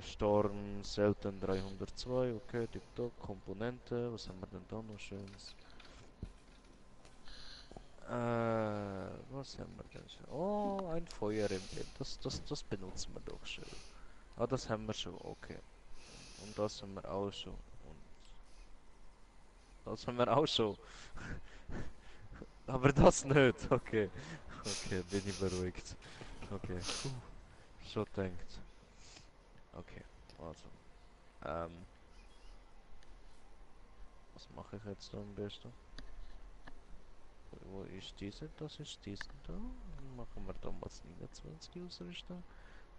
Storm, selten 302, okay, tipptopp. Komponente, was haben wir denn da noch Schönes? Was haben wir denn schon? Oh, ein Feueremblem, das benutzen wir doch schön. Ah, das haben wir schon, okay. Und das haben wir auch schon. Und das haben wir auch schon. Aber das nicht, okay. Okay, bin ich beruhigt. Okay, schon denkt. Okay, also. Ähm, was mache ich jetzt da am besten? Wo ist diese? Das ist diesen da. Dann machen wir damals 29 ausrüsten.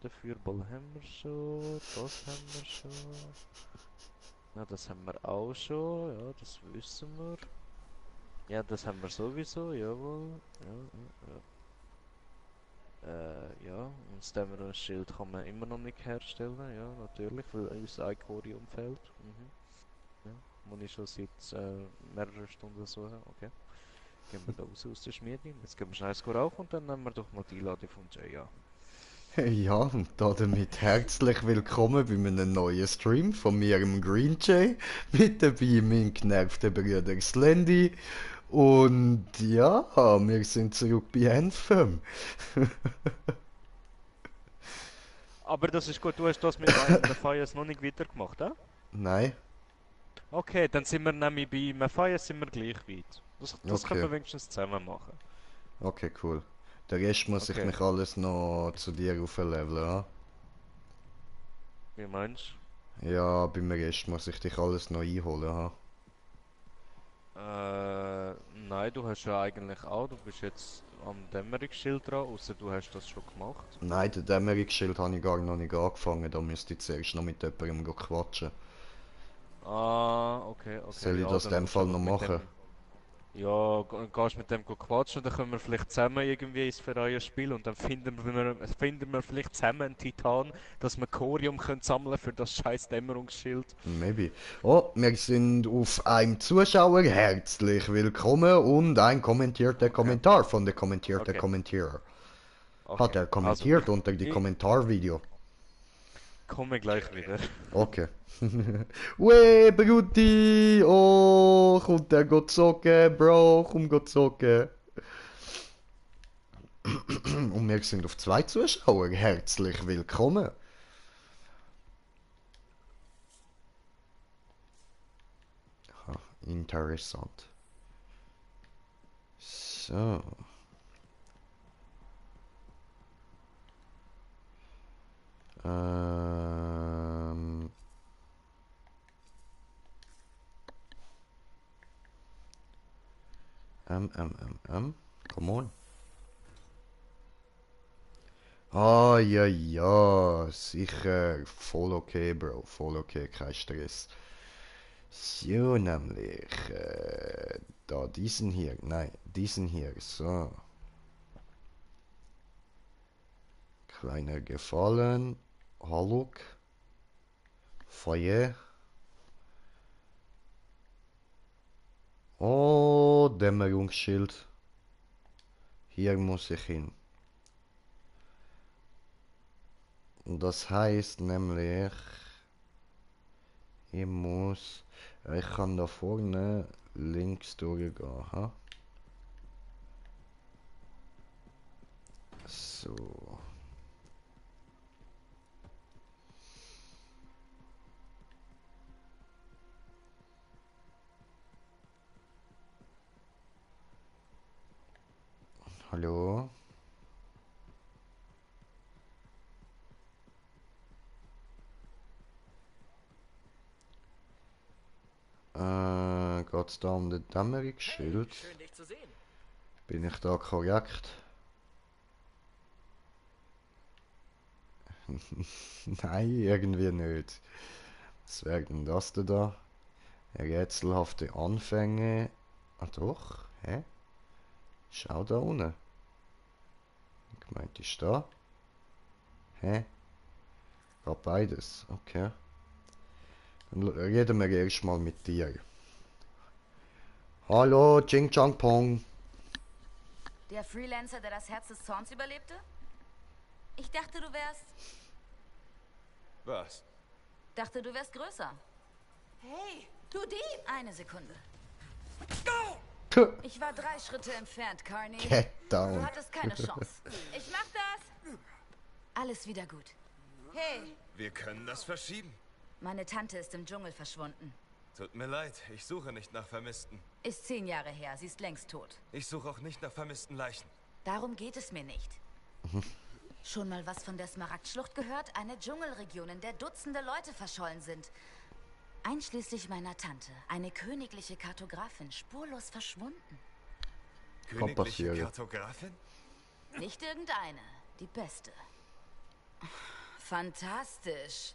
Den Feuerball haben wir schon. Das haben wir schon. Ja, das haben wir auch schon. Ja, das wissen wir. Ja, das haben wir sowieso. Jawohl. Ja. Und das Dämmerungsschild kann man immer noch nicht herstellen. Ja, natürlich, weil unser Icorium fehlt. Mhm. Ja, muss ich schon seit mehreren Stunden suchen. Okay. Gehen wir da raus aus der Schmiede. Jetzt gehen wir schnell rauf und dann nehmen wir doch mal die Einladung von Jay an. Ja, und damit herzlich willkommen bei einem neuen Stream von mir, im Green Jay. Mit dabei mein genervter Bruder Slendy. Und ja, wir sind zurück bei Anthem. Aber das ist gut, du hast das mit Matthias noch nicht weitergemacht, eh? Nein? Okay, dann sind wir nämlich bei Matthias sind wir gleich weit. Das können Okay, wir wenigstens zusammen machen. okay, cool. Der Rest muss ich Okay, mich alles noch zu dir aufleveln, ja? wie meinst Ja, beim Rest muss ich dich alles noch einholen, ha? du? Nein, du hast ja eigentlich auch, du bist jetzt am Dämmerungsschild dran, außer du hast das schon gemacht. Nein, den Dämmerungsschild habe ich gar noch nicht angefangen, da müsste ich zuerst noch mit jemandem quatschen. Ah, okay, Soll ich ja, das in dann dem musst du Fall einfach noch mit machen? dem. Ja, gehst mit dem quatschen, dann können wir vielleicht zusammen irgendwie ins Verein spielen und dann finden wir vielleicht zusammen einen Titan, dass wir Corium können sammeln für das scheiß Dämmerungsschild. Maybe. Oh, wir sind auf einem Zuschauer. Herzlich willkommen und ein kommentierter Okay, Kommentar von der kommentierte okay, Kommentierer. Hat okay. er Also, kommentiert unter die ich Kommentarvideo? komme gleich wieder. Okay. Weh, Bruti! Oh, kommt der Gott zocken, Bro, komm Gott zocken. Und wir sind auf zwei Zuschauer. Herzlich willkommen. Interessant. So. Ähm. Come on. Ah, ja, ja, sicher. Voll okay, Bro. Voll okay, kein Stress. So, nämlich, da diesen hier. Nein, diesen hier. So. Kleiner Gefallen. Haluk. Feuer. Oh, Dämmerungsschild. Hier muss ich hin. Das heißt nämlich, ich muss. Ich kann da vorne links durchgehen. Ha? So. Hallo? Geht's da um den Hey, Dämmerungsschild? schön dich zu sehen. Bin ich da korrekt? Nein, irgendwie nicht. Was wäre denn das da? Rätselhafte Anfänge. Ah doch, hä? Schau da unten. Gemeint ist da. Hä? Geht beides. Okay. Dann reden wir erst mal mit dir. Hallo, Ching Chang Pong. Der Freelancer, der das Herz des Zorns überlebte? Ich dachte, du wärst... Was? Dachte, du wärst größer. Hey, du Dieb! Eine Sekunde. Puh, Ich war 3 Schritte entfernt, Carney. Get Du down. hattest keine Chance. Ich mach das! Alles wieder gut. Hey, Wir können das verschieben. Meine Tante ist im Dschungel verschwunden. Tut mir leid, ich suche nicht nach Vermissten. Ist 10 Jahre her, sie ist längst tot. Ich suche auch nicht nach vermissten Leichen. Darum geht es mir nicht. Schon mal was von der Smaragdschlucht gehört? Eine Dschungelregion, in der Dutzende Leute verschollen sind. Einschließlich meiner Tante, eine königliche Kartografin, spurlos verschwunden. Königliche passieren. Kartografin? Nicht irgendeine, die beste. Fantastisch.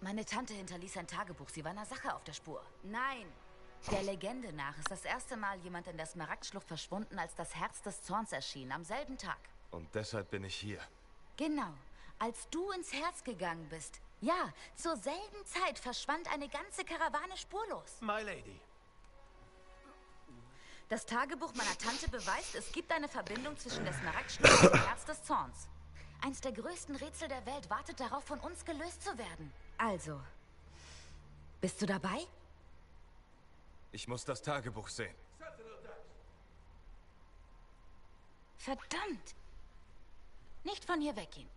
Meine Tante hinterließ ein Tagebuch, sie war einer Sache auf der Spur. Nein, der Legende nach ist das erste Mal jemand in der Smaragdschlucht verschwunden, als das Herz des Zorns erschien, am selben Tag. Und deshalb bin ich hier. Genau, als du ins Herz gegangen bist. Ja, zur selben Zeit verschwand eine ganze Karawane spurlos. My Lady. Das Tagebuch meiner Tante beweist, es gibt eine Verbindung zwischen der Smaragdschlucht und dem Herz des Zorns. Eins der größten Rätsel der Welt wartet darauf, von uns gelöst zu werden. Also, bist du dabei? Ich muss das Tagebuch sehen. Verdammt! Nicht von hier weggehen.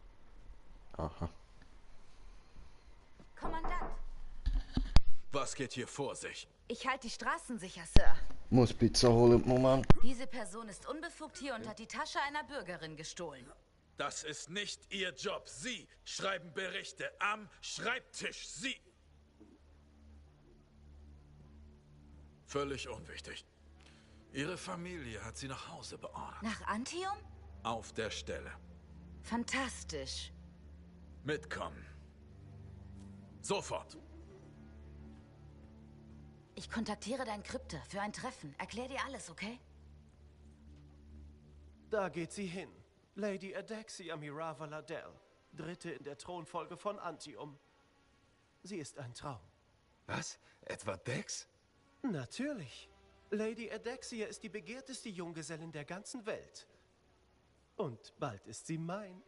Aha. Kommandant, Was geht hier vor sich? ich halte die Straßen sicher, Sir. Muss Pizza holen, Moment. Diese Person ist unbefugt hier und hat die Tasche einer Bürgerin gestohlen. Das ist nicht Ihr Job. Sie schreiben Berichte am Schreibtisch. Sie. Völlig unwichtig. Ihre Familie hat Sie nach Hause beordert. Nach Antium? Auf der Stelle. Fantastisch. Mitkommen. Sofort. Ich kontaktiere dein Krypte für ein Treffen. Erklär dir alles, okay? Da geht sie hin. Lady Adexia Mirava Ladell, dritte in der Thronfolge von Antium. Sie ist ein Traum. Was? Etwa Dex? Natürlich. Lady Adexia ist die begehrteste Junggesellin der ganzen Welt. Und bald ist sie mein.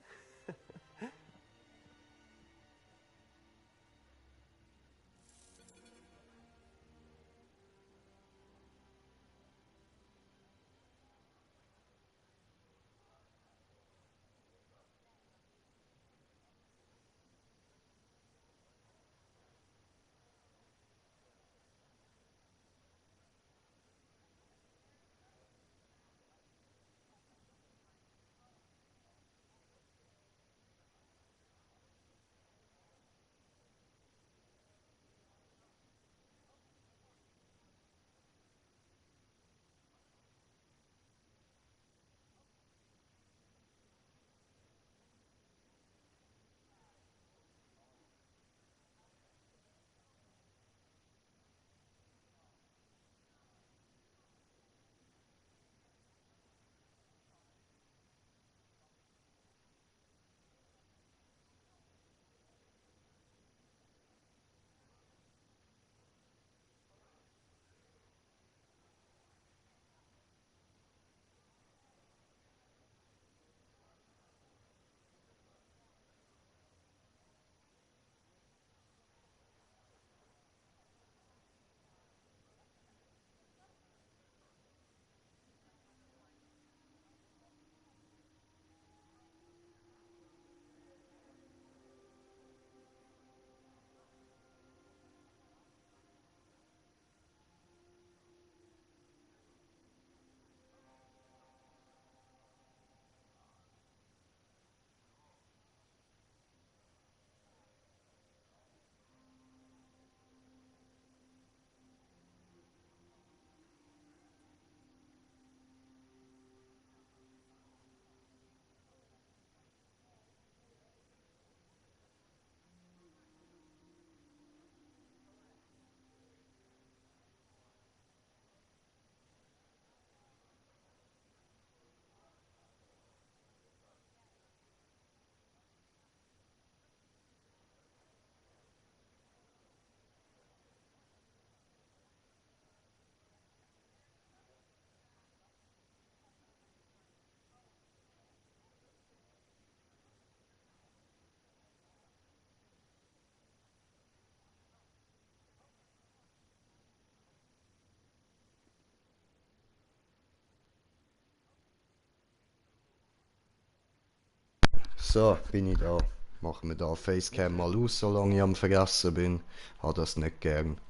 So, bin ich da. Machen wir da Facecam mal aus, solange ich am Vergessen bin. Habe das nicht gern.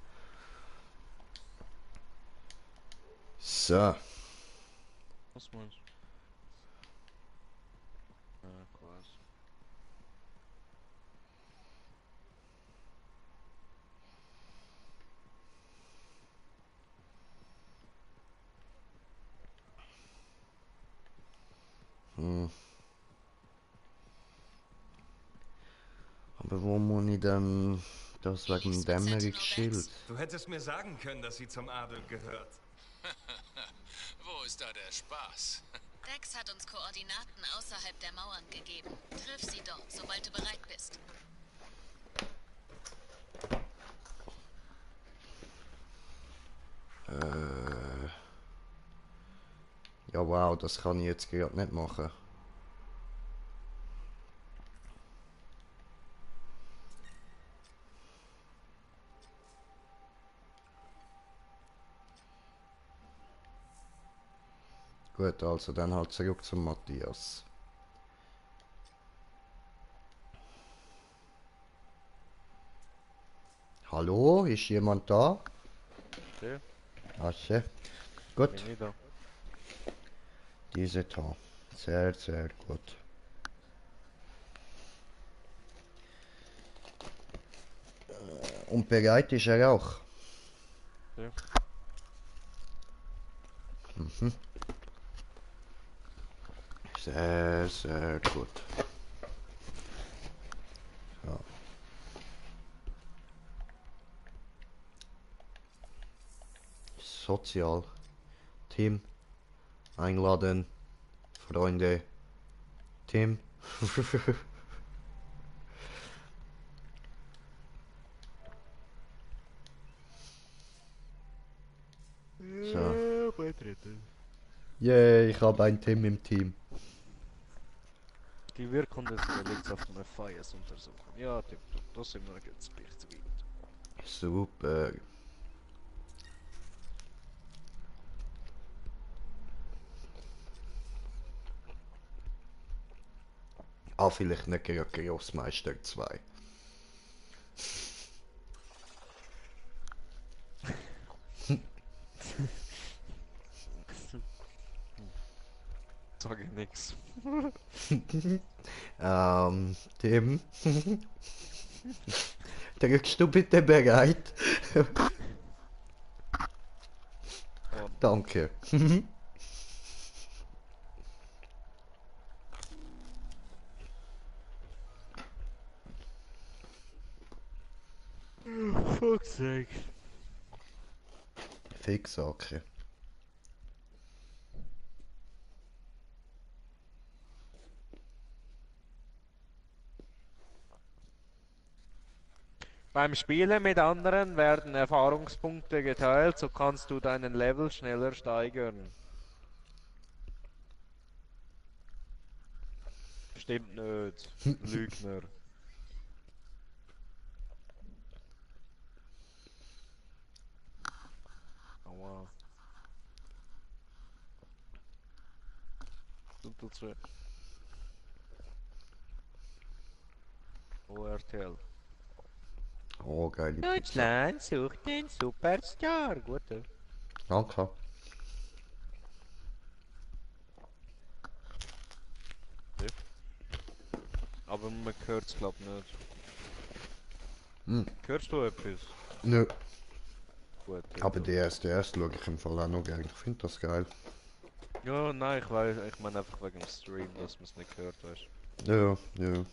So. Was meinst du? Ja, quasi. Aber wo muss ich denn das wegen dem 11% nur Dämmerungsschild? Dex. Du hättest mir sagen können, dass sie zum Adel gehört. Wo ist da der Spaß? Dex hat uns Koordinaten außerhalb der Mauern gegeben. Triff sie dort, sobald du bereit bist. Ja, wow, das kann ich jetzt gerade nicht machen. Gut, also dann halt zurück zum Matthias. Hallo, ist jemand da? Der? Asche. Gut, Bin ich da? diese da. Sehr, sehr gut. Und bereit ist er auch. Ja. Sehr, sehr gut. So. Sozial. Team. Einladen. Freunde. Team. So. Beitreten. Yay, ich habe ein Team im Team. Die Wirkung des Relikts auf dem Fires untersuchen. Ja, tipptopp, das sind wir jetzt recht weit. Super. Ah, vielleicht nicht gegen Grossmeister 2. Sag ich nix. Tim. Drückst du bitte bereit? Oh, Danke. fuck's sake. Fix, okay. Beim Spielen mit anderen werden Erfahrungspunkte geteilt, so kannst du deinen Level schneller steigern. Stimmt nicht. Lügner. Aua. Doppelzwe. ORTL. Oh, geile Pizza. Deutschland sucht den Superstar. Gute. Danke. Aber man hört es glaub nicht. Hm. Hörst du etwas? Nö. Gut. Aber DS schaue ich im Fall auch noch gerne. Ich finde das geil. Ja, nein, ich weiß, ich meine einfach wegen dem Stream, dass man es nicht hört, weißt Ja, ja. du.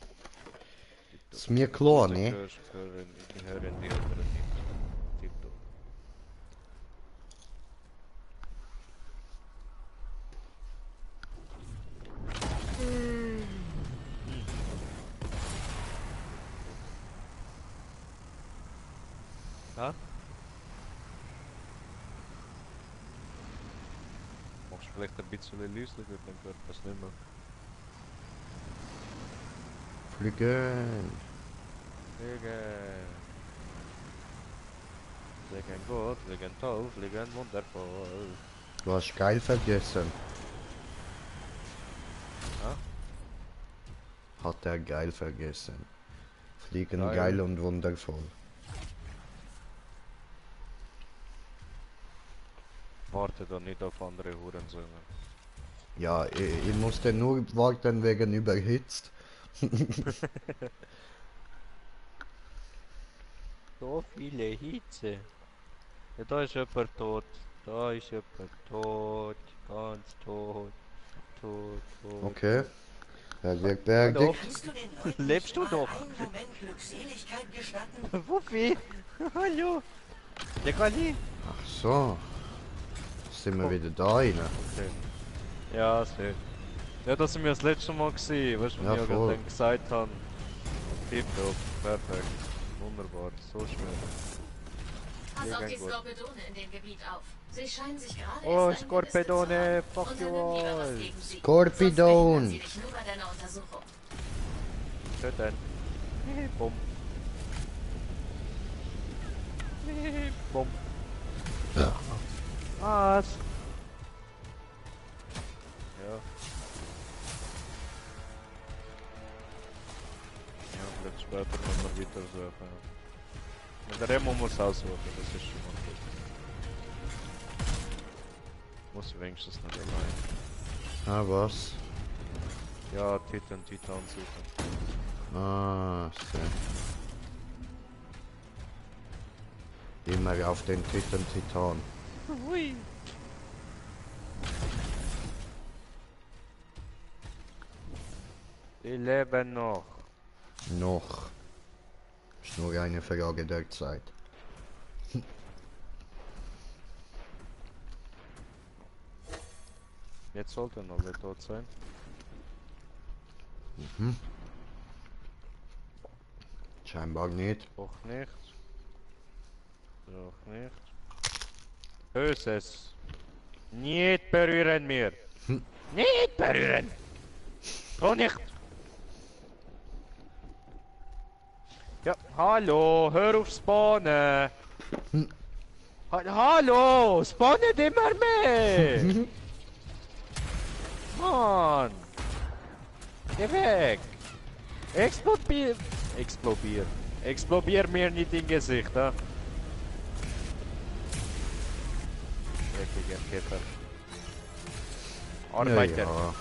Ist mir klar, ne? Ich höre die anderen nicht. Tipptopp. Ja? Machst du vielleicht ein bisschen leislicher, dann hört man es nicht mehr. Fliegen. Fliegen. Fliegen gut, fliegen toll, fliegen wundervoll. Du hast geil vergessen. Ja? Hat er geil vergessen. Fliegen Geil. geil und wundervoll. Warte doch nicht auf andere Hurensöhne. Ja, ich musste nur warten wegen überhitzt. So viele Hitze. Ja, da ist jemand tot. Da ist jemand tot. Ganz tot. Tot, tot. Okay. Er wird Hallo? beerdigt. Kannst du den Leuten Lebst du nicht mal noch? einen Moment Glückseligkeit gestatten? Wuffi! Hallo! Der kann nicht. Ach so. Sind wir wieder da rein? Okay. Ja, sehr. Ja, das sind wir das letzte Mal gesehen, weißt du, Ja, was ich voll. dann gesagt habe. Tipptopp, perfekt. Wunderbar, so schön. Pass Ja, auf kein die gut. Skorpedone in dem Gebiet auf. Sie scheinen sich gerade Oh, erst Skorpedone, eingenistet zu haben. fuck you Unternimm lieber was all. gegen sie. Skorpidon. Sonst behindern sie dich nur bei deiner Untersuchung. Schön dann. Bumm. Bumm. Was? Ja. Ja, vielleicht später können wir weiter suchen. Und der Remo muss aussuchen, das ist schon mal gut. Muss wenigstens nicht allein. Ah, was? Ja, Titan suchen. Ah, so. Immer auf den Titan. Hui. Die leben noch. Noch. Ist nur eine Frage der Zeit. Jetzt sollten alle tot sein. Scheinbar nicht. Doch nicht. Doch nicht. Böses. Nicht berühren mir. Nicht berühren. So nicht. Ja, hallo, hör auf spawnen. Hallo, spawnet immer mehr. Mann. Geh weg. Explodier mir nicht in Gesicht, ha? Dreckiger Käfer. Arbeiter. Ja.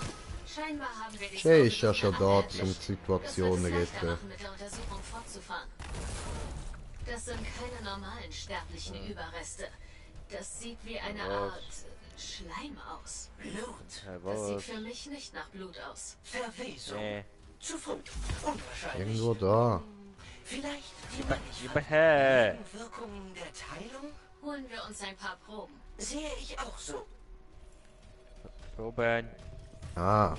Scheinbar haben wir die Der ist ja schon Skorpedone da, erwischt. zum Das Situationen wird es leichter retten. machen, mit der Untersuchung fortzufahren. Das sind keine normalen sterblichen Überreste. Das sieht wie eine Was? Art Schleim aus. Blut. Das sieht Was? für mich nicht nach Blut aus. Verwesung. Nee. Zu Fund. Unwahrscheinlich. Irgendwo da. Vielleicht die Überhä. mannigfaltigen Wirkungen der Teilung? Holen wir uns ein paar Proben. Sehe ich auch so. Proben. Ah.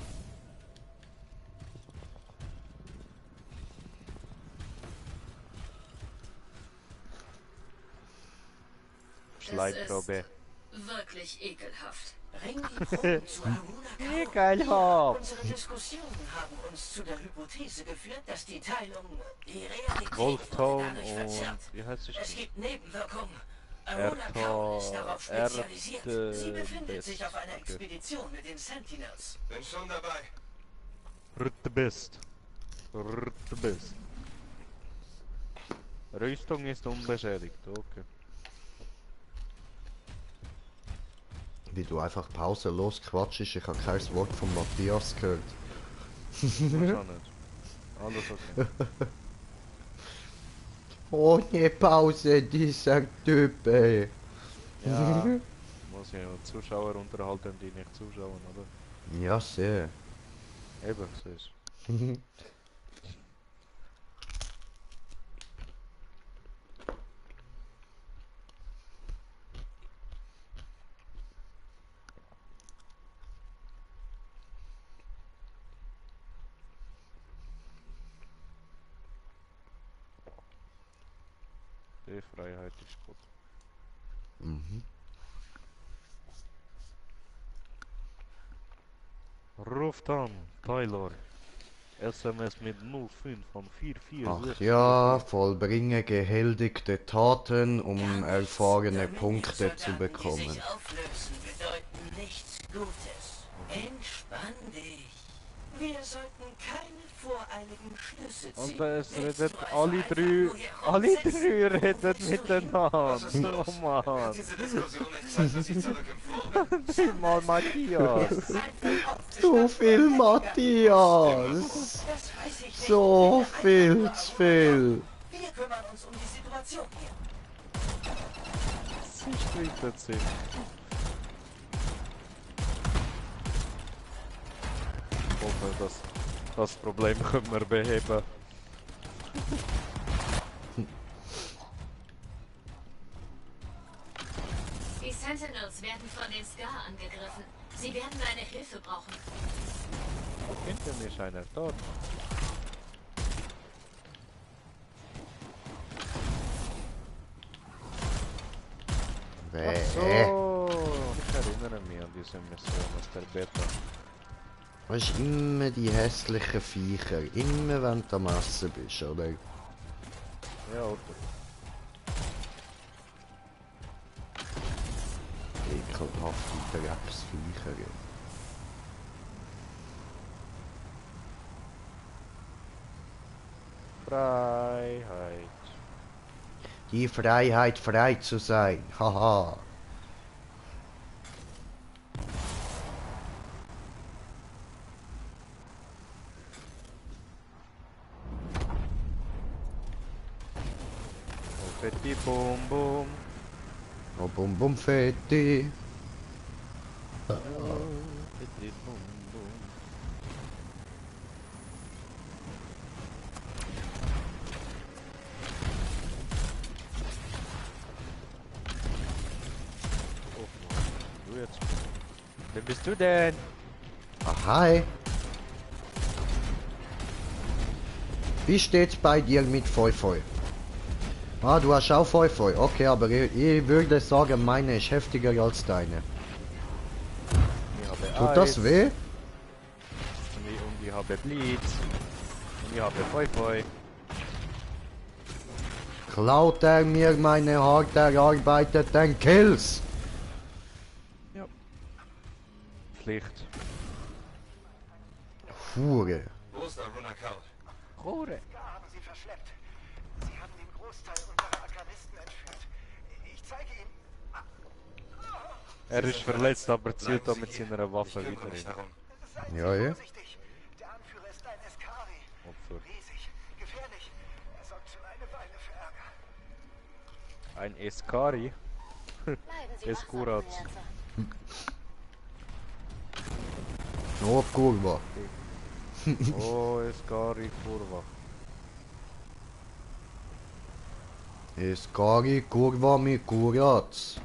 Schleimprobe. Wirklich ekelhaft. Bring die Proben zu Haruna Ekelhaft. Unsere Diskussionen haben uns zu der Hypothese geführt, dass die Teilung die Realität Wolftown dadurch und verzerrt. wie heißt Es es? gibt Nebenwirkungen. Aruna Kaun ist darauf spezialisiert. Sie befindet sich auf einer Expedition mit den Sentinels. Bin schon dabei. Best. Rüstung ist unbeschädigt, okay. Wie du einfach pausenlos quatschst, ich habe kein Wort von Matthias gehört. Muss auch nicht. Alles okay. Ohne Pause, dieser Typ, ey. Ja, muss ja Zuschauer unterhalten, die nicht zuschauen, oder? Ja, sehr. Eben, so ist. Die Freiheit ist gut. Mhm. Ruft an, Tyler. SMS mit 05 von 44. Ach ja, vollbringe gehältigte Taten, um erfahrene Punkte zu Die bekommen. sich auflösen, bedeuten nichts Gutes. Entspann dich. Wir sollten keine einigen Schlüsse Und ziehen. es Nichts redet nur alle also drei, nur hier alle rumsitzen. drei reden miteinander. Was ist los? Oh Mann. Diese Diskussion nicht Zeit, dass ich zurück im Flur bin. Mal Matthias. So viel Matthias. Das weiß ich nicht. So viel zu viel. Wir kümmern uns um die Situation hier. Sie streiten sich. Ich hoffe, dass das Problem können wir beheben. Die Sentinels werden von den Scar angegriffen. Sie werden deine Hilfe brauchen. Hinter mir ist einer dort. Ach so, ich erinnere mich an diese Mission aus der Beta. Weißt du, immer die hässlichen Viecher. Immer wenn du am Essen bist, oder? Ja, oder? Ekelhafte Drecksviecher. Freiheit. Die Freiheit, frei zu sein. Haha. Fetti Bum Bum. Oh, bum bum fetti. Fetti Bum Bum. Oh Mann, du jetzt. Wer bist du denn? Ah, hi. Wie steht's bei dir mit Feu-Feu? Ah, du hast auch Feu-Feu. Okay, aber ich würde sagen, meine ist heftiger als deine. Ich habe Tut das Eis. weh? Und ich habe Blitz. Und ich habe Feu-Feu. Klaut er mir meine hart erarbeiteten Kills? Ja. Pflicht. Hure. Wo ist Arunakal? Hure. Haben sie verschleppt. Sie haben den Großteil unserer Arkanisten entführt. Ich zeige Ihnen. Er ist verletzt, aber zielt da mit seiner Waffe Ich wieder kümmere mich hin. darum. Seien Ja, Sie ja. vorsichtig. Der Anführer ist ein Eskari. Opfer. Riesig, gefährlich. Er sorgt schon eine Weile für Ärger. Ein Eskari. Eskurat. Oh, kurwa. Oh, Eskari Kurva. Eskari kurwa mi kurats.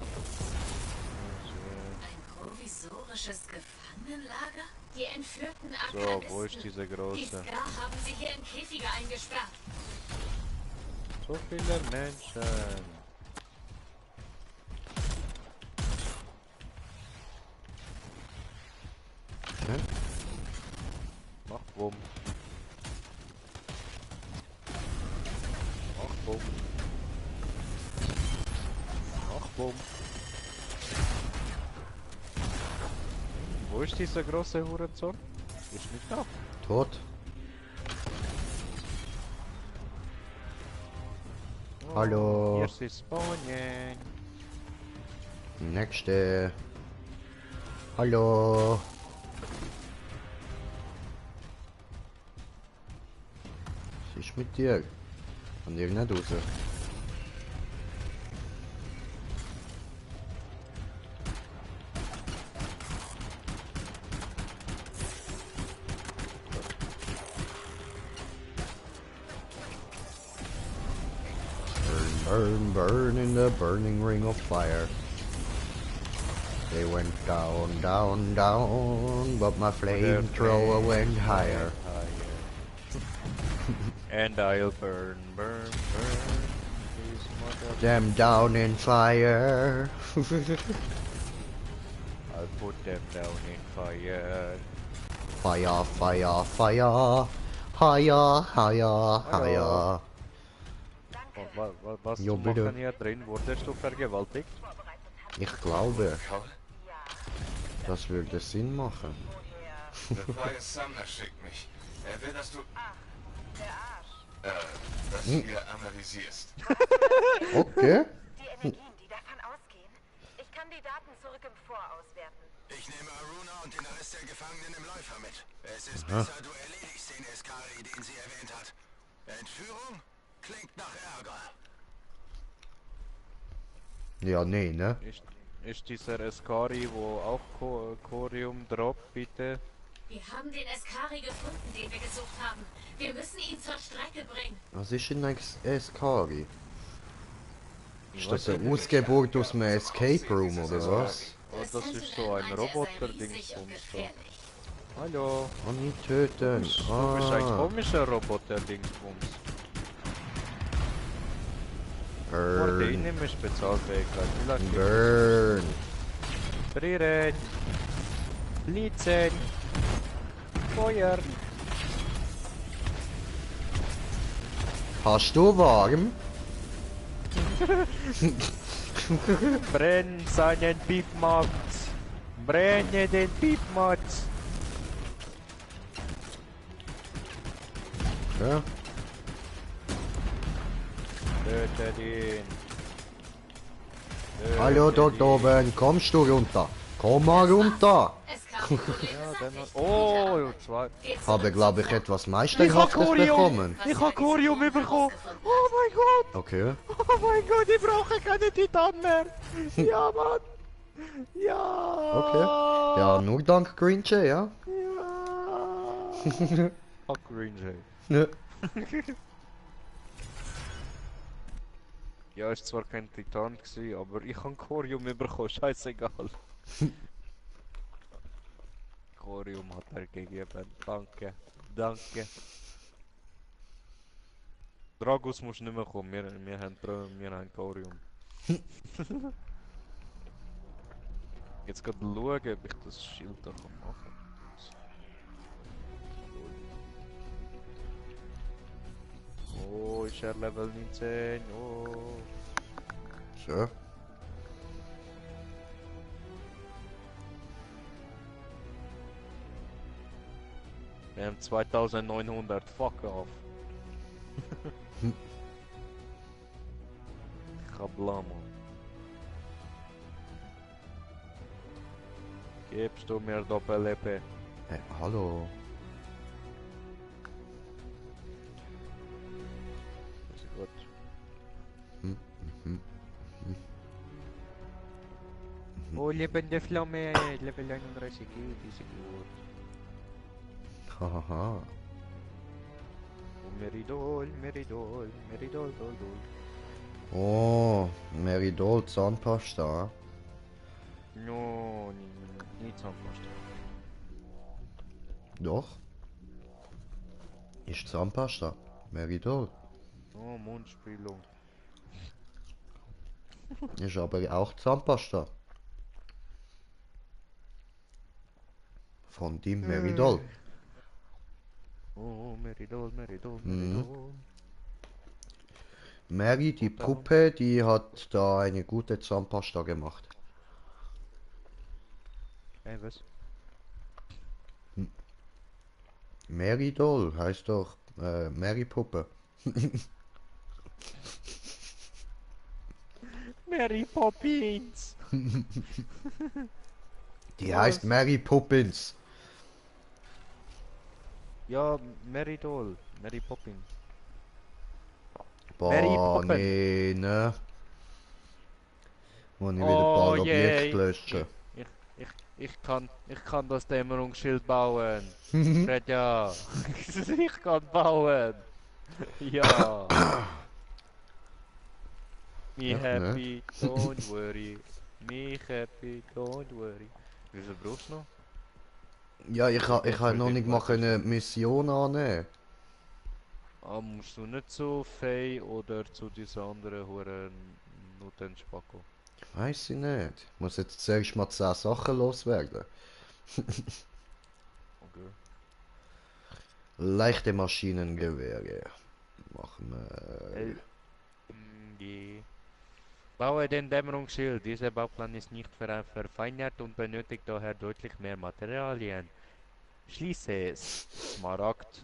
Ein provisorisches Gefangenenlager? Die entführten So, Arkanisten. wo ist diese Die große? Scar haben sie hier in Käfige eingesperrt. So viele Menschen. Hä? Mach Bumm. Mach Bumm. Mach Bumm. Wo ist dieser große Hurensohn? Ist nicht da. Tot. Oh, Hallo. Hier ist die Spawnen. Nächste. Hallo. Was ist mit dir? Kann dir nicht raus. Burn, burn in the burning ring of fire. They went down, down, down, but my flamethrower went higher. And I'll burn, burn, burn. These mother... Them down in fire. I'll put them down in fire. Fire, fire, fire. Higher, higher, higher. Was Jo, zu bitte. machen hier drin? Wurdest du vergewaltigt? Ich glaube, Karl? das würde Sinn machen. Der freie Sammler schickt mich. Er will, dass du... Dass du ihr analysierst. Okay. Die Energien, die davon ausgehen. Ich kann die Daten zurück im Vor auswerten. Ich nehme Aruna und den Rest der Gefangenen im Läufer mit. Es ist besser, du erledigst den Eskari, den sie erwähnt hat. Entführung klingt nach Ärger. Ja, nee, ne? Ist dieser Eskari, wo auch Corium droppt, bitte? Wir haben den Eskari gefunden, den wir gesucht haben. Wir müssen ihn zur Strecke bringen. Was ist denn ein Eskari? Ist das eine nicht. Ausgeburt aus einem Escape Room oder was? Oh, das ist so ein Roboter-Dingsbums da. Hallo. Oh, nicht töten. Du bist ein komischer Roboter-Dingsbums. Warte, ich Burn. nehme Spezialfähigkeit. Vielleicht Burn. Frieren. Blitzen. Feuer. Hast du warm? Brenn seinen Piepmax. Brenne den Piepmax. Ja. Tötet ihn. Hallo dort oben, kommst du runter? Komm mal runter! Ja, dann oh, zwei. Habe, glaube ich, etwas Meisterhaftes bekommen. Ich habe Corium bekommen! Oh mein Gott! Okay. Oh mein Gott, ich brauche keine Titan mehr! Ja, Mann! Ja! Okay. Ja, nur dank Green Jay, ja? Ja! Fuck Green Jay. Ne. Ja, ist zwar kein Titan gewesen, aber ich habe Corium bekommen, scheißegal. Corium hat er gegeben, danke, danke. Dragus muss nicht mehr kommen, wir haben Corium. Jetzt gerade schauen, ob ich das Schild da machen kann. Oh, ist er Level 19, oh. So. Wir haben 2900, fuck off. Kablamo. Gibst du mir Doppel-EP? Hey, hallo. Ist gut. Oh, lebende Flamme, Level 31, diese gut. Hahaha. Oh, Meridol, Meridol, Meridol, Dol, Dol. Oh, Meridol Zahnpasta. No, nicht Zahnpasta. Doch. Ist Zahnpasta. Meridol. Oh, Mundspülung. Ist aber auch Zahnpasta. Von dem Meridol. Oh, Meridol, Meridol, Meridol. Mary, die Puppe, die hat da eine gute Zahnpasta gemacht. Ey, was? Mary Doll heißt doch Mary Puppe. Mary Poppins! Die heißt Mary Poppins. Ja, Meridol, Mary Poppins. Boah, Poppen. nee, ne? Muss ich wieder ein paar Objekte löschen. Ich kann das Dämmerungsschild bauen. Fred, ja. Ich kann bauen. Ja. Me Echt, happy, don't worry. Me happy, don't worry. Wieso brauchst du noch? Ja, ich ha noch nicht mal eine Mission annehmen. Ah, musst du nicht zu Faye oder zu diesen anderen Huren Nutenspacko? Weiß ich nicht. Ich muss jetzt zuerst mal 10 Sachen loswerden. Okay. Leichte Maschinengewehre. Machen wir. LMG. Baue den Dämmerungsschild. Dieser Bauplan ist nicht verfeinert und benötigt daher deutlich mehr Materialien. Schließe es. Smaragd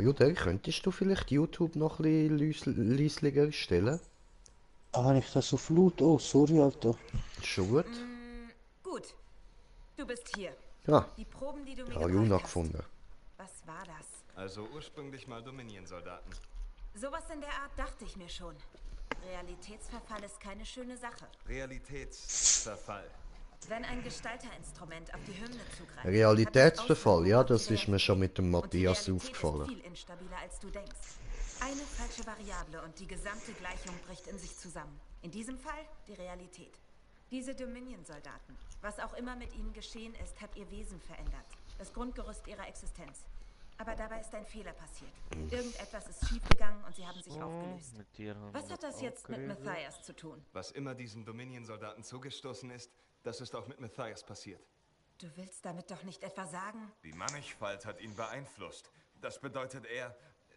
Bruder, könntest du vielleicht YouTube noch ein bisschen leislicher stellen? Ah, habe ich das auf laut? Oh, sorry, Alter. Schon gut? Gut. Du bist hier. Ja. Die Proben, die du mir Aruna gebracht hast. gefunden. Was war das? Also ursprünglich mal Dominion-Soldaten. Sowas in der Art dachte ich mir schon. Realitätsverfall ist keine schöne Sache. Realitätsverfall. Wenn ein Gestalterinstrument auf die Hymne zugreift... Realitätsverfall, ja, das ist mir schon mit dem Matthias aufgefallen. Ist viel instabiler, als du denkst. Eine falsche Variable und die gesamte Gleichung bricht in sich zusammen. In diesem Fall die Realität. Diese Dominion-Soldaten, was auch immer mit ihnen geschehen ist, hat ihr Wesen verändert. Das Grundgerüst ihrer Existenz. Aber dabei ist ein Fehler passiert. Irgendetwas ist schiefgegangen und sie haben sich aufgelöst. Was hat das jetzt mit Matthias zu tun? Was immer diesen Dominion-Soldaten zugestoßen ist, das ist auch mit Matthias passiert. Du willst damit doch nicht etwa sagen... Die Mannigfalt hat ihn beeinflusst. Das bedeutet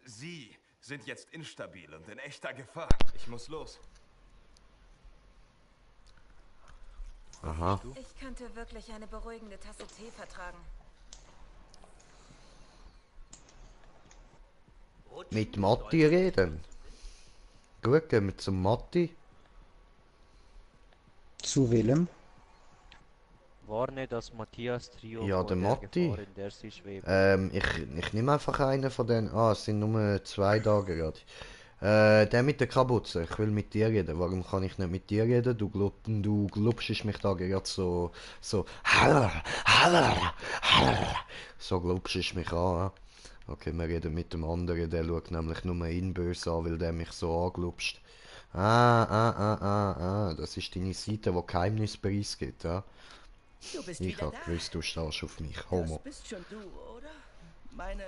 Sie sind jetzt instabil und in echter Gefahr. Ich muss los. Aha. Ich könnte wirklich eine beruhigende Tasse Tee vertragen. Mit Matti reden. Gut, gehen wir zum Matti. Zu welchem? War nicht das Matthias Trio Ja, vor der der Matti. Gefahr, in der sie schwebt? Ich nehme einfach einen von den... Ah, es sind nur 2 Tage gerade. Der mit der Kapuze. Ich will mit dir reden. Warum kann ich nicht mit dir reden? Du glubschst mich da gerade so... So glubschst mich an. Okay, wir reden mit dem anderen. Der schaut nämlich nur ihn böse an, weil der mich so anglubscht. Das ist deine Seite, wo Geheimnis preisgibt, ja? Ich hab gewusst, du stehst auf mich, Homo. Das bist schon du, oder? Meine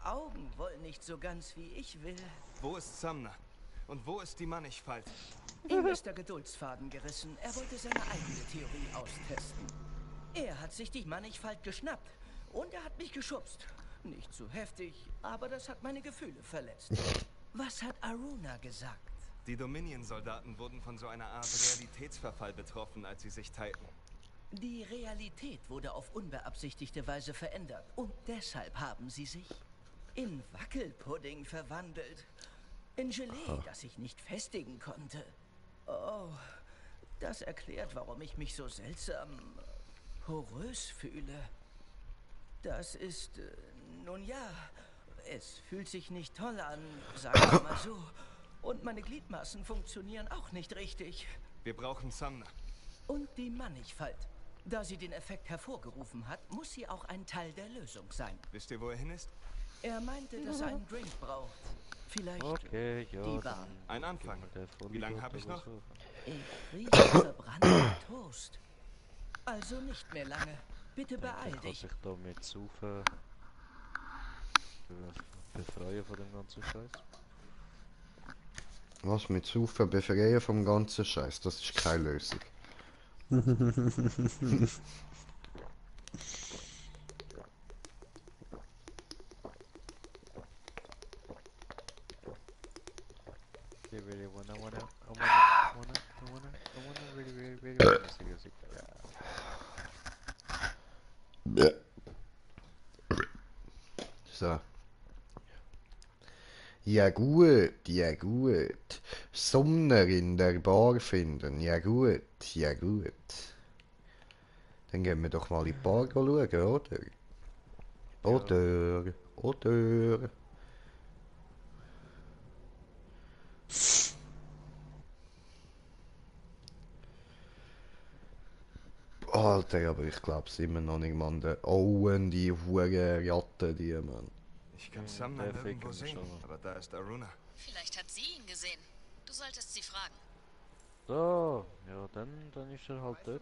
Augen wollen nicht so ganz, wie ich will. Wo ist Sumner? Und wo ist die Mannigfalt? Ihm ist der Geduldsfaden gerissen. Er wollte seine eigene Theorie austesten. Er hat sich die Mannigfalt geschnappt. Und er hat mich geschubst. Nicht zu heftig, aber das hat meine Gefühle verletzt. Was hat Aruna gesagt? Die Dominion-Soldaten wurden von so einer Art Realitätsverfall betroffen, als sie sich teilten. Die Realität wurde auf unbeabsichtigte Weise verändert. Und deshalb haben sie sich in Wackelpudding verwandelt. In Gelee, das ich nicht festigen konnte. Oh, das erklärt, warum ich mich so seltsam porös fühle. Das ist, nun ja, es fühlt sich nicht toll an, sagen wir mal so. Und meine Gliedmaßen funktionieren auch nicht richtig. Wir brauchen Sumner. Und die Mannigfalt. Da sie den Effekt hervorgerufen hat, muss sie auch ein Teil der Lösung sein. Wisst ihr, wo er hin ist? Er meinte, dass er einen Drink braucht. Vielleicht okay, ja, die Wahl. Ein Anfang. Wie lange habe ich noch? Ich rieche verbrannten Toast. Also nicht mehr lange. Bitte beeil dich. Ich kann sich da mit Saufen befreien von dem ganzen Scheiß. Was mit Saufen befreien vom ganzen Scheiß? Das ist keine Lösung. So. Ja gut, ja gut. Sumner in der Bar finden. Ja gut, ja gut. Dann gehen wir doch mal in die Bar schauen, oder? Oder. Alter, aber ich glaub's immer noch nicht, Mann. Der Owen, die hure Ratte, die, Mann. Ich kann Sumner irgendwo sehen, aber da ist Aruna. Vielleicht hat sie ihn gesehen. Du solltest sie fragen. So, ja, dann ist er halt dort.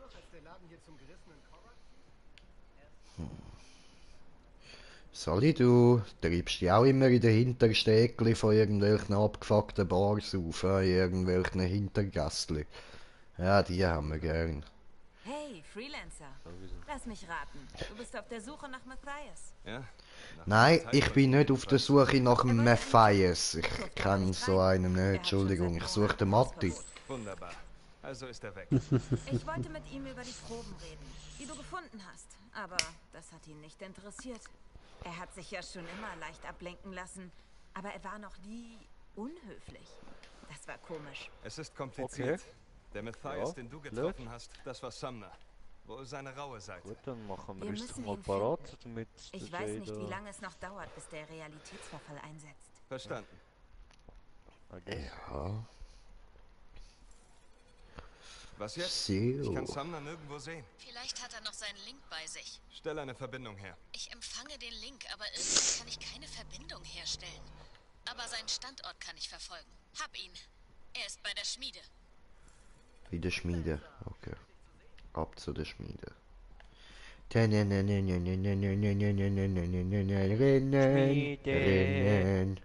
Sali, du treibst dich auch immer in den hintersten Eckli von irgendwelchen abgefuckten Bars auf, in irgendwelchen Hintergässli. Ja, die haben wir gern. Hey, Freelancer. Lass mich raten. Du bist auf der Suche nach Matthias. Ja? Nein, ich bin nicht auf der Suche nach dem Matthias. Ich kenne so einen nicht, Entschuldigung. Ich suche den Matti. Wunderbar. Also ist er weg. Ich wollte mit ihm über die Proben reden, die du gefunden hast. Aber das hat ihn nicht interessiert. Er hat sich ja schon immer leicht ablenken lassen, aber er war noch nie unhöflich. Das war komisch. Es ist kompliziert. Okay. Der Matthias, den du getroffen hast, das war Sumner. Wo ist seine raue Seite? Gut, dann machen wir Wir uns doch müssen mal ihn parat, finden. damit Ich der weiß Jay nicht, da- wie lange es noch dauert, bis der Realitätsverfall einsetzt. Verstanden. Okay. Ja. Was jetzt? So. Ich kann Sumner nirgendwo sehen. Vielleicht hat er noch seinen Link bei sich. Stell eine Verbindung her. Ich empfange den Link, aber irgendwie kann ich keine Verbindung herstellen. Aber seinen Standort kann ich verfolgen. Hab ihn. Er ist bei der Schmiede. Bei der Schmiede, okay. Ab zu der Schmiede. Rennen.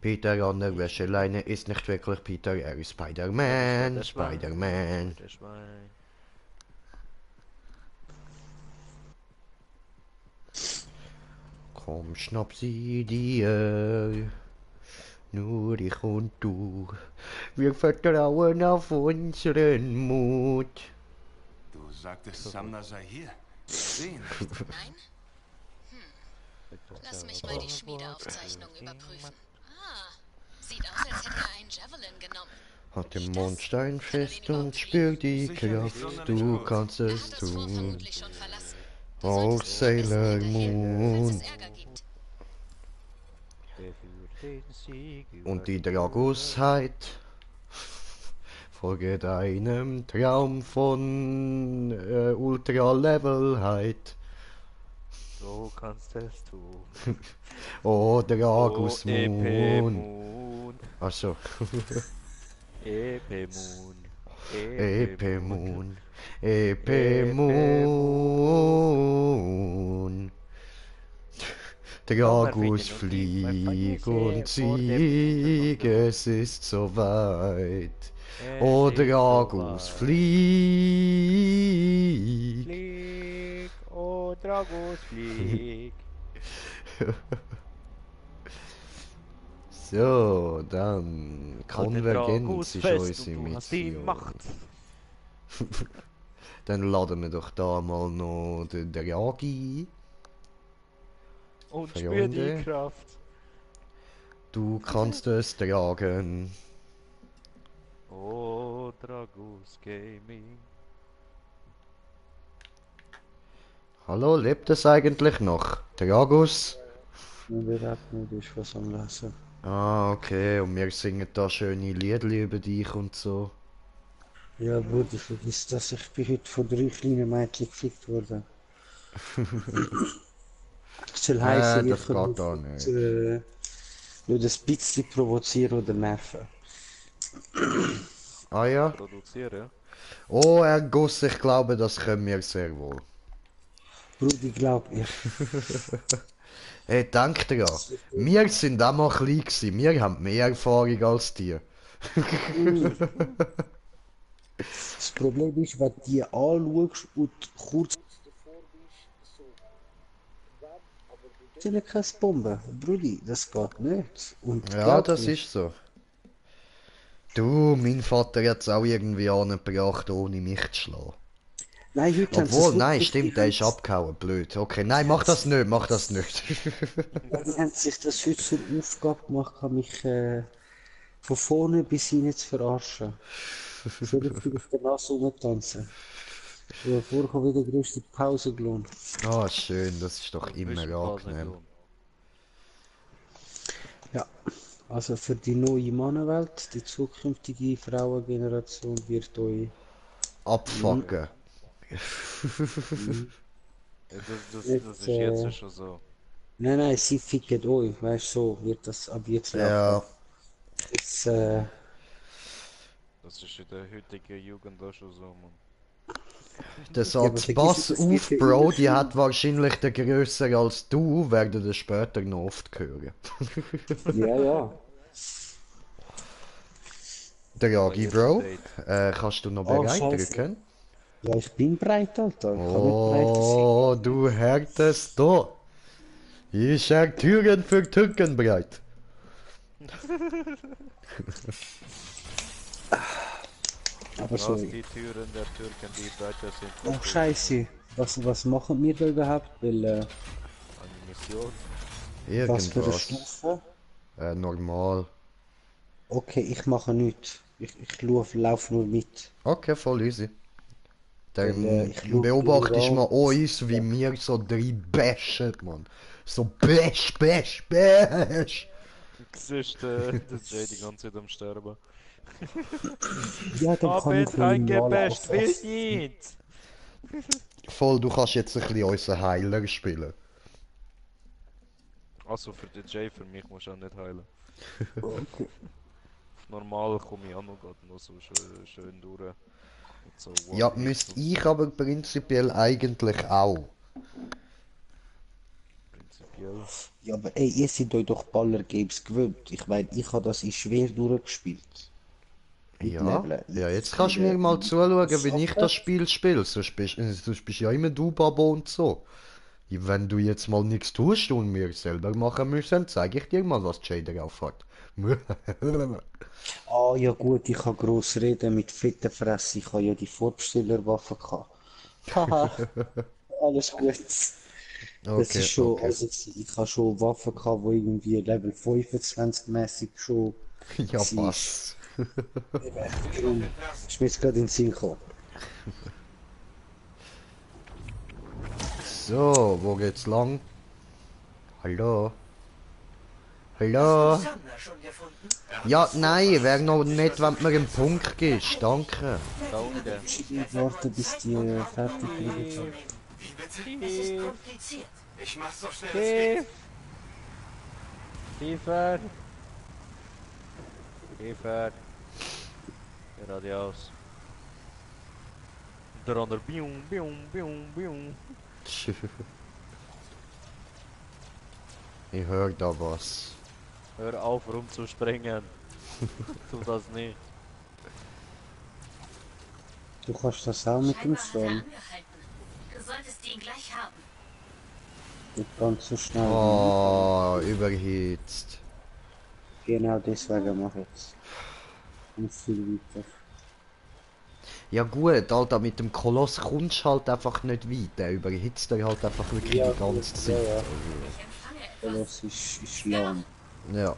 Peter an der Wäscheleine ist nicht wirklich Peter, er ist Spider-Man, Spider-Man. Der Schwein. Komm, schnapp sie dir, nur ich und du. Wir vertrauen auf unseren Mut. Du sagtest, Sumner sei hier. Ich sehe ihn nicht. Nein? Lass mich mal die Schmiedeaufzeichnung überprüfen. Ah, sieht aus, als hätte er einen Javelin genommen. Hat den Mondstein fest und spürt die Kraft, du kannst es tun. Oh, Sailor Moon. Und die Dragusheit folge deinem Traum von Ultra-Levelheit. Du kannst es tun. Oh, Dragus Oh, EP Moon. Achso. EP Moon. EP Moon. EP Moon. Dragus flieg und sieg, es ist soweit. Oh, Dragus flieg. Flieg, oh Dragus flieg. So, dann Konvergenz ist unsere Mission. Dann laden wir doch da mal noch den Dragi. Und spür Freunde. die Kraft. Du kannst es tragen. Oh, Dragus Gaming. Hallo, lebt es eigentlich noch? Dragus? Wir raten nicht, was am Lesen. Ah, okay, und wir singen da schöne Lieder über dich und so. Ja, Bruder, vergiss das, ich bin heute von 3 kleinen Mädchen gefickt worden. Das soll heißen, Das geht da nicht. nur das bisschen provozieren oder nerven. Ah ja? Produzieren, ja. Oh, Herr Guss, ich glaube, das können wir sehr wohl. Bruder, ich glaub mir. Hey, denk dir an, wir sind auch mal klein gewesen, wir haben mehr Erfahrung als die. Das Problem ist, wenn du die anschaust und kurz sind ja keine Bomben. Brudi, das geht nicht. Und Ja, glaub das mir, ist so. Du, mein Vater hat es auch irgendwie angebracht, ohne mich zu schlagen. Nein, heute haben sie Obwohl, es nein, wirklich stimmt, der ist abgehauen, blöd. Okay, nein, mach das nicht, mach das nicht. Die haben sich das heute zur Aufgabe gemacht, mich von vorne bis hinten zu verarschen. So richtig auf der Nase rumtanzen. Vorher habe ich wieder größte Pause gelohnt. Ah, schön, das ist doch immer angenehm. Ja, also für die neue Mannenwelt, die zukünftige Frauengeneration wird euch Abfucken. Ja, das Jetzt, ist jetzt schon so. Nein, sie ficken euch, weißt du, so wird das ab jetzt Ja. laufen. Das, Das ist in der heutigen Jugend auch schon so, Mann. Der Ja, sagt, aber vergiss pass nicht, das auf, wird ja Bro, immer die hat wahrscheinlich den grösser als du, werden das später noch oft hören. ja. Dragi, Bro, kannst du noch Oh, bereit Scheiße. drücken? Ja, ich bin breit, Alter. Ich kann nicht Oh, du härtest da. Ich sag Türen für Türken bereit. Aber so. Die Türen der Türken, die weiter sind. Ach scheiße. Was machen wir da überhaupt? Weil, Eine Mission. was für eine Irgendwas. Stufe? Normal. Okay, ich mache nichts. Ich lauf nur mit. Okay, voll easy. Dann ich schau beobachtest die mal uns, wie wir so drei bashen, man. So bash. Du siehst, das Jay die ganze Zeit am Sterben. Ja, dann kann ich eingebasht, will will nicht! Voll, du kannst jetzt ein bisschen unseren Heiler spielen. Also für den Jay, für mich musst du auch nicht heilen. Okay. Normal komme ich auch noch so schön durch. Und so Ja, müsste ich aber prinzipiell eigentlich auch. Prinzipiell. Ja, aber ey, ihr seid euch doch Baller-Games gewöhnt. Ich meine, ich habe das in schwer durchgespielt. Ja, jetzt kannst du mir mal zuschauen, wie ich das Spiel spiele. Sonst bist ja immer du, Babo und so. Wenn du jetzt mal nichts tust und wir selber machen müssen, zeige ich dir mal, was Jay drauf hat. Ah ja gut, ich kann gross reden mit fetter Fresse. Ich habe ja die Vorbestellerwaffe gehabt. Haha, alles gut. Das ist schon, also ich habe schon Waffen gehabt, die irgendwie Level 25 mäßig schon. Ja, was? Darum ist mir jetzt gerade in den Sinn gekommen. So, wo geht's lang? Hallo? Hallo? Ja, nein, wäre noch nicht, wenn du mir einen Punkt gibst. Danke. Danke. Ich warte, bis die fertig liegen. Es ist kompliziert. Ich mach's so schnell es geht. Tiefer. Geradeaus. Der andere bium. Ich höre da was. Hör auf rumzuspringen. Tu das nicht. Du kannst das auch mit dem Storm. Du solltest ihn gleich haben. Nicht ganz so schnell. Oh, überhitzt. Genau deswegen mache ich es. Und viel weiter. Ja gut, Alter, mit dem Koloss kommst du halt einfach nicht weit. Der überhitzt dir halt einfach wirklich die ganze Zeit. Ja. Koloss ist lahm. Ja.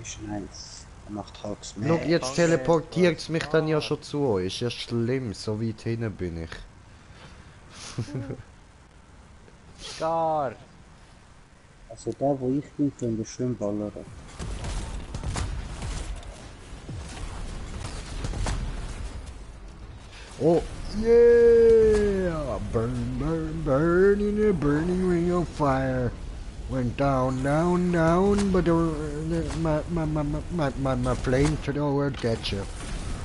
Ist nice. Er macht Hacks mehr. Schau, jetzt teleportiert es mich dann ja schon zu euch. Ist ja schlimm, so weit hinten bin ich. Gar. Also da wo ich bin, können wir schön ballern. Oh, yeah! Burn in a burning ring of fire. Went down, but my flamethrower catch you.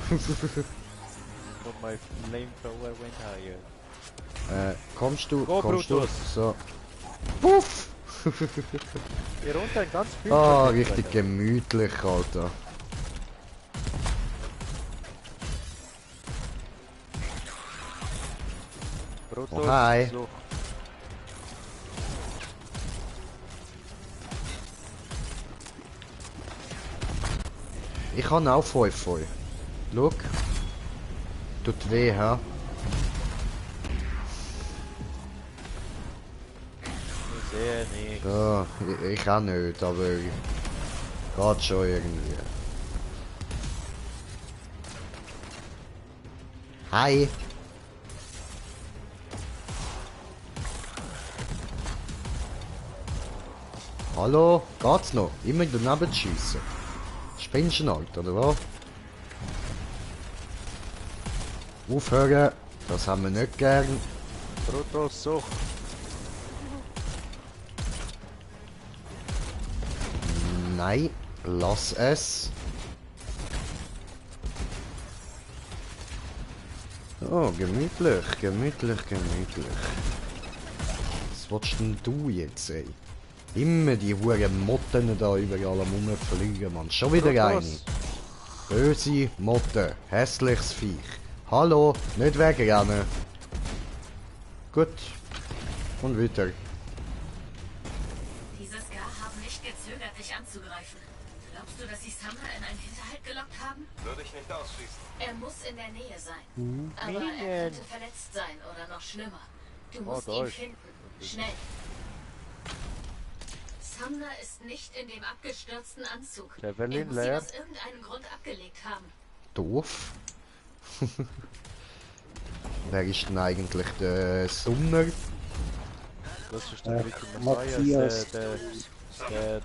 But my flamethrower went higher. Kommst du? Go, Kommst du? Brutus. So. Puff! Hier unten ganz viel. Ah, richtig gemütlich, Alter. Brutus, Oh, hi. so. Ich habe auch 5 voll. Schau. Tut weh, hä? Ich sehe nichts. Ja, ich auch nicht, aber geht schon irgendwie. Hi! Hallo? Geht's noch? Immer daneben schiessen. Spinnst du halt, oder was? Aufhören! Das haben wir nicht gern. Brutus, so. Nein, lass es. Oh, gemütlich. Was willst denn du jetzt, ey? Immer die huren Motten da überall am rumfliegen, Mann. Schon wieder eine. Böse Motte. Hässliches Viech. Hallo, nicht wegrennen. Gut. Und weiter. Diese Ska haben nicht gezögert, dich anzugreifen. Glaubst du, dass sie Sumner in einen Hinterhalt gelockt haben? Würde ich nicht ausschließen. Er muss in der Nähe sein. Mhm. Aber er könnte verletzt sein oder noch schlimmer. Du musst ihn finden. Schnell. Sumner ist nicht in dem abgestürzten Anzug. Der Er will muss ihn ihn leer. aus irgendeinem Grund abgelegt haben. Doof. Wer ist denn eigentlich der Sumner? Das ist der Ricky Matthias.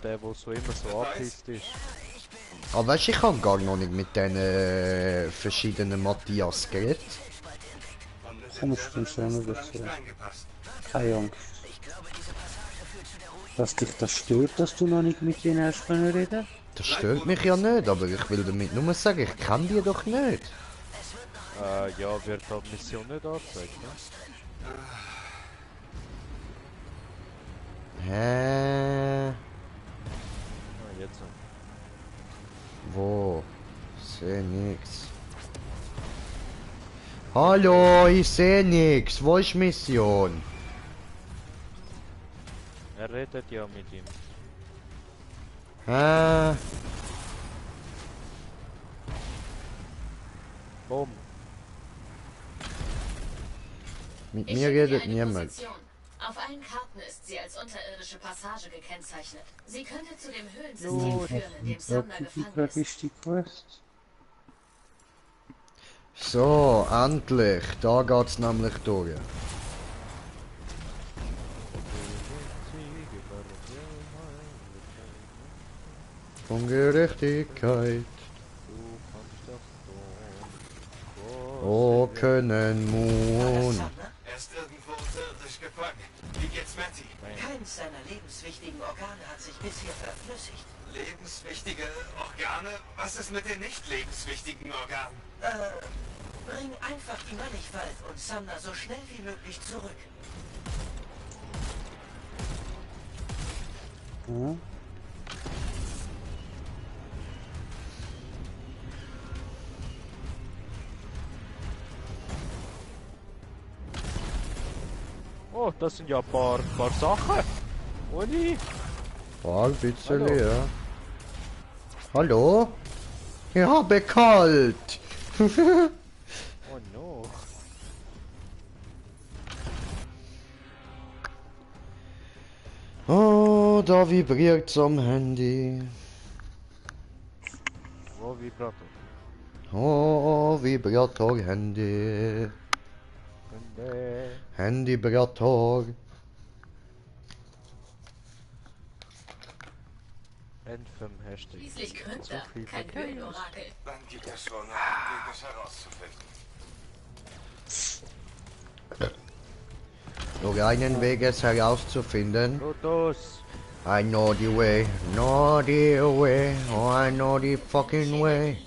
der wo so immer so abgepisst ist. Aber weißt du, ich habe gar noch nicht mit den verschiedenen Matthias geredet. Kommst du schon noch dazu? Keine Angst. Dass dich das stört, dass du noch nicht mit denen hast können reden? Das stört mich ja nicht, aber ich will damit nur sagen, ich kann die doch nicht. Ja, wird halt Mission nicht angezeigt, ne? Hä? Ah, jetzt. Wo? Seh nix. Hallo, ich seh nix. Wo ist Mission? Er redet ja mit ihm. Hä? Bumm. Mit Ich mir schicke dir redet eine niemand. Position. Auf allen Karten ist sie als unterirdische Passage gekennzeichnet. Sie könnte zu dem Höhlensystem führen, in dem Sumner gefangen ist. ist die Quest? So, endlich. Da geht's nämlich durch. Von Gerechtigkeit. Oh, können Moon. Er ist irgendwo unterirdisch gefangen. Wie geht's Matty? Keins seiner lebenswichtigen Organe hat sich bisher verflüssigt. Lebenswichtige Organe? Was ist mit den nicht lebenswichtigen Organen? Bring einfach die Mannigfalt und Sumner so schnell wie möglich zurück. Ja. Oh, das sind ja ein paar Sachen. Uni. Ein bisschen, Hallo. ja. Hallo? Ich habe kalt. Oh no. Oh, da vibriert's am Handy. Wo Vibrator? Oh, Vibrator Handy. Handybrator. N5 Hashtag. Schließlich Gründer, So viel kein Verkehr. Höhlenorakel. Dann gibt es wohl noch einen Weg, es herauszufinden. Nur einen Weg, es herauszufinden. Lotus. I know the way, know the way, oh, I know the fucking way.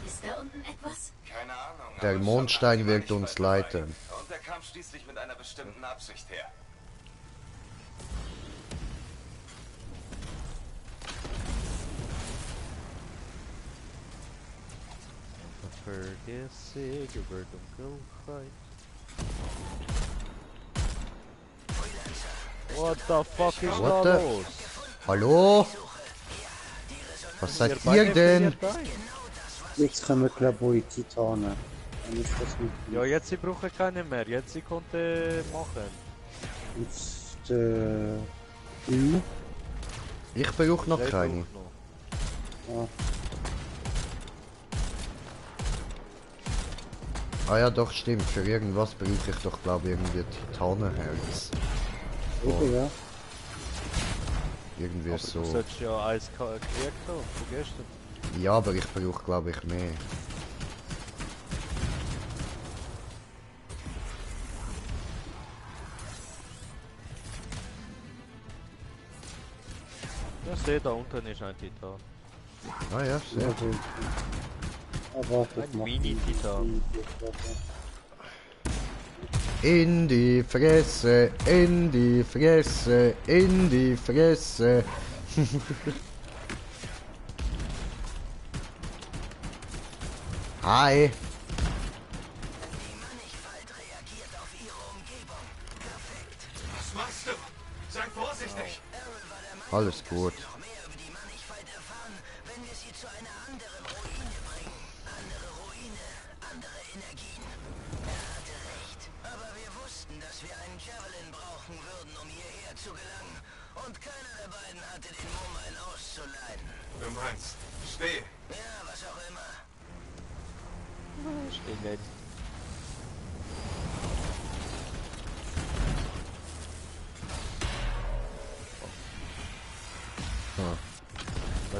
Ist da unten etwas? Keine Ahnung. Der aber Mondstein Sumner wird hat die uns Mannigfalt leiten. dabei. Und er kam schließlich mit einer bestimmten Absicht her. Vergesse über Dunkelheit. What the fuck ist What da the- los? Hallo? Was seid ihr denn? Jetzt können wir glaube ich Titanen. Dann ist das mit Ja, jetzt sie brauchen keine mehr. Jetzt sie konnte machen. jetzt Ü. Ich brauche noch Drei keine. braucht noch. Ja. Ah ja, doch, stimmt. Für irgendwas brauche ich doch, glaube ich, irgendwie Titanenherz. Eben, ja. Irgendwie Aber so. du solltest ja eins gekriegt haben von gestern. Ja, aber ich brauche, glaube ich, mehr. Ja, sehe, da unten ist ein Titan. Ah ja, sehr Ja, gut. Aber das Ein macht Mini-Titan. In die Fresse, in die Fresse, in die Fresse. Hi. Was machst du? Sei vorsichtig. Alles gut. Noch mehr über die Mannigfalt erfahren, wenn wir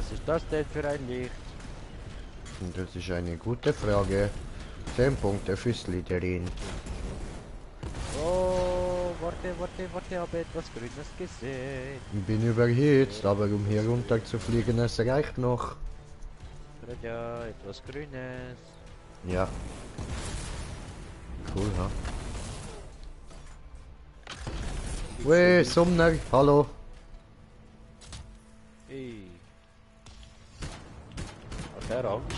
Was ist das denn für ein Licht? Das ist eine gute Frage. 10 Punkte fürs Liederin. Oh, warte, habe etwas Grünes gesehen. Ich bin überhitzt, aber um hier runter zu fliegen, es reicht noch. Ja, etwas Grünes. Ja. Cool, ha? Weh, Sumner, hallo. Hey. Hat er Angst?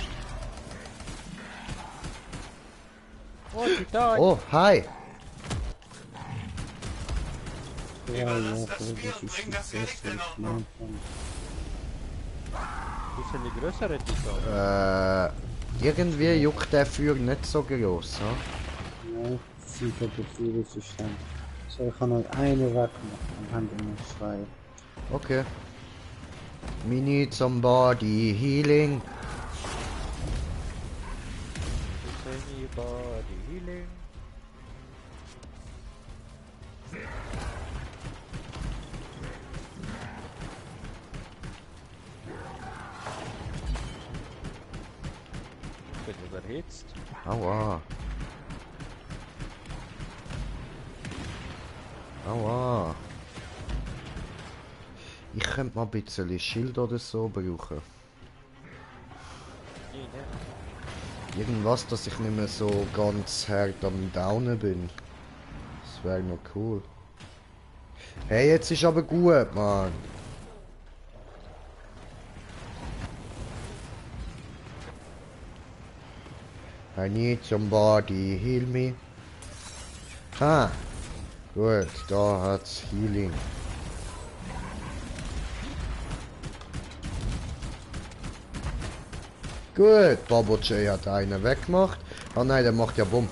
Oh, Titan! Oh, hi! Ja, das ist das Beste, was ich machen kann. Das sind die größere Titan. Irgendwie juckt der Feuer nicht so groß, ha? Ja, sieht aber viel resistent. So, ich kann noch eine wegmachen, dann haben wir noch 2. Okay. We need some body healing. Body healing. Ich bin überhitzt. Aua. Aua. Ich könnte mal ein bisschen Schild oder so brauchen. Irgendwas, dass ich nicht mehr so ganz hart am Downen bin. Das wäre noch cool. Hey, jetzt ist aber gut, Mann. I need somebody heal me. Ah, gut, da hat's Healing. Gut, Bobo J hat einen weggemacht. Ah nein, der macht ja Bumm.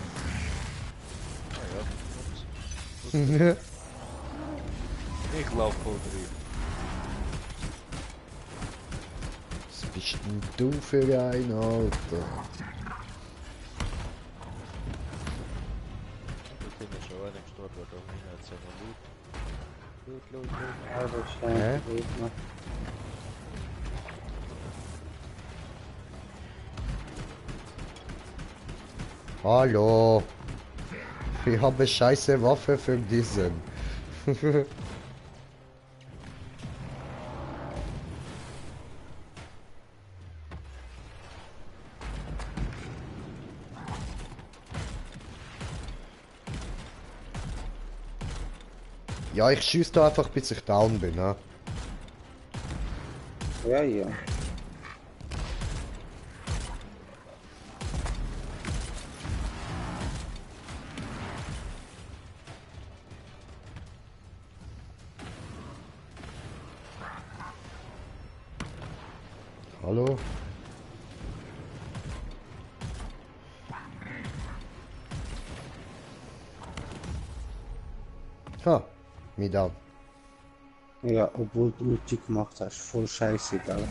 Ich lauf voll drüber. Was bist denn du für ein Alter? Ich bin ja schon einem gestorben, da hinten hat es ja noch Loot. Loot. Ja, das scheint gut noch. Hallo. Ich habe scheiße Waffe für diesen. Ja, ich schieße da einfach bis ich down bin, ne? Ja, ja. Hallo? Ha, mir down. Ja, obwohl du Ulti gemacht hast, voll scheiße, gell?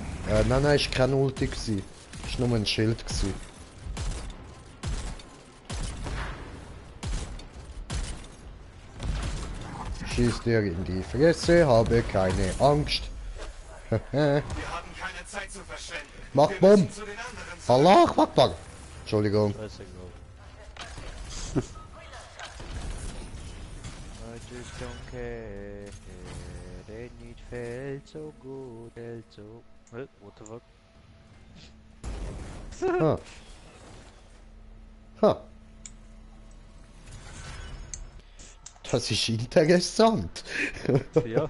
Nein, ist kein Ulti gsi. Ist nur ein Schild gsi. Schieß dir in die Fresse, habe keine Angst. Wir haben keine Zeit zu verschwenden. Mach Bumm! Allah Akbar! Entschuldigung. I just don't care. And it felt so good, felt so. What the fuck? Ha. Ha. Das ist interessant. Ja.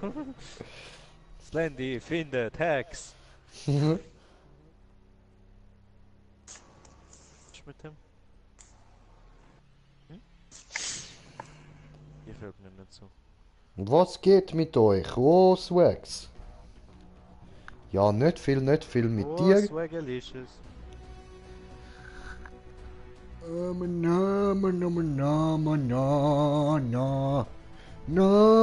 Slendy findet Hacks. Was ist mit dem? Ihr folgt mir nicht so. Was geht mit euch? Oh, Swags. Ja, nicht viel mit dir. Swagalicious. Na. Na.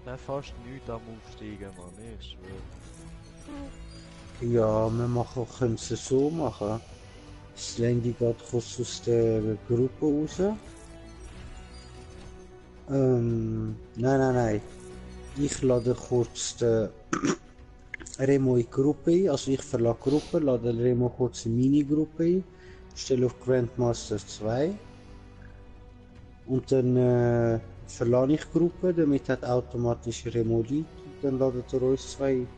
Nein, fast nichts am Aufsteigen, Mann. Ich schwöre. Ja, wir machen, können es so machen. Das Landy geht kurz aus der Gruppe raus. Nein. Ich lade kurz den Remo in die Gruppe ein. Also ich verlasse die Gruppe, lade Remo kurz in meine Gruppe ein. Stelle auf Grandmaster 2. Und dann verlasse ich die Gruppe, damit hat automatisch Remo liegt. Und dann ladet er uns zwei ein.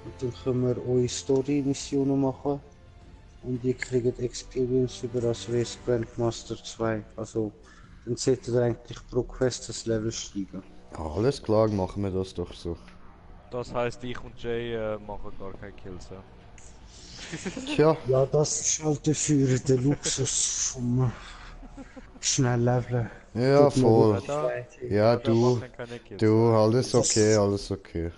Und dann können wir eure Story-Missionen machen. Und ihr kriegt Experience über als wäre es Grandmaster 2. Also, dann solltet ihr eigentlich pro Quest das Level steigen. Alles klar, machen wir das doch so. Das heisst, ich und Jay machen gar keine Kills, ja? Tja. Ja, das ist halt dafür der Luxus vom Schnellleveln. Ja, Tut mir voll. wirklich leid. Ja, du, alles okay, alles okay.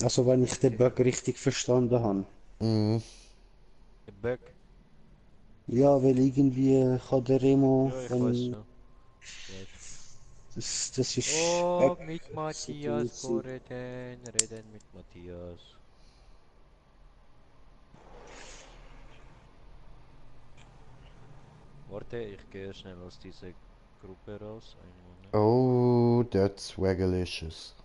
Also wenn ich den Bug richtig verstanden habe. Mhm. Der Bug? Ja, weil irgendwie kann der Remo... Ja, ich wenn- weiß schon. Das ist... Oh, Bug- mit Matthias reden mit Matthias. Warte, ich gehe schnell aus dieser Gruppe raus. Einen Moment. Oh, that's swaggalicious.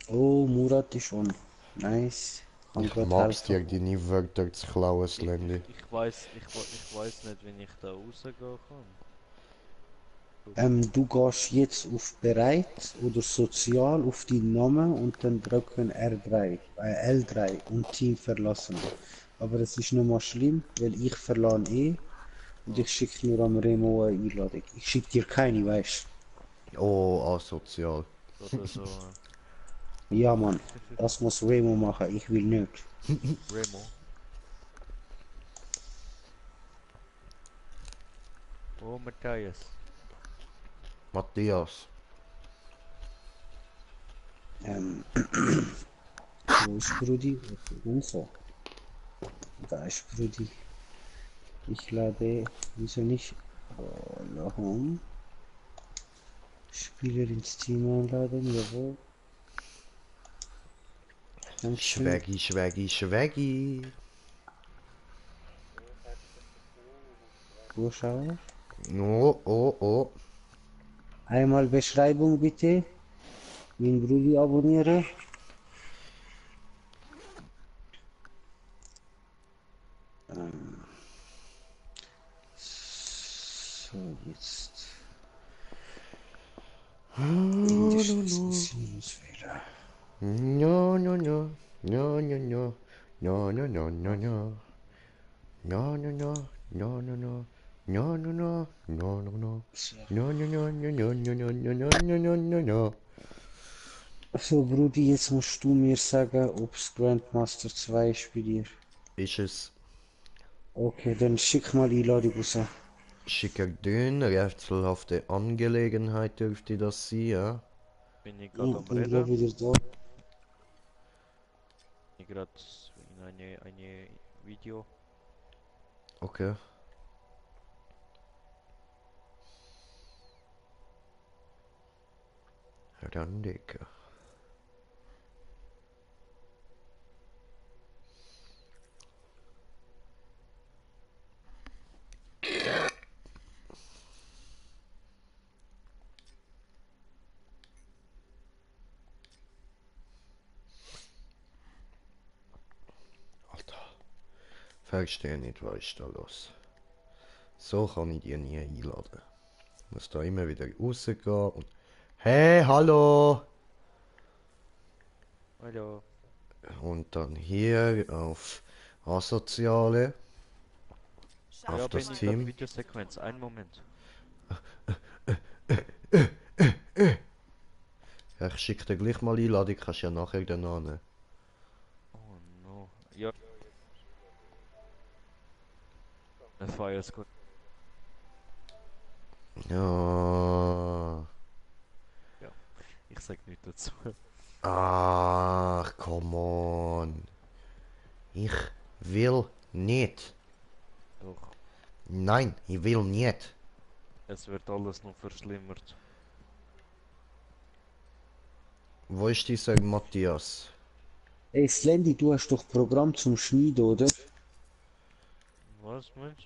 Oh, Murat ist on. Nice. Kann Ich grad mag's helfen. dir, deine Wörter zu klauen, Slendy. Ich weiß nicht, wenn ich da rausgehen kann. Du gehst jetzt auf Bereit oder Sozial auf deinen Namen und dann drücken R3, L3 und Team verlassen. Aber es ist nicht mal schlimm, weil ich verlasse eh und ich schicke nur am Remo eine Einladung. Ich schicke dir keine, weißt Oh, asozial. Oder so. du? Ja, Mann, das muss Remo machen, ich will nicht. Remo. Oh, Matthias. Matthias. Wo ist Brudi? Und so. Da ist Brudi. Ich lade, wieso nicht? Home. Spieler ins Team einladen, jawohl. Dankeschön. Schwaggy, Schwaggy, Schwaggy. Zuschauer. Oh. Einmal Beschreibung bitte. Mein Brudi abonniere. So, jetzt. Indiskussionsfehler. No. No. So, Brudi, jetzt musst du mir sagen, ob's Grandmaster 2 ist bei dir. Ist es. Okay, dann schick mal Einladung raus. Schicker Dünn, rätselhafte Angelegenheit dürfte das sein, ja? Bin ich Ja, gerade am bin Reden? gleich wieder da. Ich gerade in eine Video. Okay. Dann Digga. Alter. Verstehe nicht, was ist da los. So kann ich die nie einladen. Ich muss da immer wieder rausgehen und... Hey, hallo! Hallo. Und dann hier auf Asoziale. Ja, Auf bin das ich Team. gerade Videosequenz. Einen Moment. Ja, ich schicke dir gleich mal Einladung, kannst ja nachher dann an. Oh no. Ja. Das war jetzt gut. Ja. Ja. Ich sag nichts dazu. Ach, come on. Ich will nicht. Doch. Nein, ich will nicht. Es wird alles noch verschlimmert. Wo ist dieser Matthias? Ey, Slendy, du hast doch Programm zum Schneiden, oder? Was meinst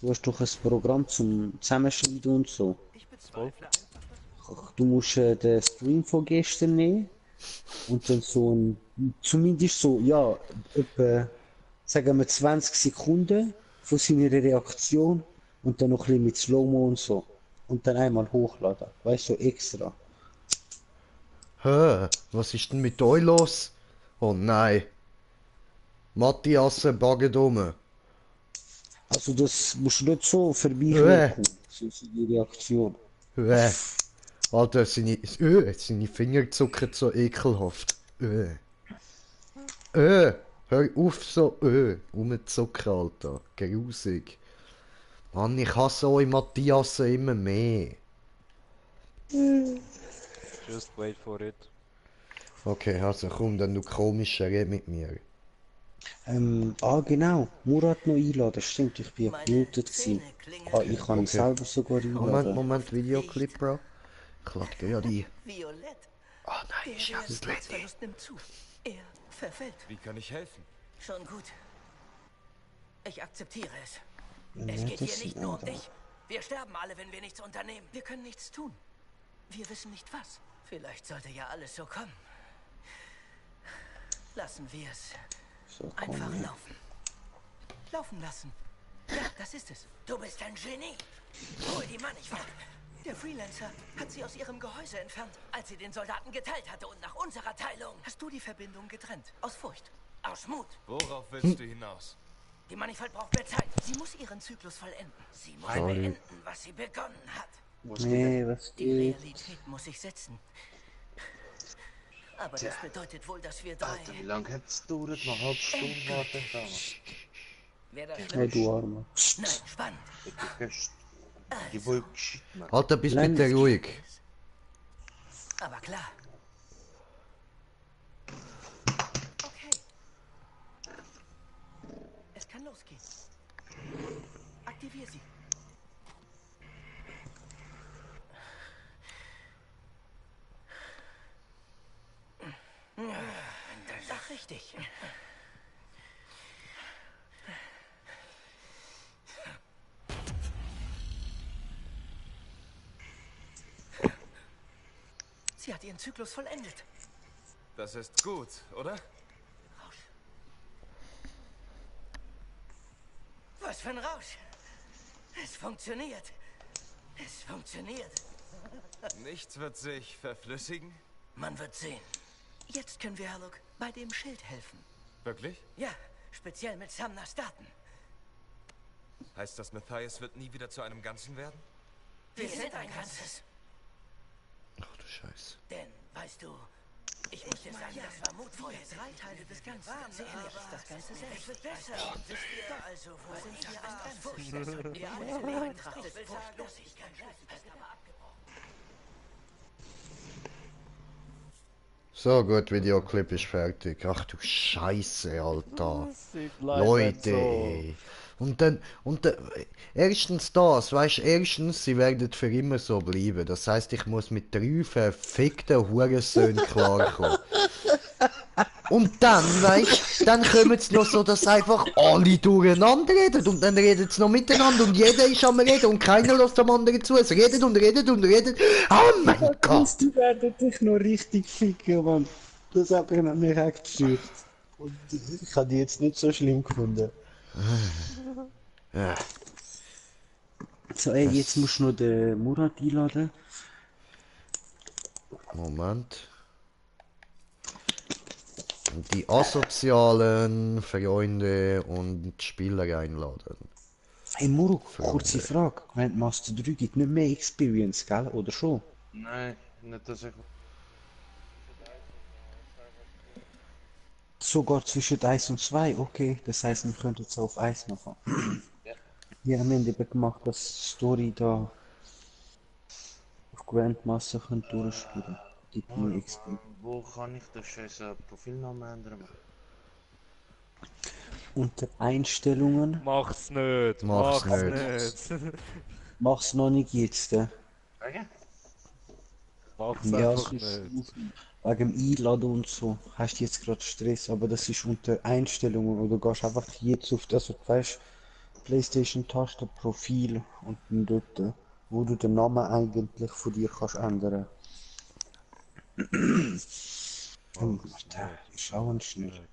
Du hast doch ein Programm zum Zusammenschneiden und so. Du musst den Stream von gestern nehmen und dann so ein, zumindest so, ja, etwa, sagen wir 20 Sekunden von seiner Reaktion und dann noch ein bisschen mit Slow-Mo und so. Und dann einmal hochladen, weißt du, so extra. Hä? Was ist denn mit euch los? Oh nein. Matthias bagget um. Also das musst du nicht so vorbeikommen, so seine Reaktion. Alter, seine Finger zucken so ekelhaft. Hör auf so rumzucken, Alter. Grusig. Mann, ich hasse euch Matthias immer mehr. Just wait for it. Okay, also komm, dann du komischer red mit mir. Genau. Murat noch einladen. Stimmt, ich bin gemutet gewesen. Ich kann ihn selber sogar einladen. Moment, Videoclip, Bro. Ich lade gerade ein. Violett. Oh nein, ist ja ein Slendy. Nimmt zu. Er verfällt. Wie kann ich helfen? Schon gut. Ich akzeptiere es. Ja, Es geht das hier nicht ist nur um aber- dich. Wir sterben alle, wenn wir nichts unternehmen. Wir können nichts tun. Wir wissen nicht was. Vielleicht sollte ja alles so kommen. Lassen wir es. So, Einfach komm, ja. laufen. Laufen lassen. Ja, das ist es. Du bist ein Genie. Hol die Mannigfalt. Der Freelancer hat sie aus ihrem Gehäuse entfernt, als sie den Soldaten geteilt hatte. Und nach unserer Teilung hast du die Verbindung getrennt. Aus Furcht. Aus Mut. Worauf willst du hinaus? Die Mannigfalt braucht mehr Zeit. Sie muss ihren Zyklus vollenden. Sie muss beenden, was sie begonnen hat. Nee, was Die geht? Realität muss sich setzen. Aber das bedeutet wohl, dass wir drei... Alter, wie lange hat es gedauert? Eine halbe Stunde war der da. Wer das Hey, du Armer. Nein, spannend. Die Wolke geschieht, Mann. Alter, bist bitte ruhig. Aber klar. Okay. Es kann losgehen. Aktivier sie. Ach, richtig. Sie hat ihren Zyklus vollendet. Das ist gut, oder? Was für ein Rausch. Es funktioniert. Es funktioniert. Nichts wird sich verflüssigen? Man wird sehen. Jetzt können wir Herlock bei dem Schild helfen. Wirklich? Ja, speziell mit Samnas Daten. Heißt das, Matthias wird nie wieder zu einem Ganzen werden? Wir sind ein Ganzes. Ach du Scheiße. Denn, weißt du, ich muss dir sagen, das war mutvoll. Drei Teile des Ganzen. Ganz ehrlich, das Ganze selbst. Es wird besser. Und wisst ihr, also, wo sind wir ein Ganzes? Wir alle Leben betrachtet Furchtlosigkeit. Hast aber abgebrochen. So gut, Videoclip ist fertig. Ach du Scheiße, Alter. Sieht leider nicht Leute. Und dann, erstens das, weißt du, erstens, sie werden für immer so bleiben. Das heißt, ich muss mit 3 verfickten Hurensöhnen klarkommen. Und dann, weißt du, dann kommen sie noch so, dass einfach alle durcheinander reden. Und dann reden sie noch miteinander und jeder ist am Reden und keiner lässt dem anderen zu. Es redet und redet und redet. Oh mein Gott! Die werden dich noch richtig ficken, Mann. Das hat mich echt gestört. Und ich habe die jetzt nicht so schlimm gefunden. Ja. So, ey, jetzt musst du noch den Murat einladen. Moment. Die asozialen Freunde und Spieler einladen. Hey Muruk, kurze Frage. Grandmaster 3 gibt nicht mehr Experience, gell? Oder schon? Nein, nicht dass ich... Sogar zwischen 1 und 2, okay. Das heißt, wir könnten es auf 1 machen. Ja. Wir haben eben gemacht, dass die Story da auf Grandmaster können durchspielen. Die neue Experience. Wo kann ich den scheiß Profilnamen ändern? Unter Einstellungen. Mach's nicht. Mach's nicht. Mach's noch nicht jetzt. Okay. Mach's Ja, einfach sonst nicht. wegen dem Einladen und so hast du jetzt gerade Stress, aber das ist unter Einstellungen, wo du gehst einfach jetzt auf das, weißt, PlayStation-Taste, Profil und dann dort, wo du den Namen eigentlich von dir kannst ändern. Schauen schnell.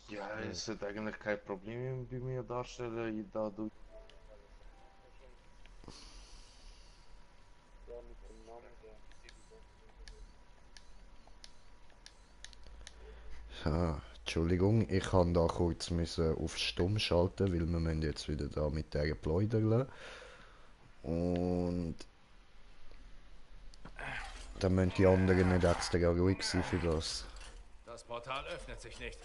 Ja, es wird eigentlich kein Problem bei mir darstellen, da du... Ja, Entschuldigung, ich kann da kurz müssen auf Stumm schalten, weil wir müssen jetzt wieder da mit der pläudern. Und dann müssen die anderen nicht extra ruhig sein für das. Das Portal öffnet sich nicht.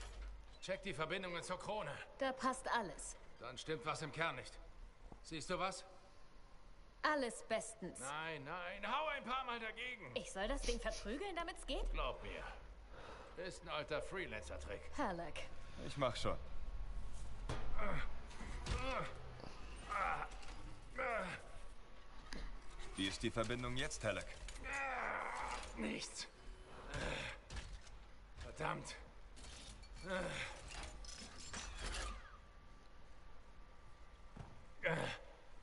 Check die Verbindungen zur Krone. Da passt alles. Dann stimmt was im Kern nicht. Siehst du was? Alles bestens. Nein, nein, hau ein paar Mal dagegen. Ich soll das Ding verprügeln, damit's geht? Glaub mir. Ist ein alter Freelancer-Trick. Halleck. Ich mach schon. Wie ist die Verbindung jetzt, Halleck? Nichts. Verdammt.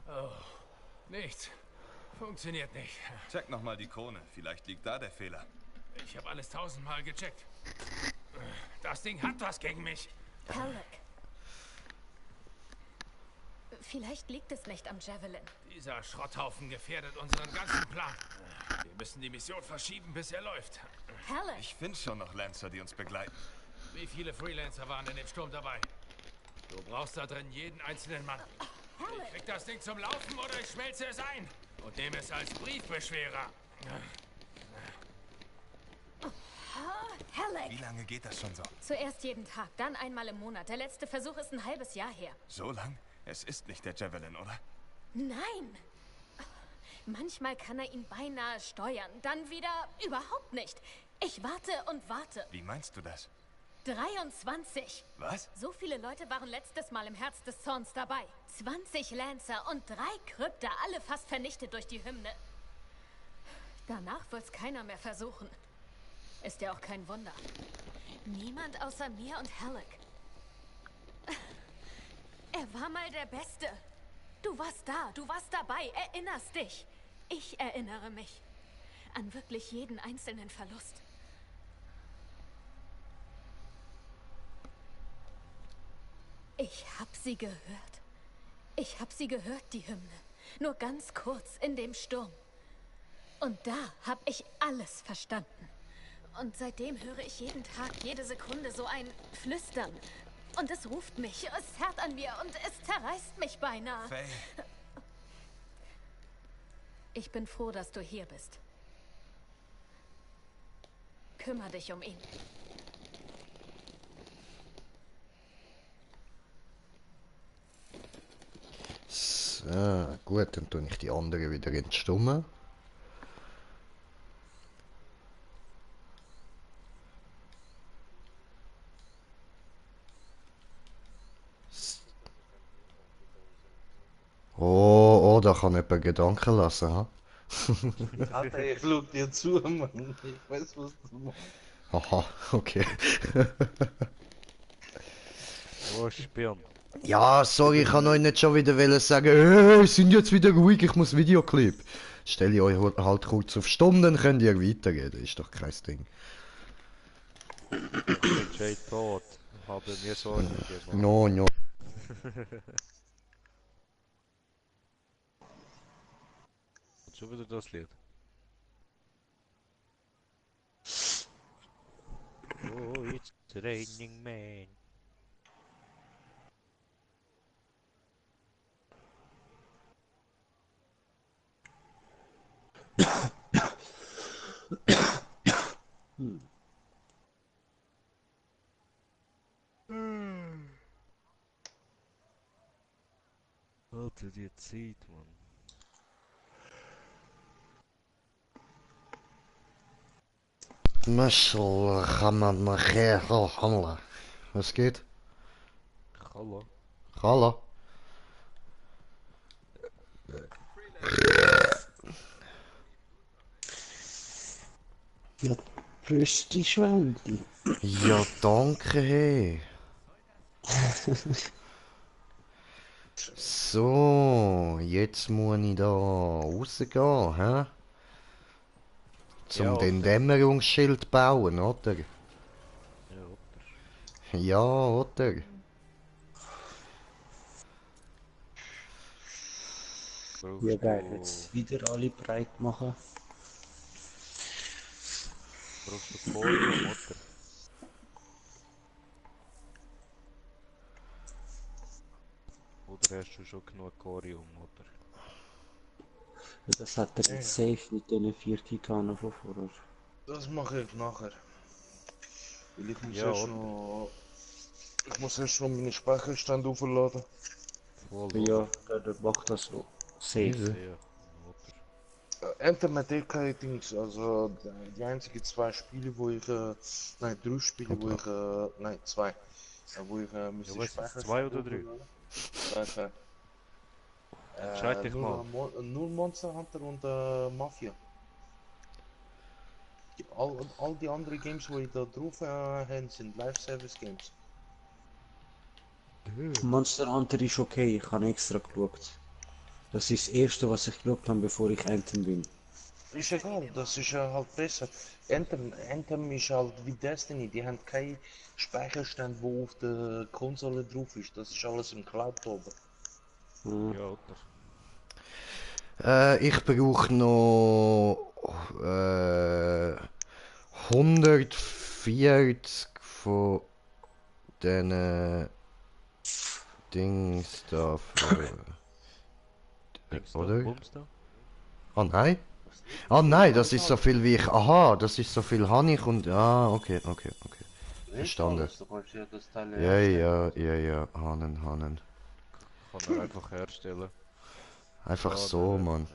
Oh, nichts. Funktioniert nicht. Check nochmal die Krone. Vielleicht liegt da der Fehler. Ich habe alles 1000-mal gecheckt. Das Ding hat was gegen mich. Halleck. Vielleicht liegt es nicht am Javelin. Dieser Schrotthaufen gefährdet unseren ganzen Plan. Wir müssen die Mission verschieben, bis er läuft. Halleck. Ich finde schon noch Lancer, die uns begleiten. Wie viele Freelancer waren in dem Sturm dabei? Du brauchst da drin jeden einzelnen Mann. Ich krieg das Ding zum Laufen oder ich schmelze es ein und nehme es als Briefbeschwerer. Halleck. Wie lange geht das schon so? Zuerst jeden Tag, dann einmal im Monat. Der letzte Versuch ist ein halbes Jahr her. So lang? Es ist nicht der Javelin, oder? Nein. Manchmal kann er ihn beinahe steuern, dann wieder überhaupt nicht. Ich warte und warte. Wie meinst du das? 23. Was? So viele Leute waren letztes Mal im Herz des Zorns dabei. 20 Lancer und 3 Krypter, alle fast vernichtet durch die Hymne. Danach wird's keiner mehr versuchen. Ist ja auch kein Wunder. Niemand außer mir und Halleck. Er war mal der Beste. Du warst da, du warst dabei, erinnerst dich. Ich erinnere mich an wirklich jeden einzelnen Verlust. Ich hab sie gehört. Ich hab sie gehört, die Hymne. Nur ganz kurz in dem Sturm. Und da hab ich alles verstanden. Und seitdem höre ich jeden Tag, jede Sekunde so ein Flüstern. Und es ruft mich, es zerrt an mir und es zerreißt mich beinahe. Faye. Ich bin froh, dass du hier bist. Kümmer dich um ihn. So, gut, dann tue ich die anderen wieder entstummen. Oh, da kann jemand Gedanken lassen, ha? Alter, ich schau dir zu, Mann. Ich weiß, was du machst. Aha, okay. Oh, Spion. Ja, sorry, ich kann euch nicht schon wieder sagen, hey, sind jetzt wieder ruhig, ich muss Videoclip. Stelle ich euch halt kurz auf Stumm, dann könnt ihr weitergehen, ist doch kein Ding. Ich bin Jay tot. Habe mir Sorgen gemacht. No, no. Schon wieder das Lied. Oh, it's raining man. Alter, die Zeit, Mann. Was geht? Hallo. Hallo. Ja, Brüste Schwänli. Ja, danke, hey. So, jetzt muss ich da rausgehen, hä? Zum Ja, den oder? Dämmerungsschild bauen, oder? Ja, oder? Ja, oder? Ja, geil, jetzt wieder alle breit machen. Brauchst du Corium, oder? Oder hast du schon genug Corium, oder? Das hat er jetzt safe mit den 4 Titanen von vorher. Das mache ich nachher. Weil ich muss Ja, erst oder? noch... Ich muss erst noch meine Speicherstände aufladen. Voll, Ja, der macht das so. Safe. Ja, Anthem hat keine Dings, also die einzigen 2 Spiele, wo ich, nein 3 Spiele, wo ich, nein 2, wo ich müsste was ist 2 oder 3? 2. Entscheid dich mal. Nur Monster Hunter und Mafia. All die anderen Games, wo ich da drauf habe, sind Live-Service Games. Monster Hunter ist okay, ich habe extra geschaut. Das ist das erste, was ich geschaut habe, bevor ich Anthem bin. Ist egal, das ist halt besser. Anthem ist halt wie Destiny, die haben keinen Speicherstand, wo auf der Konsole drauf ist. Das ist alles im Cloud oben. Ja, oder? Ich brauche noch 140 von diesen Dings da für... oder? Ah nein? Ah nein, das ist so viel wie ich... Aha, das ist so viel Honig und... Ah, okay. Verstanden. Ja, Hanen. Kann er einfach herstellen. Einfach so, Mann.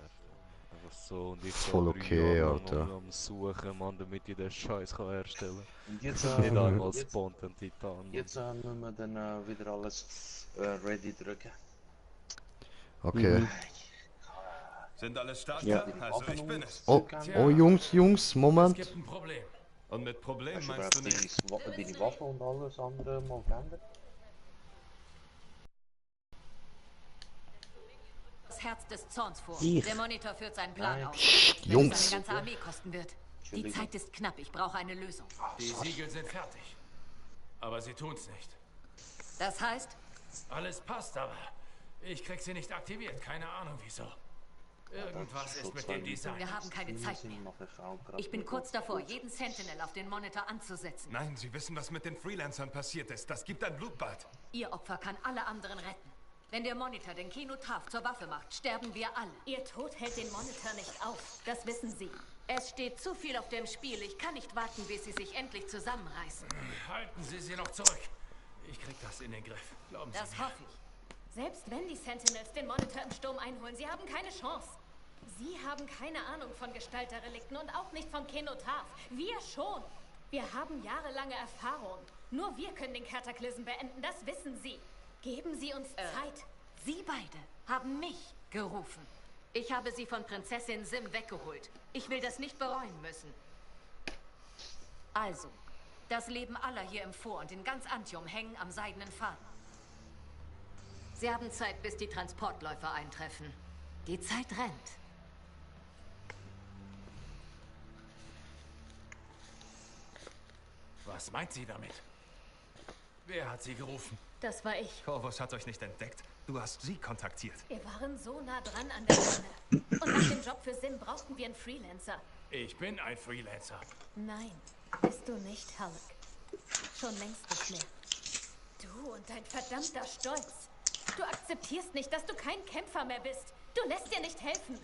Einfach so und ich Voll da 3 okay, Jahre lang Alter. am Suchen, Mann, damit ich den Scheiß kann herstellen kann. Und jetzt, Nicht einmal spawnt ein Titan. Jetzt müssen wir dann wieder alles ready drücken. Okay. Sind alle stark? Ja. Also ich bin es. Oh Jungs, Moment. Es gibt ein Problem. Und mit Problem Hast du meinst du bereits nicht? deine Waffe und alles andere mal geändert? Das Herz des Zorns vor. Ich. Der Monitor führt seinen Plan aus. Psst, Wenn Jungs. es eine ganze Armee kosten wird. Die Zeit ist knapp. Ich brauche eine Lösung. Die Siegel sind fertig. Aber sie tun's nicht. Das heißt, Alles passt, aber ich krieg sie nicht aktiviert. Keine Ahnung wieso. Irgendwas ist mit dem Design. wir haben keine Zeit mehr. Ich bin kurz davor, jeden Sentinel auf den Monitor anzusetzen. Nein, Sie wissen, was mit den Freelancern passiert ist. Das gibt ein Blutbad. Ihr Opfer kann alle anderen retten. Wenn der Monitor den Kenotaph zur Waffe macht, sterben wir alle. Ihr Tod hält den Monitor nicht auf. Das wissen Sie. Es steht zu viel auf dem Spiel. Ich kann nicht warten, bis sie sich endlich zusammenreißen. Halten Sie sie noch zurück. Ich krieg das in den Griff. Glauben Sie Das mir. hoffe ich. Selbst wenn die Sentinels den Monitor im Sturm einholen, sie haben keine Chance. Sie haben keine Ahnung von Gestalterrelikten und auch nicht vom Kenotaph. Wir schon. Wir haben jahrelange Erfahrung. Nur wir können den Kataklysm beenden, das wissen Sie. Geben Sie uns Zeit. Sie beide haben mich gerufen. Ich habe sie von Prinzessin Sim weggeholt. Ich will das nicht bereuen müssen. Also, das Leben aller hier im Fort und in ganz Antium hängen am seidenen Faden. Sie haben Zeit, bis die Transportläufer eintreffen. Die Zeit rennt. Was meint sie damit? Wer hat sie gerufen? Das war ich. Corvus hat euch nicht entdeckt. Du hast sie kontaktiert. Wir waren so nah dran an der Sonne. Und nach dem Job für Sim brauchten wir einen Freelancer. Ich bin ein Freelancer. Nein, bist du nicht, Halleck. Schon längst nicht mehr. Du und dein verdammter Stolz. Du akzeptierst nicht, dass du kein Kämpfer mehr bist. Du lässt dir nicht helfen.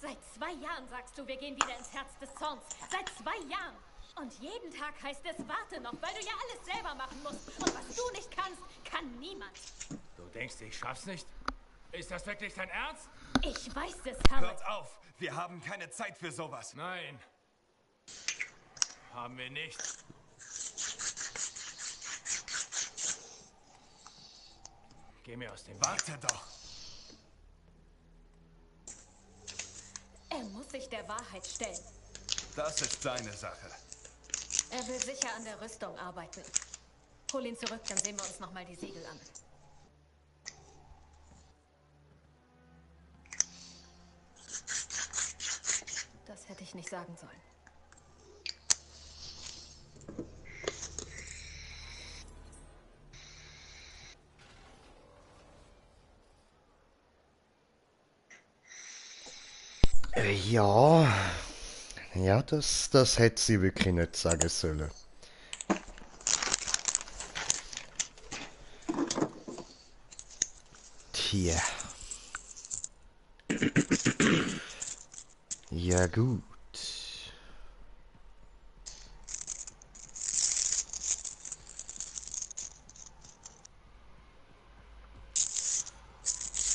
Seit 2 Jahren sagst du, wir gehen wieder ins Herz des Zorns. Seit 2 Jahren. Und jeden Tag heißt es, warte noch, weil du ja alles selber machen musst. Und was du nicht kannst, kann niemand. Du denkst, ich schaff's nicht? Ist das wirklich dein Ernst? Ich weiß es, Halleck. Hört auf! Wir haben keine Zeit für sowas. Nein. Haben wir nicht. Geh mir aus dem Weg. Warte doch! Er muss sich der Wahrheit stellen. Das ist seine Sache. Er will sicher an der Rüstung arbeiten. Hol ihn zurück, dann sehen wir uns nochmal die Siegel an. Das hätte ich nicht sagen sollen. Ja. Ja, das hätte sie wirklich nicht sagen sollen. Tja. Ja, gut.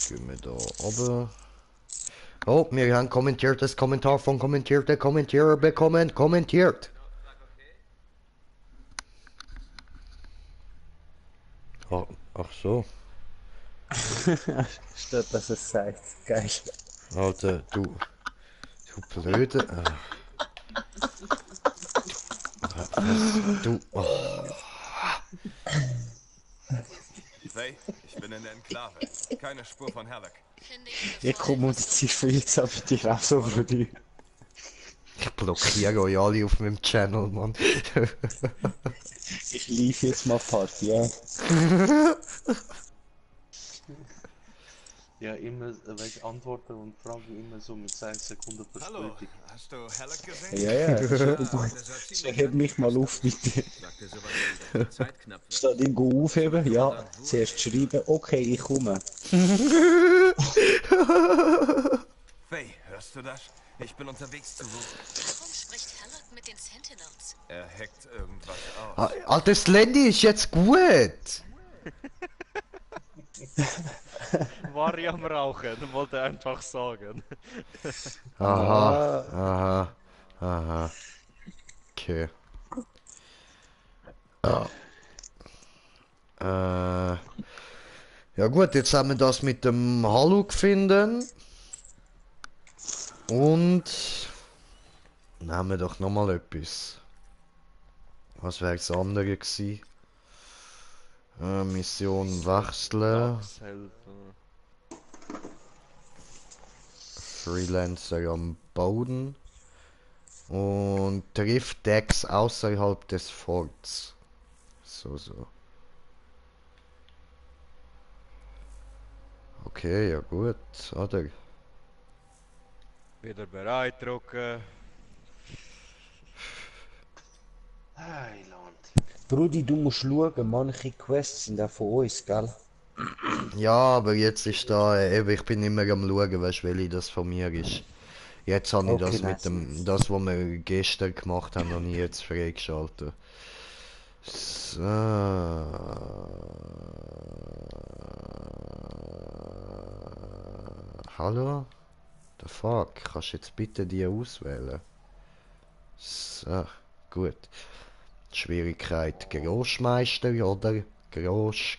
Gehen wir da oben. Oh, wir haben kommentiertes Kommentar von kommentierter Kommentierer bekommen. Kommentiert. Oh, ach so. Statt dass es sagt. Geil. Alter, du blöde. Du. Oh. Faye, ich bin in der Enklave. Keine Spur von Halleck. Ich kommuniziere jetzt aber mit dir auch so, Brudi. Ich blockiere euch alle auf meinem Channel, Mann. Ich lief jetzt mal Party, ja. Ja, immer, weil ich antworte und frage immer so mit 6 Sekunden Verspätung. Hallo, hast du Halleck gesehen? Ja, ja, ich heb mich mal auf mit dir. Statt ihn aufheben, ja, zuerst schreiben, okay, ich komme. Faye, hörst du das? Ich bin unterwegs zu Ruhe. Warum spricht Halleck mit den Sentinels? Er hackt irgendwas aus. Alter, Slendy ist jetzt gut. War ich am Rauchen, wollte einfach sagen. Aha, aha. Okay. Ja gut, jetzt haben wir das mit dem Hallo gefunden. Und nehmen wir doch nochmal etwas. Was wäre das andere gewesen? Mission wechseln. Freelancer am Boden. Und trifft Decks außerhalb des Forts. So. Okay, ja gut, oder? Wieder bereit drucken. Heiland. Brudi, du musst schauen, manche Quests sind auch von uns, gell? Ja, aber jetzt ist da, eben, ich bin immer am schauen, weißt du, welche das von mir ist. Jetzt habe ich das mit dem, das was wir gestern gemacht haben, noch nie jetzt freigeschaltet. So. Hallo? The fuck? Kannst du jetzt bitte die auswählen? So, gut. Schwierigkeit Großmeister, oder? Groß.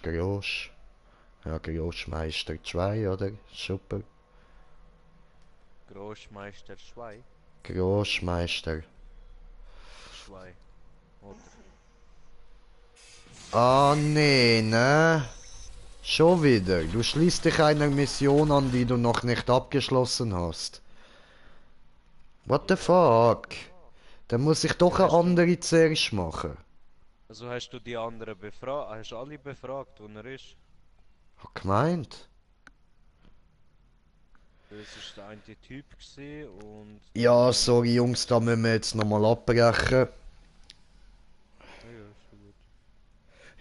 Ja, Großmeister 2, oder? Super. Großmeister 2. Großmeister 2. Oder? Ah, nee, ne? Schon wieder. Du schließt dich einer Mission an, die du noch nicht abgeschlossen hast. What the fuck? Dann muss ich doch eine andere zuerst machen. Also hast du die anderen befragt? Hast du alle befragt, wo er ist? Hab gemeint. Das war der eine Typ gewesen und... Ja, sorry Jungs, da müssen wir jetzt nochmal abbrechen.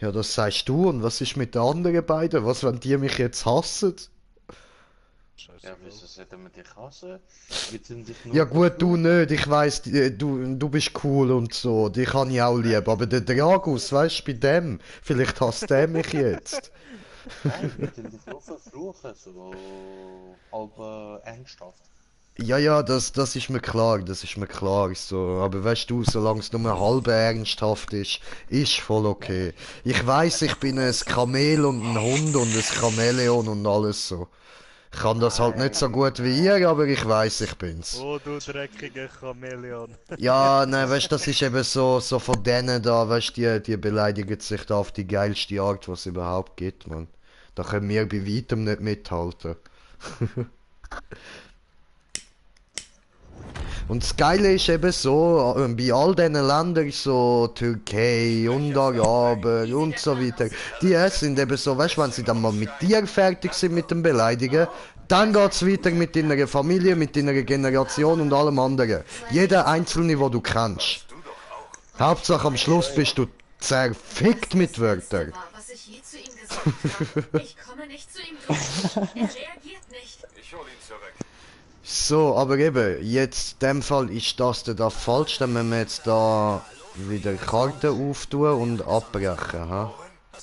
Ja, das sagst du. Und was ist mit den anderen beiden? Was, wenn die mich jetzt hassen? Ja, wieso sollten wir dich hassen? Wir sind dich nur Ja gut, du nicht. Ich weiss, du bist cool und so. Dich kann ich auch lieb. Aber der Dragus, weißt du, bei dem, vielleicht hasst der mich jetzt. Nein, wir sind dich nur verfluchen, so halb ernsthaft. Ja, das ist mir klar, so. Aber weißt du, solange es nur halb ernsthaft ist voll okay. Ich weiss, ich bin ein Kamel und ein Hund und ein Chamäleon und alles so. Ich kann das halt nicht so gut wie ihr, aber ich weiß, ich bin's. Oh, du dreckiger Chamäleon. Ja, nein, weißt du, das ist eben so von denen da, weißt du, die beleidigen sich da auf die geilste Art, was es überhaupt gibt, man. Da können wir bei weitem nicht mithalten. Und das Geile ist eben so, bei all diesen Ländern, so Türkei und Araber und so weiter, die sind eben so, weißt du, wenn sie dann mal mit dir fertig sind mit dem Beleidigen, dann geht's weiter mit deiner Familie, mit deiner Generation und allem anderen. Jeder Einzelne, den du kennst. Hauptsache am Schluss bist du zerfickt mit Wörtern. Was ich je zu ihm gesagt habe. Ich komme nicht zu ihm durch. Er reagiert nicht. Ich hol ihn zurück. So, aber eben, jetzt in dem Fall ist das da falsch, dann müssen wir jetzt da wieder Karte auftun und abbrechen, ha?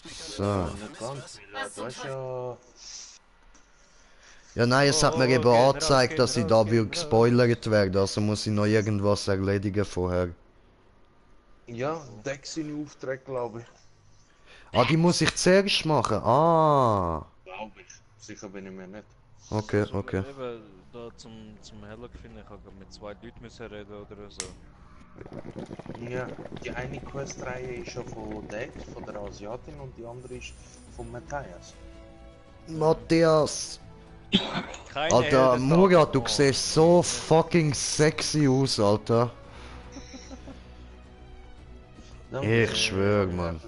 So. Ja nein, es hat mir eben angezeigt, dass ich da gespoilert werde, also muss ich noch irgendwas erledigen vorher. Ja, Deck seine Aufträge, glaube ich. Ah, die muss ich zuerst machen, ah. Glaube ich. Sicher bin ich mir nicht. Okay, okay. Eben, da zum Heller finden, ich habe mit 2 Leuten müssen reden oder so. Ja, die eine Questreihe ist ja von Deck, von der Asiatin, und die andere ist von Matthias. Matthias! Keine Alter, Heldentat. Murat, du siehst so fucking sexy aus, Alter. Ich schwör, Mann.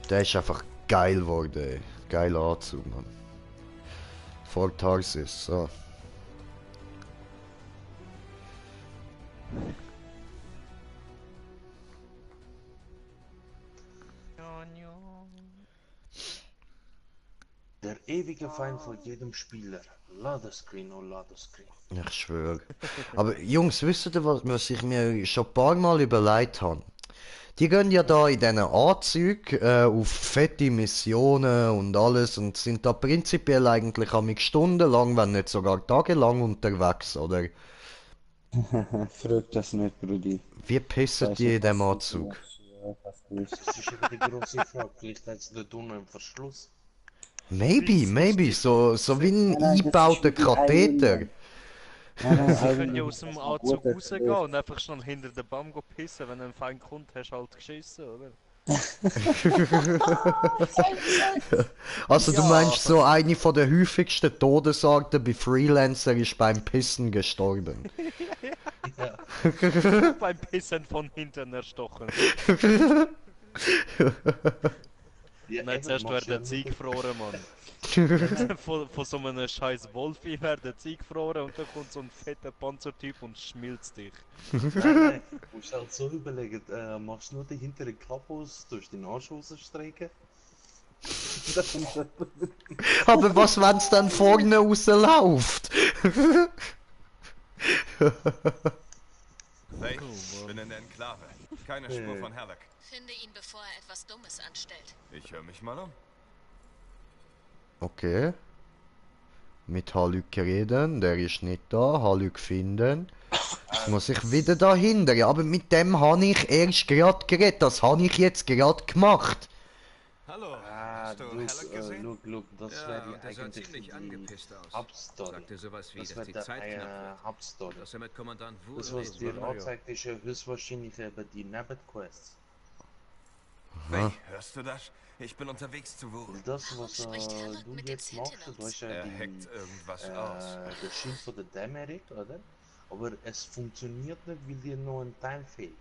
Der ist einfach geil geworden, ey. Geiler Anzug, Mann. Voll Tarsis, so. Der ewige Feind von jedem Spieler. Ladescreen, oh Ladescreen. Ich schwör. Aber Jungs, wisst ihr, was ich mir schon ein paar Mal überlegt habe? Die gehen ja da in diesen Anzügen auf fette Missionen und alles und sind da prinzipiell eigentlich stundenlang, wenn nicht sogar tagelang unterwegs, oder? Frag das nicht, Brudi. Wie pissen die in dem Anzug? Das ist eben die große Frage. Vielleicht hat es dort unten einen Verschluss. Maybe, so wie ein eingebauter Katheter. Sie können ja aus dem Anzug rausgehen und einfach schnell hinter den Baum pissen. Wenn ein Feind kommt, hast du halt geschissen, oder? Also du meinst, so eine von der häufigsten Todesarten bei Freelancer ist beim Pissen gestorben. Ja. Beim Pissen von hinten erstochen. Ja, und jetzt erst werden sie gefroren, Mann. von so einem scheiß Wolfi werden sie gefroren und dann kommt so ein fetter Panzertyp und schmilzt dich. Nein, du musst halt so überlegen, machst du nur die hintere Klappe aus, durch den Arsch rausstrecken? Aber was, wenn es dann vorne rausläuft? Hey, bin in der Enklave. Keine Spur von Halleck. Finde ihn, bevor er etwas Dummes anstellt. Ich höre mich mal um. Okay. Mit Haluk reden, der ist nicht da. Haluk finden. Jetzt muss ich wieder dahinter. Ja, aber mit dem habe ich erst gerade geredet. Das habe ich jetzt gerade gemacht. Hallo, hast du Halleck gesehen? Look, das Ja, wäre und der sah eigentlich ziemlich die angepisst aus. Hauptstory. Sagte sowas wie, Das dass wäre die der Zeit knapp wird. Hauptstory. Dass er mit Kommandant Wu Das, was reden dir will. anzeigt, ist ja höchstwahrscheinlich eben die Nebenquests. Hey, hörst du das? Ich bin unterwegs zu Wu. Das, was du jetzt machst, du hast ja hackt irgendwas aus. der Schild von der Demerit, oder? Aber es funktioniert nicht, weil dir noch ein Teil fehlt.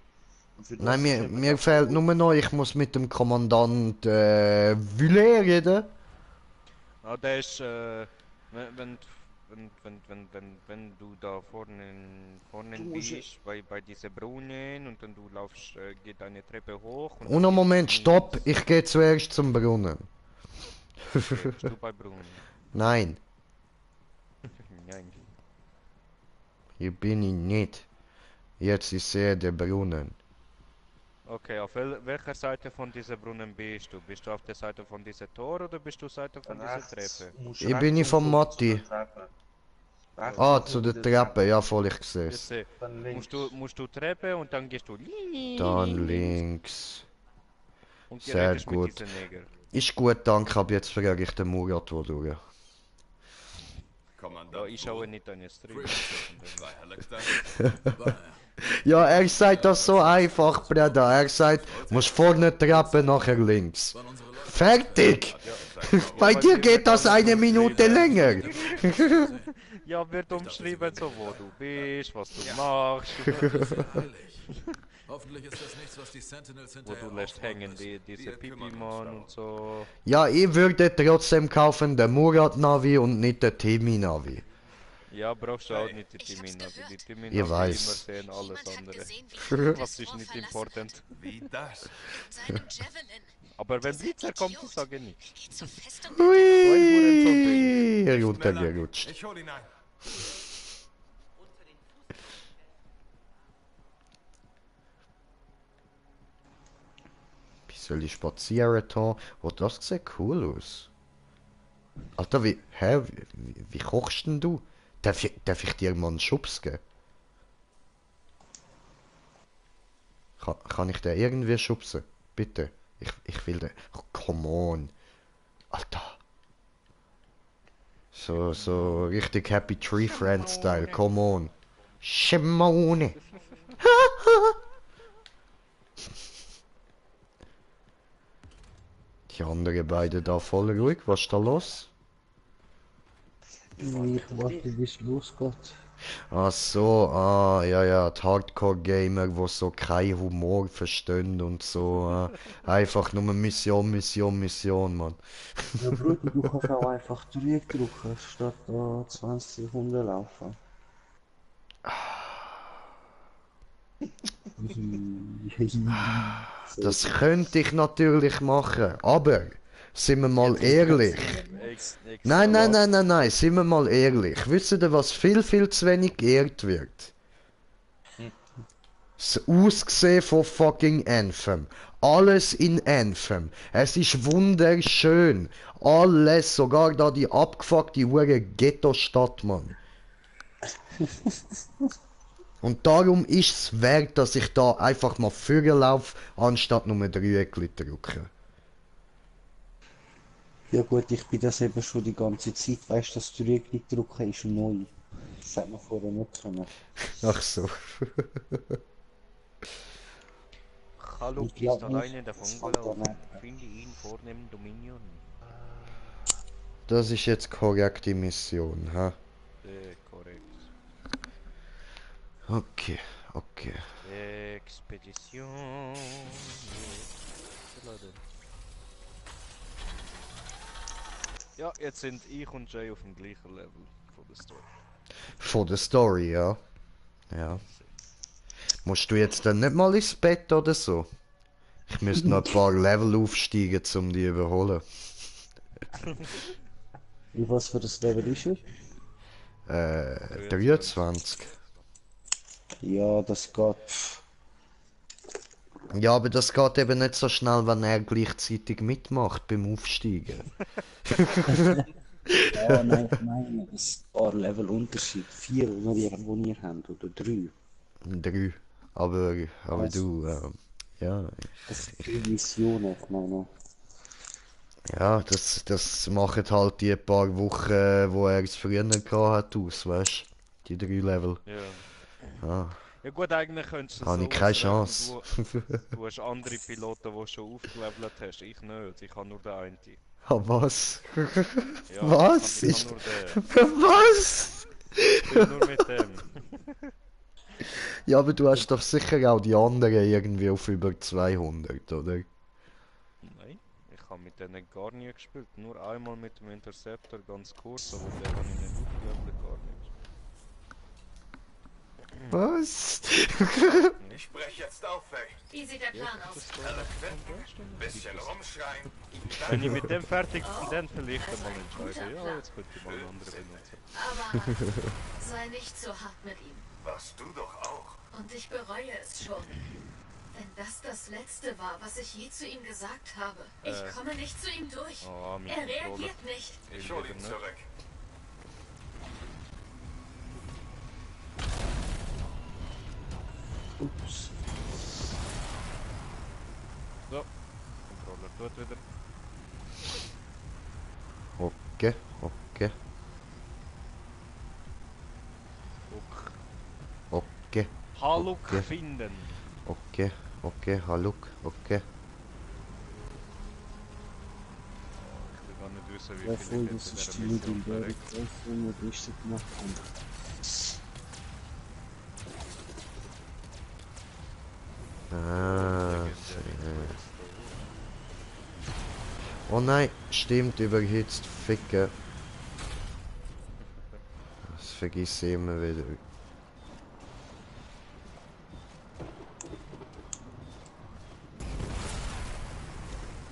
Nein, mir fehlt nur noch, ich muss mit dem Kommandant Villers reden. Ah, der ist, wenn du da vorne bist, bei dieser Brunnen und dann du laufst, geht eine Treppe hoch. Und einen Moment, stopp, ich gehe zuerst zum Brunnen. Bist du bei Brunnen? Nein. Nein. Hier bin ich nicht. Jetzt ist er der Brunnen. Okay, auf welcher Seite von dieser Brunnen bist du? Bist du auf der Seite von dieser Tor oder bist du Seite von dieser Treppe? Ich bin ich von Matti. Ah, zu der Treppe, ja voll, ich sehe es. Musst du Treppe und dann gehst du dann links. und Sehr redest gut. mit diesem Neger. Ist gut, danke, aber jetzt frage ich den Murat, wo durch. Ja, ich schaue nicht an den Stream. Ja, er sagt das so einfach, Bruder. Er sagt, musst vorne Treppe, nachher links. Fertig! Bei dir geht das eine Minute länger. Ja, wird umschrieben, so wo du bist, was du machst. Hoffentlich ist das nichts, was die Sentinels Wo hinterher du lässt hängen, diese Pipi-Mann und so. Ja, ich würde trotzdem kaufen den Murat-Navi und nicht den Timmy-Navi. Ja, brauchst du auch nicht die Timmy-Navi. Die Ich Timmy-Navi immer weiß. sehen alles andere. Was ist nicht important? Wie das? Aber wenn Blitzer kommt, ich sage nichts. Hui, runtergerutscht. Ich hol ihn ein. Bisschen spazieren hier. Oh, das sieht cool aus. Alter, wie kochst denn du? Darf ich dir mal einen Schubs geben? Kann ich den irgendwie schubsen? Bitte. Ich will den. Oh, come on. Alter. So richtig Happy Tree Friend Style. Come on. Shimone. Die anderen beiden da voll ruhig. Was ist da los? Ich warte, bis es losgeht. Ach so, ja, die Hardcore-Gamer, die so keinen Humor verstehen und so, einfach nur Mission, Mann. Ja, Bruder, du kannst auch einfach drücken, statt da 20 Sekunden laufen. Das könnte ich natürlich machen, aber sind wir mal ehrlich. Nein, sind wir mal ehrlich. Wisst ihr, was viel zu wenig geehrt wird? Das Aussehen von fucking Anthem. Alles in Anthem. Es ist wunderschön. Alles, sogar da die abgefuckte hure Ghetto-Stadt, Mann. Und darum ist es wert, dass ich da einfach mal vorlaufe, anstatt nur 3 drücken. Ja gut, ich bin das eben schon die ganze Zeit. Weißt du, das Drückli drücken ist neu. Das hat man vorher nicht können. Ach so. Hallo, Ich glaub ist nicht, alleine davon das fängt gelaufen. an. Finde ihn vor dem Dominion. Das ist jetzt korrekte Mission, ha? Korrekt. Okay. Expedition. Ja, jetzt sind ich und Jay auf dem gleichen Level von der Story. Von der Story, ja. Ja. Musst du jetzt dann nicht mal ins Bett oder so? Ich müsste noch ein paar Level aufsteigen, um die überholen. Und was für das Level ist er? 23. Ja, das geht. Ja, aber das geht eben nicht so schnell, wenn er gleichzeitig mitmacht beim Aufsteigen. Ja, nein, ich meine, es ein paar Level Unterschied. 4, die ihr habt, oder 3. 3. Aber du, ja. Das sind 3 Missionen, ich meine. Ja, das machen halt die paar Wochen, wo er es früher gehabt hat, aus, weißt du? Die 3 Level. Ja. Ah. Ja gut, eigentlich könntest du Habe ich keine Chance. Du hast andere Piloten, die schon aufgelevelt hast. Ich nicht, ich habe nur den einen. Ah, was? Ja, was? Ich kann nur den. Was? Ich bin nur mit dem. Ja, aber du hast doch sicher auch die anderen irgendwie auf über 200, oder? Nein, ich habe mit denen gar nie gespielt. Nur einmal mit dem Interceptor ganz kurz, aber der habe ich nicht aufgelevelt, gar nicht. Was? Ich spreche jetzt auf, ey. Wie sieht der Plan aus? Alle quitten, bisschen rumschreien. Wenn ich mit dem fertig bin, dann vielleicht einmal entscheiden. Ja, jetzt könnte ich mal einen anderen benutzen. Aber sei nicht so hart mit ihm. Warst du doch auch. Und ich bereue es schon. Wenn das Letzte war, was ich je zu ihm gesagt habe. Ich komme nicht zu ihm durch. Oh, Er reagiert nicht. Ich hol ihn zurück. Ups. So, Controller tut wieder. Okay, okay. Okay. Haluk okay. finden. Okay, okay, Haluk, okay. Ich will gar nicht wissen, wie Ja, viele voll, Leute das in ist dieser die Mission legendäre verreckt. Treffen, die wir gestern gemacht haben. Ah, oh nein, stimmt, überhitzt, Ficke. Das vergiss ich immer wieder.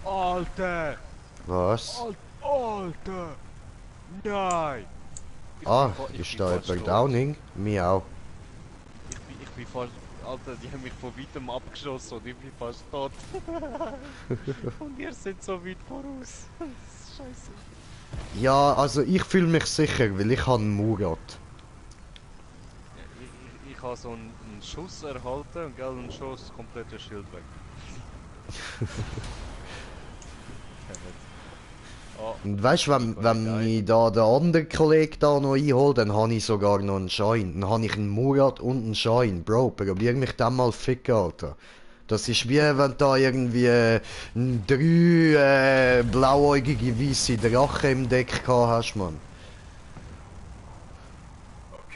Alter! Was? Alter! Nein! Ah, Ich ist bin da fast jemand tot. Downing? Mir auch. Ich bin fast... Alter, die haben mich von weitem abgeschossen und ich bin fast tot. Und ihr seid so weit voraus. Das ist scheiße. Ja, also ich fühle mich sicher, weil ich habe einen Murat. Ich habe so einen Schuss erhalten und gell, ein Schuss, komplettes Schild weg. Und weißt du, wenn mich da der andere Kollege da noch einholt, dann habe ich sogar noch einen Schein. Dann habe ich einen Murat und einen Schein. Bro, probier mich dann mal ficken, Alter. Das ist wie wenn da irgendwie 3 blauäugige weiße Drachen im Deck gehabt hast, Mann.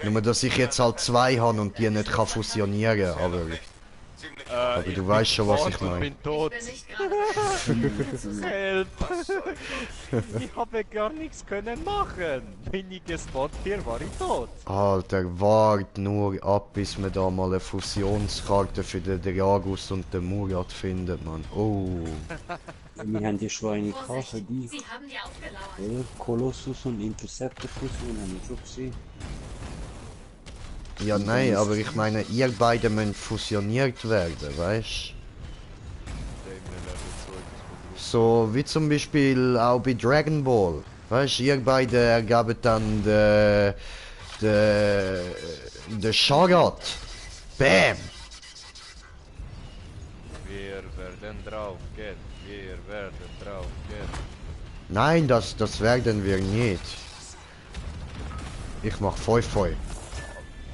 Nur, dass ich jetzt halt 2 habe und die nicht kann fusionieren, aber du weißt schon, was ich meine. Ich bin tot. Help! Ich habe gar nichts können machen. Wenn ich gespawnt hier, war ich tot. Alter, wart nur ab, bis wir da mal eine Fusionskarte für den Dragus und den Murat findet, man. Oh. Wir haben ja schon eine gehabt für die. Sie haben die aufgelauert. Oder? Colossus und Interceptor Fusion haben wir schon gesehen. Ja, nein, aber ich meine, ihr beide müsst fusioniert werden, weißt? So wie zum Beispiel auch bei Dragon Ball. Weißt, ihr beide ergaben dann den Sharat. Bam! Wir werden drauf gehen. Wir werden drauf gehen. Nein, das werden wir nicht. Ich mach 5-5.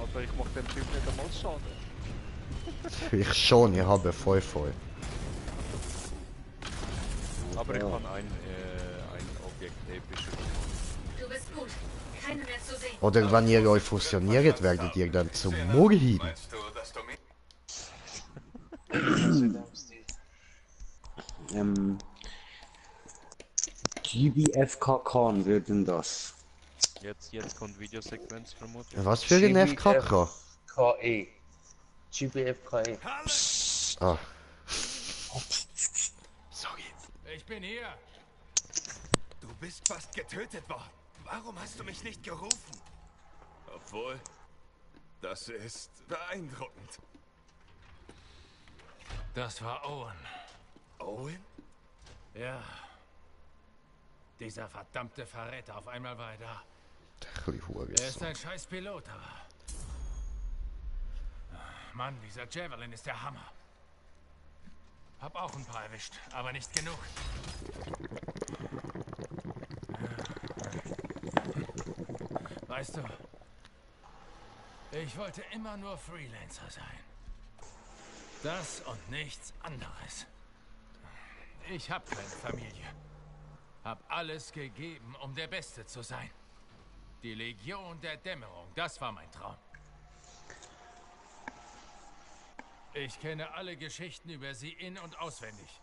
Aber ich mach dem Typ nicht einmal Schaden. Ich schon, ich habe 5-5. Aber ich kann ein Objekt episch. Du bist gut. Keine mehr zu sehen. Oder wenn ihr euch fusioniert, werdet ihr dann zum Murhin. GBFK Khan würden das. Jetzt kommt Videosequenz vermutlich. Was für ein FKK? KE. GBFKE. Ah. Sorry. Ich bin hier. Du bist fast getötet worden. Warum hast du mich nicht gerufen? Obwohl, das ist beeindruckend. Das war Owen. Owen? Ja. Dieser verdammte Verräter, auf einmal war er da. Er ist ein scheiß Pilot, aber... Mann, dieser Javelin ist der Hammer. Hab auch ein paar erwischt, aber nicht genug. Weißt du, ich wollte immer nur Freelancer sein. Das und nichts anderes. Ich hab keine Familie. Hab alles gegeben, um der Beste zu sein. Die Legion der Dämmerung, das war mein Traum. Ich kenne alle Geschichten über sie in- und auswendig.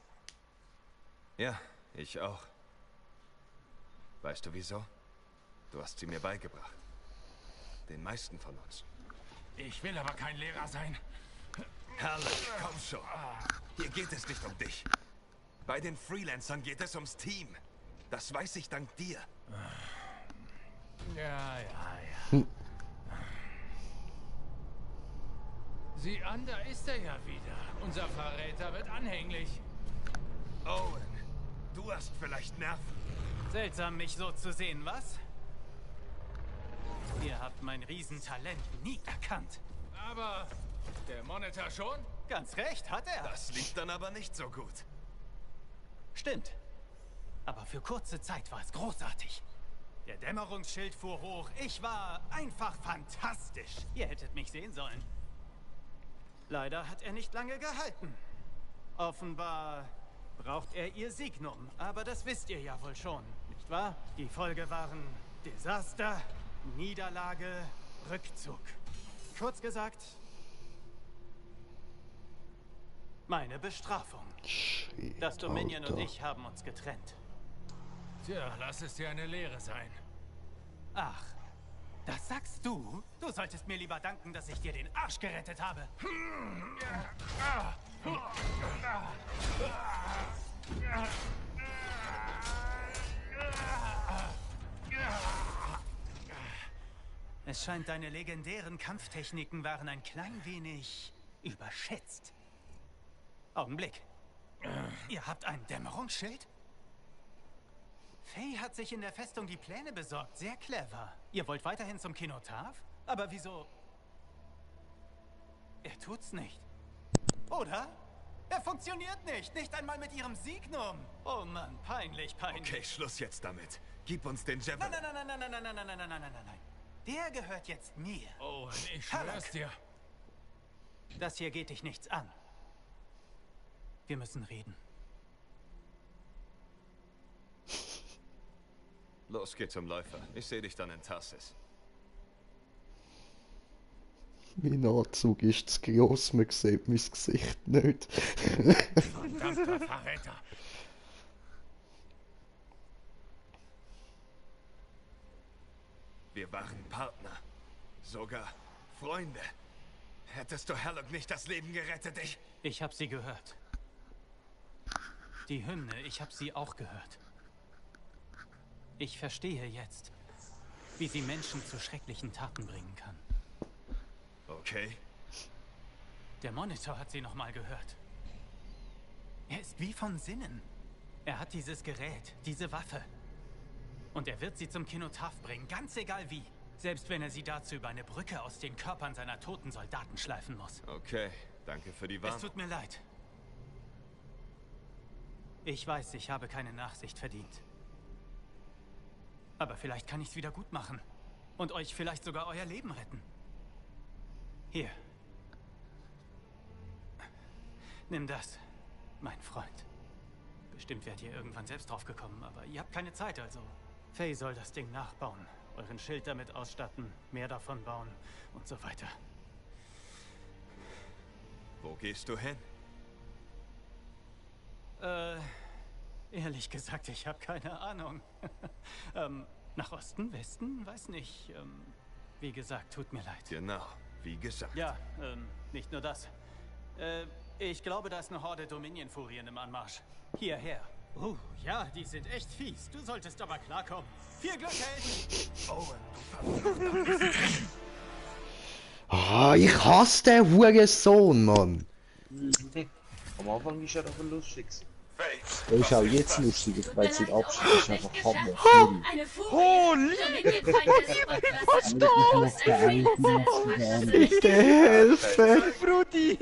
Ja, ich auch. Weißt du wieso? Du hast sie mir beigebracht. Den meisten von uns. Ich will aber kein Lehrer sein. Herrlich, komm schon. Hier geht es nicht um dich. Bei den Freelancern geht es ums Team. Das weiß ich dank dir. Ja. Sieh an, da ist er ja wieder. Unser Verräter wird anhänglich. Owen, du hast vielleicht Nerven. Seltsam, mich so zu sehen, was? Ihr habt mein Riesentalent nie erkannt. Aber der Monitor schon? Ganz recht, hat er. Das liegt dann aber nicht so gut. Stimmt. Aber für kurze Zeit war es großartig. Der Dämmerungsschild fuhr hoch. Ich war einfach fantastisch. Ihr hättet mich sehen sollen. Leider hat er nicht lange gehalten. Offenbar braucht er ihr Signum. Aber das wisst ihr ja wohl schon, nicht wahr? Die Folge waren Desaster, Niederlage, Rückzug. Kurz gesagt, meine Bestrafung. Das Dominion und ich haben uns getrennt. Tja, lass es dir eine Lehre sein. Ach, das sagst du? Du solltest mir lieber danken, dass ich dir den Arsch gerettet habe. Es scheint, deine legendären Kampftechniken waren ein klein wenig überschätzt. Augenblick. Ihr habt ein Dämmerungsschild? Faye hat sich in der Festung die Pläne besorgt. Sehr clever. Ihr wollt weiterhin zum Kenotaph? Aber wieso? Er tut's nicht. Oder? Er funktioniert nicht. Nicht einmal mit ihrem Signum. Oh Mann, peinlich, peinlich. Okay, Schluss jetzt damit. Gib uns den Javelin. Nein. Der gehört jetzt mir. Oh, ich schwör's dir. Das hier geht dich nichts an. Wir müssen reden. Los, geh zum Läufer. Ich sehe dich dann in Tarsis. Mein Anzug ist zu gross, man sieht mein Gesicht nicht. Verdammter Verräter! Wir waren Partner. Sogar Freunde. Hättest du Harlock nicht das Leben gerettet, Ich hab sie gehört. Die Hymne, ich hab sie auch gehört. Ich verstehe jetzt, wie sie Menschen zu schrecklichen Taten bringen kann. Okay. Der Monitor hat sie nochmal gehört. Er ist wie von Sinnen. Er hat dieses Gerät, diese Waffe. Und er wird sie zum Kenotaph bringen, ganz egal wie. Selbst wenn er sie dazu über eine Brücke aus den Körpern seiner toten Soldaten schleifen muss. Okay, danke für die Warnung. Es tut mir leid. Ich weiß, ich habe keine Nachsicht verdient. Aber vielleicht kann ich es wieder gut machen. Und euch vielleicht sogar euer Leben retten. Hier. Nimm das, mein Freund. Bestimmt werdet ihr irgendwann selbst drauf gekommen, aber ihr habt keine Zeit, also. Faye soll das Ding nachbauen, euren Schild damit ausstatten, mehr davon bauen und so weiter. Wo gehst du hin? Ehrlich gesagt, ich habe keine Ahnung. Nach Osten, Westen? Weiß nicht. Wie gesagt, tut mir leid. Genau, wie gesagt. Ja, nicht nur das. Ich glaube, da ist eine Horde Dominion-Furien im Anmarsch. Hierher. Ja, die sind echt fies. Du solltest aber klarkommen. Viel Glück, Held! Owen, du Ah, ich hasse den Hurensohn, Mann! Am Anfang ist er aber lustig. Er ist auch jetzt lustig, weil sein Abschnitt ist einfach Hammer. Holy! Bitte helfen! Brudi!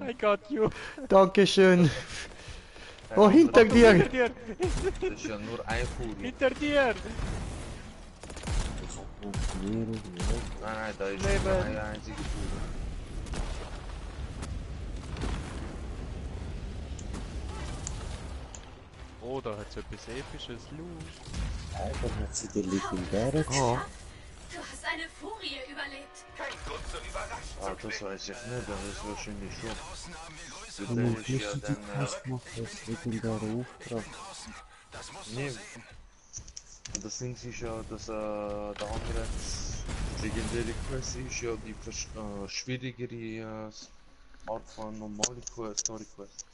I got you! Dankeschön! Oh, hinter dir! Das ist ja nur ein Furie. Hinter dir! Nein, da ist nur eine einzige Furie. Oh, da hat es etwas Episches. Dann hat sie den legendären geschafft. Du hast eine Furie überlebt. Kein Grund zur Überraschung. Ah, das weiß ich nicht, aber das ist wahrscheinlich schon. Kann man nicht die Quest machen, als legendärer Auftrag? Nee. Das Ding ist ja, dass der andere legendäre Quest ist ja die schwierigere Art von normale Story Quest.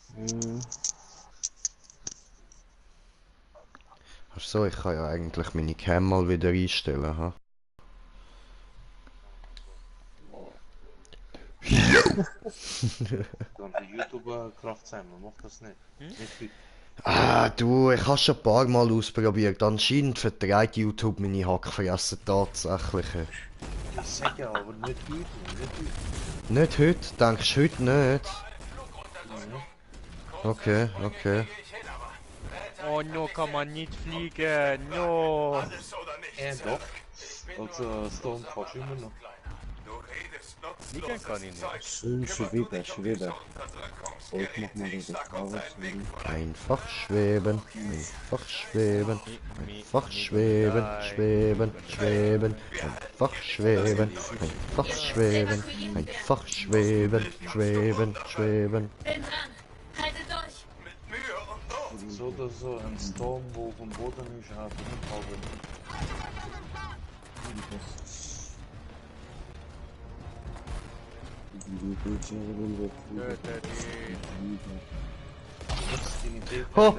Ach so, ich kann ja eigentlich meine Cam mal wieder einstellen, ha? Und der YouTuber Kraft sein, man macht das nicht. Nicht viel. Ah, du, ich habe schon ein paar Mal ausprobiert. Anscheinend vertreibt YouTube meine Hackfressen tatsächlich. Ich sag ja, aber nicht heute, nicht heute. Nicht heute? Denkst du heute nicht? Okay, okay. Oh, no, kann man nicht fliegen. No. Doch. Also, Storm kannst du immer noch. Fliegen kann ich nicht. Schön schweben, schweben. Ich mach mal den Power schweben. Einfach schweben, einfach schweben, einfach schweben, schweben, schweben, einfach schweben, einfach schweben, einfach schweben, schweben, schweben. Bin dran. Haltet durch. So oder so, ein Storm, wo vom Boden nicht hat, Oh.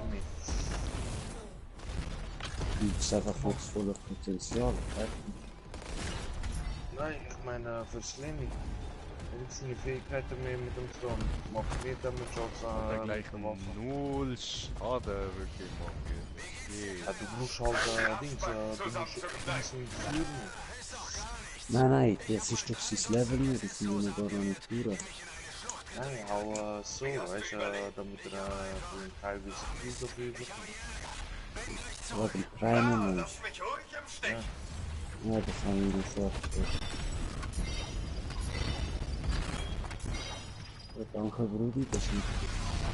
Du bist einfach voller Potenzial. Nein, ich meine fürs Lenny. Und seine Fähigkeiten mehr mit dem Storm. Macht mehr Damage als Gleich null Schade wirklich machen. Ja, du musst halt Dings, du musst ihn führen. Nein, das ist doch sein Level nicht, das sind ja noch gar nicht Touren. Nein, auch so, weißt du, damit teilweise viel so viel wird. Aber die Prime nicht. Ja. Ja, das haben wir nicht so. Ja, danke Brudi, das ist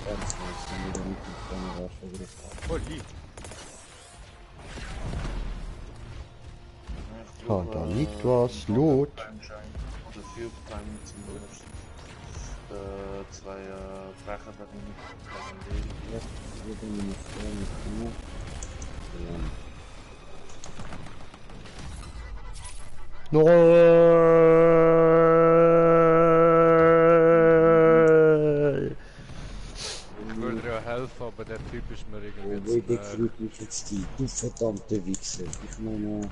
ganz nice, wenn wir da nicht mit Prime warst. Voll lieb. Ah, da liegt was, Loot. Oder viel Time zumindest. Zwei Brecher darin. Ja, wir sind nicht vorne. Ich würde dir ja helfen, aber der Typ ist mir irgendwie Wie dick fühlt mich jetzt die, du verdammte Wichser. Ich meine,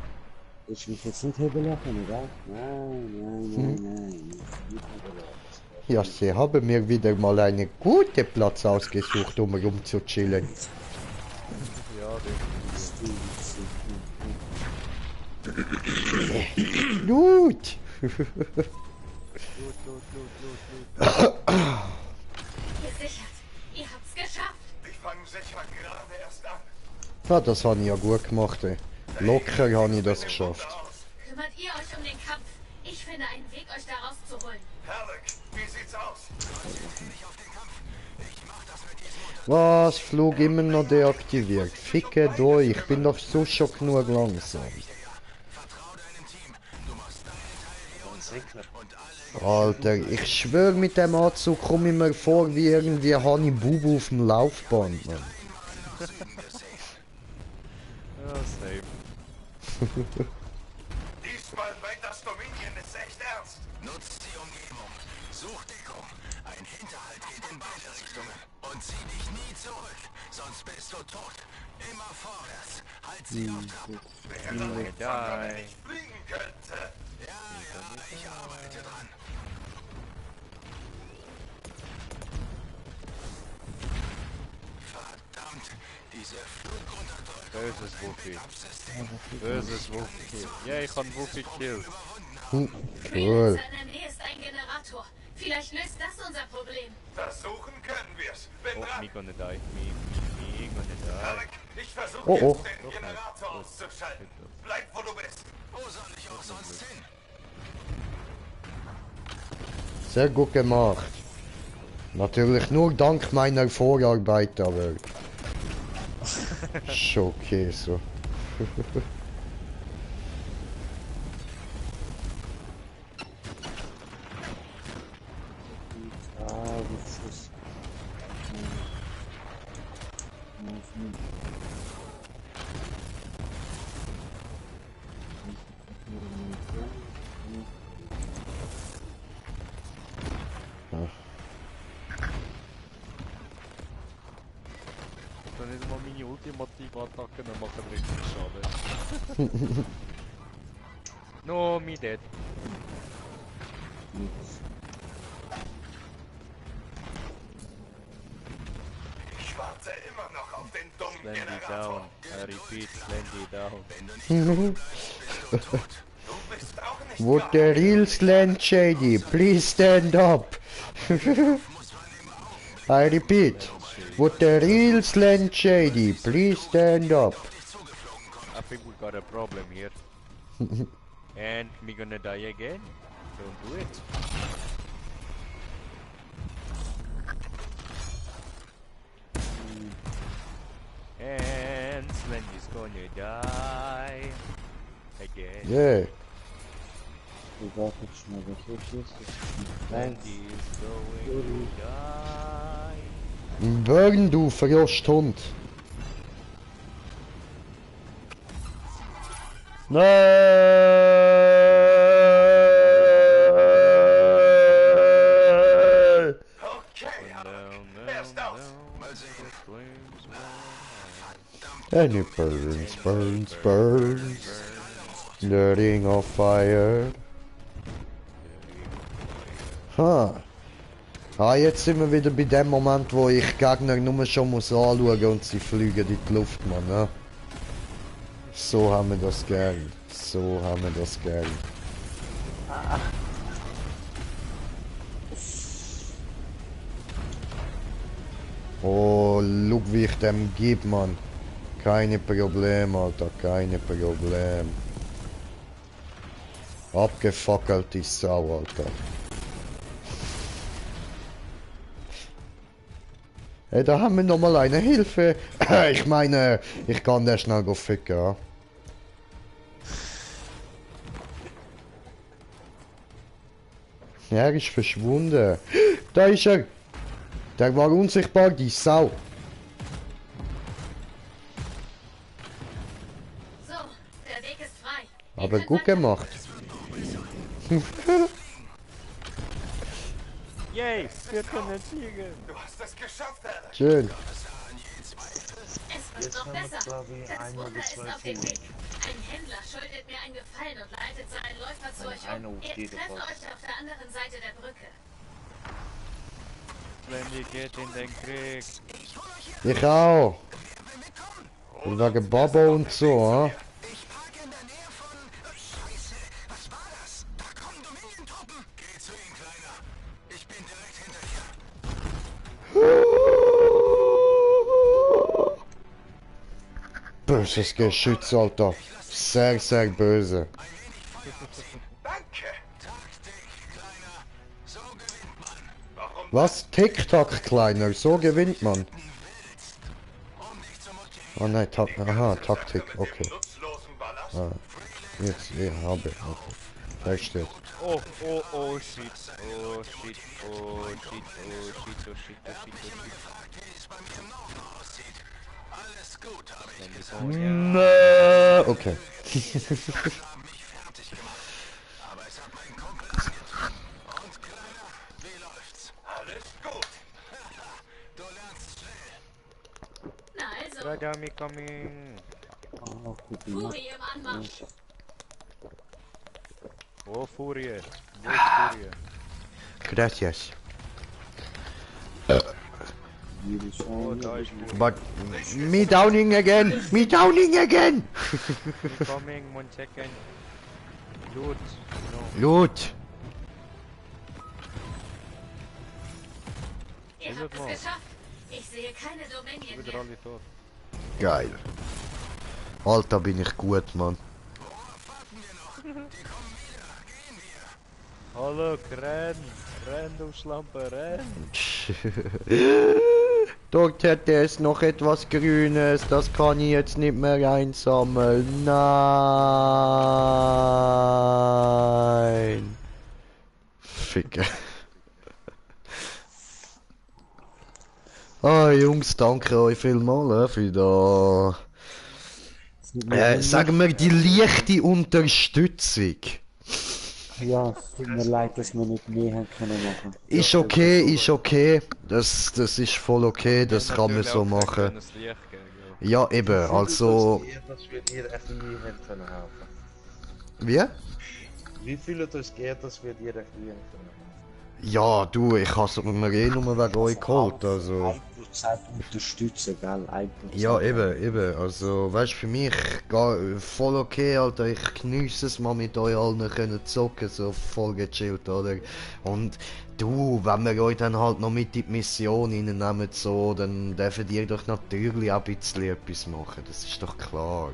ich mich jetzt nicht haben lachen, oder? Nein. Nicht haben lachen. Ja, sie haben mir wieder mal einen guten Platz ausgesucht, um rumzuchillen. Ja, Loot! Gesichert. Ihr habt's geschafft. Ich fange sicher gerade erst an. Ja, das habe ich ja gut gemacht. Ey. Locker habe ich das geschafft. Kümmert ihr euch um den Kampf. Ich finde einen Weg, euch da rauszuholen. Herrlich, wie sieht's aus? Was? Flug immer noch deaktiviert. Ficke durch, ich bin doch so schon genug langsam. Alter, ich schwör, mit dem Anzug komme ich mir vor wie irgendwie Hani Bubu auf dem Laufband, Mann. Ja, same. Diesmal meint das Dominion es echt ernst. Nutzt die Umgebung. Such Deckung. Ein Hinterhalt geht in beide Richtungen. Und zieh dich nie zurück, sonst bist du tot. Immer vorwärts. Halt sie auf Trab. Wenn er nicht fliegen könnte. Ja, ich arbeite dran. Verdammt, diese Flugunterdrückung. Böses Wuffi. Böses Wuffi. Ja, ich kann Wuffi killen. Cool. In seiner Nähe ist ein Generator. Vielleicht löst das unser Problem. Versuchen können wir's. Bin Oh, dran. me gonna die. Me gonna die. Alec, ich versuche Oh, oh. jetzt den Generator auszuschalten. Bleib, wo du bist. Wo soll ich auch sonst hin? Sehr gut gemacht. Natürlich nur dank meiner Vorarbeit, aber... Schon okay so. Das ist... Dann nicht mal meine ultimative Attacke, dann machen richtig Schaden. No, me dead. Ich warte immer noch auf den dummen Slendy Generator. down. I repeat, Slendy down. Du bist auch nicht Would the real Slant Shady please stand up? I repeat, Would the real Slen Shady please stand up? I think we got a problem here. And me gonna die again? Don't do it. And Slen is gonna die again. Yeah. Egal, ob schnell weg ist. Slen is going to die. Burn, du Verlosthund. And it burns, burns, burns. The ring of fire. Ha. Ah, jetzt sind wir wieder bei dem Moment, wo ich Gegner nur schon muss anschauen und sie fliegen in die Luft, Mann. Ne? So haben wir das gern. So haben wir das gern. Oh, schau wie ich dem gebe, Mann. Keine Probleme, Alter, keine Probleme. Abgefackelte Sau, Alter. Hey, da haben wir nochmal eine Hilfe. Ich meine, ich kann da schnell go ficken, ja. Er ist verschwunden. Da ist er. Der war unsichtbar, die Sau. So, der Weg ist frei. Aber gut gemacht. Yay, wir können siegen. Du hast es geschafft, Alex. Schön. Es wird noch besser. Das Wunder ist auf dem Weg. Ein Händler schuldet mir einen Gefallen und leitet seinen Läufer zu euch um. Ihr trefft euch auf der anderen Seite der Brücke. Wenn ihr geht in den Krieg. Ich auch. Und wegen Babo und so, ha? Böses Geschütz, Alter. Sehr, sehr böse. Was? TikTok, Kleiner? So gewinnt man. Oh nein, aha, Taktik, okay. Ah, jetzt, ich habe, okay. Versteht. Oh, oh, oh, shit. Oh, shit, oh, shit, oh, shit, oh, shit, oh, shit, oh, shit. No, okay. Ragami coming. Furie im Anmarsch. Oh, Furie. Wo ist Furie? Gracias. Oh, da ist Furie. But me downing again! Me downing again! Coming, 1 second. Loot. No. Loot! Ihr habt es geschafft. Ich sehe keine Dominion Wieder alle tot. Geil. Alter, bin ich gut, Mann. Hallo, renn! Renn, du Schlampe, renn! Dort hätte es noch etwas Grünes, das kann ich jetzt nicht mehr einsammeln. Nein! Ficke. Ah, Jungs, danke euch vielmals für da. Sagen wir die leichte Unterstützung. Ja, es tut mir leid, dass wir nicht mehr haben können machen. Ist okay, ist okay. Das ist voll okay, das kann man so machen. Ja, eben, also. Dass wir dir echt nie können helfen. Wie? Wie fühlt es geht, dass wir dir echt nie können helfen? Ja, du, ich habe es mir eh nur wegen euch geholt, also... 1% unterstützen, gell? 1%. Ja, eben, also, weißt du, für mich voll okay, Alter, ich geniesse es mal mit euch allen können zocken, so voll gechillt, oder? Und du, wenn wir euch dann halt noch mit in die Mission reinnehmen, so, dann dürfen ihr doch natürlich auch ein bisschen etwas machen, das ist doch klar.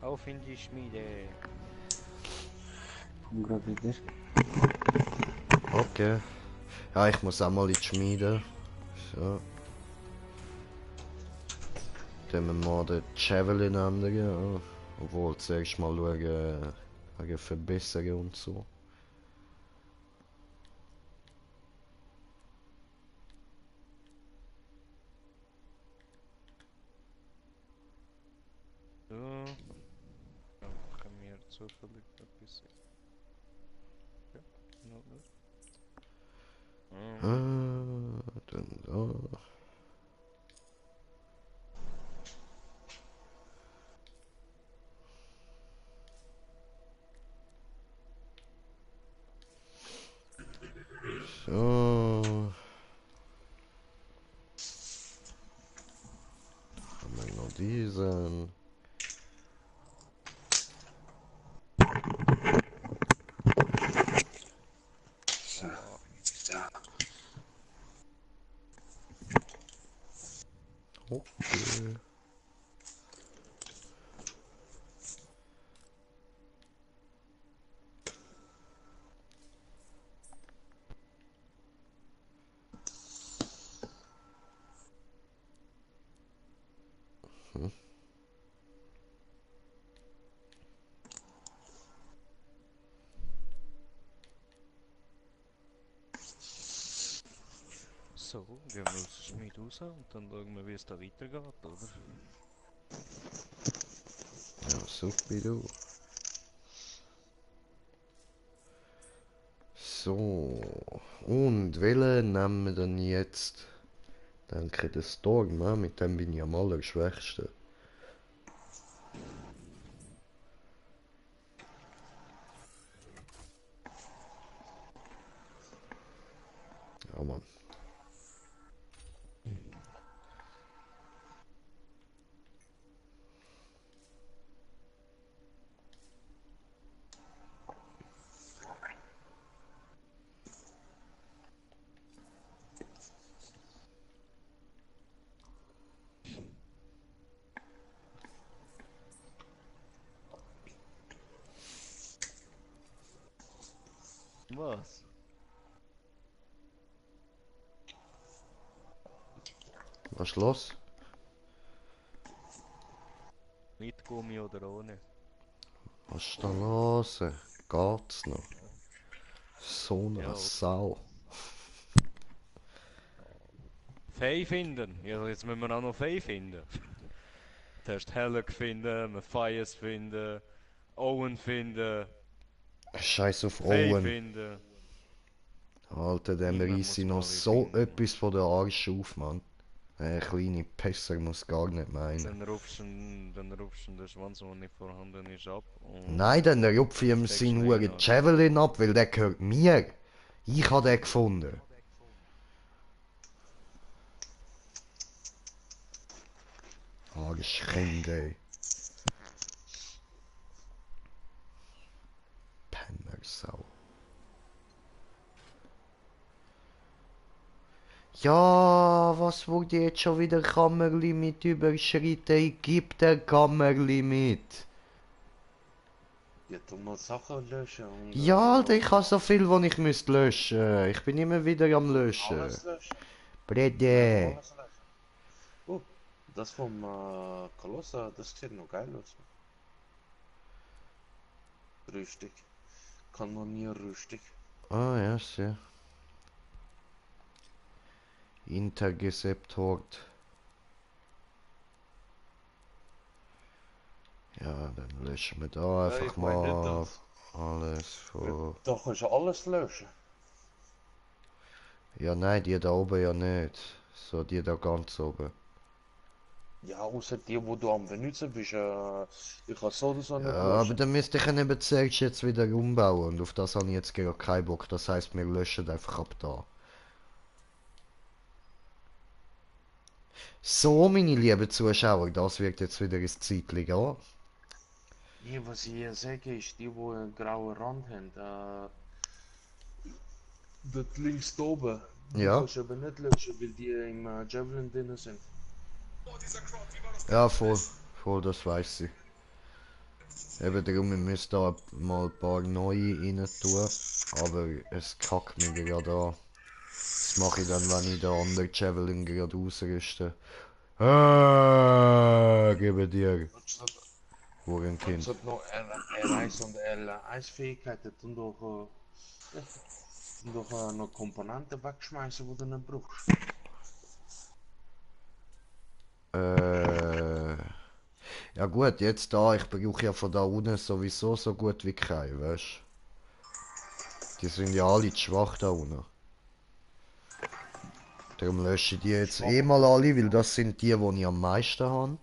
Auf in die Schmiede. Komm grad wieder. Okay. Ja, ich muss auch mal in die Schmiede. So. Dann wir mal den Javelin ändern, ja. Obwohl, zuerst mal schauen, wegen Verbesserungen und so. So. Ja, können wir zufällig etwas sehen. Ja, noch nicht. Dann da. So. Haben wir noch diesen. So. Okay. So, gehen wir aus der Schmiede raus und dann schauen wir, wie es da weitergeht, oder? Ja, super, du. So. Und welchen nehmen wir dann jetzt? Denke den Storm, ne? Mit dem bin ich am allerschwächsten. Ja, Mann. Was? Was ist los? Mit Gummi oder ohne? Was ist da los? Geht's noch? So eine Ja, Sau. Faye finden! Ja, jetzt müssen wir auch noch Faye finden. Zuerst Helleck finden, Matthias finden, Owen finden. Scheiß auf Faye Owen. finden. Alter, dem reiss ich noch so etwas von der Arsch auf, Mann. Kleine Pässer muss gar nicht meinen. Dann rupfst du den Schwanz, der nicht vorhanden ist, ab. Nein, dann rupf ich ihm seinen Huren Javelin ab, weil der gehört mir. Ich hab den gefunden. Arschkind, ey. Pennersau. Ja, was wurde jetzt schon wieder Kammerlimit überschritten? Ich geb der Kammerlimit. Ja, du musst Sachen löschen. Und Ja, Alter, ich habe so viel, was ich müsste löschen. Ich bin immer wieder am Löschen. alles löschen. Brede. Alles löschen. Oh, das vom Kolosser, das sieht noch geil aus. Rüstig. Kanonierrüstig. Ah, ja, sehr. Interceptort. Ja, dann löschen wir da einfach ich mein nicht mal das. alles von... Da kannst du alles löschen. Ja, nein, die da oben ja nicht. So, die da ganz oben. Ja, außer die, wo du am benutzen bist, ich kann so oder so nicht Ja, aber löschen. dann müsste ich ihn eben zuerst jetzt wieder umbauen und auf das habe ich jetzt gerade keinen Bock. Das heisst, wir löschen einfach ab da. So, meine lieben Zuschauer, das wird jetzt wieder ein Zeitchen gehen. Nee, was ich hier sage, ist, die, wo einen grauen Rand haben, dort links da oben, die Ja. kannst du aber nicht löschen, weil die im Javelin drin sind. Ja, voll, das weiß ich. Eben darum, wir müssen da mal ein paar neue rein tun, aber es kackt mich gerade an. Das mache ich dann, wenn ich den anderen Javelin gerade ausrüste. Gebe dir. Hurenkind. Es hat noch R1 und R1 Fähigkeiten, dann doch noch Komponenten wegschmeißen, die du nicht brauchst. Ja gut, jetzt da, ich brauche ja von da unten sowieso so gut wie keine, weißt. Die sind ja alle zu schwach da unten. Darum lösche ich die jetzt eh mal alle, weil das sind die ich am meisten habe.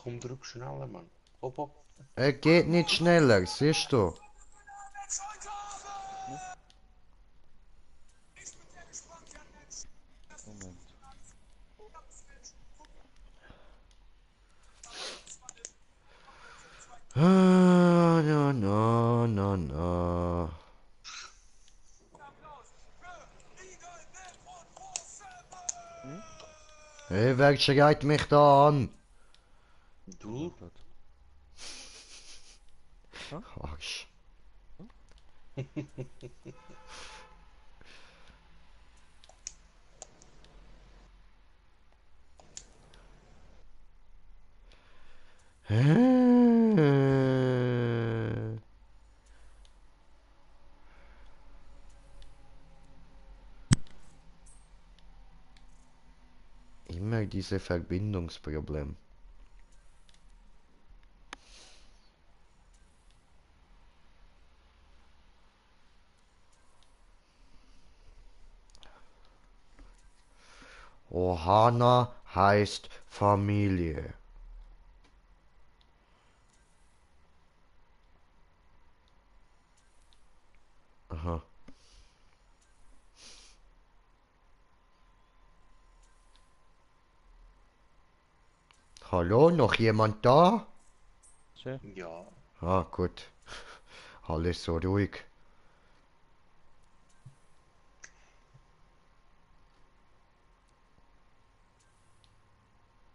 Komm, drück schneller, Mann. Hopp, hopp. Er geht nicht schneller, siehst du? Moment. Na. Hey, wer schreit mich da an? Du? Arsch. Immer diese Verbindungsproblem. Ohana heißt Familie. Aha. Hallo, noch jemand da? Ja. Ah, gut. Alles so ruhig.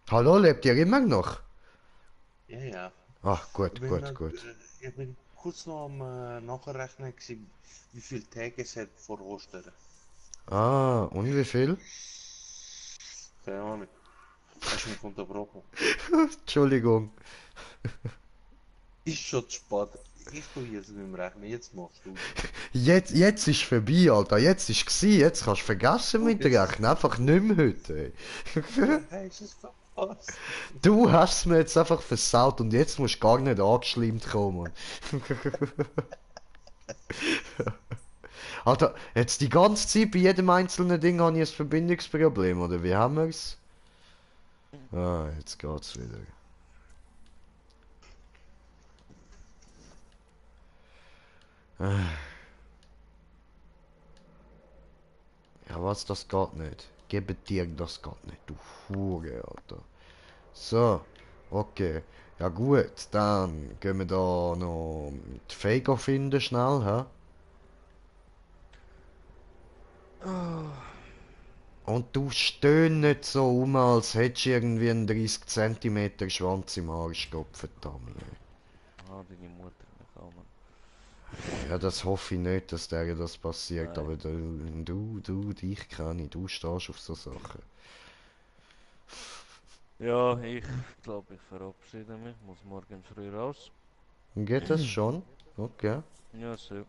Hallo, lebt ihr immer noch? Ja, ja. Ach, gut. Ich bin kurz noch am Nachrechnen gewesen, wie viele Tage es hat vor Ostern. Ah, und wie viel? Keine Ahnung. Hast du mich unterbrochen? Entschuldigung. Ist schon zu spät. Ich tu jetzt nicht mehr rechnen, jetzt machst du. Jetzt ist vorbei, Alter. Jetzt ist gsi. Jetzt kannst du vergessen mit rechnen. Einfach nicht mehr heute. Hast es verpasst? Du hast mir jetzt einfach versaut und jetzt musst du gar nicht angeschleimt kommen. Alter, jetzt die ganze Zeit bei jedem einzelnen Ding habe ich ein Verbindungsproblem, oder wie haben wir's? Ah, jetzt geht's wieder. Ja, was, das geht nicht. Gebe dir, das geht nicht, du Hure, Alter. So, okay. Ja gut, dann gehen wir da noch die Fego finden, schnell, hä? Und du stöhn nicht so als hättest du irgendwie einen 30 cm Schwanz im Arsch, Gottverdammt. Ah, deine Mutter mich auch, Mann. Ja, das hoffe ich nicht, dass dir das passiert, Nein. aber dich kenne ich, du stehst auf so Sachen. Ja, ich glaube, ich verabschiede mich. Muss morgen früh raus. Geht das schon? Okay. Ja, so.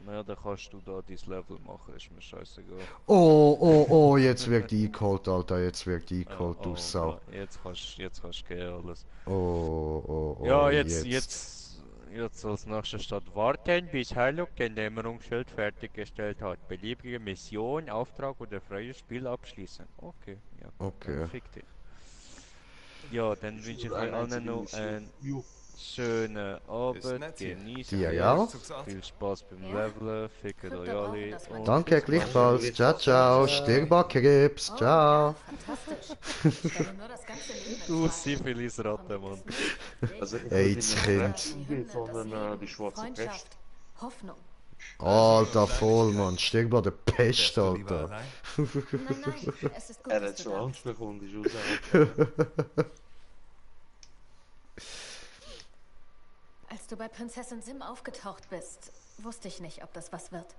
Ja, dann kannst du da dein Level machen, ist mir scheißegal. Oh, jetzt wird eingeholt, Alter, jetzt wird eingeholt, du Sau. Ja, jetzt kannst du gehen, alles. Oh, Ja, jetzt. jetzt als nächstes steht warten, bis Harlock den Dämmerungsschild fertiggestellt hat. Beliebige Mission, Auftrag oder freies Spiel abschließen. Okay, ja. Okay. Fick dich. Ja, dann wünsche ich euch allen noch einen schönen Abend. Genießt Dir ja. Viel Spaß beim Leveln. Fickt euch alle. Und Danke gleichfalls. Ciao, ciao. Stirnbackkrebs. Ciao. Du Syphilis-Ratte, Mann. AIDS-Kind. Die schwarze Pest. Hoffnung. Alter, voll, Mann. Stirb an der Pest, Alter. Es ist gut, Er dass hat du schon da Angst bist. bekommen, die Schuss. Als du bei Prinzessin Sim aufgetaucht bist, wusste ich nicht, ob das was wird.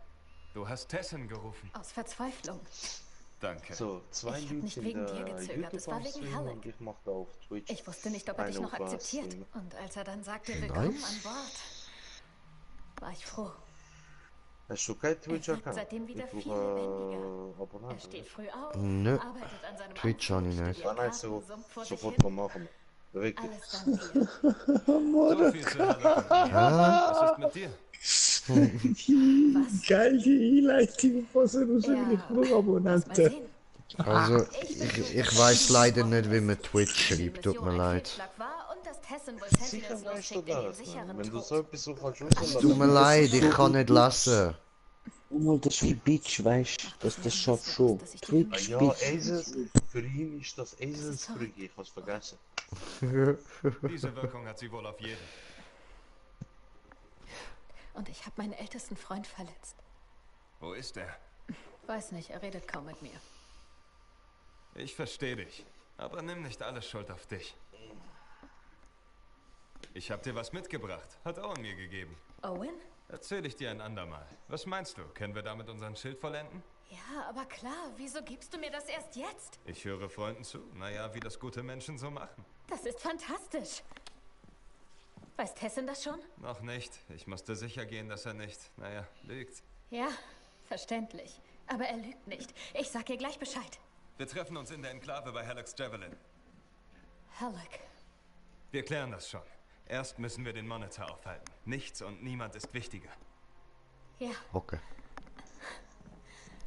Du hast Tessin gerufen. Aus Verzweiflung. Danke. So, zwei Ich hab Leute nicht sind wegen dir gezögert, es war wegen YouTube-Stream Halleck. und ich mache da auf Twitch. Ich wusste nicht, ob er dich eine noch auf was akzeptiert. Stream. Und als er dann sagte, willkommen Nice. an Bord, war ich froh. Hast du kein Er wirkt Twitch-Account? seitdem wieder Ich viel brauche lebendiger. Er Abonnenten. steht früh auf, Nö. arbeitet an seinem Twitch habe ich nicht. Ah nein, so, summt vor sich sofort hin. kann machen. Beweg dich. Alles dank dir. So viel zu Was ist mit dir? Geil, die Einleitung von so einer Ja, Abonnenten. Also, ich weiß leider nicht, wie man Twitch schreibt. Tut mir leid. Sicher weißt du das, ne? Wenn du so etwas so kannst Es tut mir leid, ich kann nicht lesen. Mal, das ist wie Bitch, weißt du? Das schafft schon. Twitch, Ja, Bitch. Esels, für ihn ist das Eselsbrücke, ich hab's vergessen. Diese Wirkung hat sie wohl auf jeden. Und ich habe meinen ältesten Freund verletzt. Wo ist er? Weiß nicht, er redet kaum mit mir. Ich verstehe dich. Aber nimm nicht alles Schuld auf dich. Ich hab dir was mitgebracht. Hat Owen mir gegeben. Owen? Erzähl ich dir ein andermal. Was meinst du? Können wir damit unseren Schild vollenden? Ja, aber klar, wieso gibst du mir das erst jetzt? Ich höre Freunden zu. Naja, wie das gute Menschen so machen. Das ist fantastisch. Weiß Tessin das schon? Noch nicht. Ich musste sicher gehen, dass er nicht, naja, lügt. Ja, verständlich. Aber er lügt nicht. Ich sag ihr gleich Bescheid. Wir treffen uns in der Enklave bei Halleck's Javelin. Halleck. Wir klären das schon. Erst müssen wir den Monitor aufhalten. Nichts und niemand ist wichtiger. Ja, Okay.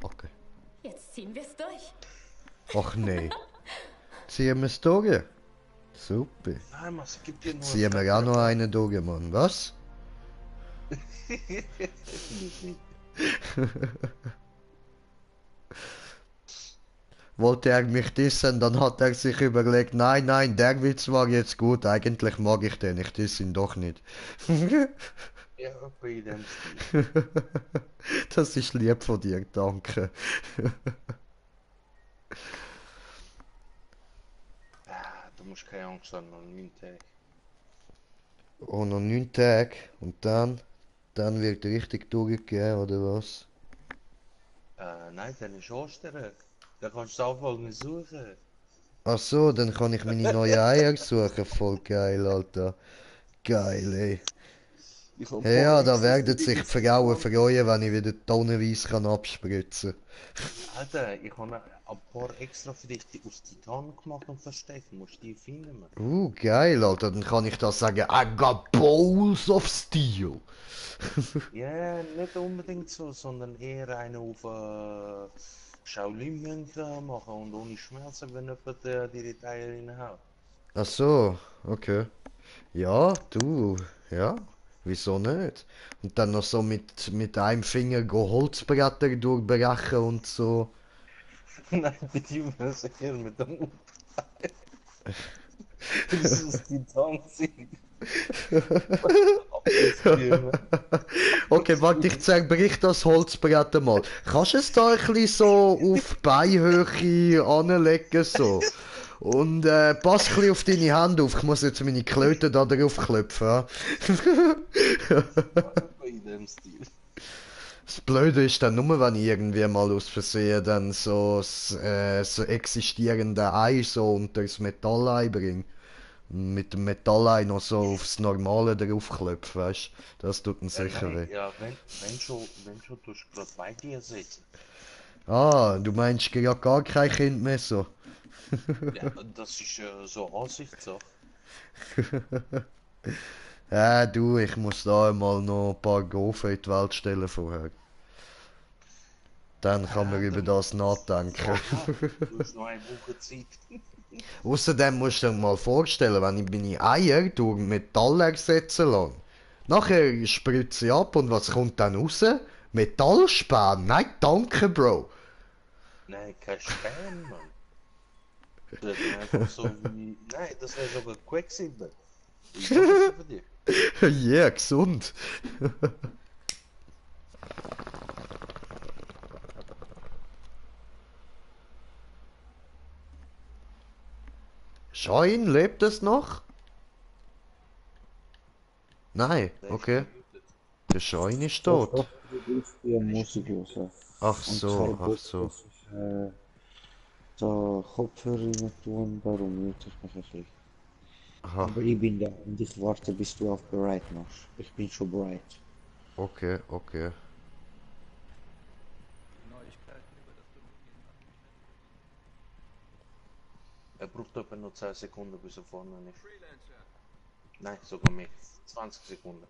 Okay. jetzt ziehen wir's durch. Ach nee. Ziehen wir es durch? Super. Nein, Mann, es gibt dir nur... Ziehen wir auch noch einen durch, Mann. Was? Wollte er mich dissen, dann hat er sich überlegt, nein, nein, der Witz war jetzt gut, eigentlich mag ich den, ich diss ihn doch nicht. Ja, bei dem Stil. Das ist lieb von dir, danke. Du musst keine Angst haben, noch 9 Tage. Oh, noch 9 Tage und dann wird richtig durchgehen, oder was? Nein, dann ist Ostern. Da kannst du auch nicht suchen. Ach so, dann kann ich meine neuen Eier suchen, voll geil, Alter. Geil, ey. Ja, da werden sich die Frauen freuen, wenn ich wieder tonnenweise kann abspritzen. Alter, ich habe ein paar extra für dich aus Titan gemacht und versteckt. Du musst die finden, man. Geil, Alter, dann kann ich da sagen, I got balls of steel. Ja, nicht unbedingt so, sondern eher eine auf Shaolin-Mönche machen und ohne Schmerzen, wenn jemand die Teile reinhaut. Ach so, okay. Ja, du, ja, wieso nicht? Und dann noch so mit einem Finger Holzbretter durchbrechen und so. Nein, bitte müssen eher mit dem Urteil. Das ist Titan sind. Okay, warte, ich zerbrich das Holzbrett mal. Kannst du es da ein bisschen so auf Beinhöhe anlegen, so? Und pass ein bisschen auf deine Hände auf. Ich muss jetzt meine Klöte da drauf klopfen. Ja? In dem Stil. Das Blöde ist dann nur, wenn ich irgendwie mal aus Versehen dann so existierende Ei so unter das Metallei bringe. Mit dem Metallei noch so aufs Normale draufklopfen, weißt du? Das tut dann sicher weh. Ja, wenn schon tust du gerade bei dir sitzen. Ah, du meinst ja gar kein Kind mehr so? Ja, das ist so Ansichtssache. Du, ich muss da einmal noch ein paar Gofen in die Welt stellen vorher. Dann kann man über das nachdenken. Du hast noch eine Woche Zeit. Außerdem musst du dir mal vorstellen, wenn ich meine Eier durch Metall ersetzen lasse. Nachher spritze ich ab und was kommt dann raus? Metallspan? Nein, danke, Bro. Nein, kein Span, Mann. Das wäre einfach so wie... Nein, das wäre sogar Quecksilber. Ich mach das für dich. Yeah, gesund. Schein, lebt es noch? Nein, okay. Der Schein ist tot. Doch, die Musik hören. Ach Und so, zwar ach so. dass ich da Kopfhörer rein tun, darum mute ich mich ein bisschen. Aha. Aber ich bin da und ich warte, bis du auf bereit machst. Ich bin schon bereit. Okay, okay. Er braucht etwa nur 10 Sekunden, bis er vorne ist. Nein, sogar mehr. 20 Sekunden.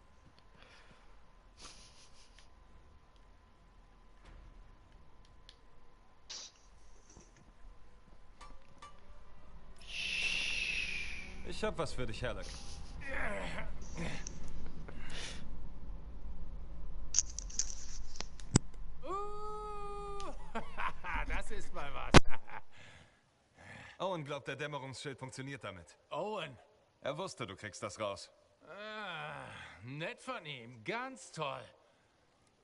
Ich hab was für dich, Halleck. Das ist mal was. Owen glaubt, der Dämmerungsschild funktioniert damit. Owen. Er wusste, du kriegst das raus. Ah, nett von ihm. Ganz toll.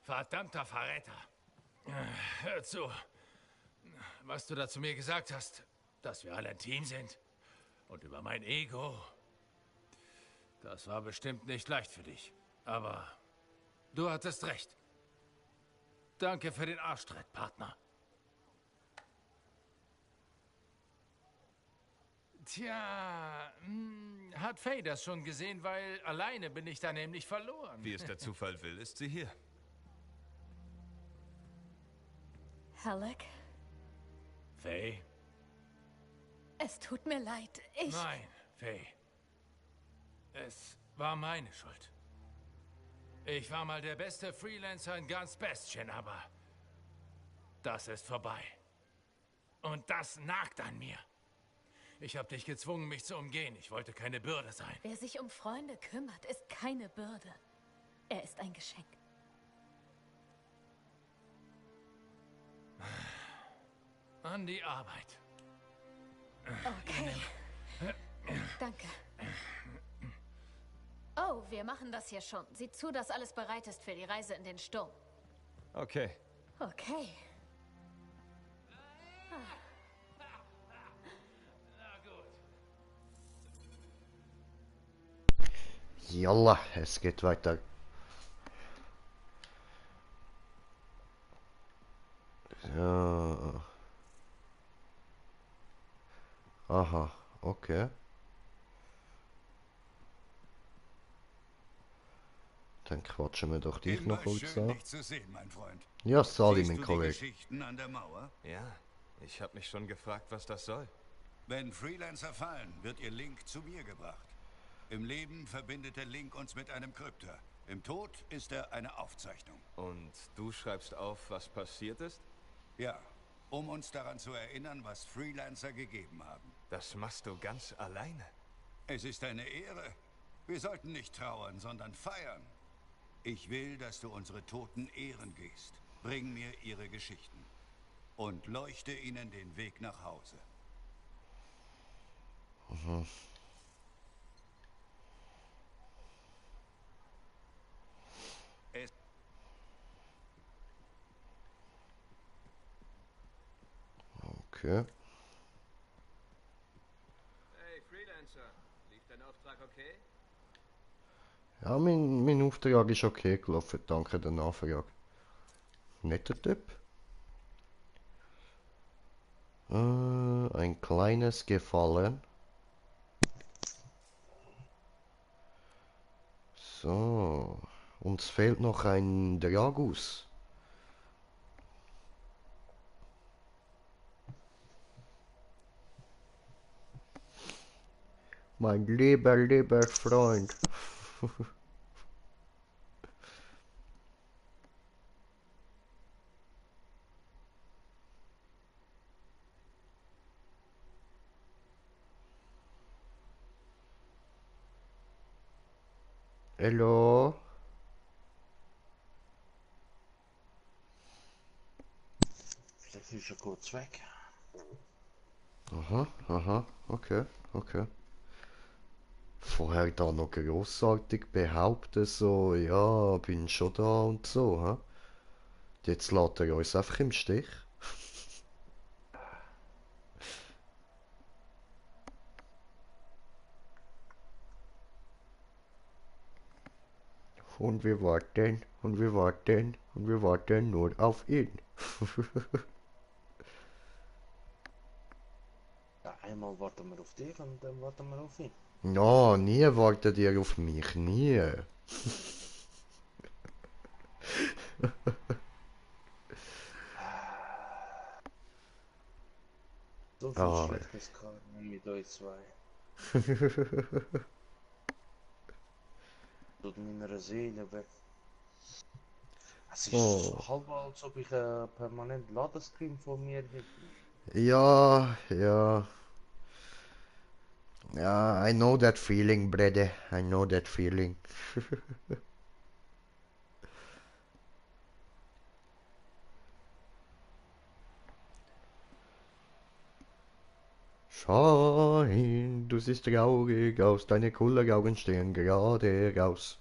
Verdammter Verräter. Hör zu. Was du da zu mir gesagt hast, dass wir alle ein Team sind. Und über mein Ego. Das war bestimmt nicht leicht für dich. Aber du hattest recht. Danke für den Arschtritt, Partner. Tja, hat Faye das schon gesehen, weil alleine bin ich da nämlich verloren. Wie es der Zufall will, ist sie hier. Halleck, Faye? es tut mir leid. Nein, Faye. Es war meine Schuld. Ich war mal der beste Freelancer in ganz Bestien, aber das ist vorbei. Und das nagt an mir. Ich habe dich gezwungen, mich zu umgehen. Ich wollte keine Bürde sein. Wer sich um Freunde kümmert, ist keine Bürde. Er ist ein Geschenk. An die Arbeit. Okay. Danke. Oh, wir machen das hier schon. Sieh zu, dass alles bereit ist für die Reise in den Sturm. Okay. Okay. Jalla, es geht weiter. Ja. Aha, okay. Dann quatschen wir doch dich noch kurz schön, an. dich zu sehen, mein Freund. Ja, Sali, Siehst mein du die Kollege. Geschichten an der Mauer? Ja, ich habe mich schon gefragt, was das soll. Wenn Freelancer fallen, wird ihr Link zu mir gebracht. Im Leben verbindet der Link uns mit einem Krypter. Im Tod ist er eine Aufzeichnung. Und du schreibst auf, was passiert ist? Ja, um uns daran zu erinnern, was Freelancer gegeben haben. Das machst du ganz alleine. Es ist eine Ehre. Wir sollten nicht trauern, sondern feiern. Ich will, dass du unsere Toten ehren gehst. Bring mir ihre Geschichten. Und leuchte ihnen den Weg nach Hause. Mhm. Okay. Hey, Freelancer. Lief dein Auftrag okay? Ja, mein Auftrag ist okay gelaufen, danke der Nachfrage. Netter Typ. Ein kleines Gefallen. So. Uns fehlt noch ein Dragus. Mein lieber Freund. Hallo? Vielleicht ist er kurz weg. Aha, aha, okay, okay. Vorher da noch grossartig behaupten, so, ja, bin schon da und so, hä? Jetzt lässt er uns einfach im Stich. Und wir warten, und wir warten, und wir warten nur auf ihn. Ja, einmal warten wir auf dich und dann warten wir auf ihn. Ja, nie wartet ihr auf mich, nie. So viel Ah. Schlechtes gerade mit euch zwei. Tut meiner Seele weh. Es ist Oh. halb, als ob ich einen permanent Ladescreen vor mir hätte. Ja, ja. Ja, I know that feeling, brother. I know that feeling. Schein, du siehst traurig aus, deine Kulleraugen stehen gerade raus.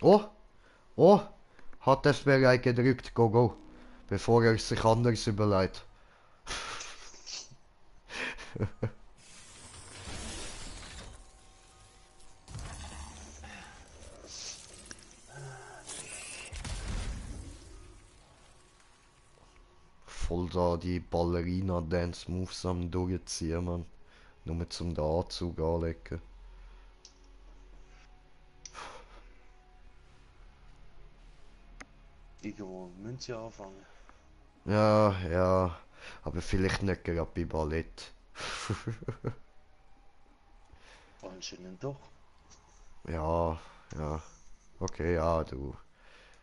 Oh, oh, hat das bereit gedrückt, go, go, bevor er sich anders überlegt. Voll da die Ballerina-Dance-Moves am durchziehen, man. Nur zum den Anzug anlegen. Irgendwo müssen sie anfangen. Ja, ja, aber vielleicht nicht gerade bei Ballett. Anscheinend doch. Ja, ja. Okay, ja, du.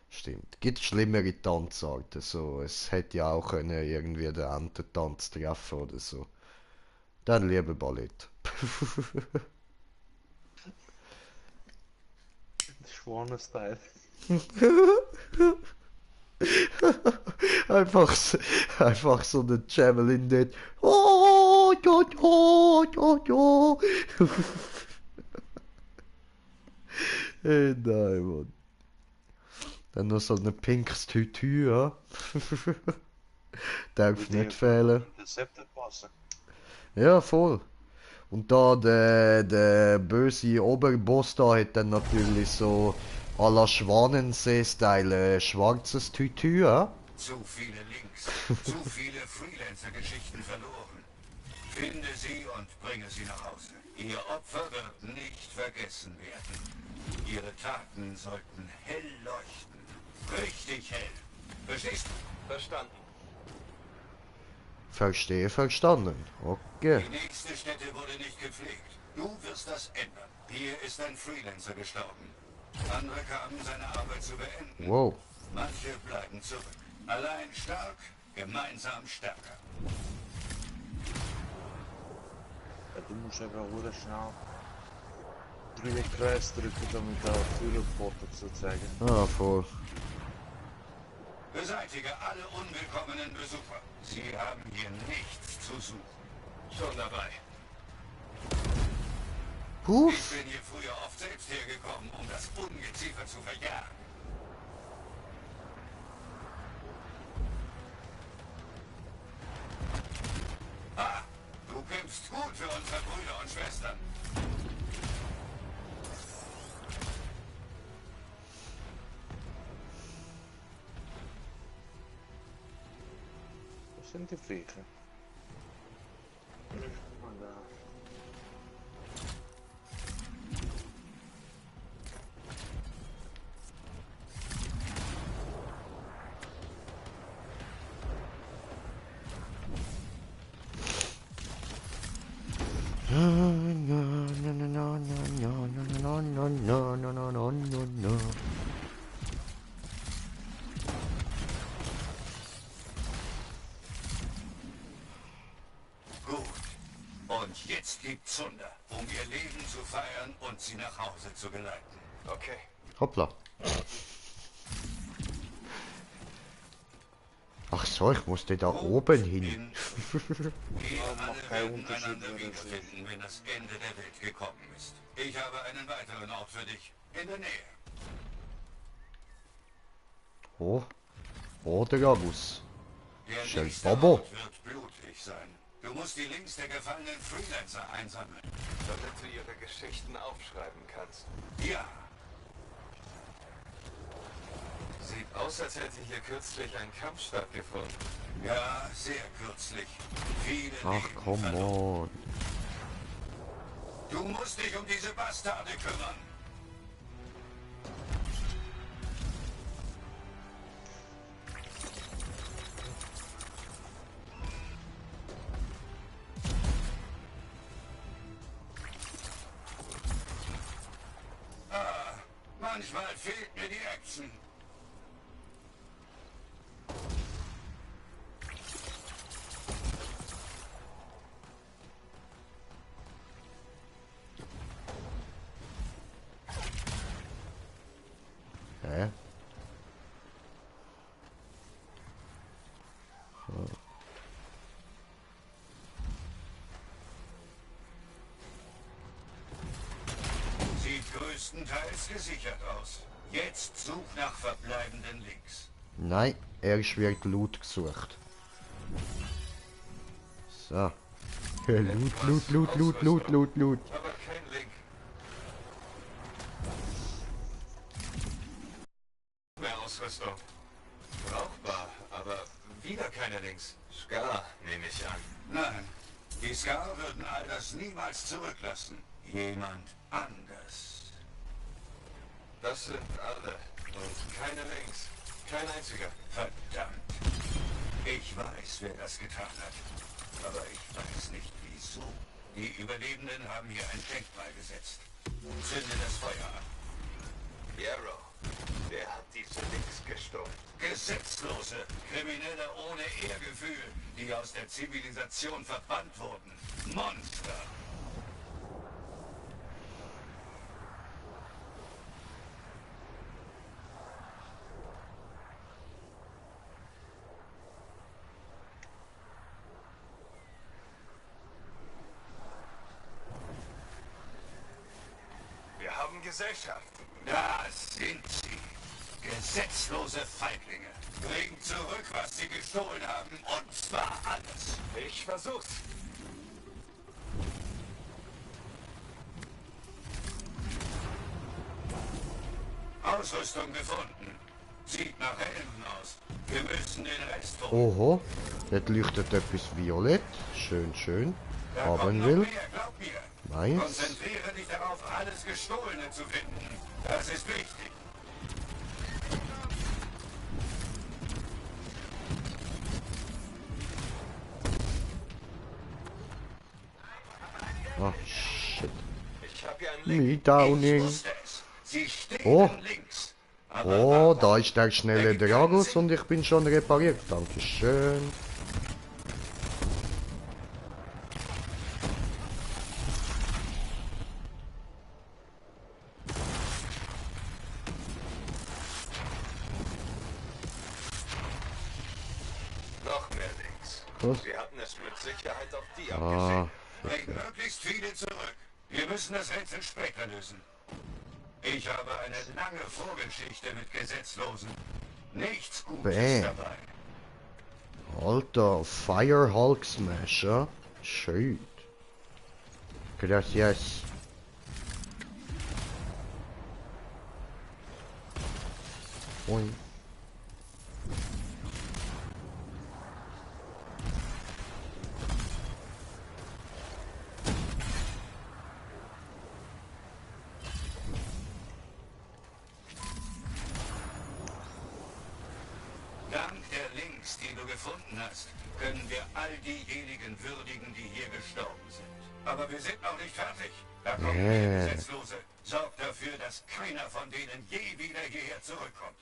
Stimmt. Gibt schlimmere Tanzarten, so. Es hätte ja auch können irgendwie den Ententanz treffen oder so. Dann lieber Ballett. Schwanen-Style. einfach so eine Javelin dort. Oh, ja, ja, ja, ja. Nein, Mann. Dann noch so ein pinkes Tütü, ja. Darf nicht fehlen. Ja, voll. Und da der böse Oberboss da hat dann natürlich so à la Schwanensee-Style schwarzes Tütü, ja. Zu viele Links, zu viele Freelancer-Geschichten verloren. Finde sie und bringe sie nach Hause. Ihr Opfer wird nicht vergessen werden. Ihre Taten sollten hell leuchten. Richtig hell. Verstehst du? Verstanden. Verstehe, verstanden. Okay. Die nächste Stätte wurde nicht gepflegt. Du wirst das ändern. Hier ist ein Freelancer gestorben. Andere kamen, seine Arbeit zu beenden. Wow. Manche bleiben zurück. Allein stark, gemeinsam stärker. Ja, du musst einfach sehr schnell 3 Kreis drücken, damit der Führerfoto zu zeigen. Ah, voll. Beseitige alle unwillkommenen Besucher. Sie haben hier nichts zu suchen. Schon dabei. Huff. Ich bin hier früher oft selbst hergekommen, um das Ungeziefer zu verjagen. Ah, du kämpfst gut für unsere Brüder und Schwestern. Das sind die Viecher. Mal da. Jetzt gibt's Zunder, um ihr Leben zu feiern und sie nach Hause zu geleiten. Okay. Hoppla. Ach so, ich musste da oben hin. Wir alle werden einander wiederfinden, wenn das Ende der Welt gekommen ist. Ich habe einen weiteren Ort für dich. In der Nähe. Oh. Oh, der Gabus. Der Schön nächste Bobo. Ort wird blutig sein. Du musst die Links der gefallenen Freelancer einsammeln. Damit du ihre Geschichten aufschreiben kannst. Ja. Sieht aus, als hätte hier kürzlich ein Kampf stattgefunden. Ja, sehr kürzlich. Viele Ach, Leben come verloren. on. Du musst dich um diese Bastarde kümmern. Manchmal fehlt mir die Action. Hä? So. Sieht größtenteils gesichert aus. Jetzt such nach verbleibenden Links. Nein, erst wird Loot gesucht. So. Loot. Aber kein Link. Mehr Ausrüstung. Brauchbar, aber wieder keine Links. Scar, nehme ich an. Nein, die Scar würden all das niemals zurücklassen. Jemand anders. Das sind alle. Und keine Links. Kein einziger. Verdammt. Ich weiß, wer das getan hat. Aber ich weiß nicht, wieso. Die Überlebenden haben hier ein Denkmal gesetzt. Zünde das Feuer an. Yarrow. Wer hat diese Links gestohlen? Gesetzlose, Kriminelle ohne Ehrgefühl, die aus der Zivilisation verbannt wurden. Monster. Wir haben Gesellschaft. Das sind sie. Gesetzlose Feiglinge. Bringen zurück, was sie gestohlen haben. Und zwar alles. Ich versuch's. Ausrüstung gefunden. Sieht nach Helden aus. Wir müssen den Rest holen. Oho, dort leuchtet etwas violett. Schön, schön. Da Haben kommt noch will. mehr, glaub mir. Meins. Konzentriere dich darauf, alles Gestohlene zu finden. Das ist wichtig. Ah, shit. Ich hab hier einen Me Downing. Sie stehen Oh. links. Oh, da ist der schnelle Dragos und ich bin schon repariert. Dankeschön. Noch mehr Links. Was? Wir hatten es mit Sicherheit auf die Ah, abgesehen. Bring möglichst viele zurück. Wir müssen das Rätsel Spectre lösen. Ich habe eine lange Vorgeschichte mit Gesetzlosen. Nichts Gutes Bäh. dabei. Alter, Fire Hulk Smasher. Schön. Gracias. Ui. Dank der Links, die du gefunden hast, können wir all diejenigen würdigen, die hier gestorben sind. Aber wir sind noch nicht fertig. Da kommen mehr Gesetzlose. Sorg dafür, dass keiner von denen je wieder hierher zurückkommt.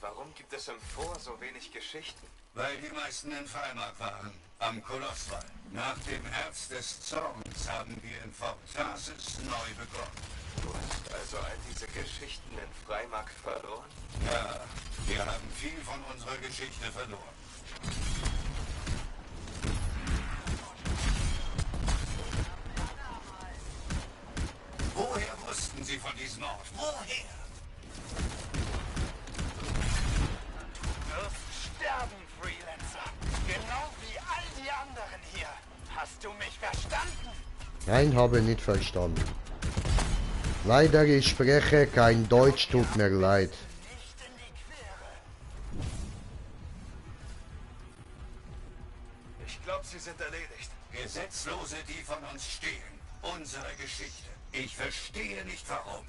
Warum gibt es im Vor so wenig Geschichten? Weil die meisten in Freimark waren, am Kolosswall. Nach dem Herz des Zorns haben wir in Fortasis neu begonnen. Du hast also all diese Geschichten in Freimark verloren? Ja, wir haben viel von unserer Geschichte verloren. Woher wussten Sie von diesem Ort? Woher? Du wirst sterben, Freelancer. Genau wie all die anderen hier. Hast du mich verstanden? Nein, habe nicht verstanden. Leider, ich spreche kein Deutsch, tut mir leid. Ich glaube, sie sind erledigt. Gesetzlose, die von uns stehlen. Unsere Geschichte. Ich verstehe nicht warum.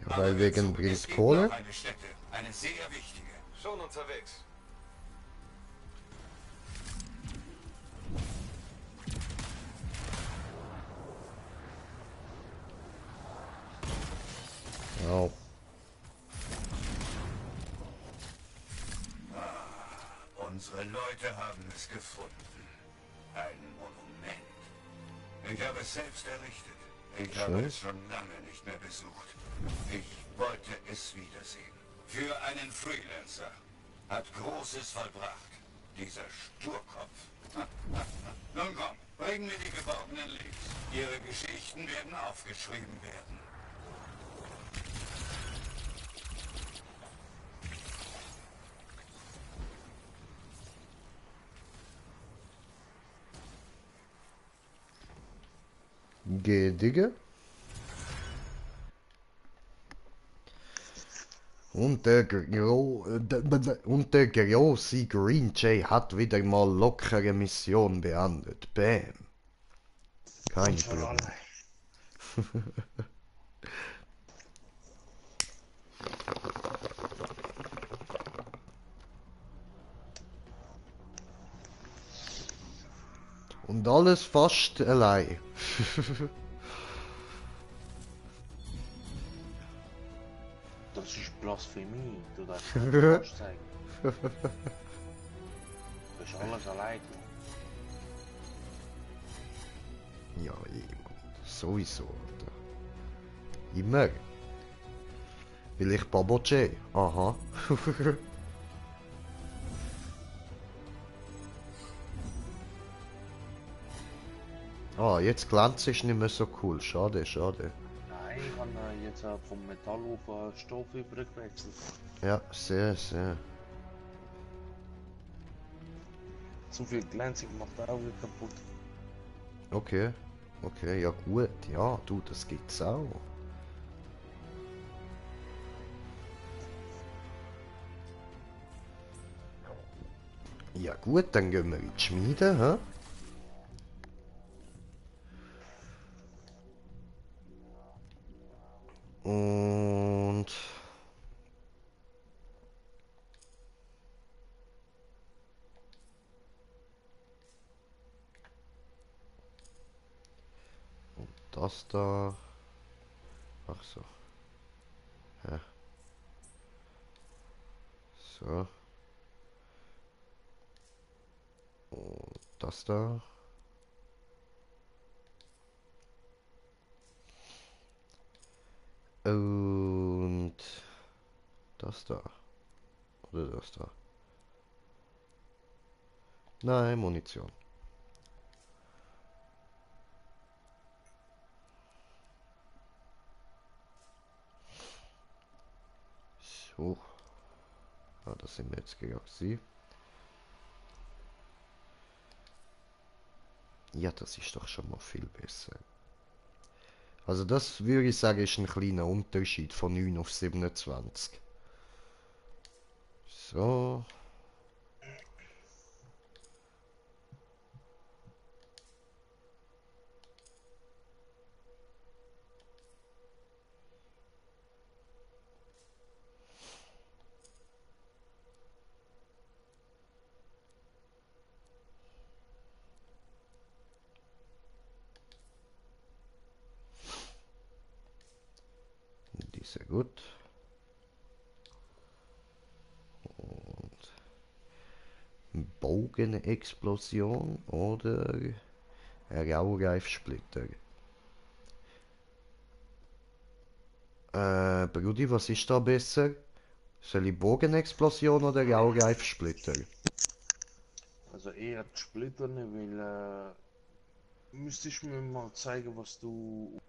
Ja, weil wegen bringt Kohle. Noch eine Stätte, eine sehr wichtige. Schon unterwegs. Ja. Unsere Leute haben es gefunden. Ein Monument. Ich habe es selbst errichtet. Ich habe es schon lange nicht mehr besucht. Ich wollte es wiedersehen. Für einen Freelancer. Hat Großes vollbracht. Dieser Sturkopf. Nun komm, bring mir die geborgenen Leads. Ihre Geschichten werden aufgeschrieben werden. Digga. Und der große Green Jay hat wieder mal lockere Mission beendet. Bam. Kein Problem. Und alles fast allein. Das ist Blasphemie, du darfst nicht falsch sagen. Du bist alles allein. Ja, sowieso. Alter. Immer. Will ich Baboche? Aha. Ah, jetzt glänzt es nicht mehr so cool. Schade, schade. Nein, ich habe jetzt vom Metall auf Stoff übergewechselt. Ja, sehr, sehr. Zu viel Glänzung macht die Augen kaputt. Okay. Okay, ja gut. Ja, du, das gibt's auch. Ja gut, dann gehen wir in die Schmiede, hä? Und das da. Ach so. Ja. So. Und das da. Und das da. Oder das da. Nein, Munition. So. Ah, das sind wir jetzt gegangen. Sie. Ja, das ist doch schon mal viel besser. Also das würde ich sagen, ist ein kleiner Unterschied von 9 auf 27. So. Die ist ja gut. Bogenexplosion oder ein Raureifsplitter. Brudi, was ist da besser? Soll ich Bogenexplosion oder Raureifsplitter? Also eher die Splitter, ne, weil müsstest mir mal zeigen, was du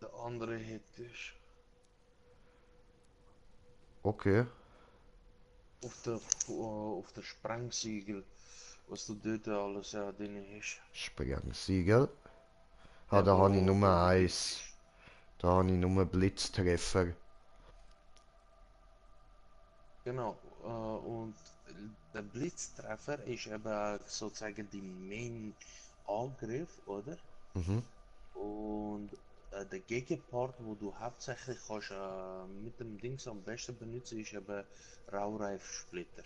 der andere hättest. Okay. Auf der Sprengsiegel, was du dort alles drin hast. Sprengsiegel. Ah, Ja, da habe ich wo- nur wo- eins. Da habe ich nur Blitztreffer. Genau, und der Blitztreffer ist eben sozusagen die Main Angriff, oder? Mhm. Und der Gegenpart, wo du hauptsächlich kannst, mit dem Dings am besten benutzen, ist eben Raureifsplitter.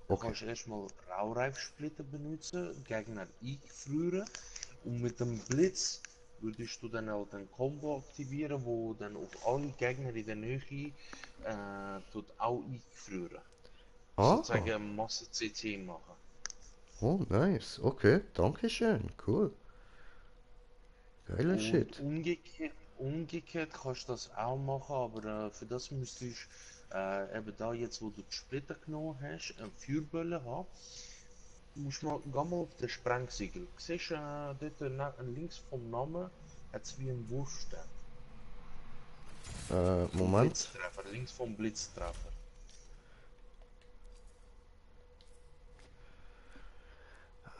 Du Okay. kannst erstmal Raureifsplitter benutzen, Gegner eingefrieren und mit dem Blitz würdest du dann halt ein Combo aktivieren, wo dann auf alle Gegner in der Nähe tut auch eingefrieren. Ah. Sozusagen Masse CC machen. Oh, nice. Okay, danke schön. Cool. Geiler Und Shit. umgekehrt kannst du das auch machen, aber für das müsstest du eben da jetzt, wo du die Splitter genommen hast, eine Feuerbölle haben. Musst mal, geh mal auf den Sprengsiegel. Siehst du dort links vom Namen hat es wie ein Wurfstern. Moment. Blitztreffer, links vom Blitztreffer.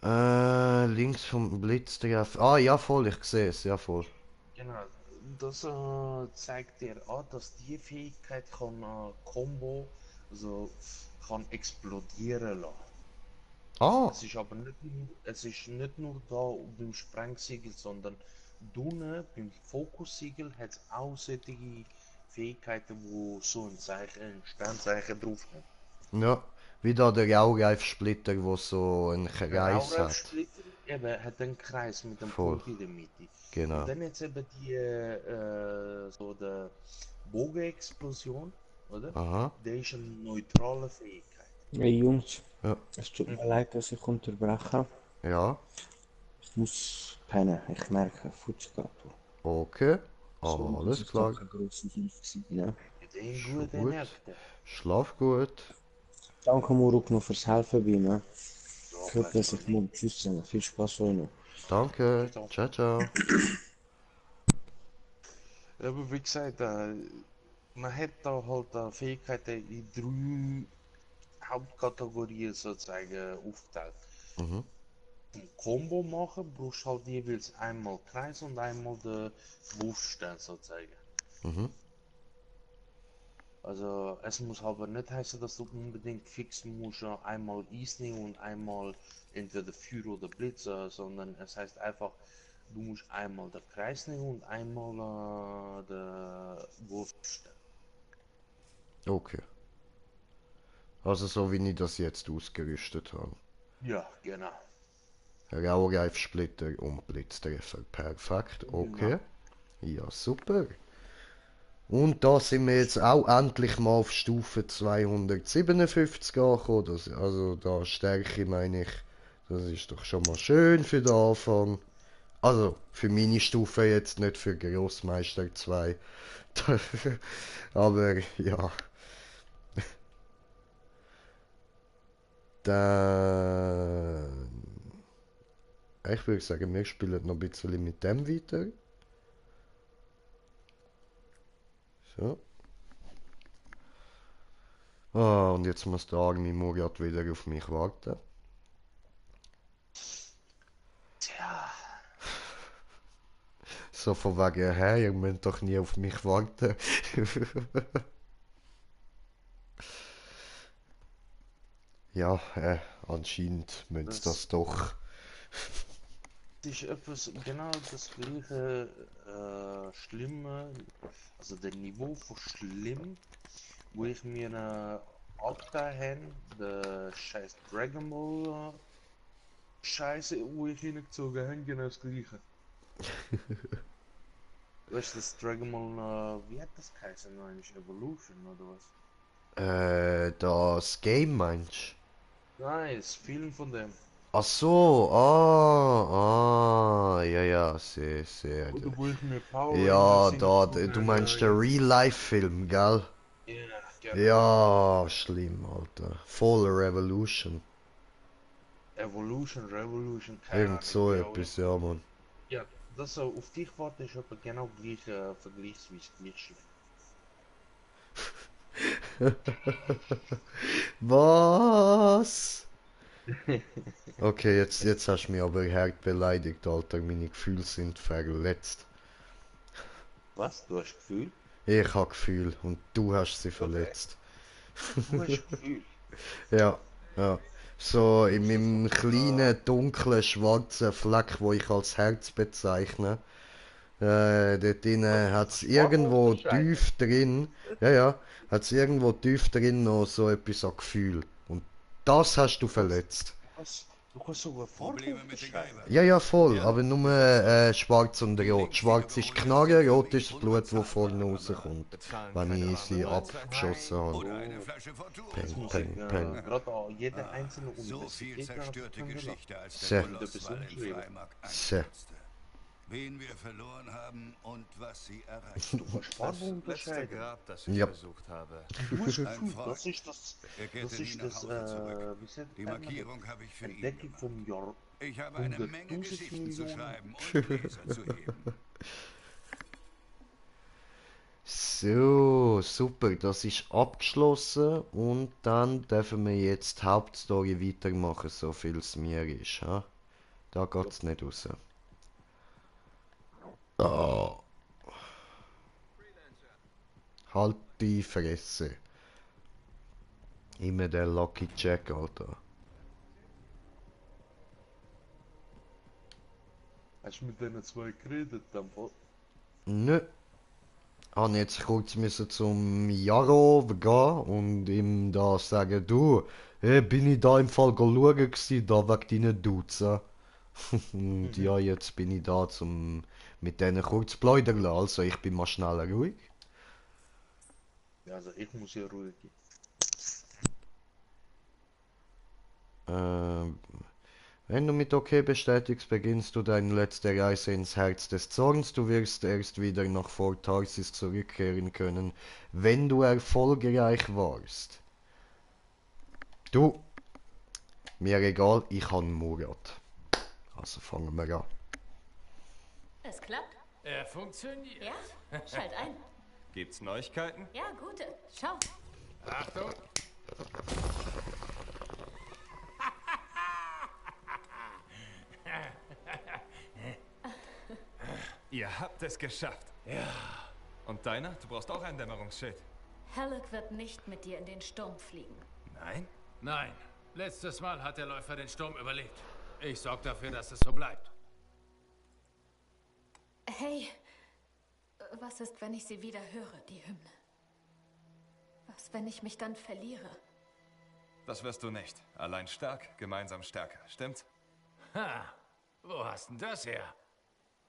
Links vom Blitztreffer. Ah, ja voll, ich sehe es, ja voll. Genau, das zeigt dir an, dass die Fähigkeit kann Combo, also kann explodieren lassen. Ah. Es ist aber nicht nur da beim Sprengsiegel, sondern unten beim Fokussiegel hat es auch solche Fähigkeiten, wo so ein Zeichen, ein Sternzeichen drauf hat. Ja, wie da der Raureifsplitter, wo so einen Der Kreis hat. Raureifsplitter eben hat einen Kreis mit einem Voll. Punkt in der Mitte. Genau. Und dann jetzt eben die so der Bogenexplosion, oder? Aha. Der ist eine neutrale Fähigkeit. Hey Jungs, Ja. es tut mir leid, dass ich unterbreche. Ja. Ich muss pennen, ich merke, Fußgato. Okay. So, Alles das ist klar. doch eine grosse Hilfe gewesen, ne? Den guten Gut. Nächte. Schlaf gut. Danke Muruk noch fürs Helfen bei mir. Ich hoffe, dass ich morgen Tschüss sage. Viel Spaß euch noch. Danke. Ciao, ciao. Aber wie gesagt, man hat da halt Fähigkeiten in 3 Hauptkategorien sozusagen aufgeteilt. Mhm. Zum Combo machen brauchst du halt jeweils einmal Kreis und einmal den Wurfstern sozusagen. Mhm. Also es muss aber nicht heißen, dass du unbedingt fix musst einmal Eis nehmen und einmal entweder Feuer oder Blitz, sondern es heißt einfach, du musst einmal den Kreis nehmen und einmal den Wurfstern. Okay. Also so wie ich das jetzt ausgerüstet habe. Ja, genau. Raureifsplitter und Blitztreffer. Perfekt, okay. Ja, super. Und da sind wir jetzt auch endlich mal auf Stufe 257 angekommen. Also da Stärke meine ich, das ist doch schon mal schön für den Anfang. Also für meine Stufe jetzt, nicht für Grossmeister 2. Aber ja. Dann... Ich würde sagen, wir spielen noch ein bisschen mit dem weiter. So. Ah, und jetzt muss der arme Murat wieder auf mich warten. Tja. So von wegen, hey, ihr müsst doch nie auf mich warten. Ja, anscheinend müssen sie das doch. Es ist etwas, genau das gleiche Schlimme, also der Niveau von schlimm, wo ich mir abgetan habe, der scheiß Dragon Ball Scheiße, wo ich hingezogen habe, genau das gleiche. Weißt du, das Dragon Ball, wie hat das geheißen eigentlich? Evolution oder was? Das Game meinst Nein, das Film von dem. Ach so, ja, sehr. Oder wo ich mir Power Ja, Rangers da, reingezogen du habe, meinst der jetzt. Real-Life-Film, gell? Ja, genau. Ja, schlimm, Alter. Voll Revolution. Revolution, keine Irgend Ahnung, so wie auch etwas, immer. ja, Mann. Ja, das so auf dich warte ist aber genau gleich vergleichsweise gleich schlimm. Was? Okay, jetzt hast du mich aber hart beleidigt, Alter. Meine Gefühle sind verletzt. Was? Du hast Gefühl? Ich hab Gefühl und du hast sie Okay. verletzt. Du hast Gefühl. Ja, ja. So in Ist das meinem kleinen, dunklen, schwarzen Fleck, wo ich als Herz bezeichne. Dort drinnen hat es irgendwo tief drin, ja, hat es irgendwo tief drin noch so etwas an Gefühl. Und das hast du verletzt. Du kannst sogar Farbe unterscheiden. Ja, voll, aber nur schwarz und rot. Schwarz ist Knarre, rot ist das Blut, das vorne rauskommt, wenn ich sie abgeschossen habe. Peng, peng, peng. Gerade an jeder einzelnen So viel Universität zerstörte Geschichte, als Se. der Kolosswall in Freimark Se. einstürzte. Wen wir verloren haben und was sie erreicht. Du kannst Farbe unterscheiden. das ich Ja. versucht habe. Du hast Ein Gefühl, Freund. das ist das, Er kehrte das nie ist nach das, Hause zurück. wie sagt Die man Markierung habe ich für ihn Entdeckung gemacht. vom Jahr. Ich habe eine Menge 100.000 Geschichten zu Millionen. schreiben und Leser zu heben. So, super, das ist abgeschlossen und dann dürfen wir jetzt die Hauptstory weitermachen, so viel es mir ist. Ha? Da geht's nicht raus. Ah. Halt die Fresse. Immer der Lucky Jack, Alter. Hast du mit denen zwei geredet, dann? Nö. Han jetzt kurz müssen zum Jaro gehen und ihm da sagen, du, bin ich da im Fall schauen gewesen, da wegen deinen Duzen. Und ja, jetzt bin ich da zum mit denen kurz plaudern. Also ich bin mal schneller ruhig. Ja, also ich muss ja ruhig gehen. Wenn du mit OK bestätigst, beginnst du deine letzte Reise ins Herz des Zorns. Du wirst erst wieder nach Fort Tarsis zurückkehren können, wenn du erfolgreich warst. Du, mir egal, ich habe Murat. Also fangen wir an. Es klappt. Er funktioniert. Ja? Schalt ein. Gibt's Neuigkeiten? Ja, gute. Schau. Achtung. Ihr habt es geschafft. Ja. Und deiner? Du brauchst auch ein Dämmerungsschild. Halleck wird nicht mit dir in den Sturm fliegen. Nein? Nein. Letztes Mal hat der Läufer den Sturm überlebt. Ich sorge dafür, dass es so bleibt. Hey, was ist, wenn ich sie wieder höre, die Hymne? Was, wenn ich mich dann verliere? Das wirst du nicht. Allein stark, gemeinsam stärker. Stimmt's? Ha! Wo hast denn das her?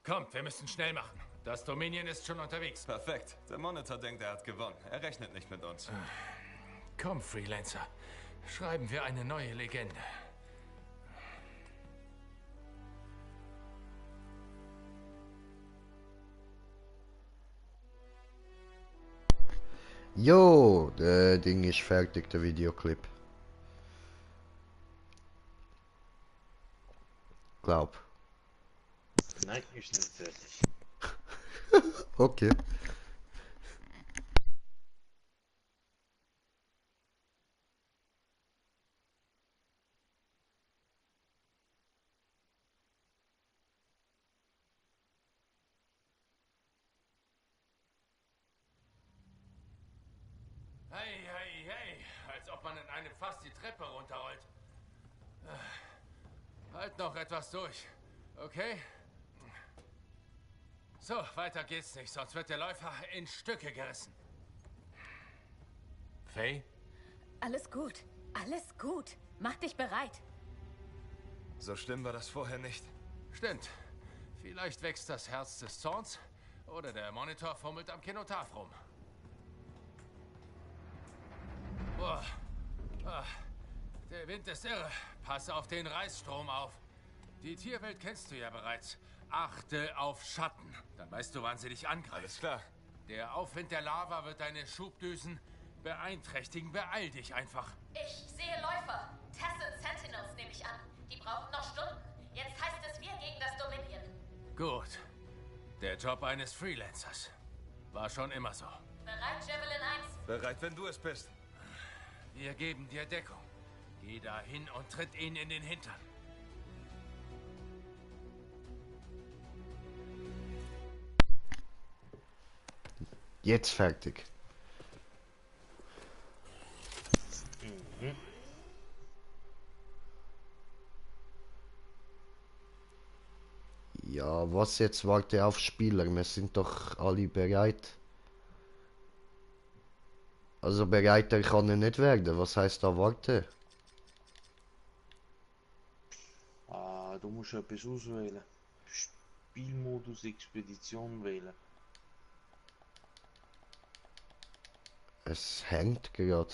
Kommt, wir müssen schnell machen. Das Dominion ist schon unterwegs. Perfekt. Der Monitor denkt, er hat gewonnen. Er rechnet nicht mit uns. Komm, Freelancer. Schreiben wir eine neue Legende. Jo, der Ding ist fertig, der Videoclip. Glaub. Nein, ist nicht fertig. Okay. Hey, hey, hey. Als ob man in einem Fass die Treppe runterrollt. Halt noch etwas durch. Okay? So, weiter geht's nicht, sonst wird der Läufer in Stücke gerissen. Faye? Alles gut. Alles gut. Mach dich bereit. So schlimm war das vorher nicht. Stimmt. Vielleicht wächst das Herz des Zorns oder der Monitor fummelt am Kenotaph rum. Boah. Ah, der Der Wind ist irre. Pass auf den Reißstrom auf. Die Tierwelt kennst du ja bereits. Achte auf Schatten. Dann weißt du, wann sie dich angreift. Alles klar. Der Aufwind der Lava wird deine Schubdüsen beeinträchtigen. Beeil dich einfach. Ich sehe Läufer. Tacit Sentinels nehme ich an. Die brauchen noch Stunden. Jetzt heißt es wir gegen das Dominion. Gut. Der Job eines Freelancers. War schon immer so. Bereit, Javelin 1? Bereit, wenn du es bist. Wir geben dir Deckung. Geh da hin und tritt ihn in den Hintern. Jetzt fertig. Ja, was jetzt? Warte auf Spieler. Wir sind doch alle bereit. Also bereiter kann er nicht werden. Was heißt da warte? Ah, du musst etwas auswählen. Spielmodus Expedition wählen. Es hängt gerade.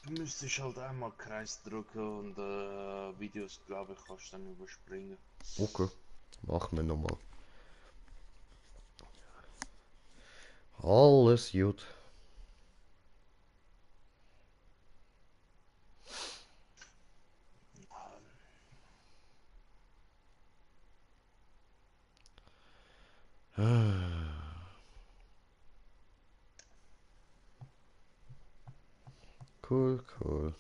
Du müsstest halt einmal Kreis drücken und Videos, glaube ich, kannst du dann überspringen. Okay, machen wir nochmal. Alles gut. Cool, cool.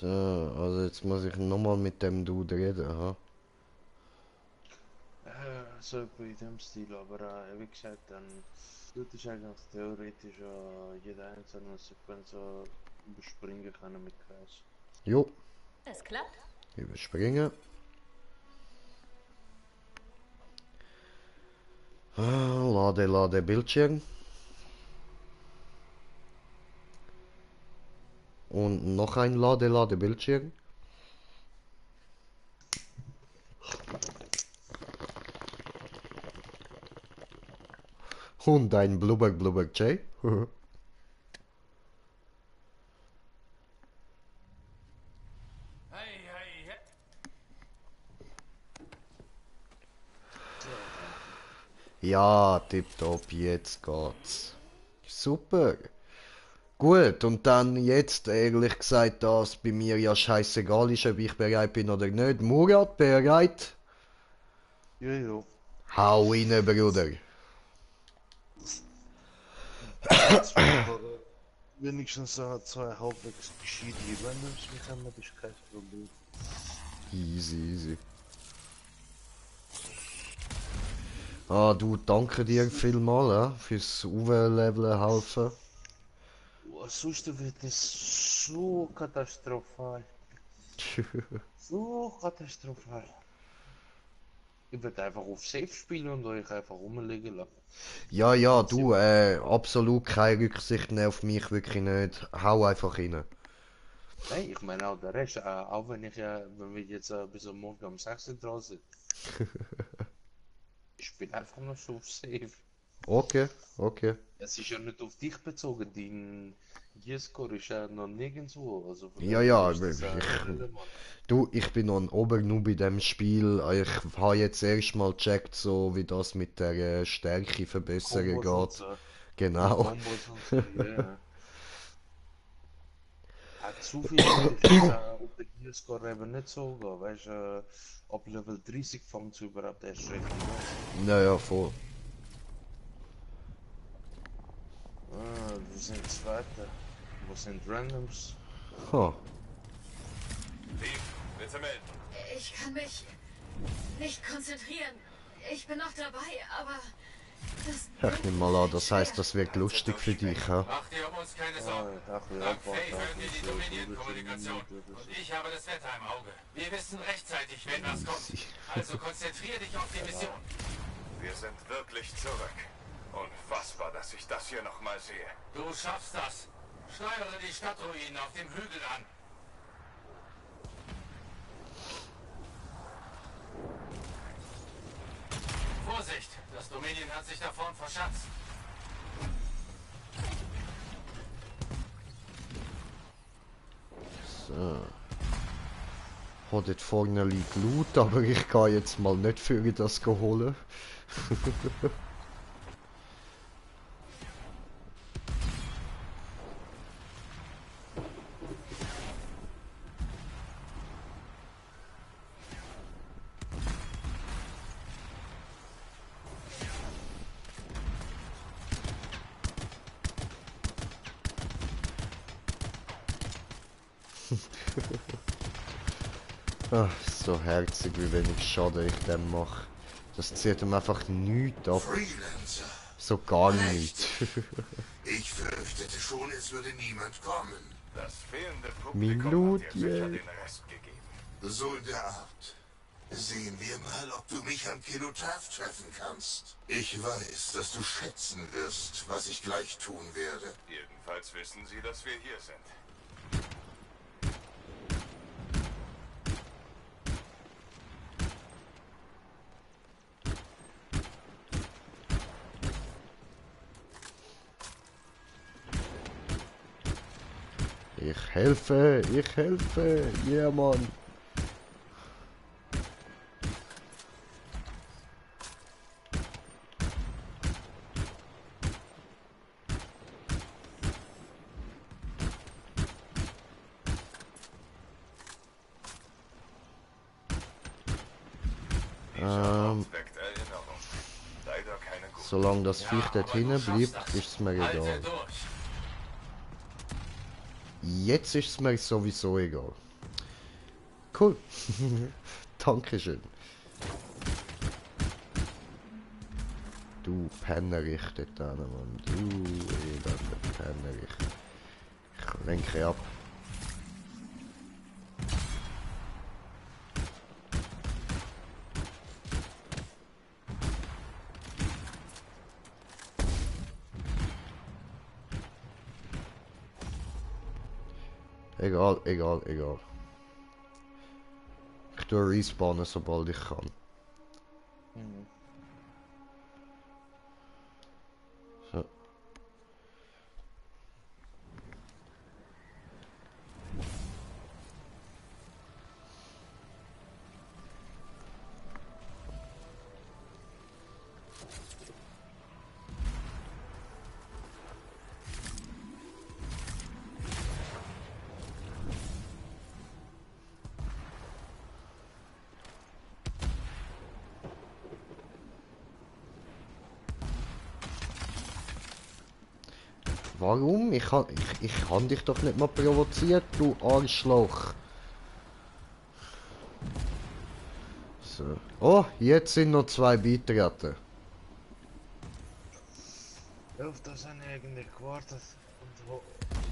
So, also jetzt muss ich nochmal mit dem Dude reden, ha? So in dem Stil, aber wie gesagt, dann würde ich eigentlich theoretisch jede einzelne Sequenz überspringen können mit Kreis. Jo. Es klappt. Überspringen. Lade Bildschirm. Und noch ein Lade Bildschirm. Und ein Blubber J. Ja, tipptopp, jetzt geht's. Super. Gut, und dann jetzt ehrlich gesagt, dass bei mir ja scheißegal ist, ob ich bereit bin oder nicht. Murat, bereit? Ja. Hau rein, Bruder. Wenigstens zwei halbwegs gescheite Randoms bekommen, das ist kein Problem. Easy. Ah, du, danke dir vielmals fürs Overleveln helfen. Sonst wird es so katastrophal. So katastrophal. Ich werde einfach auf Safe spielen und euch einfach rumliegen lassen. Ja, du, absolut keine Rücksicht nehmen auf mich, wirklich nicht. Hau einfach rein. Nein, ich meine auch der Rest, auch wenn wir jetzt bis am Morgen um 6 Uhr dran sind. Ich bin einfach nur so auf Safe. Okay. Es ist ja nicht auf dich bezogen, dein Gearscore ist ja noch nirgendwo. Also Ja, ich bin noch ein Obernoob in dem Spiel. Ich habe jetzt erst mal gecheckt, so wie das mit der Stärke verbessern geht. So. Genau. So, yeah. Hat zu viel auf den Gearscore eben nicht so gehen, weißt du, ab Level 30 fängt es überhaupt erst recht an. Naja, voll. Wo sind Zweite? Wo sind Randoms? Lieb, bitte melden. Ich kann mich nicht konzentrieren. Ich bin noch dabei, aber das... Ich nehme mal an, das heißt, das wird lustig für dich, ja? Mach dir um uns keine Sorgen. Dank Faye hören wir die Dominion-Kommunikation. Und ich habe das Wetter im Auge. Wir wissen rechtzeitig, wenn was kommt. Also konzentriere dich auf die Mission. Wir sind wirklich zurück. Unfassbar, dass ich das hier nochmal sehe. Du schaffst das. Steuere die Stadtruinen auf dem Hügel an. Vorsicht, das Dominion hat sich da vorn verschanzt. So. Hat dort vorne liegt Loot, aber ich gehe jetzt mal nicht für das holen. Ach, so herzig, wie wenig Schaden ich dem mache. Das zieht ihm einfach nichts ab. Freelancer. So gar nichts. Ich fürchtete schon, es würde niemand kommen. Das fehlende Mein Publikum Loot, hat dir sicher yeah. den Rest gegeben. Soldat, sehen wir mal, ob du mich am Kenotaph treffen kannst. Ich weiß, dass du schätzen wirst, was ich gleich tun werde. Jedenfalls wissen sie, dass wir hier sind. Ich helfe, yeah, Mann. Solange das Viech dort hinten bleibt, ist es mir egal. Jetzt ist es mir sowieso egal. Cool. Dankeschön. Du Penner richtet an, Mann. Du elender Penner. Ich lenke ab. Egal. Ich tue respawnen, sobald ich kann. So. Warum? Ich kann dich doch nicht mal provoziert, du Arschloch. So. Oh, jetzt sind noch 2 beitreten. Ja, auf das habe ich eigentlich gewartet. Und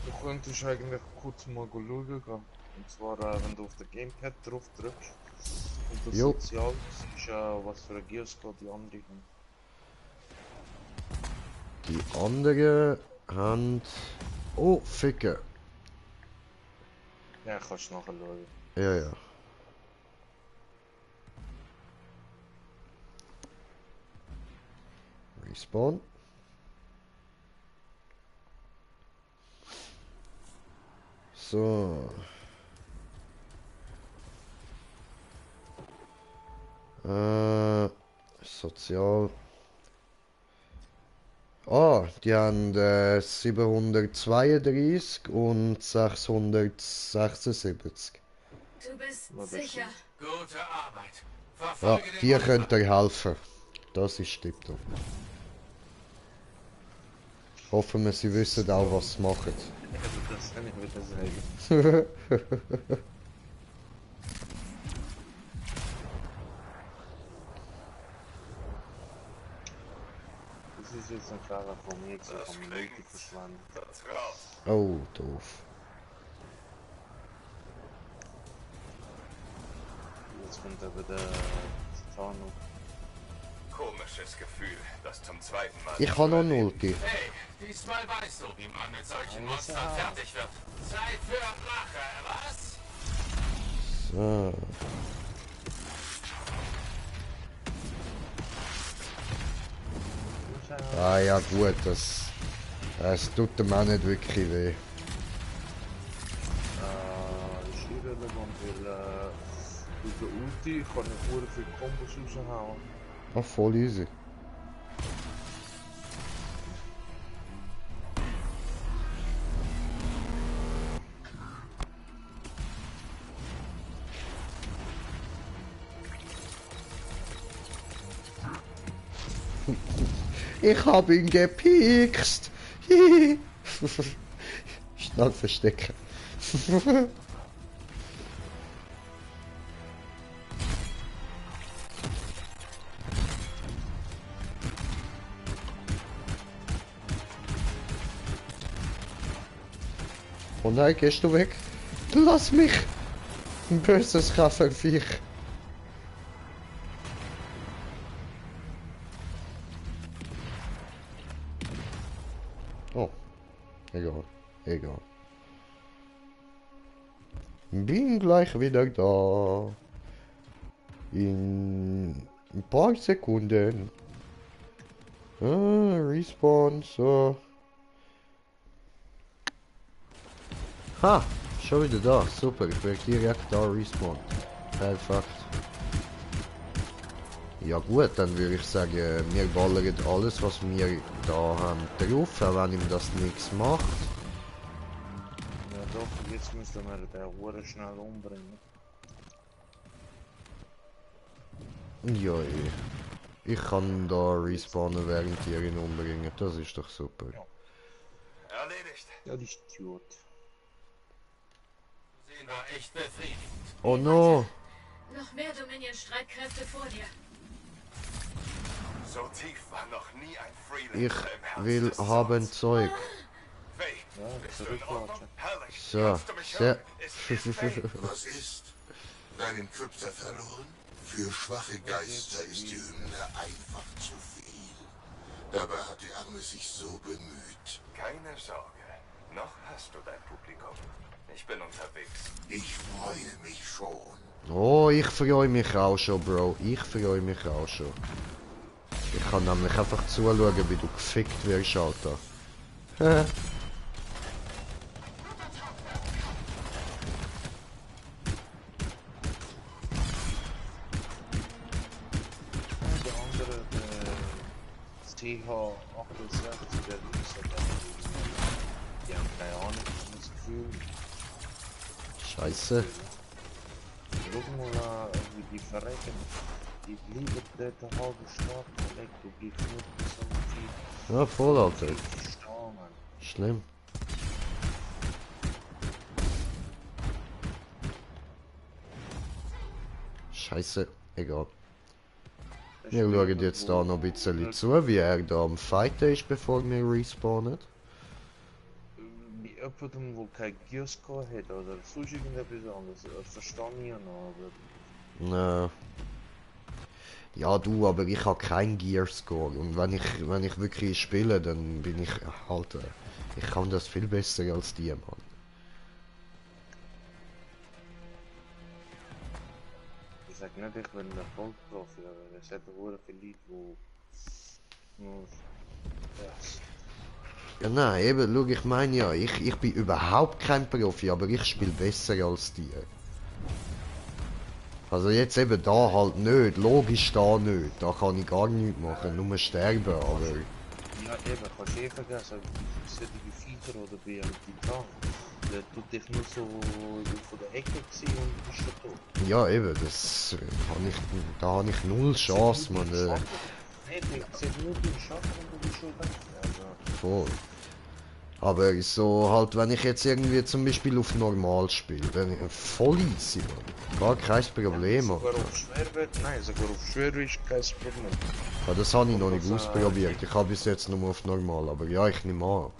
du könntest eigentlich kurz mal schauen gehen. Und zwar, wenn du auf den Gamepad drauf drückst. Und das Sozial ist was für ein Geoscope die anderen haben. Die anderen haben... Oh, Ficken. Ja, kannst du nachher schauen. Ja. Respawn. So. Sozial. Ah, die haben 732 und 676. Du bist sicher. Gute Arbeit. Ja, die könnt ihr helfen. Das ist tipptopp. Hoffen wir, sie wissen auch, was sie machen. Das kann ich wieder sagen. ist jetzt ein Fahrer von mir, ich habe Multi verschwunden. Oh, doof. Jetzt kommt aber der Tano. Komisches Gefühl, das zum zweiten Mal. Ich habe noch ein Ulti. Hey, diesmal weißt du, wie man mit solchen Monstern fertig wird. Zeit für Rache, was? So. Ah ja gut, das tut dem auch nicht wirklich weh. Ist irrelevant, weil durch die Ulti kann ich sehr viele Kombos raushauen. Ah, voll easy. Ich hab ihn gepikst. Schnell verstecken. Oh nein, gehst du weg? Lass mich! Ein böses Raffelviech. Oh. Egal. Egal. Bin gleich wieder da. In ein paar Sekunden. Respawn, so. Ha! Schon wieder da. Super, ich werde direkt da respawn. Perfekt. Ja gut, dann würde ich sagen, wir ballern alles, was wir da haben, drauf, auch wenn ihm das nichts macht. Ja doch, jetzt müssen wir den Uhr schnell umbringen. Ja, ich kann da respawnen, während ihr ihn umbringen, das ist doch super. Erledigt. Ja, die Steward. Sehen war echt befriedigend. Oh no! Noch mehr Dominion-Streitkräfte vor dir. So tief war noch nie ein Ich Freelancer im Herzen will des haben Zorns. Zeug. Faye, bist du in Ordnung? Herrlich. So, Kannst du mich hören? Ist Faye? Was ist? Deinen Krypta verloren? Für schwache Geister ist die Hymne einfach zu viel. Dabei hat die Arme sich so bemüht. Keine Sorge. Noch hast du dein Publikum. Ich bin unterwegs. Ich freue mich schon. Oh, ich freue mich auch schon, Bro. Ich freue mich auch schon. Ich kann nämlich einfach zuschauen, wie du gefickt wirst, Alter. Der andere, der TH68, der Rieser, die haben keine Ahnung, das Gefühl. Scheiße. Schau mal, wie die verrecken. Die blieben dort eine halbe Stunde weg, du gehst nicht so viel. Ja, voll, Alter. Stehen, Mann. Schlimm. Scheiße, egal. Wir schauen jetzt da noch ein bisschen zu, wie er da am Fighten ist, bevor wir respawnen. Bei jemandem, der kein Giosko hat oder sonst irgendetwas anderes, verstehe ich noch, aber... Na. Ja du, aber ich habe keinen Gearscore und wenn ich wirklich spiele, dann bin ich halt, ich kann das viel besser als die, Mann. Ich sag nicht, ich bin ein Vollprofi, aber es hat sehr viele Leute, die nur... Ja nein, eben, schau, ich meine ja, ich bin überhaupt kein Profi, aber ich spiele besser als die. Also jetzt eben da halt nicht, logisch da nicht, da kann ich gar nichts machen, nur sterben, aber... Ja eben, kannst du eh vergessen, solche Viecher oder bei einem Titan, der tut dich nur so von der Ecke ziehen und bist schon tot. Ja eben, da habe ich null Chance, man. Nee, sie hat nur den Schatten und du bist schon weg. Also. Voll. Aber so halt, wenn ich jetzt irgendwie zum Beispiel auf normal spiele, dann voll easy, man. Gar kein Problem, man. Sogar auf schwer wird, nein, sogar auf schwer ist kein Problem. Ja, das habe ich noch nicht ausprobiert. Ich habe bis jetzt nur auf normal, aber ja, ich nehme an.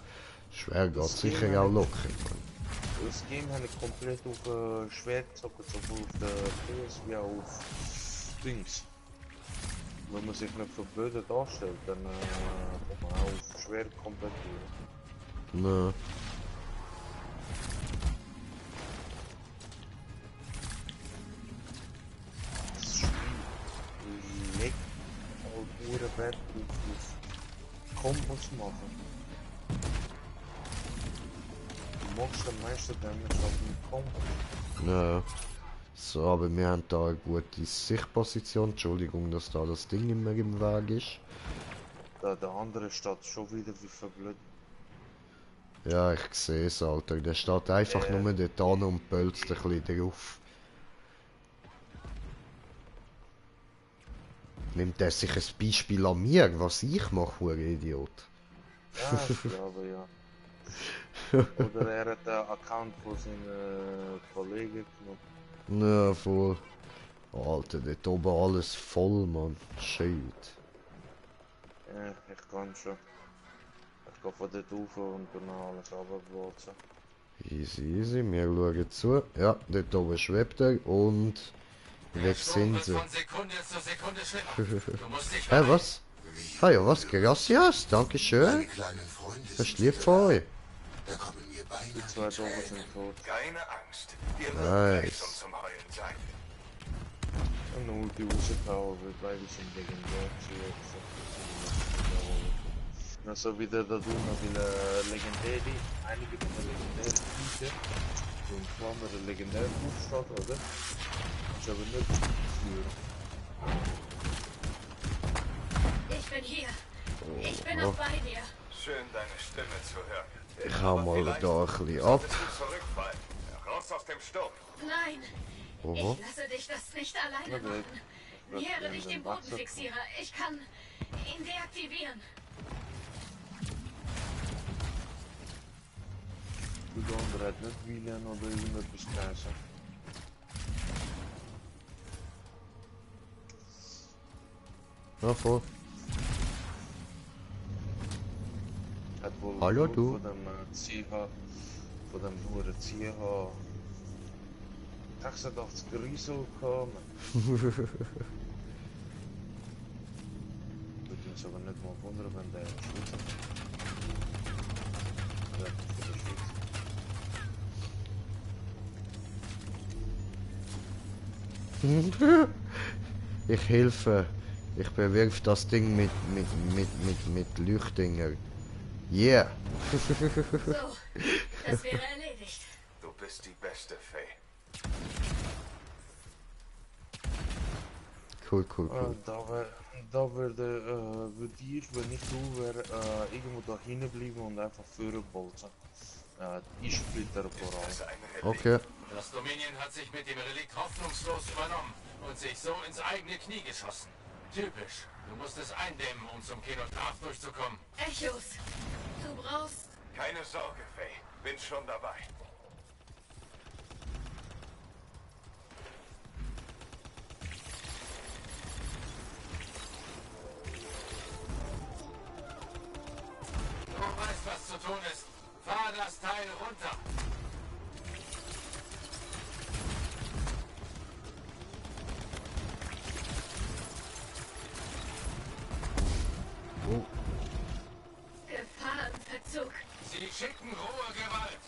Schwer geht sicher auch locker. Das Game habe ich komplett auf schwer gezockt, sowohl auf der PS wie auch auf Dings. Wenn man sich nicht für blöde darstellt, dann kann man auch auf schwer komplettieren. Ne. Das Spiel legt auch nur Wert auf Kombos machen. Du machst am meisten Damage auf dem Combo. Ja. So, aber wir haben da eine gute Sichtposition. Entschuldigung, dass da das Ding immer im Weg ist. Da der andere steht schon wieder wie verblödet. Ja, ich sehe es, Alter. Der steht einfach nur dort an und pölzt ein bisschen drauf. Nimmt er sich ein Beispiel an mir, was ich mache, hure Idiot? Ja, ich glaube ja. Oder er hat den Account von seinen Kollegen genommen. Ja, voll. Alter, dort oben alles voll, man. Shit. Ja, ich kann schon. Ich gehe von dort rauf und dann alles runterblasen. Easy, easy. Wir schauen zu. Ja, dort oben schwebt er und weg sind sie. Hä, was? Ah ja, was? Gracias, dankeschön. Das ist lieb von euch. Die zwei Dober sind tot. Keine Angst. Wir werden gleich schon Nice. zum Heulen sein. Und eine Ulti rausgehauen wird, weil die sind legendär zu. Also wieder da tun noch viele legendäre, einige von den legendären Viecher. Und zwar mit der legendären Buchstabe, oder? Ich aber nicht führen. Ich bin hier. Ich bin auch bei dir. Schön, deine Stimme zu hören. Ich hau mal da ein bisschen ab. Zurückfallen. Raus aus dem Sturm. Nein. Oho. Ich lasse dich das nicht alleine Okay. machen. Nähere dich dem Bodenfixierer. Ich kann ihn deaktivieren. Der andere hat nicht WLAN oder irgendetwas gelesen. Ja, voll. Hat wohl Hallo, nur du. Von dem CH, von dem hohen CH 86 Riso gekommen. Würde uns aber nicht mal wundern, wenn der Schweizer oder von der Schweiz. Ich helfe. Ich bewirf das Ding mit Leuchtinger. Yeah. So, das wäre erledigt. Du bist die beste Fee. Cool, cool, cool. Da würde ich, wenn ich du wäre, irgendwo da hinten bleiben und einfach führen bolzen. Ich splitter voran. Okay. Das Dominion hat sich mit dem Relikt hoffnungslos übernommen und sich so ins eigene Knie geschossen. Typisch. Du musst es eindämmen, um zum Kenotaph durchzukommen. Echos, du brauchst... Keine Sorge, Fee. Bin schon dabei. Du weißt, was zu tun ist. Fahr das Teil runter. Oh. Gefahrenverzug. Sie schicken rohe Gewalt.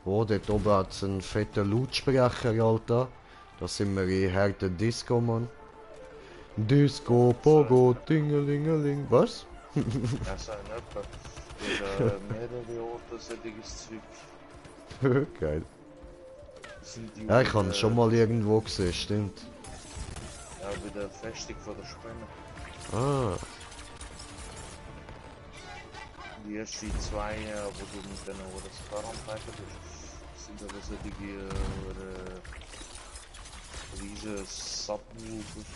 Oh, dort oben hat es einen fetten Lautsprecher, Alter. Da sind wir in harten Disco, Mann. Disco, Pogo, Dingelingeling. Was? Ja, sein etwa. Oder mehrere Orte solches Zeug. Geil. Sind die Ja, ich habe ihn schon mal irgendwo gesehen, stimmt. Ja, bei der Festung von der Spinne. Ah. Die ersten zwei, wo du mit denen wo das Fahrradpfeife bist, sind aber solche riesige Subwoofers.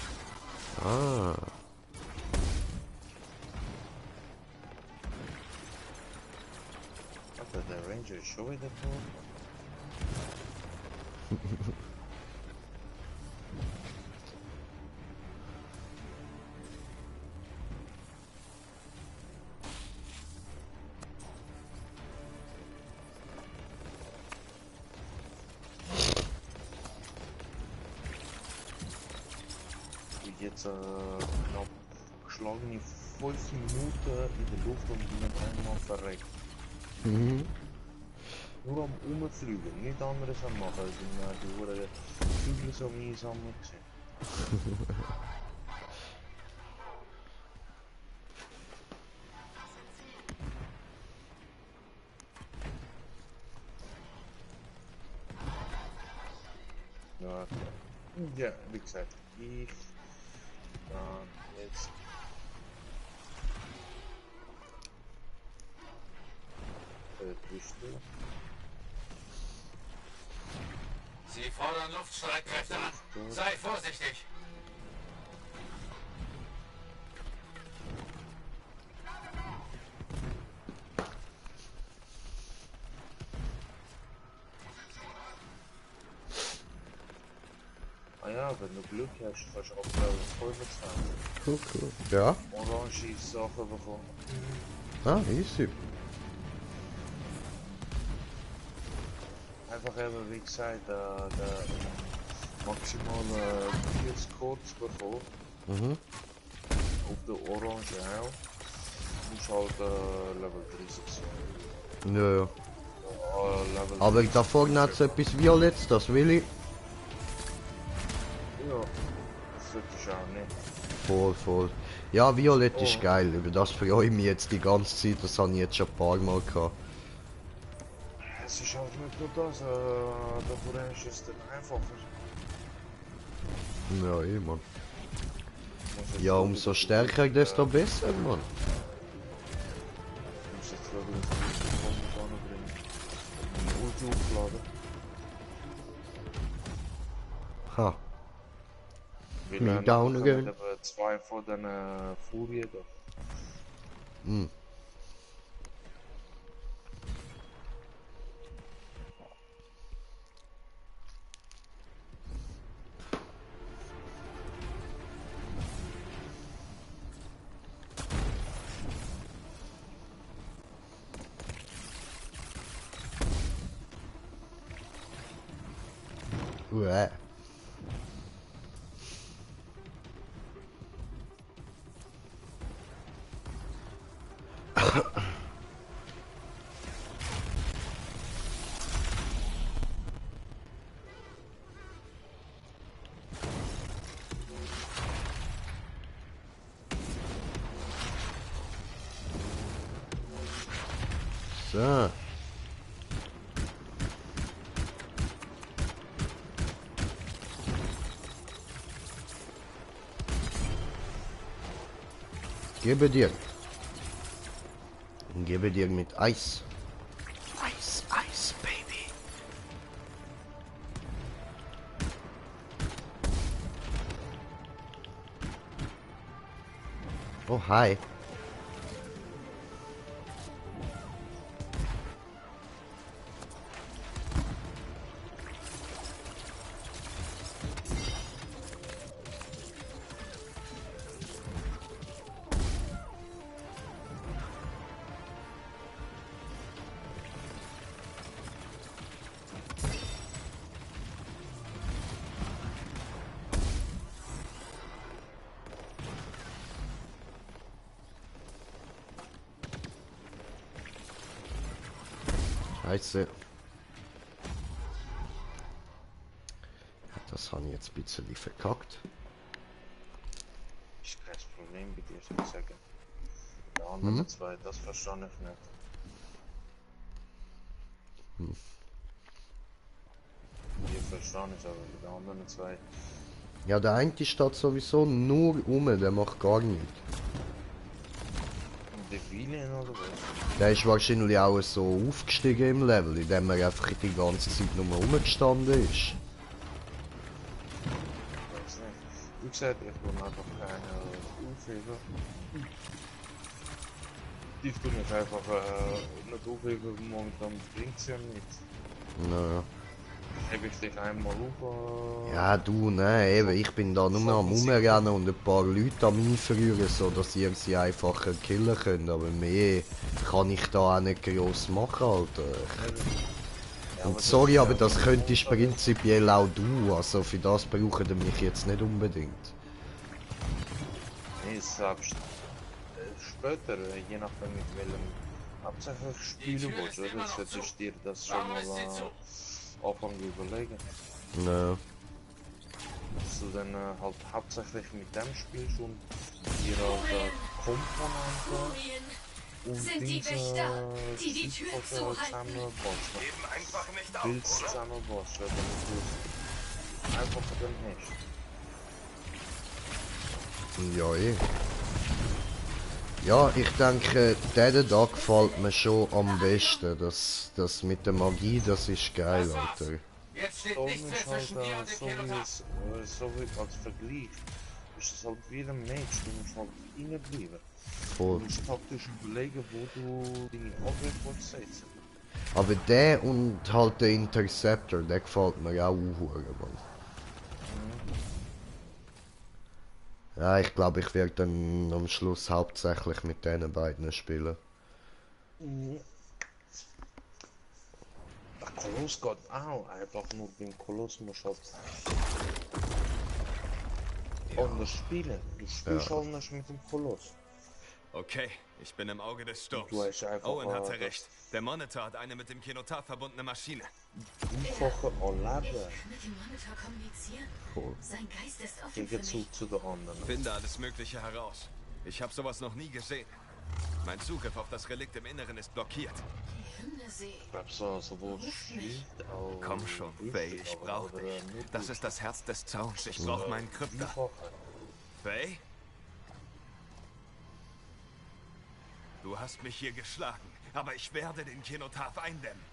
Ah. Alter, der Ranger ist schon wieder tot. Jetzt knapp geschlagene 5 Minuten in der Luft und bin einmal verreckt. Mhm. Nur am Umfliegen, nicht anderes am machen, als die Uhren Flügel so einsammeln gesehen. Ja, wie gesagt, ich jetzt Sie fordern Luftstreitkräfte an. Sei vorsichtig. Ah ja, wenn du Glück hast, kannst du auch Level 25. Cool. Ja. Orange Sachen bekommen. Ah, easy. Einfach eben, wie gesagt, der maximale 40 Codes bekommen. Mhm. Auf der Orange Hell. Muss halt Level 30 sein. Ja, ja. Level Aber davor hat es etwas Violettes, das will ich. Ja, das sollte ich auch nicht. Voll. Ja, Violett ist geil, über das freue ich mich jetzt die ganze Zeit, das habe ich jetzt schon ein paar Mal gehabt. Es ist halt nicht nur das, der Orange ist dann einfacher. Ja, Mann. Ja, umso stärker, desto besser, Mann. Ich muss jetzt schauen, dass ich die Bombe bringen. Die Ulti aufladen. Ha. Weil Me down again. Wir haben 2 von den Furien da. Hm. Uäh. So. Gebe dir. Gebe dir mit Eis. Eis, Baby. Oh, hi. Scheiße. Das habe ich jetzt ein bisschen verkackt. Ist kein Problem bei dir, soll ich sagen. Der andere zwei, das verstehe ich nicht. Die verstehe ich aber, bei den anderen zwei. Ja, der eine steht sowieso nur der macht gar nichts. Der Wheeling oder was? Der ist wahrscheinlich auch so aufgestiegen im Level, indem er einfach die ganze Zeit nur rumgestanden ist. Ich weiß nicht. Wie gesagt, ich will einfach keine Aufhebung. effektiv tun ich einfach nicht aufheben, momentan bringt es ja nichts. Naja. Heb ich dich einmal auf. Ja, du, ne, eben, ich bin da nur am Rumrennen und ein paar Leute am Einführen, so dass ihr sie einfacher killen könnt, aber mehr kann ich da auch nicht gross machen, Alter. Und sorry, aber das könntest prinzipiell auch du, also für das braucht ihr mich jetzt nicht unbedingt. Nee, selbst später, je nachdem mit welchem hauptsächlich spielen willst, oder? Solltest du dir das schon mal anfangen überlegen. Ja. Dass du dann halt hauptsächlich mit dem spielst und dir halt Komponenten und diese zusammenbaust. Bilds zusammenbaust, damit du einfach dann hast. Ja, eh. Ja, ich denke, dieser da gefällt mir schon am besten. Das mit der Magie, das ist geil, Alter. Storm ist halt so wie als Vergleich. Ist es halt wie ein Match, du musst halt reinbleiben. Voll. Du musst taktisch überlegen, wo du deine Angriff setzen. Aber der und halt der Interceptor, der gefällt mir auch Mann. Ja, ich glaube, ich werde dann am Schluss hauptsächlich mit diesen beiden spielen. Der Koloss geht auch, einfach nur beim Koloss musst du halt anders spielen. Du spielst halt nicht mit dem Koloss. Okay, ich bin im Auge des Sturms. Du hast einfach, Owen hatte recht. Der Monitor hat eine mit dem Kenotaph verbundene Maschine. Einfache Erleben. Mit dem Monitor kommunizieren. Sein Geist ist offen für mich. Gegenzug zu der anderen. Finde alles Mögliche heraus. Ich habe sowas noch nie gesehen. Mein Zugriff auf das Relikt im Inneren ist blockiert. Die Hymne sehe. Komm schon, Faye, ich brauche dich. Das ist das Herz des Zauns. Ich brauche meinen Krypta. Faye? Du hast mich hier geschlagen, aber ich werde den Kenotaph eindämmen.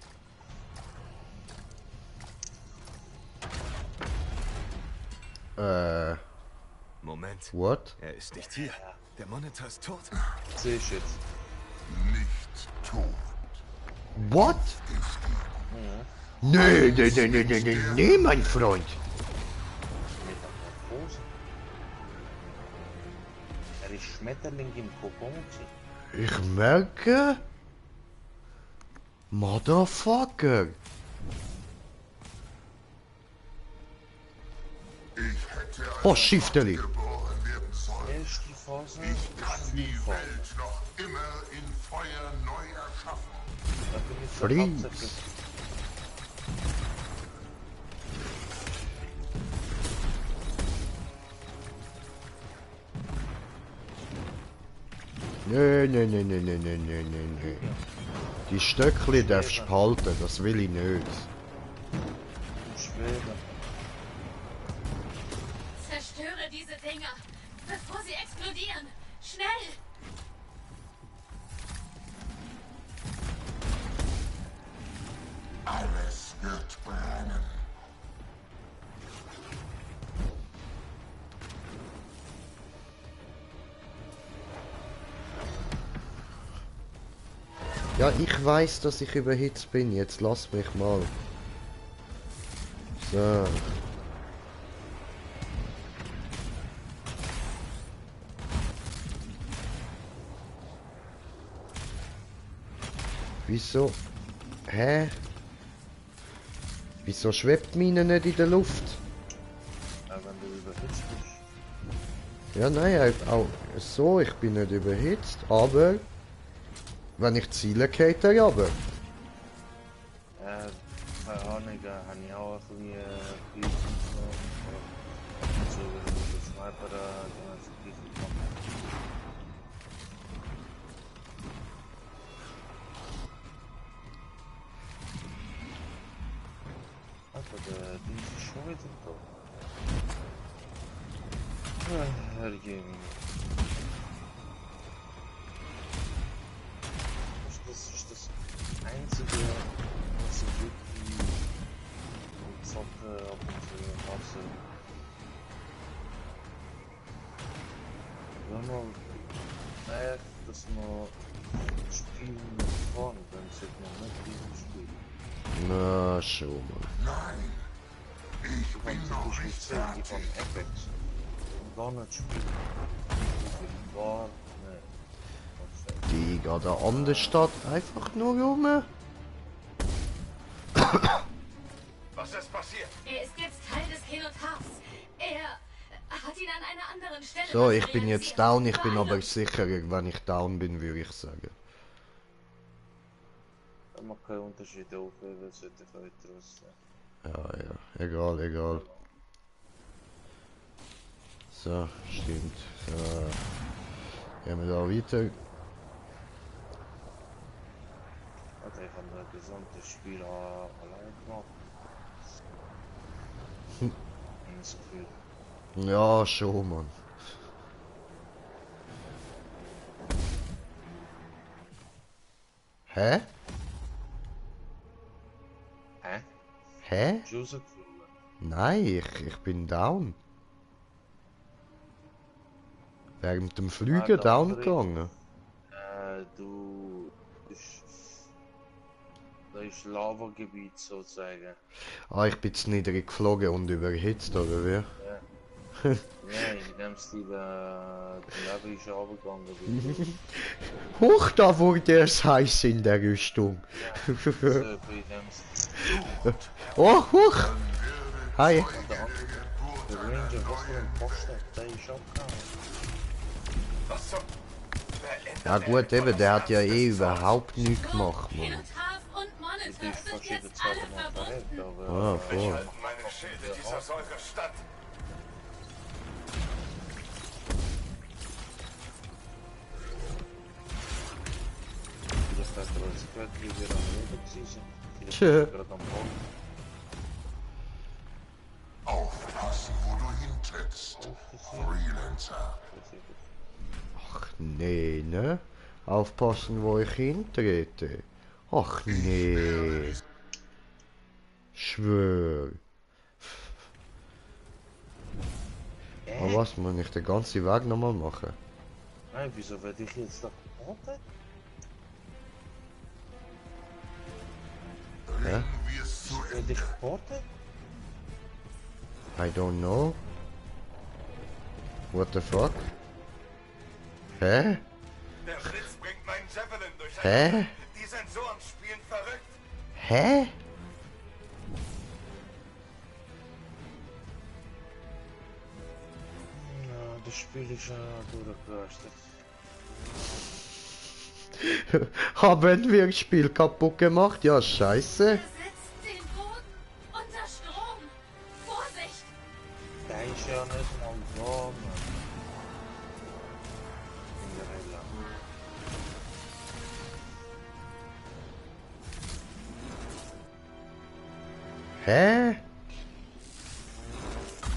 Moment. What? Er ist nicht hier. Der Monitor ist tot. Sehe ich jetzt. Nicht tot. What? Nee, mein Freund. Er ist Schmetterling im Kokon. Ich merke... Motherfucker. Oh, Schifteli. Ich kann die Welt noch immer in Feuer neu erschaffen. Freeze. Nee. Die Stöckli darfst du behalten, das will ich nicht. Zerstöre diese Dinger, bevor sie explodieren. Schnell! Alles wird brennen. Ja, ich weiß, dass ich überhitzt bin. Jetzt lass mich mal. So. Wieso? Hä? Wieso schwebt meine nicht in der Luft? Ja, wenn du überhitzt bist. Ja, nein, auch so, ich bin nicht überhitzt, aber wenn ich ziele, geht er runter. Keine Ahnung, habe ich auch ein bisschen so, wenn du den Sniper dann hast du diesen gemacht. Alter, der Ding ist schon wieder da. Herrgeben. Das ist das Einzige, was ich wirklich zocke ab und zu hasse. Wenn man merkt, dass man Spiel mit vorn, dann sieht man nicht dieses Spiel. Na, schon mal. Nein, ich bin noch nicht fertig. Die von Apex. Gar nicht spielen. Gar nicht. Die geht da an der Stadt einfach nur rum. Was ist passiert? Er ist jetzt Teil des Kenotafs. Er hat ihn an einer anderen Stelle. So, ich bin jetzt down, ich bin aber sicherer, wenn ich down bin, würde ich sagen. Da macht keinen Unterschied auf, wer sollte weiter sein. Ja, egal, egal. So, stimmt. So. Gehen wir da weiter. Hat er von der gesamte Spiel allein gemacht. Das Gefühl. Ja, schon, Mann. Hä? Hä? Hä? Nein, ich bin down. Während dem Flügen down gegangen. Das ist Lavagebiet sozusagen. Ah, ich bin zu niedrig geflogen und überhitzt, oder wie? Ja. Ja, in dem Stil, der Lava ist runtergegangen. Huch, da wurde es heiß in der Rüstung. Ja, so bei dem Stil. Oh, huch! Hi! Der Ranger, was für ein Posten, der ist abgehauen. Was zum... Ja gut, eben, der hat ja eh überhaupt nichts gemacht, Mann. Die ist verschiedene Zeiten noch verrückt, aber... Ah, voll. Meine Schilde dieser Säure stand. Das heißt, als Quett, wie wir am Leben sind. Tschö. Aufpassen, wo du hintrittst, Freelancer. Ach nee, ne? Aufpassen, wo ich hintrete. Ach nee. Schwör. Aber was, muss ich den ganzen Weg nochmal machen? Nein, wieso werde ich jetzt da geportet? Hä? Werde ich geportet? I don't know. What the fuck? Hä? Der Blitz bringt meinen Javelin durch. Hä? Die Sensoren spielen verrückt. Hä? Ja, das Spiel ist ja durchgerastet. Haben wir das Spiel kaputt gemacht? Ja, scheiße. Den Boden unter Strom. Vorsicht! Der ist ja nicht mal da, Mann. Cinderella. Hä?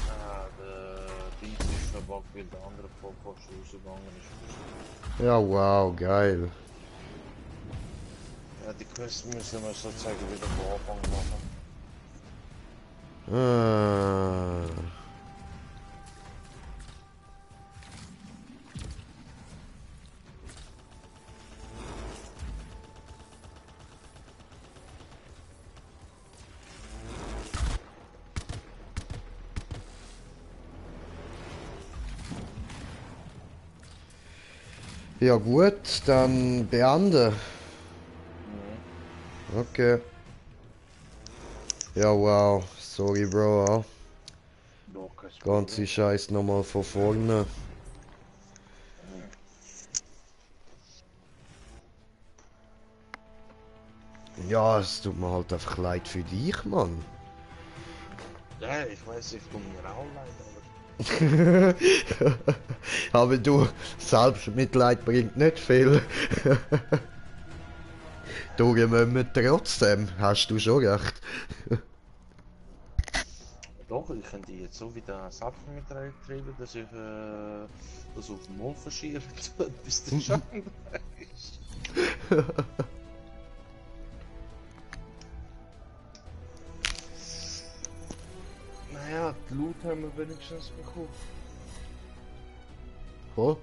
Ah, der Dienst ist verbuggt, weil der andere Vorpost rausgegangen ist. Ja, wow, geil. Ja, die Quest müssen wir sozusagen wieder von Anfang machen. Ja gut, dann beenden. Okay. Ja, wow. Sorry, Bro. Ganze Scheiß nochmal von vorne. Ja, es tut mir halt einfach leid für dich, Mann. Ja, ich weiß, ich tue mir auch leid, aber... Aber du, Selbstmitleid bringt nicht viel. Du müssen trotzdem, hast du schon recht. Doch, ich könnte jetzt so wieder Selbstmitleid treiben, dass ich das auf den Mond verschiebe, bis der Schatten da ist. Naja, die Loot haben wir wenigstens bekommen. Cool.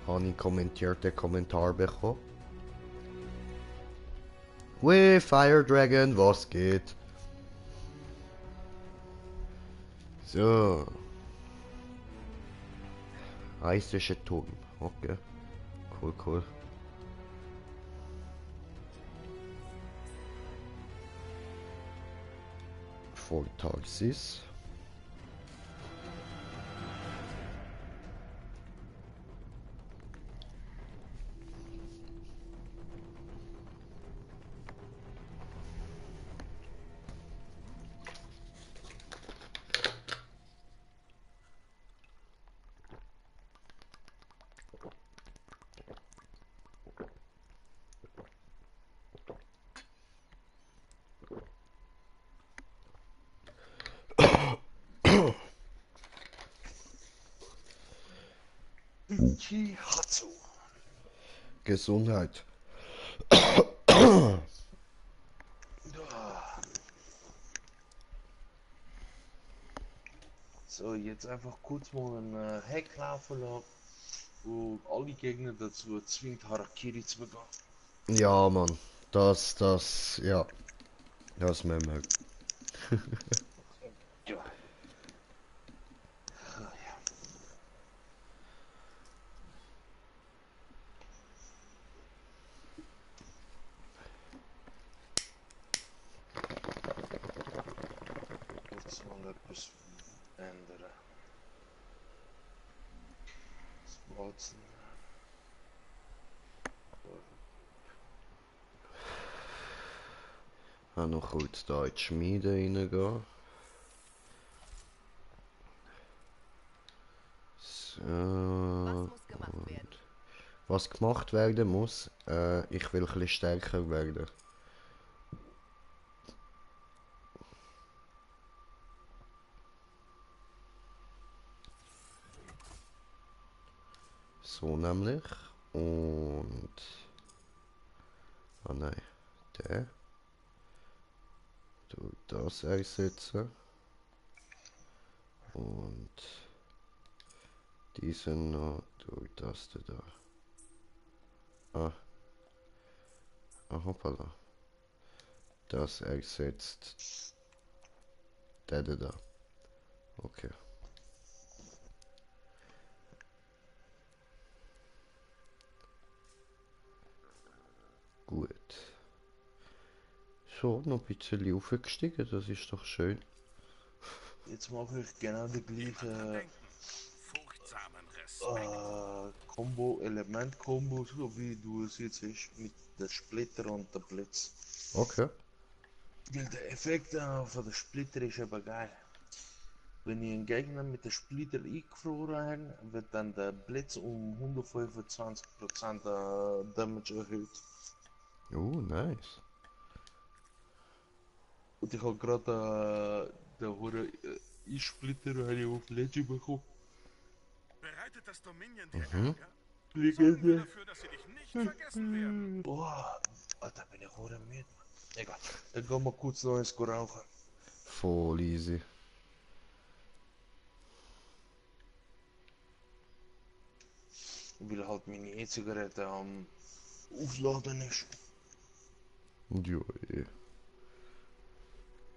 Habe ich kommentierten Kommentar bekommen. Weh, Fire Dragon, was geht? So. Eisischer Turm. Okay. Cool, cool. Vortaxis. Gesundheit. So, jetzt einfach kurz mal ein Hack laufen lassen, wo alle Gegner dazu zwingt, Harakiri zu begehen. Ja, Mann. Das, ja. Das müssen wir. Ja. Kurz mal etwas ändern. Das Walzen. Auch noch kurz da in die Schmiede reingehen. So. Was gemacht werden muss, ich will ein bisschen stärker werden. So nämlich. Und... Ah nein, der. Durch das ersetzen. Und diesen noch durch das da. Ah. Ah, hoppala. Das ersetzt der da. Okay. Gut. So, noch ein bisschen aufgestiegen, das ist doch schön. Jetzt mache ich genau die gleiche Element-Kombo, so wie du es jetzt hast, mit der Splitter und der Blitz. Okay. Weil der Effekt von der Splitter ist aber geil. Wenn ich einen Gegner mit der Splitter eingefroren habe, wird dann der Blitz um 125% Damage erhöht. Oh, nice. Und ich habe gerade den Horror E-Splitter auf Legend bekommen. Bereitet das Dominion dir Mhm. Ärger? Sorgen wir dafür, dass sie dich nicht vergessen werden. Boah, Alter, bin ich Horror müde. Egal, dann gehen wir kurz noch ins rauchen. Voll easy. Weil halt meine E-Zigarette am Aufladen ist. Ja, eh.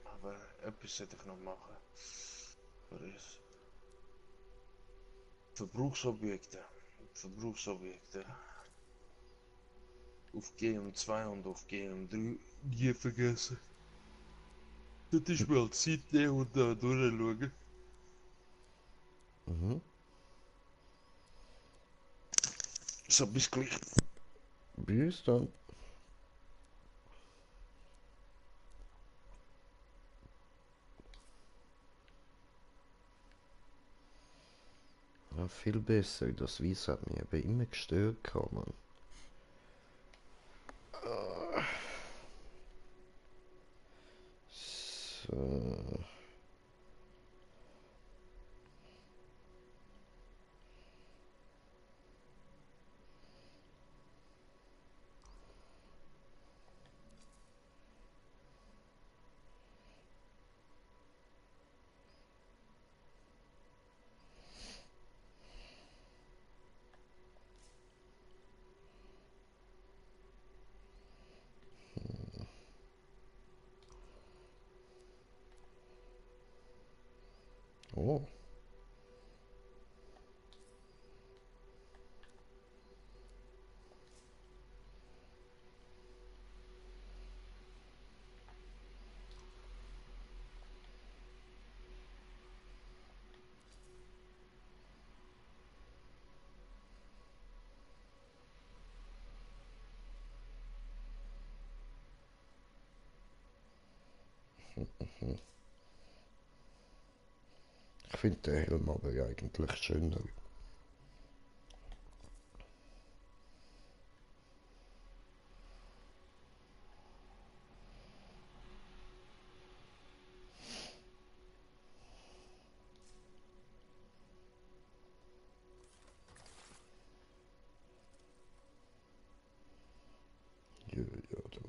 Aber etwas sollte ich noch machen. Verbrauchsobjekte. Auf GM2 und auf GM3 nie vergessen. Das ist mal Zeit nehmen und da durchschauen. Mhm. So, bis gleich. Bis dann. Ja, viel besser. Das Weiß hat mich eben immer gestört, man. So. Oh. Ich finde den Helm aber eigentlich schöner. Ja, ja, du.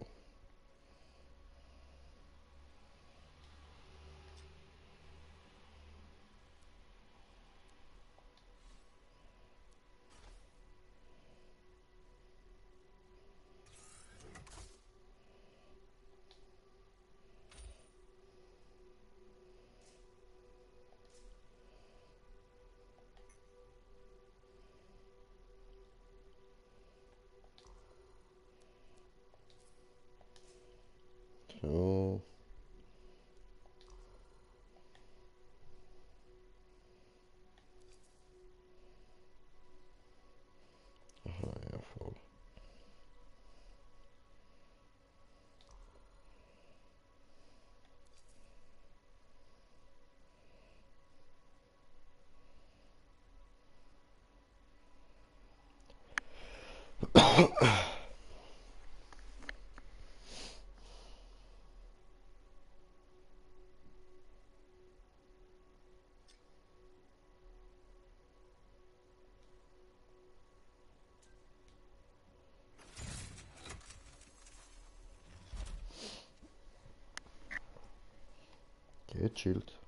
So. Aha, ja, voll. Gechillt.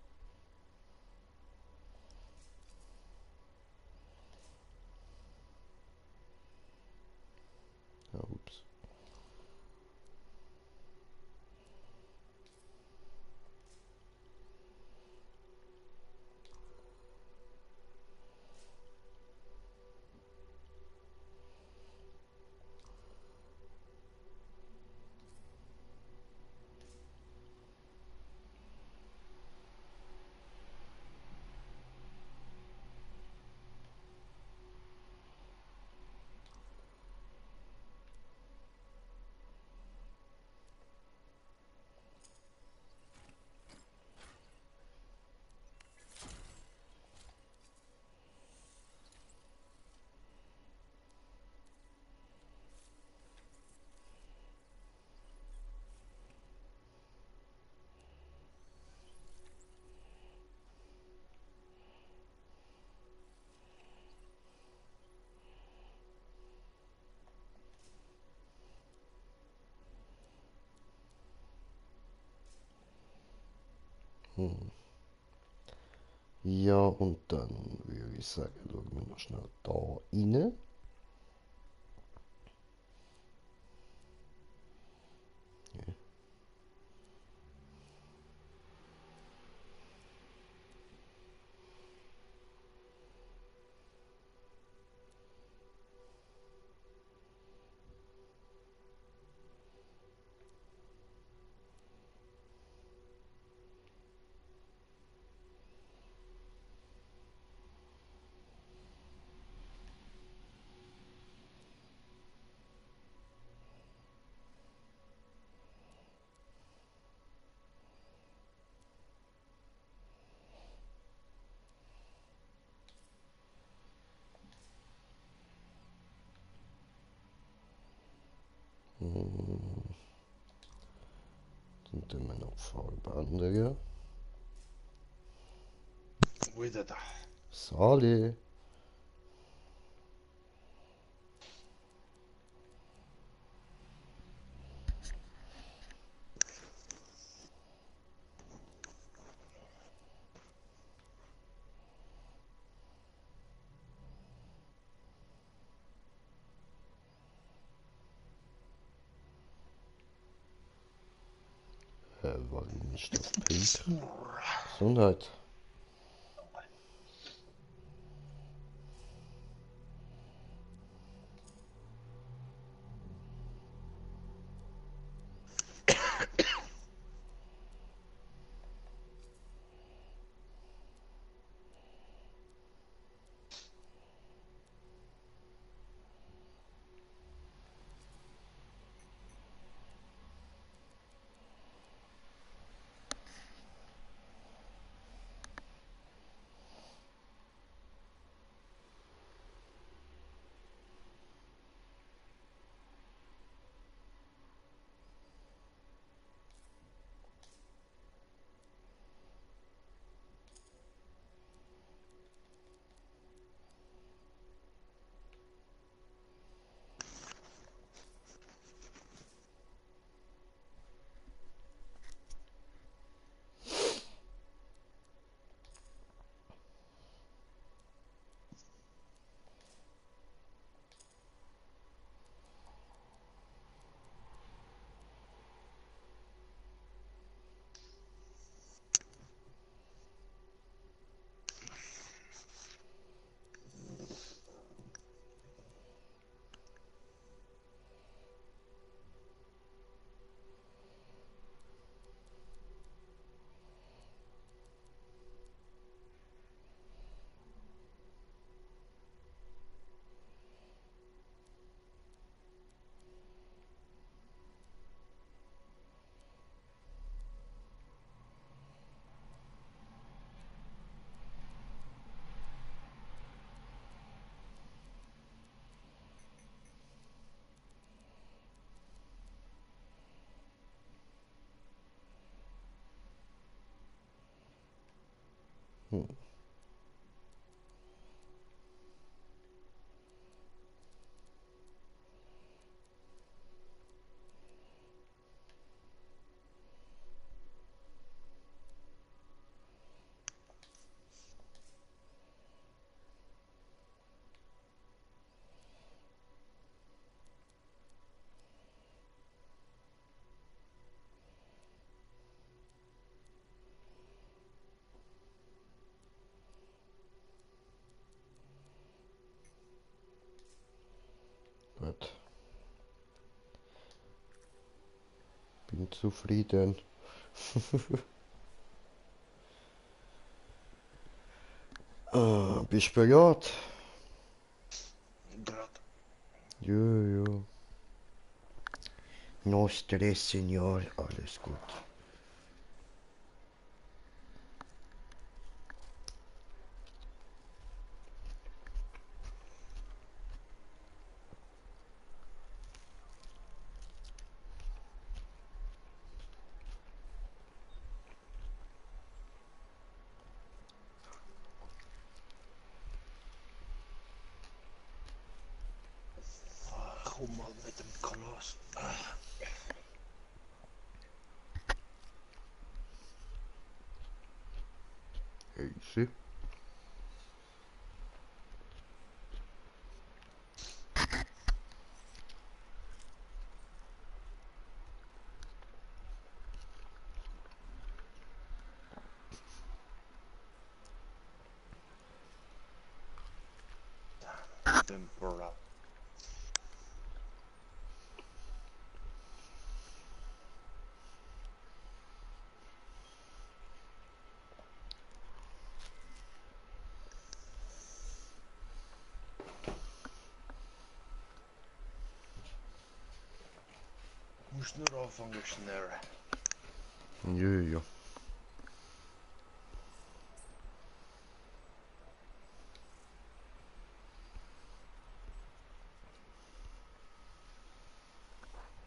Ja, ups. Hm. Ja, und dann würde ich sagen, schauen wir noch schnell da rein. Ja. Hm. Dann tun wir noch Farbe ändern. Wieder da. Sali. Warum ist das pink? Gesundheit. Gut. Bin zufrieden. Bist du bereit? Grad. Jo. No Stress, Senior. Alles gut. Komm mal mit dem Koloss. Easy. Tempora. Musst nur anfangen schnell. Jo.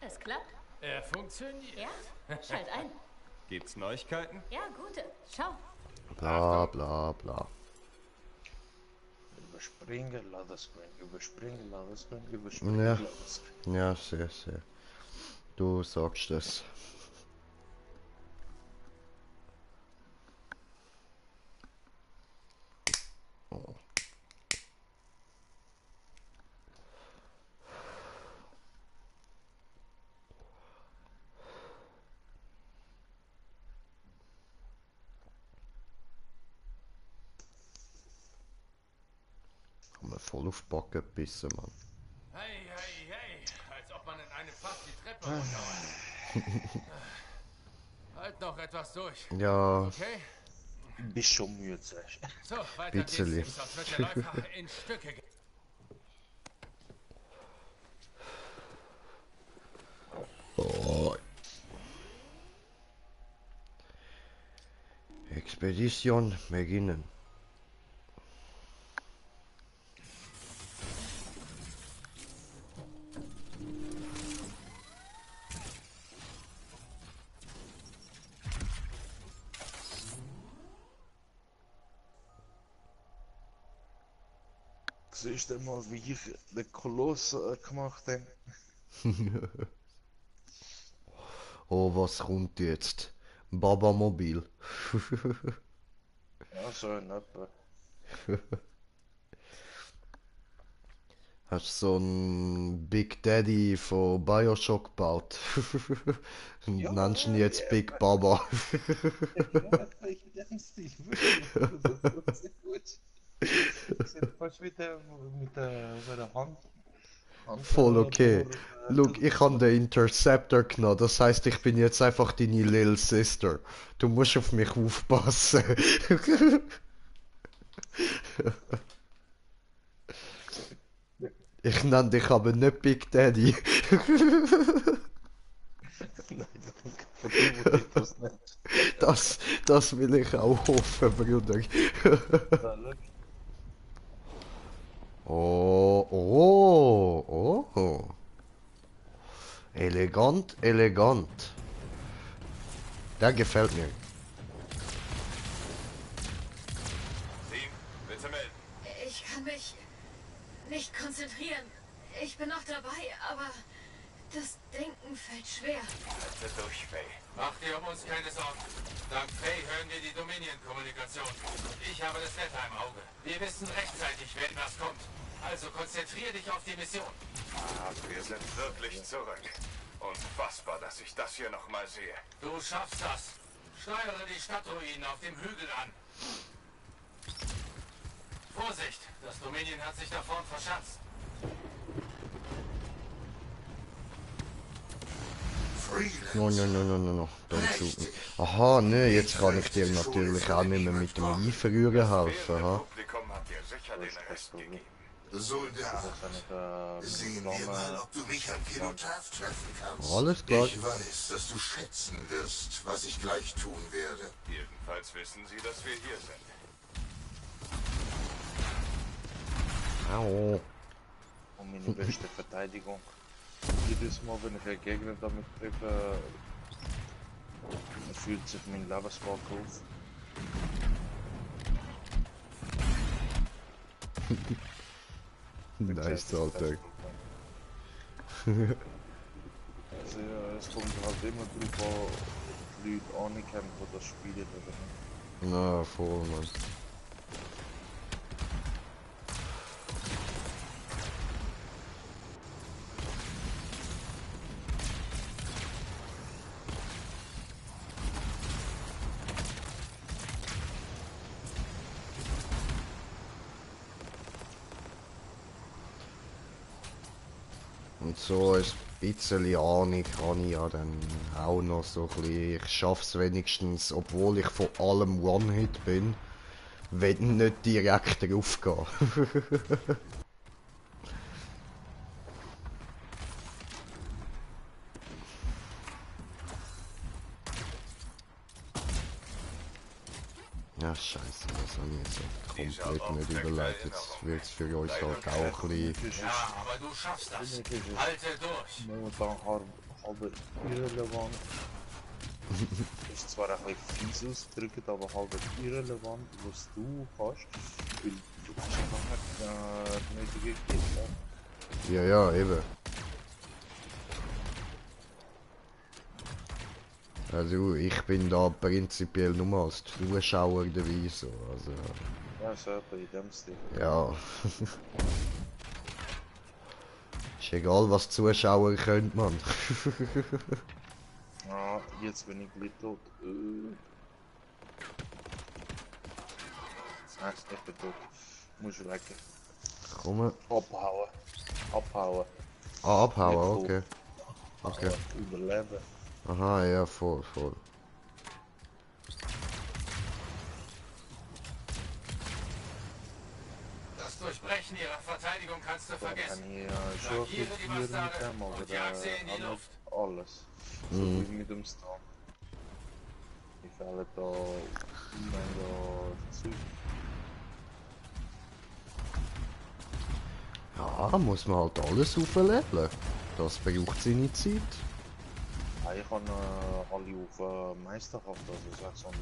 Es klappt. Er funktioniert. Ja? Schalt ein. Gibt's Neuigkeiten? Ja, gute. Schau. Bla bla bla. Überspringen, Ladescreen, überspringen, Ladescreen, überspringen, Ja. Ladescreen. Ja, sehr. Du sagst es. Oh. Haben wir voll auf die Backe gebissen, Mann. Hey, als ob man in einem Fass die Treppe runterrollt. Halt noch etwas durch. Ja. Okay? Bist schon müde, sagst du. So, weiter geht's, Bitzeli. Jungs, sonst wird der Läufer in Stücke ge... Oh. Expedition beginnen. Siehst du mal, wie ich den Koloss gemacht habe? Oh, was kommt jetzt? Baba-Mobil. Ja, so in etwa. Hast so ein Big Daddy von Bioshock gebaut. Und Ja, nennst ihn jetzt ja, Big Baba. Ja, ich denke es nicht. Das ist gut. Ich bin fast wieder mit der Hand. Voll okay. Look, ich habe den Interceptor genommen. Das heißt, ich bin jetzt einfach deine Little Sister. Du musst auf mich aufpassen. Ich nenne dich aber nicht Big Daddy. Nein, danke. Das nicht. Das will ich auch hoffen, Bruder. Oh. Elegant. Der gefällt mir. mich nicht konzentrieren. Ich bin noch dabei, aber das Denken fällt schwer. Halte durch, Faye. Mach dir um uns keine Sorgen. Dank Faye hören wir die Dominion-Kommunikation. Und ich habe das Wetter im Auge. Wir wissen rechtzeitig, wenn was kommt. Also konzentriere dich auf die Mission. Wir sind wirklich zurück. Unfassbar, dass ich das hier nochmal sehe. Du schaffst das. Steuere die Stadtruinen auf dem Hügel an. Vorsicht, das Dominion hat sich da vorn verschanzt. No. Aha, ne, jetzt kann ich dir natürlich auch nicht mehr mit dem Einverrühren helfen, ha? Soldat, sehen wir mal, ob du mich am Kinotaf treffen kannst. Alles klar. Ich weiß, dass du schätzen wirst, was ich gleich tun werde. Jedenfalls wissen sie, dass wir hier sind. Au. Und meine beste Verteidigung. Jedes Mal, wenn ich einen Gegner damit treffe, fühlt sich mein Lebenswalk auf. Nice, Alter. Also, ja, es kommt halt immer drauf an, ob die Leute Ahnung haben, die das spielen oder nicht. Na, voll, Mann. Und so ein bisschen Ahnung habe ich ja dann auch noch so ein bisschen. Ich schaff's wenigstens, obwohl ich von allem One-Hit bin, wenn nicht direkt draufgehen. Ja, scheiße, das habe ich jetzt komplett nicht überlegt. Jetzt wird es für uns halt auch ein bisschen... Ja, aber du schaffst das. Halte durch. Momentan halb irrelevant. Ist zwar ein bisschen fies ausgedrückt, aber halb irrelevant, was du hast, weil du hast einfach nicht nötige Gegner. Ja, eben. Also ich bin da prinzipiell nur als Zuschauer dabei, so, also... Ja, selber in dem Stil. Ja. Ist egal, was Zuschauer können, man. Ah, jetzt bin ich gleich tot. Ich bin tot. Muss ich lecken. Komm. Abhauen. Abhauen. Ah, abhauen, okay. Okay. Überleben. Aha, ja, voll. Das Durchbrechen ihrer Verteidigung kannst du vergessen. Kann ich schon Markiere die Bastarde und jag sie in die Luft. Alles. So wie mit dem Star. Ich fälle da zu. Ja, muss man halt alles aufleveln. Das braucht seine Zeit. Ja, ich habe alle auf Meisterhaft, also 690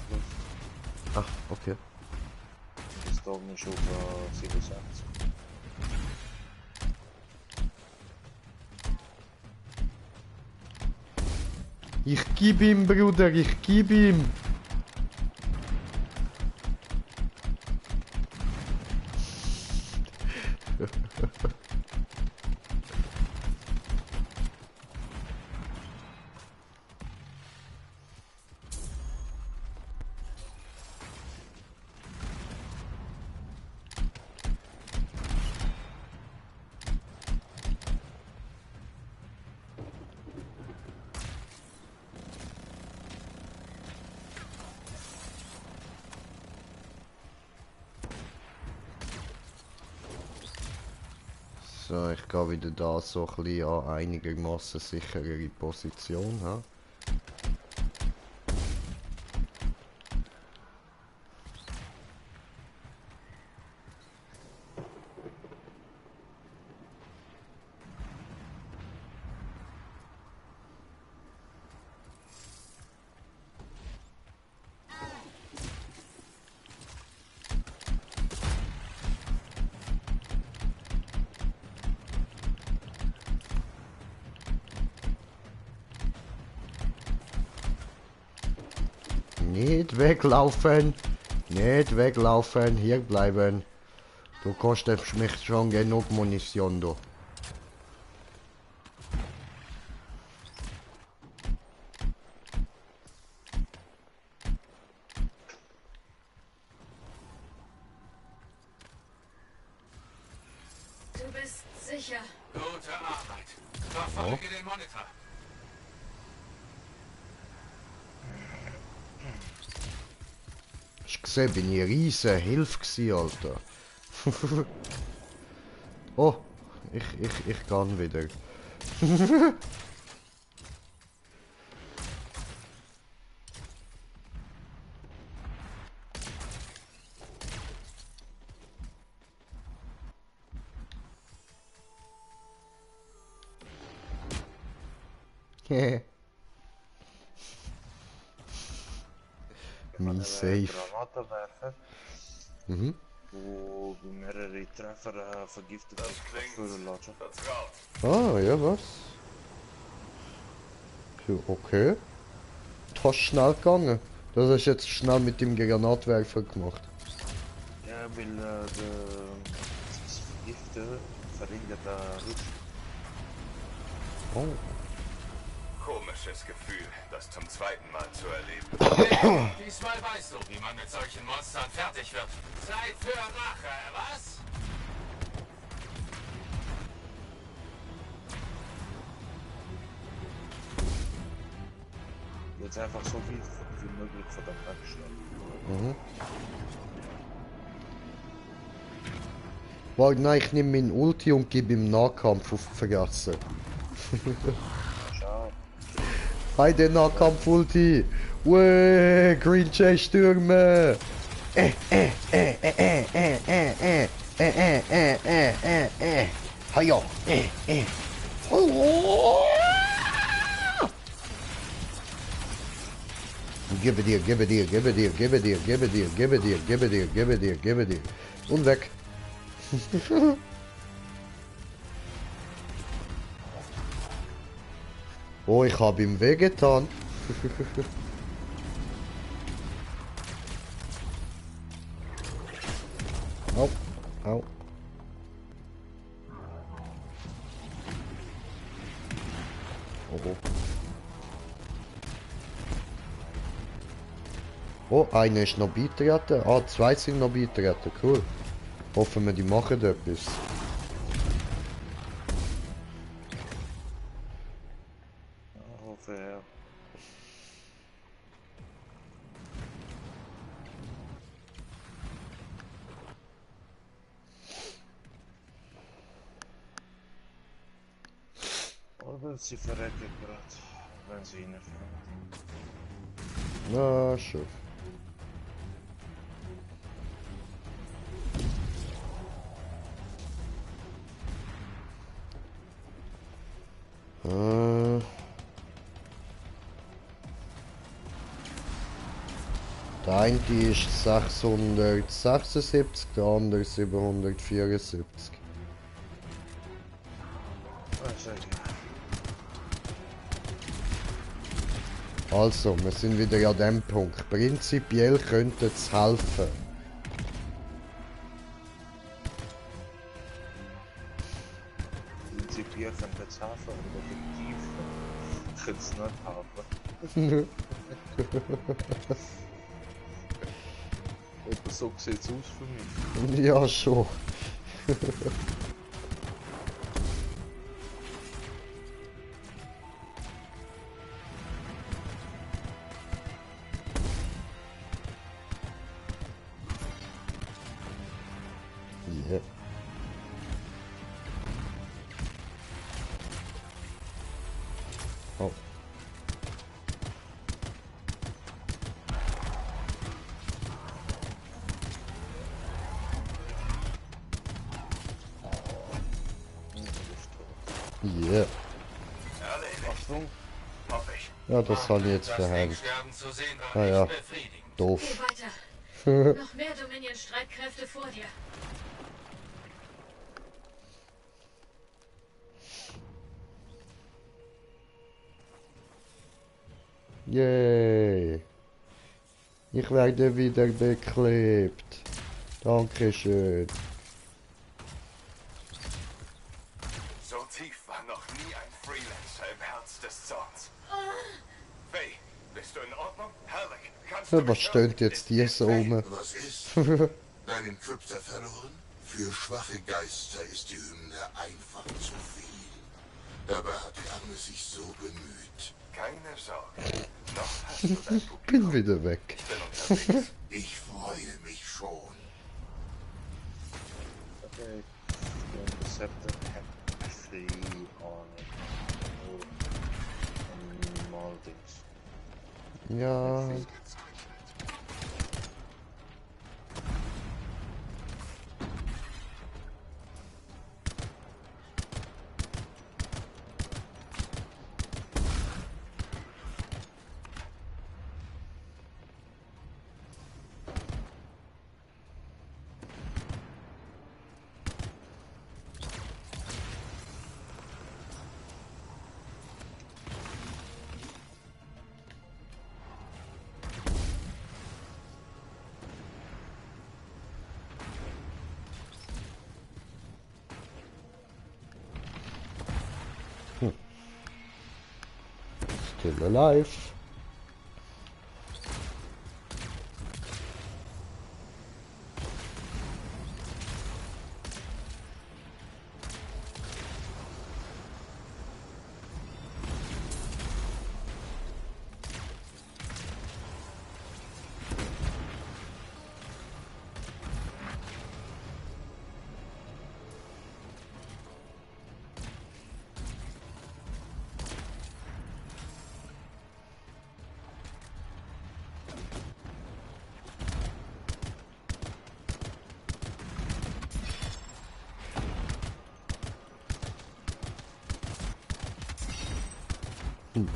plus. Ach, okay. Und das Dom ist auf 67. Ich gib ihm, Bruder, ich gib ihm. So, ich gehe wieder da so ein bisschen an einigermaßen sicherere Position. Ha? Nicht weglaufen. Nicht weglaufen. Hier bleiben. Du kostest mich schon genug Munition, du. Du bist sicher. Gute Arbeit. Verfolge den Monitor. Hast du gesehen, bin ich riesen Hilfe gewesen, Alter. Oh, ich kann wieder. Me safe. Granatenwerfer. Mhm. Wo mehrere Treffer vergiftet führen lassen. Ah, ja, was? Okay. Du hast schnell gegangen. Das hast du jetzt schnell mit dem Granatwerfer gemacht. Ja, weil das Vergiften verringert Rutsch. Oh. Komisches Gefühl, das zum zweiten Mal zu erleben. Diesmal weißt du, wie man mit solchen Monstern fertig wird. Zeit für Rache, was? Jetzt einfach so viel wie möglich von der Platte schneiden. Mhm. Warte, nein, ich nehme meinen Ulti und gebe ihm Nahkampf auf vergessen. Ciao. Bei den Nahkampf-Ulti! Weh, Green Jay Stürme! Haja! Gebe dir, gebe dir, gebe dir, gebe dir, gebe dir, gebe dir, gebe dir, gebe dir, gebe dir. Und weg. Oh, ich habe ihm wehgetan. Au, au. Oh. Oh, einer ist noch beitreten. Ah, zwei sind noch beitreten. Cool. Hoffen wir, die machen etwas. Hoffe, ja. Oder sie verrecken gerade, wenn sie ihn finden. Na, schön. Der eine ist 676, der andere 774. Also, wir sind wieder an dem Punkt. Prinzipiell könnte es helfen. Prinzipiell könnte es helfen, aber effektiv könnte es nicht helfen. Aber so sieht es aus für mich. Ja, schon. Yeah. Oh. Yeah. Achtung. Ja, das habe ich jetzt verhängt. Ah ja, doof. Geh weiter. Noch mehr Dominion-Streitkräfte vor dir. Yay. Ich werde wieder beklebt. Dankeschön. So tief war noch nie ein Freelancer im Herz des Zorns. Faye, bist du in Ordnung? Herrick, kannst du Was stöhnt jetzt hier so rum? Was ist? Deinen Crypter verloren? Für schwache Geister ist die Hymne einfach zu viel. Dabei hat die Arme sich so bemüht. Keine Sorge. Noch hast du dein Publikum. Bin wieder weg. Ich bin unterwegs. Ich freue mich schon. Okay. The scepter have free on moldings. Ja. Still alive.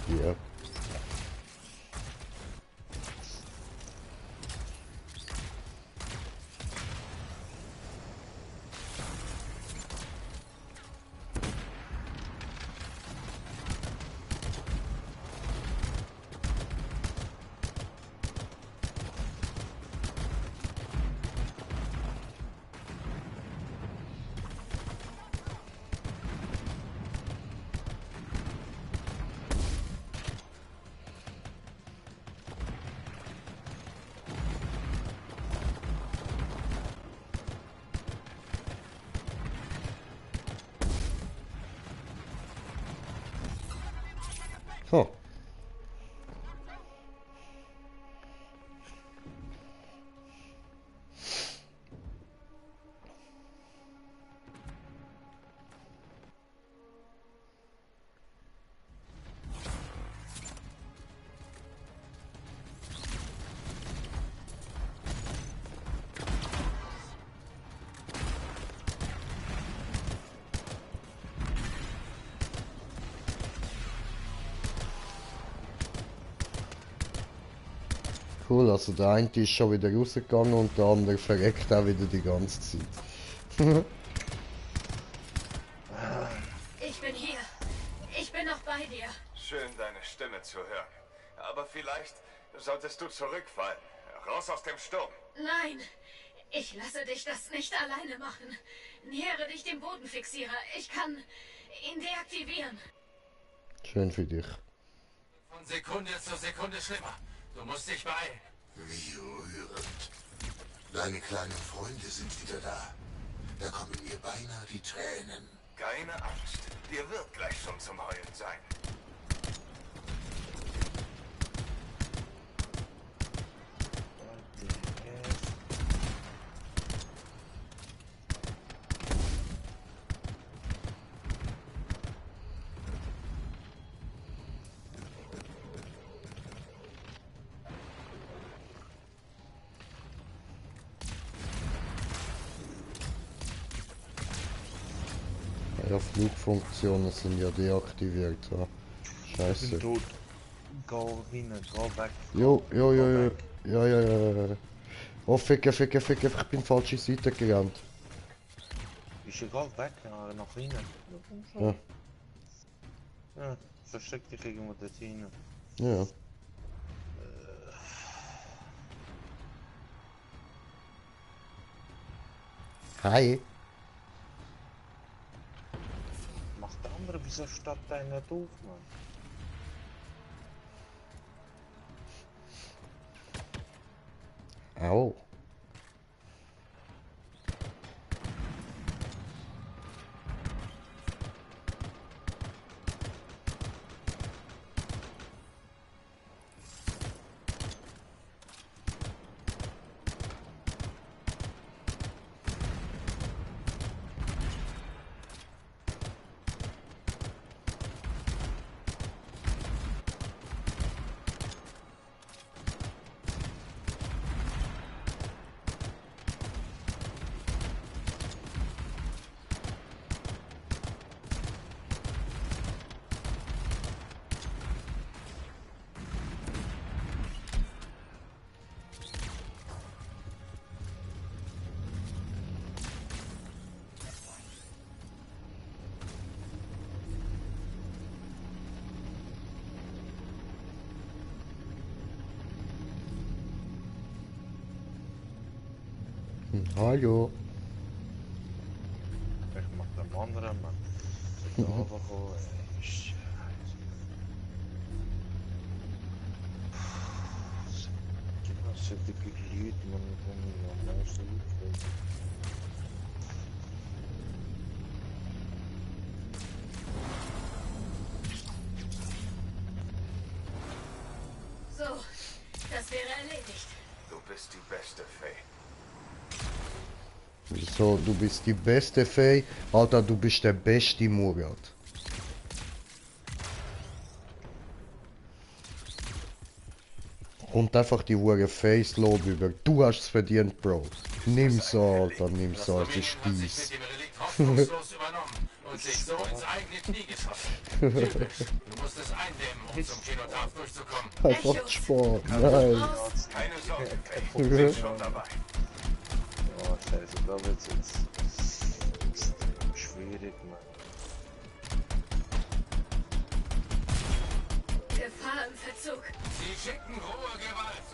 Ja. So. Cool, also der eine ist schon wieder rausgegangen und der andere verreckt auch wieder die ganze Zeit. Ich bin hier. Ich bin noch bei dir. Schön, deine Stimme zu hören. Aber vielleicht solltest du zurückfallen. Raus aus dem Sturm. Nein, ich lasse dich das nicht alleine machen. Nähere dich dem Bodenfixierer. Ich kann ihn deaktivieren. Schön für dich. Von Sekunde zu Sekunde schlimmer. Du musst dich beeilen. Wie rührend. Deine kleinen Freunde sind wieder da. Da kommen mir beinahe die Tränen. Keine Angst. Dir wird gleich schon zum Heulen sein. Ja, Flugfunktionen sind ja deaktiviert. Ja. Scheiße. Ich bin tot. Geh rein, geh weg. Jo. Ja. Oh, ficken, ich bin falsche Seite gerannt. Ist egal, weg, ja, nach rein. Ja. Ja, versteck dich irgendwo dort rein. Ja. Hi. Macht der andere, wieso statt deiner doof, Mann? Au. Hallo. Ich mach den anderen, Mann. So da bekommen, ey. Scheiße. Was sind die Leute, man, die am meisten liefern? So, das wäre erledigt. Du bist die beste Fee. Wieso, du bist die beste Fee? Alter, du bist der beste Murat. Und einfach die Hure Face-Lob über. Du hast es verdient, Bro. Nimm's, Alter, nimm's, es ist dies. Und sich so ins eigene Knie geschossen. Typisch. Du musst es eindämmen, um zum Kenotaph durchzukommen. Einfach Sport, nein. Keine Sorge, Fee. Ich bin schon dabei. Oh, scheiße, da wird's jetzt schwierig, Mann. Gefahr im Verzug. Sie schicken rohe Gewalt.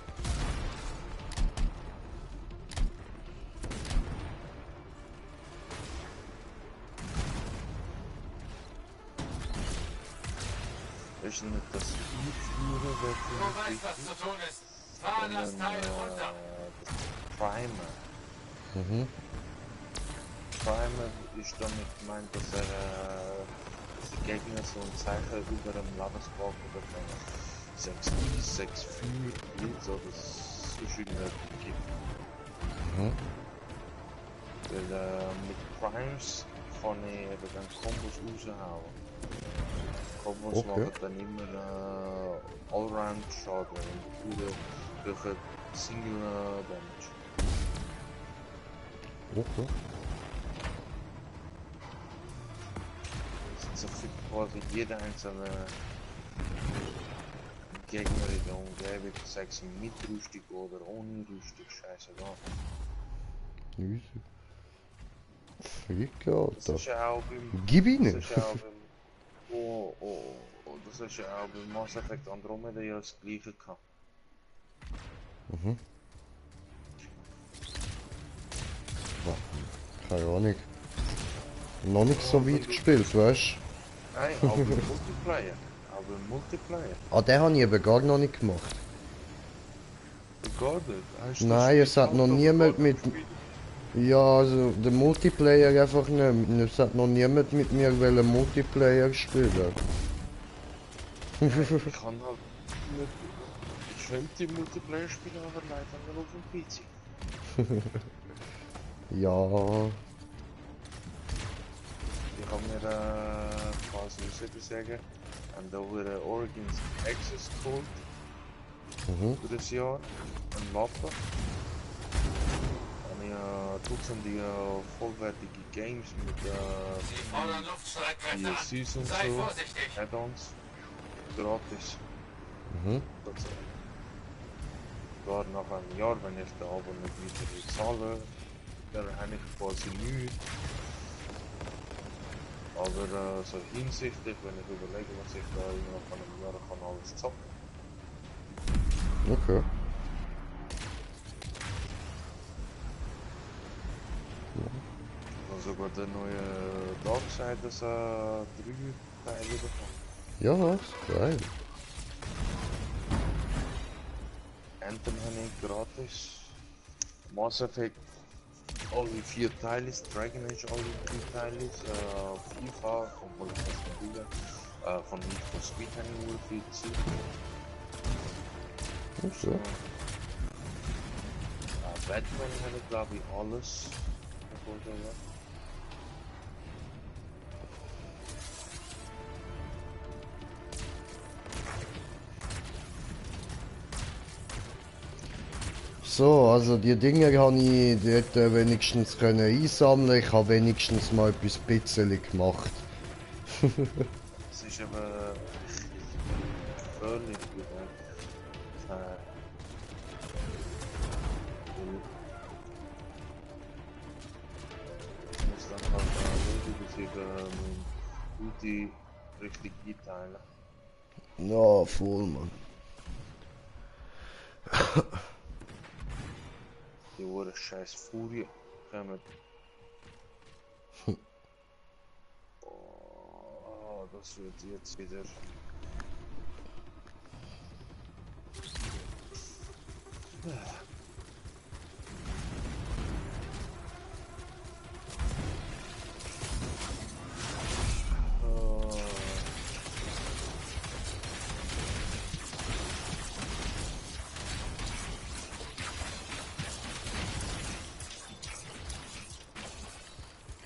Ist nicht das Führer, Du weißt, was zu tun ist. Fahr das Teil runter. Primer. Mhm. Primer ist damit gemeint, dass die Gegner so ein Zeichen über dem Ladungsbalken oder von 6 führt, so das ist irgendwas gibt. Mhm. Weil mit Primes kann ich eben dann Kombos raushauen. Kombos machen dann immer Allround Schaden oder durch ein Single Damage. Okay. Das ist so viel quasi jeder einzelne Gegner in der Umgebung, sei es mit Rüstung oder ohne Rüstung, scheißegal. Easy. Fick, Alter. Das ist ja auch beim... Gib ihn Das nicht. ist ja auch beim... das ist ja auch beim Mass Effect Andromeda ja das gleiche gehabt. Mhm. Keine Ahnung. Noch nicht so weit gespielt, weißt du? Nein, aber im Multiplayer. Aber im Multiplayer. Ah, den habe ich eben gar noch nicht gemacht. Gar nicht? Hast du Nein, es hat noch niemand mit... Ja, also der Multiplayer einfach nicht. Es hat noch niemand mit mir Multiplayer spielen. Ich kann halt nicht... Ich könnte Multiplayer spielen, aber leider nur auf dem PC. Ja. Ich habe mir quasi, wie soll ich sagen, an der Origins Access geholt. Für das Jahr. Ein Laptop. Und ich Dutzende vollwertige Games mit DLCs und so, Add-ons, gratis. Sogar nach einem Jahr, wenn ich da aber nicht wieder zahle, dann habe ich quasi nichts. Aber so hinsichtlich, wenn ich überlege, was ich da innerhalb von einem Jahr kann alles zocken. Okay. sogar der neue Darksiders 3 Teile davon. Ja, was? Geil. Anthem habe ich gratis. Mass Effect alle 4 Teile, Dragon Age alle 3 Teile, FIFA, obwohl ich das spiele, von Need for Speed habe ich nur 40. So. Batman habe ich glaube ich alles. So, also die Dinge habe ich dort wenigstens können einsammeln. Ich habe wenigstens mal etwas bisschen gemacht. Es ist aber völlig gut. Ich muss dann halt schauen, dass ich gute richtig einteilen. Ja, voll, Mann. Die wurde scheiß Furie kommen. Oh, das wird jetzt wieder.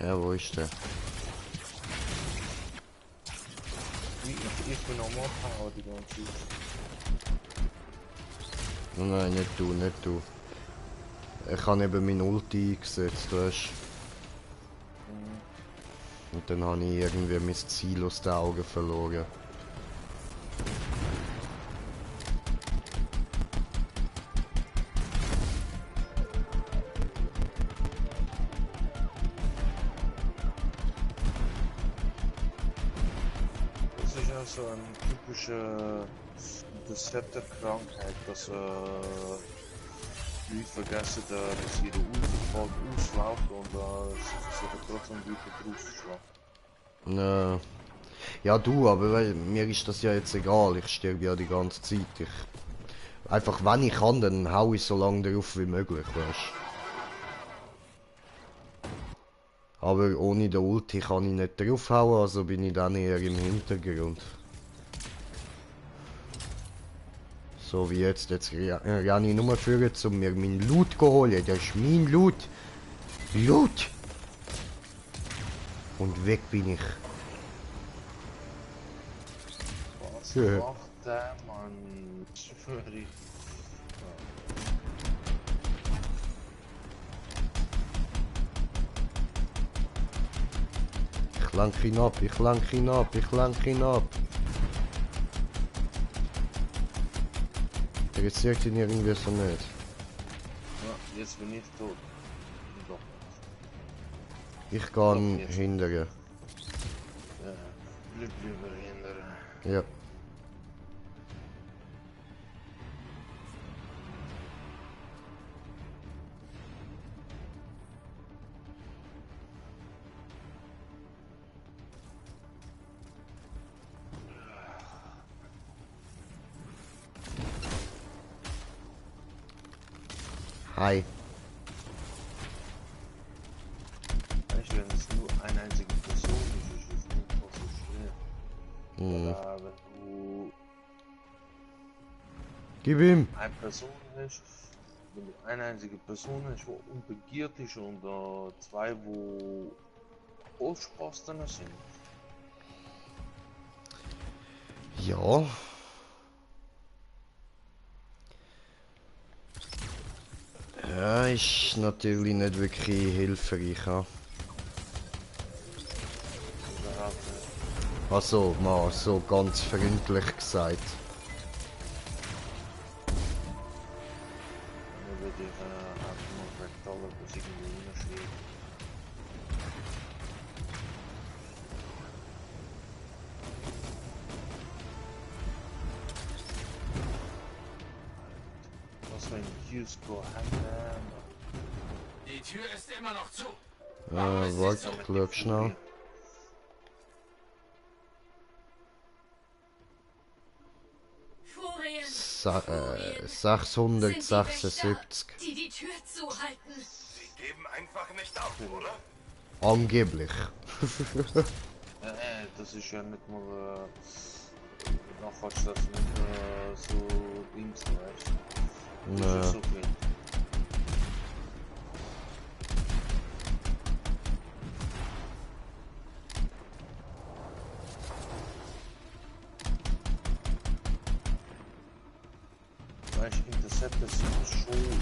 Ja, wo ist der? Ich bin normal Power die ganze Zeit. Nein, nicht du, nicht du. Ich habe eben mein Ulti eingesetzt, weißt du. Und dann habe ich irgendwie mein Ziel aus den Augen verloren. So eine typische Receptor-Krankheit, dass Leute vergessen, dass ihre Ulti ausläuft und sie trotzdem weiter draufschlagen. Ja du, aber mir ist das ja jetzt egal, ich sterbe ja die ganze Zeit. Einfach wenn ich kann, dann hau ich so lange drauf wie möglich, weißt du. Aber ohne den Ulti kann ich nicht draufhauen, also bin ich dann eher im Hintergrund. So wie jetzt renne ich nur für, um mir meinen Loot zu holen. Das ist mein Loot. Loot! Und weg bin ich. Was macht der Mann? Schwöre ich. Ich lenke ihn ab, ich lenke ihn ab, ich lenke ihn ab. Interessiert ihn irgendwie so nicht. Ja, jetzt bin ich tot. Doch. Ich kann hindern. Ja, Glück lieber hindern. Ja. Hi. Weißt du, wenn es nur eine einzige Person ist, ist es nicht so schwer. Aber wenn du Gib ihm! eine Person hast, wenn du eine einzige Person hast, die unbegehrt ist und zwei, die Vollspasten sind. Ja. Ja, ist natürlich nicht wirklich hilfreich. Ja. Also, mal so ganz freundlich gesagt. Dann würde ich einfach mal vertellen, dass ich irgendwie unterschrieben. Was für ein Jusko hat der? Die Tür ist immer noch zu. Warte, schau schnell. 676. Die Tür zuhalten. Sie geben einfach nicht auf, oder? Angeblich. Das ist ja nicht mal... Noch kannst du das nicht so Dings, weißt du? Das ist so viel. Weißt du, Interceptor sind schon ein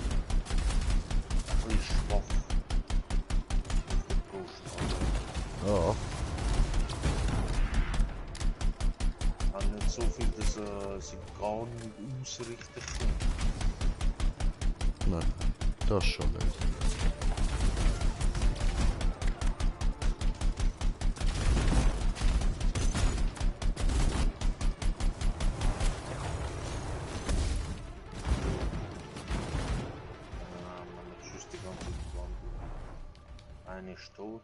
bisschen schwach. Ja. Haben nicht so viel, dass sie gar nicht ausrichten können. Nein, das schon nicht. Eine ist tot.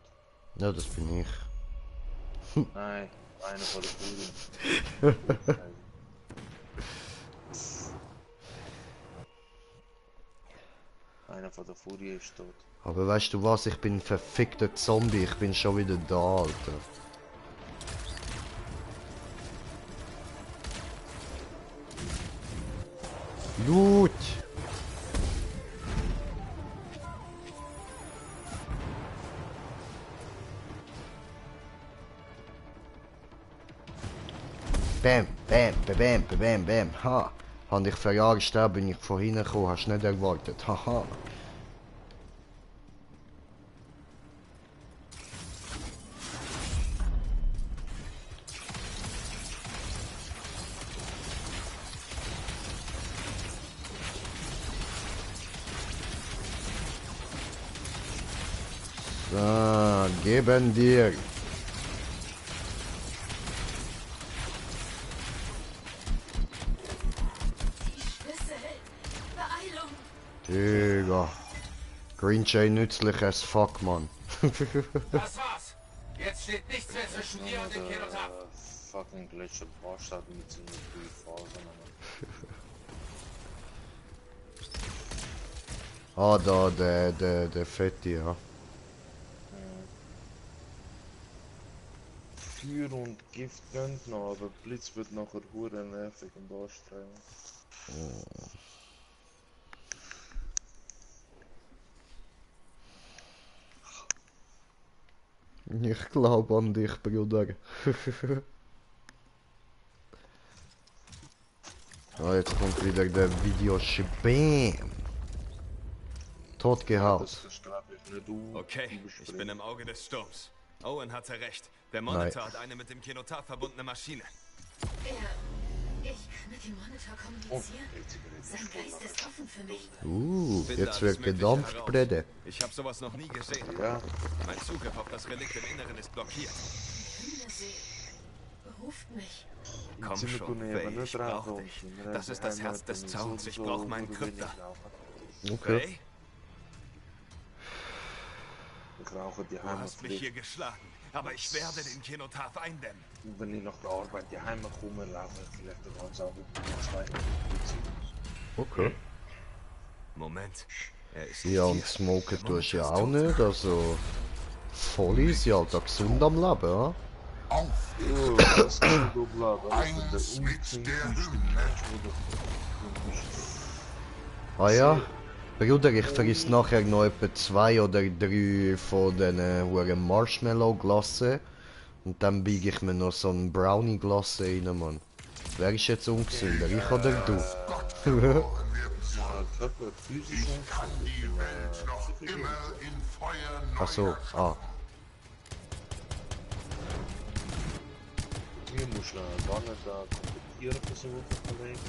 Ja, das bin ich. Nein, einer von der Furie. Einer von der Furie ist tot. Aber weißt du was, ich bin ein verfickter Zombie, ich bin schon wieder da, Alter. Loot! Bam, bam, bam, bam, bam, ha! Hab ich verjagt, da bin ich von hinten gekommen, hast nicht erwartet, haha. So, geben dir. Digga. Green Jay nützlich as fuck, Mann. Das war's. Jetzt steht nichts mehr zwischen dir und dem Kenotaph. Fucking Glitch und Bastard mit so einer Frühphase. Ah, da, der Fetti, ja. Feuer und Gift gönnt noch, aber Blitz wird nachher hure nervig und anstrengend. Oh. Ich glaube an dich, Bruder. Ah, jetzt kommt wieder der Videoschibam. Tot gehaut. Okay, ich bin im Auge des Sturms. Owen hatte recht. Der Monitor hat eine mit dem Kenotaph verbundene Maschine. Ich kann mit dem Monitor kommunizieren. Sein Geist ist offen für mich. Jetzt wird gedampft, Brede. Ich habe sowas noch nie gesehen. Ja. Mein Zugriff auf das Relikt im Inneren ist blockiert. Sie beruft mich. Komm schon, Faye, ich brauch dich. Das ist das Herz des Zauns. Ich brauch meinen Krypta. Okay. Faye? Ich rauche die Du Heimat. hast mich hier geschlagen, aber ich werde den Kenotaph eindämmen. Wenn ich nach der Arbeit die Heimat komme, laufe ich vielleicht den ganzen Abend mit zwei. Okay. Moment. Er ist Ja, und smoken tust du ja auch nicht, also... Voll easy, Alter, gesund am Leben, ja? Das kann du bleiben. Eins mit der Hymne. Ah ja? Bruder, ich vergiss nachher noch etwa 2 oder 3 von den huren Marshmallow-Glasse. Und dann biege ich mir noch so ein Brownie-Glasse rein, Mann. Wer ist jetzt ungesünder, ich oder du? Ach so, ah. Hier muss gar nicht da kontaktieren versuchen, Kollege.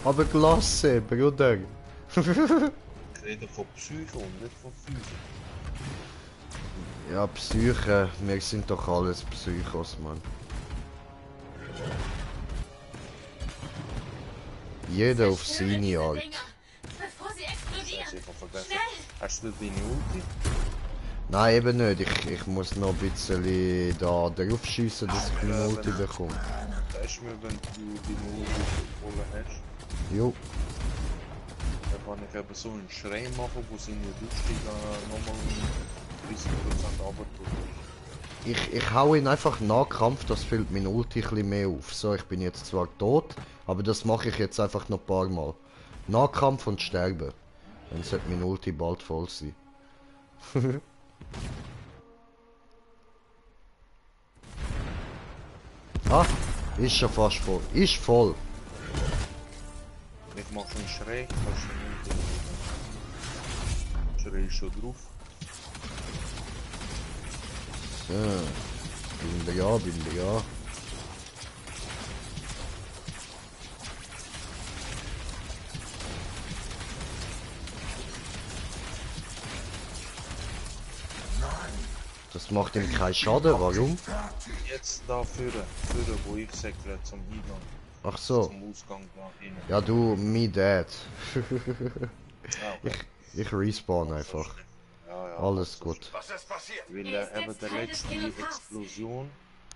Aber Glasse, Bruder. Ich rede von Psycho und nicht von Physik. Ja, Psyche, wir sind doch alles Psychos, Mann. Jeder auf seine Art. Bevor sie explodieren. Hast du deine Ulti? Nein, eben nicht. Ich muss noch ein bisschen da drauf schiessen, dass ich meine Ulti bekomme. Weißt du mir, wenn du die Ulti voll hast? Jo. Dann kann ich eben so einen Schrei machen, wo seine Rüstung nochmal 30% runter. Ich hau ihn einfach Nahkampf, das füllt mein Ulti ein bisschen mehr auf. So, ich bin jetzt zwar tot, aber das mache ich jetzt einfach noch ein paar Mal. Nahkampf und sterben. Dann sollte mein Ulti bald voll sein. Ah, ist schon fast voll. Ist voll. Ich mache einen Schrei, kannst du nicht. Schrei ist schon drauf. So. Bin wir ja, bin wir ja. Das macht ihm keinen Schaden, warum? Jetzt da führen, wo ich säckle zum Eingang. Ach so. Zum Ausgang da hin. Ja du, me dad. Ja, okay. Ich respawn einfach. Ja, alles gut. Was ist passiert? Weil eben der letzte Explosion,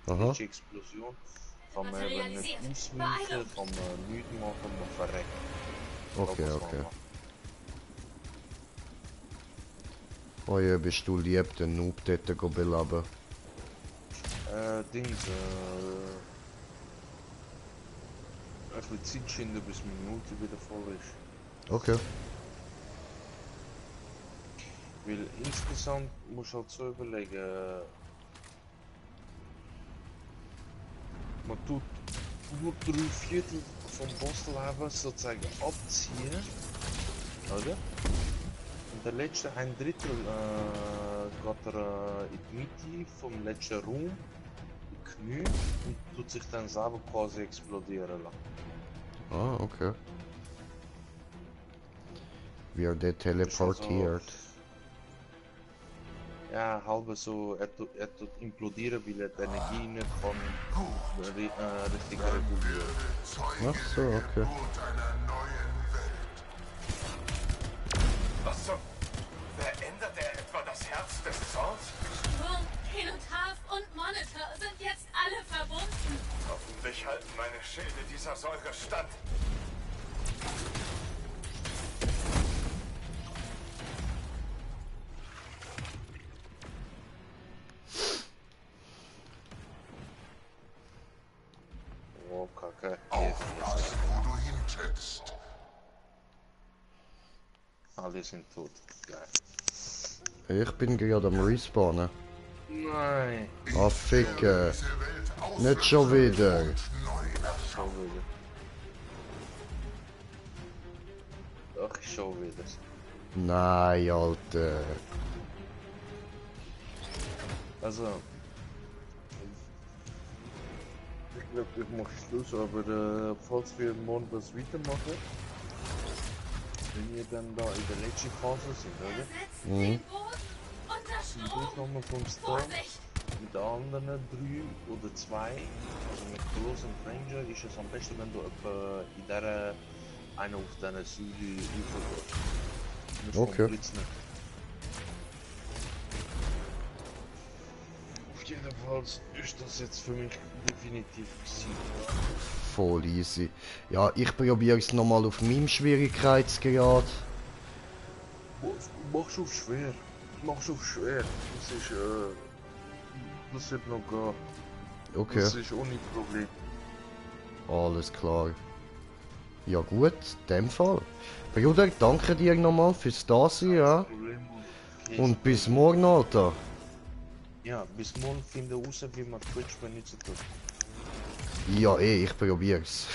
Aha. kann man eben nicht ausweichen, kann man nichts machen, man verreckt. Okay, okay. Oh ja, bist du lieb, den Noob dort beleben. Dings, ein bisschen Zeit schinden, bis meine Ulti wieder voll ist. Okay. Weil insgesamt muss halt so überlegen, man tut nur 3/4 vom Bossleben sozusagen abziehen, oder? Und der letzte 1/3 geht er in die Mitte vom letzten Raum, in die Knie, und tut sich dann selber quasi explodieren lassen. Ah, okay. We are dead teleportiert. Ja, halb so, er tut implodieren, weil er die Energie nicht kann richtig regulieren. Ach so, okay. Was zum... Verändert er etwa das Herz des Zorns? Sturm, Kenotaph und Monitor sind jetzt alle verbunden. Hoffentlich halten meine Schilde dieser Säure stand. Oh, Kacke. Aufpassen, wo du hintrittst. Alle sind tot. Geil. Ich bin gerade am respawnen. Nein. Ah, Ficke. Nicht schon wieder. Schon wieder. Doch, schon wieder. Nein, Alter. Also, ich glaube, ich mache Schluss, aber falls wir morgen was weitermachen, wenn wir dann da in der letzten Phase sind, oder? Mhm. Zum Durchkommen vom Star mit den anderen 3 oder 2, also mit Close und Ranger, ist es am besten, wenn du etwa in der einer auf deiner Säule übergehst. Okay. Jedenfalls ist das jetzt für mich definitiv gewesen. Voll easy. Ja, ich probiere es nochmal auf meinem Schwierigkeitsgrad. Mach's auf schwer. Mach's auf schwer. Das ist, das wird noch gehen. Okay. Das ist ohne Problem. Alles klar. Ja gut, in dem Fall. Bruder, danke dir nochmal fürs Dasein, ja. Und bis morgen, Alter. Ja, bis morgen finde raus, wie man Twitch benutzen tut. Ja, ich probier's.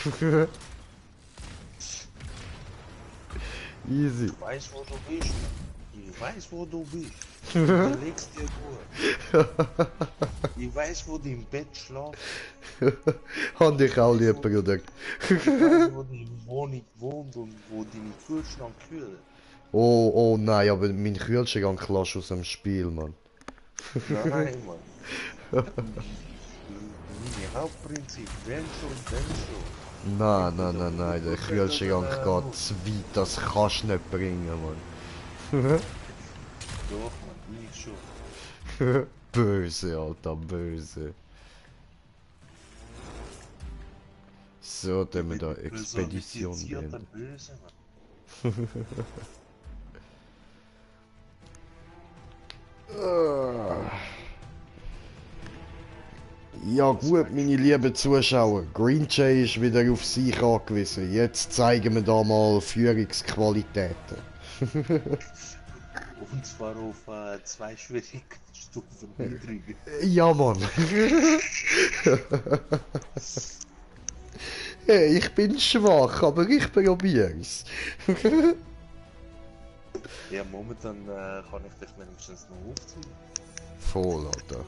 Easy. Ich weiß, wo du bist. Ich weiß, wo du bist. Du legst dir gut. Ich weiß, wo du im Bett schläfst. Hab dich auch lieb, Bruder. Ich weiß, wo deine Wohnung wohnt und wo deine Kühlschrank kühlt. Oh nein, aber mein Kühlschrank lässt aus dem Spiel, Mann. Nein, Mann. Mein Hauptprinzip, wenn schon, denn schon. Nein, der Kühlschrank geht zu weit, das kannst du nicht bringen, Mann. Doch, man, ich schon. Böse, Alter, böse. So, dann wir da Expedition beenden. Böse, Ja gut, meine lieben Zuschauer, Green Jay ist wieder auf sich angewiesen. Jetzt zeigen wir da mal Führungsqualitäten. Und zwar auf 2 Schwierigkeitsstufen niedriger. Ja, Mann. Hey, ich bin schwach, aber ich probier's. Ja, momentan kann ich dich wenigstens noch aufziehen. Voll, Alter.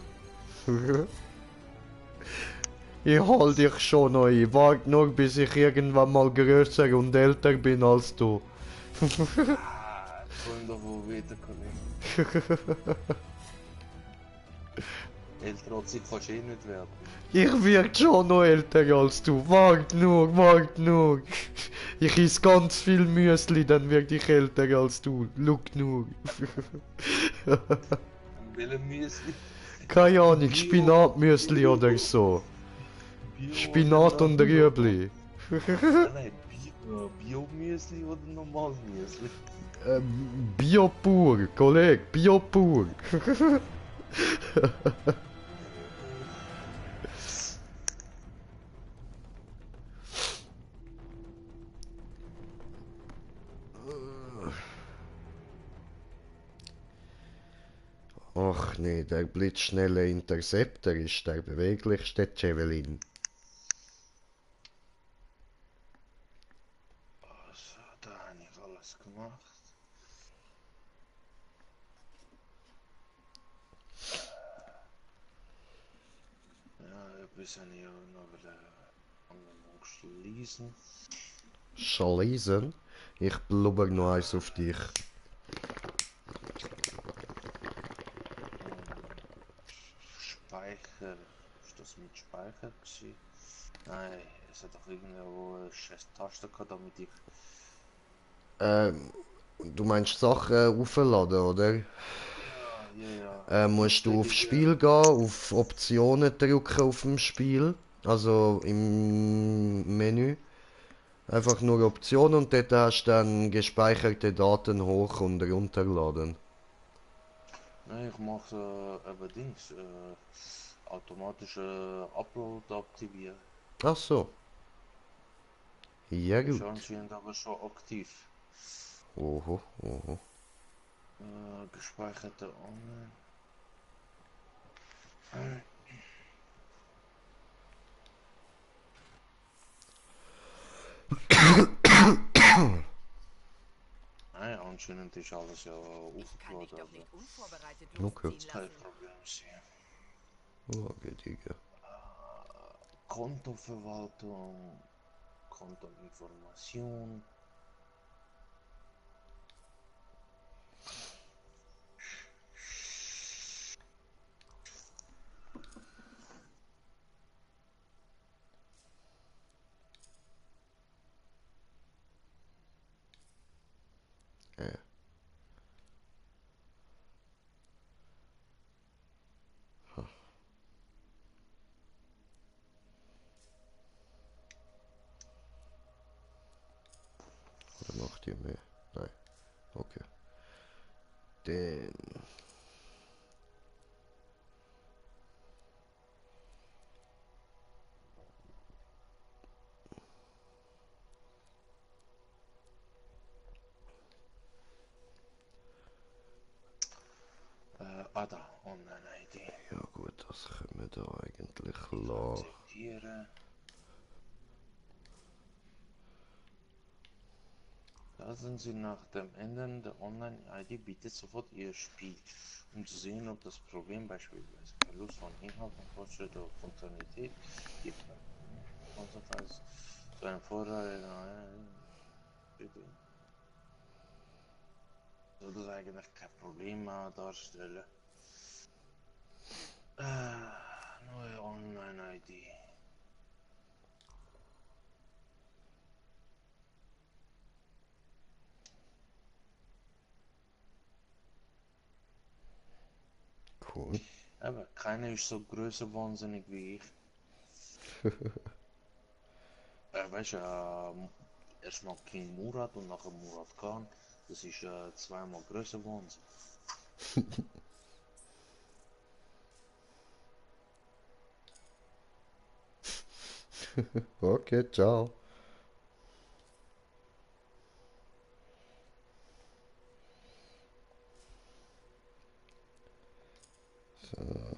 Ich hol dich schon noch ein. Wart nur, bis ich irgendwann mal größer und älter bin als du. Sollen doch wohl wieder, Kollege. Älter als ich kannst du eh nicht werden. Ich werd schon noch älter als du. Wart nur, wart nur. Ich iss ganz viel Müsli, dann werd ich älter als du. Look nur. Welche Müsli? Keine Ahnung, Spinatmüsli oder so. Spinat und Rüebli. Nein, Bio-Müsli oder normales Müsli? Bio pur, Kollege, Bio pur. Ach nee, der blitzschnelle Interceptor ist der beweglichste Javelin. Also, da habe ich alles gemacht. Ja, etwas habe ich auch noch schließen. Schließen? Ich blubber noch eins auf dich. Speicher. Ist das mit Speicher gewesen? Nein, es hat doch irgendwo eine scheiß Taste gehabt, damit ich... Du meinst Sachen aufladen, oder? Ja. Musst du auf Spiel gehen, auf Optionen drücken auf dem Spiel, also im Menü. Einfach nur Optionen und dort hast du dann gespeicherte Daten hoch- und runterladen. Nein, ich mache aber Dings, automatische Upload aktivieren. Ach so. Ja gut. Ist anscheinend aber schon aktiv. Oho, oho. Gespeicherte Online. Nein, anscheinend ist alles ja aufgeladen. Okay. Kein Problem sein. Okay, Digga. Kontoverwaltung, Kontoinformation. Oder macht ihr mehr? Nein. Okay. Den. Da, Online-ID. Ja gut, das können wir da eigentlich lassen. Lassen Sie nach dem Ändern der Online-ID bitte sofort Ihr Spiel, um zu sehen, ob das Problem beispielsweise Verlust von Inhalt und Fortschritt oder Funktionalität gibt. Konsequenz zu einem Vorteil. Soll das eigentlich kein Problem darstellen? Neue Online-ID. Cool. Aber keiner ist so größer wahnsinnig wie ich. Weißt du, erstmal King Murat und nachher Murat Khan. Das ist zweimal größer Wahnsinn. Okay, ciao. So.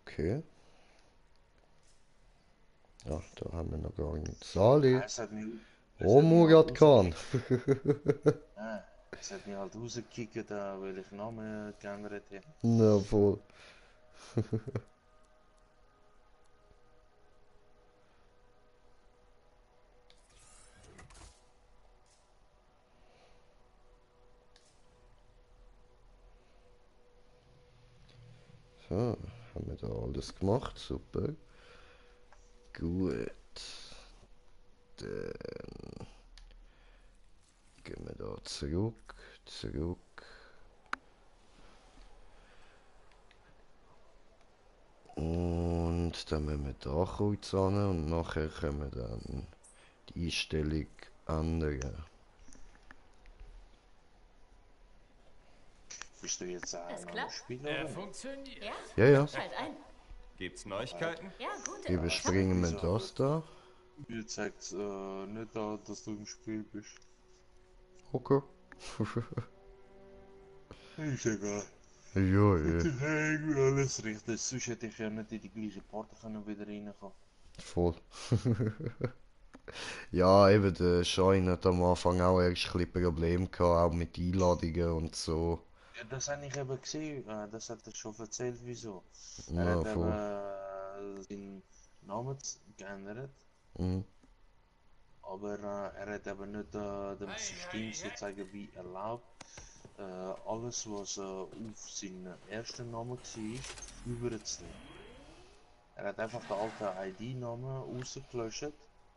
Okay. Ach, da haben wir noch gar nicht. Sali. Oh, Murat Khan. Ja, es hat mich halt rausgekickt, weil ich Namen geändert habe. Na voll. So, haben wir da alles gemacht, super. Gut. Dann gehen wir da zurück. Und dann müssen wir da kurz an und nachher können wir dann die Einstellung ändern. Bist du jetzt Es ein klappt. Spieler? Funktioniert. Ja, ja. Schalt ein. Gibt's Neuigkeiten? Ja, gut. Überspringen wir das da. Mir zeigt nicht an, dass du im Spiel bist. Okay. Ist egal. Ja, ja. Das ist irgendwie alles richtig. Sonst hätte ich ja nicht in die gleiche Party können wieder reinkommen. Voll. Ja, eben, der Schein hat am Anfang auch erst ein bisschen Probleme gehabt, auch mit Einladungen und so. Ja, das habe ich eben gesehen. Das hat er schon erzählt, wieso. Er Ja, hat voll. eben seinen Namen geändert. Mhm. Aber er hat eben nicht dem System sozusagen wie erlaubt, alles was auf seinen ersten Namen war, überzunehmen. Er hat einfach den alten ID-Namen rausgelöscht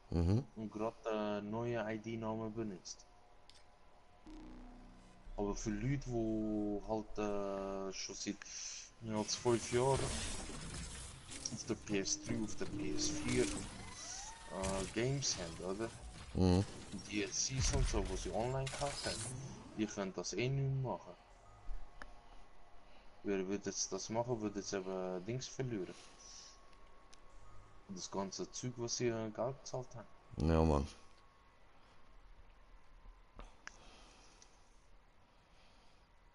Mhm. und gerade den neuen ID-Namen benutzt. Aber für Leute, die halt schon seit mehr als 5 Jahren auf der PS3, auf der PS4 Games haben, oder? Mhm. Die DLCs und so, die sie online gekauft haben, die können das eh nicht mehr machen. Wer würde jetzt das machen, würde jetzt eben Dings verlieren. Das ganze Zeug, was sie Geld gezahlt haben. Ja, Mann.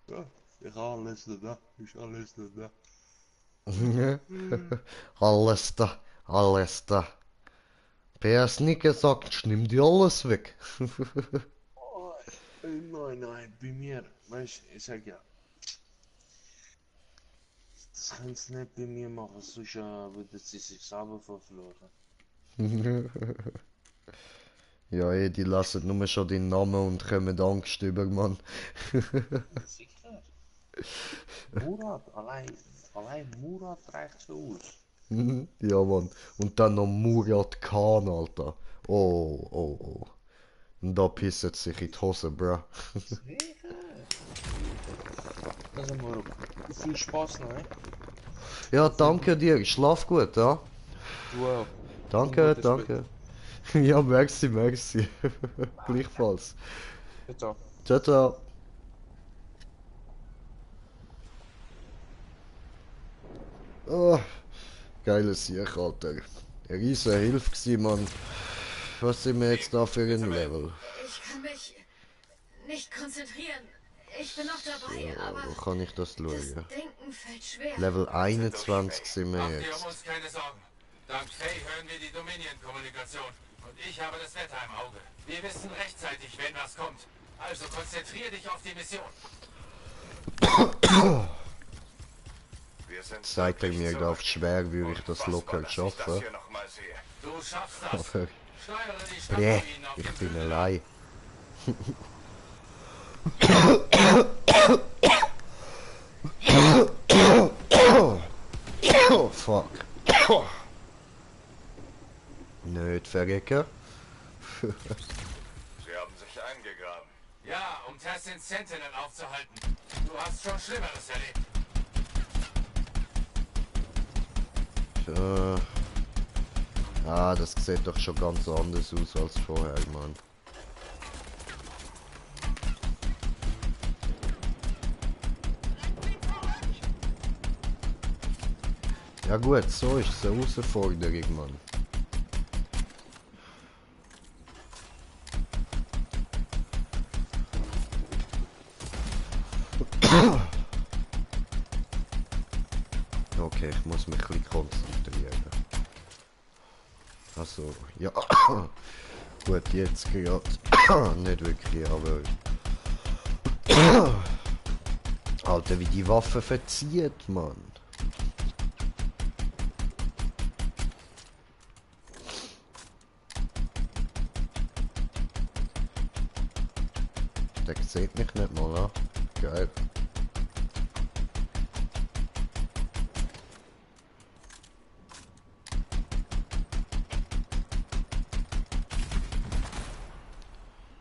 Ja, ich habe alles da, ist alles da. Alles da, alles da. PS nicht gesagt, nimm dir alles weg. Oh, nein, bei mir, weißt du, ich sag ja, das kannst du nicht bei mir machen, sonst würde sie sich selber verfluchen. Ja, die lassen nur schon den Namen und kommen Angst über, Mann. Sicher. Murat, allein Murat reicht schon aus. Ja, Mann. Und dann noch Murat Khan, Alter. Oh. Und da pisst sich in die Hose, bro. Also Murat, viel Spaß noch, eh? Ja, danke dir. Schlaf gut, ja? Du auch. Danke. Ja, merci. Gleichfalls. Ciao. Oh, geiles Sieg, Alter. Eine riesen Hilfe gewesen, Mann. Was sind wir jetzt da für ein Level? Ich kann mich nicht konzentrieren. Ich bin noch dabei, aber Wo kann ich das schauen? das Denken fällt schwer. Level 21 sind wir Macht ihr jetzt. uns keine Sorgen. Dank Faye hören wir die Dominion-Kommunikation. Und ich habe das Wetter im Auge. Wir wissen rechtzeitig, wenn was kommt. Also konzentriere dich auf die Mission. Seid ihr mir drauf schwer, würde ich das locker schaffen. Du schaffst das. Aber Steuere die Stadt ich bin allein. Oh, fuck. Nicht verrecken. Sie haben sich eingegraben. Ja, um Tessin Sentinel aufzuhalten. Du hast schon Schlimmeres erlebt. Das sieht doch schon ganz anders aus als vorher, Mann. Ja gut, so ist es eine Herausforderung, Mann. Okay, ich muss mich ein bisschen konzentrieren. Also, ja. Gut, jetzt gerade. Nicht wirklich, aber... Alter, wie die Waffe verzieht, Mann. Der sieht mich nicht mal an. Geil.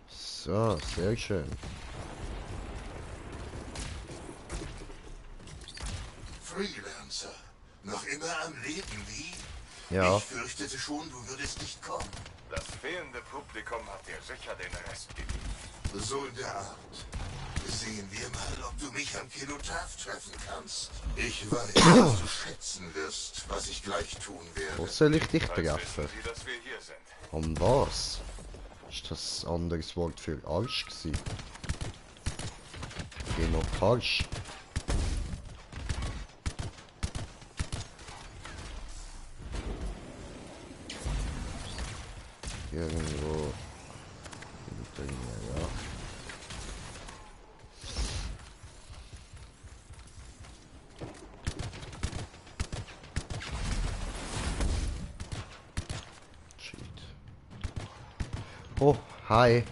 So, sehr schön. Freelancer, noch immer am Leben, wie? Ja. Ich fürchtete schon, du würdest nicht kommen. Das fehlende Publikum hat dir sicher den Rest gegeben. So in der Art. Sehen wir mal, ob du mich am Kinotaph treffen kannst. Ich weiß, dass du schätzen wirst, was ich gleich tun werde. Wo soll ich dich treffen? Sie, dass wir hier sind. Um was? Ist das ein anderes Wort für Arsch gewesen? Genotarsch. Irgendwo hinter mir, ja. Oh, hi.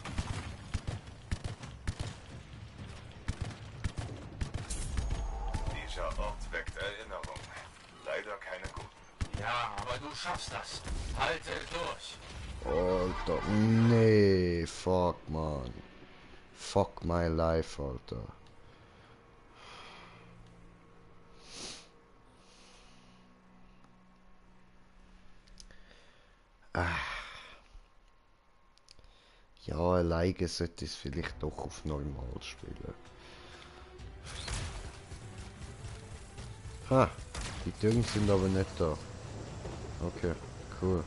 Dieser Ort weckt Erinnerungen. Leider keine guten. Ja, aber du schaffst das. Halte durch. Alter, nee, fuck, man. Fuck my life, Alter. Ja, alleine sollte ich es vielleicht doch auf normal spielen. Ha, die Türen sind aber nicht da. Okay, cool.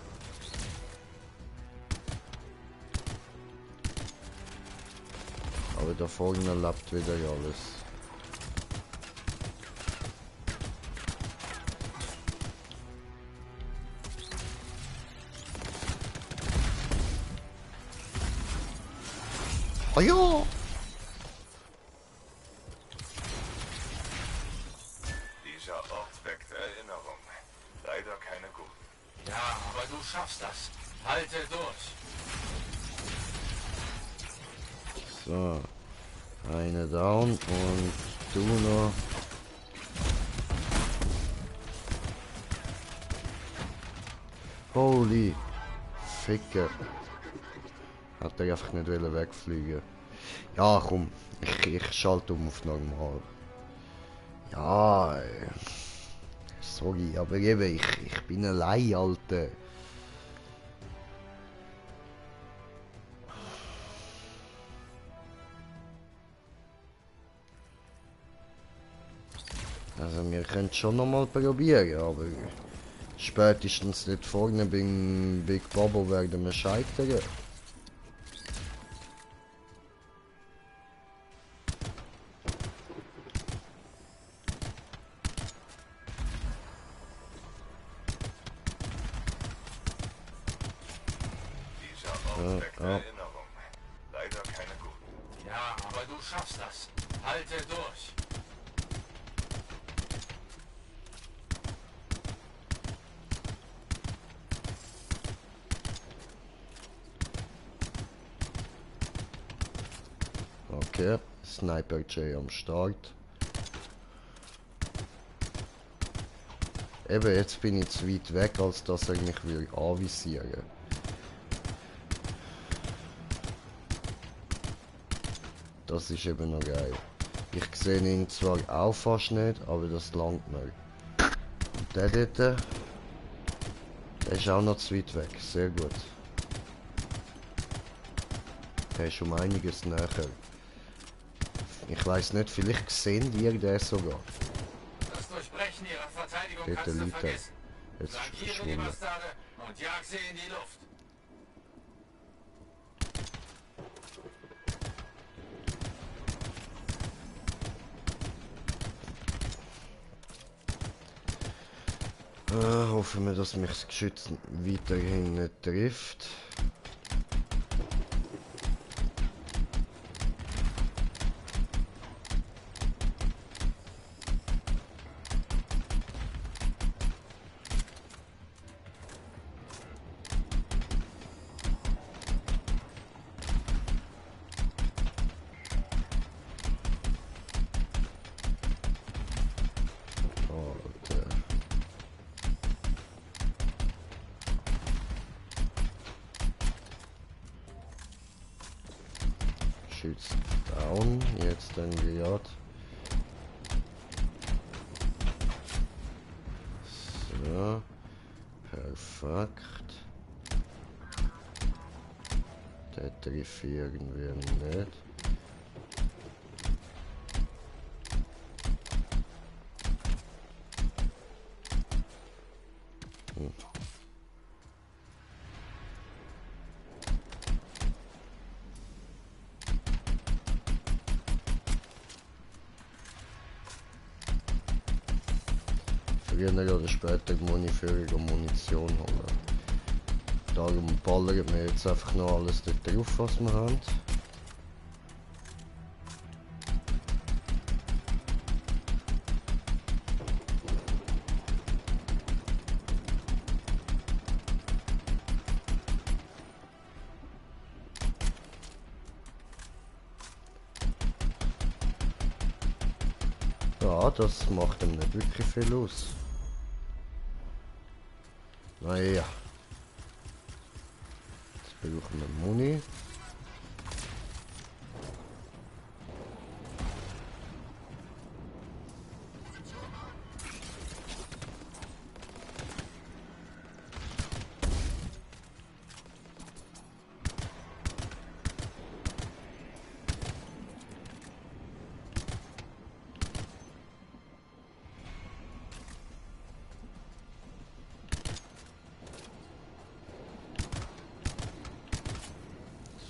Aber da vorne lebt wieder alles. Oh ja! Dieser Ort weckt Erinnerungen. Leider keine guten. Ja, aber du schaffst das. Halte durch. So. Eine down und du noch. Holy Ficker. Hat er einfach nicht wegfliegen. Ja, komm. Ich schalte um auf normal. Ja, sorry, aber eben, ich bin allein, Alter. Also wir können schon noch mal probieren, aber spätestens nicht vorne beim Big Bubble werden wir scheitern. So, ja. Leider keine guten. Ja, aber du schaffst das. Halte durch. Okay, Sniper J am Start. Eben, jetzt bin ich zu weit weg, als dass er mich anvisieren würde. Das ist eben noch geil. Ich sehe ihn zwar auch fast nicht, aber das langt mir. Und der dort, der ist auch noch zu weit weg. Sehr gut. Der ist um einiges näher. Ich weiß nicht, vielleicht sehen die den sogar. Das Durchbrechen ihrer Verteidigung Dort kannst du liegt er. vergessen. Jetzt ist er Flankiere die verschwunden. Bastarde und jag sie in die Luft. Hoffen wir, dass mich das Geschütz weiterhin nicht trifft. Schütz down, jetzt dann gerade. So, perfekt. Der trifft irgendwie nicht. Früher oder später muss ich für Munition holen. Darum ballern wir jetzt einfach noch alles dort drauf, was wir haben. Ja, das macht ihm nicht wirklich viel aus. Naja. Jetzt brauchen wir Muni.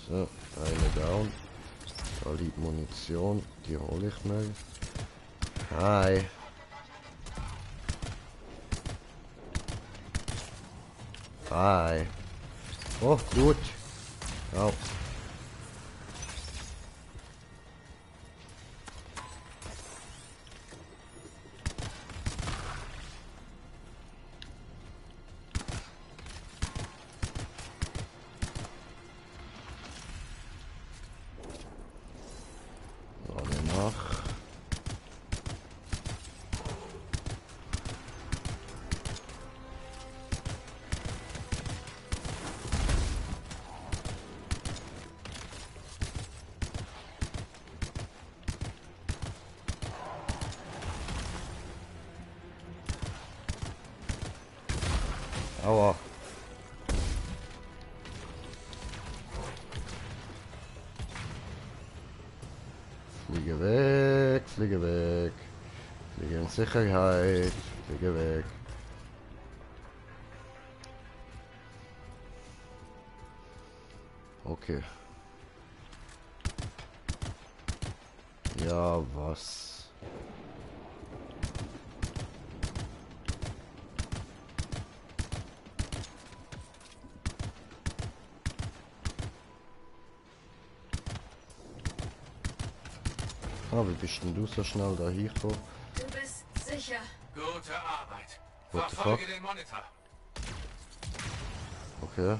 So, eine down. Da liegt Munition, die hole ich mir. Hi. Hi. Oh, gut. Ja. Aua. Fliege weg, fliege weg. Fliege in Sicherheit, fliege weg. Okay. Ja, was? Ah, wie bist denn du so schnell da hingekommen? Du bist sicher. Gute Arbeit. What the Verfolge fuck? den Monitor. Okay.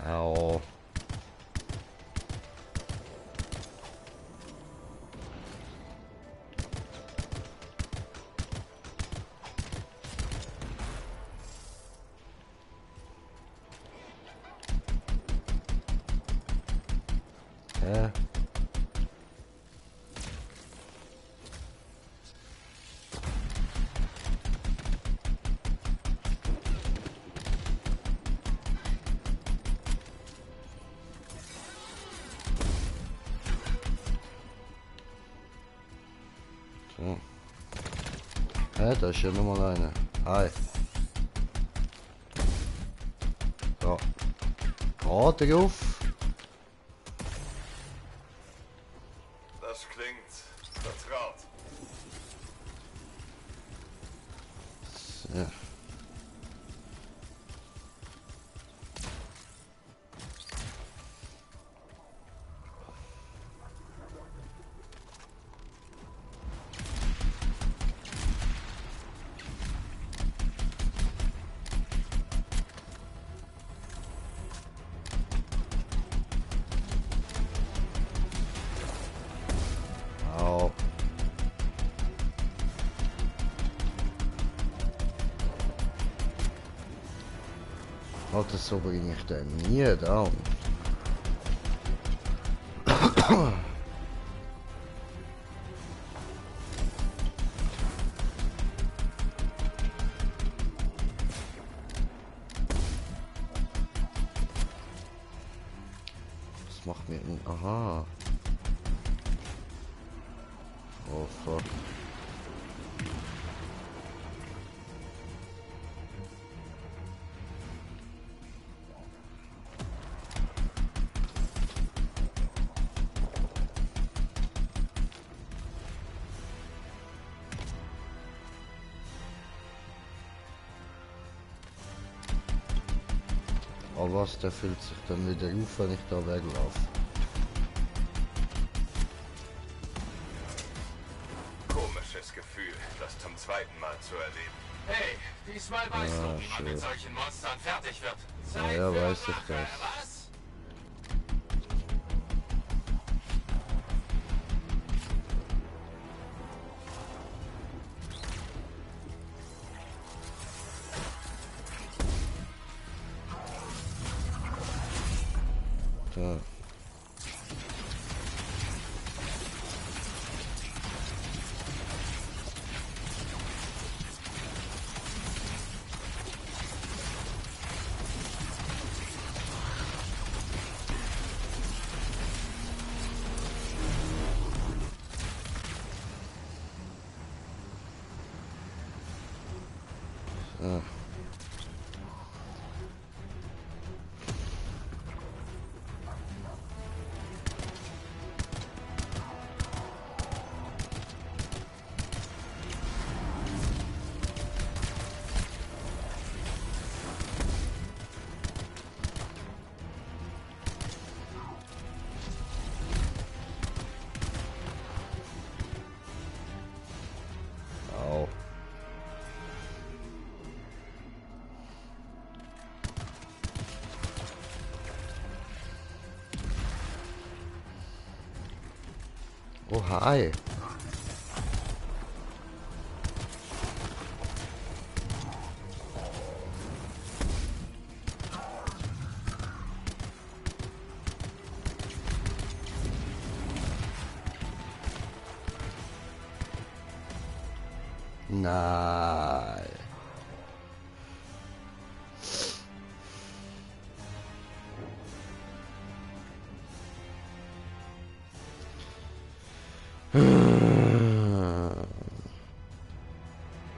Au. Hä? So. Hä, da ist ja nochmal eine. Hi. So. Gerade drauf. Das klingt vertraut. So. Au. Alter, so bringe ich den nie down. Was macht mir denn? Aha. Oh fuck. Aber was, der füllt sich dann wieder auf, wenn ich da weglaufe. Komisches Gefühl, das zum zweiten Mal zu erleben. Hey, diesmal weißt du, wie man mit solchen Monstern fertig wird. Zeit Ja, für weiß ich Rache, das. was? Da. So. Au. Oh, hi. Nein.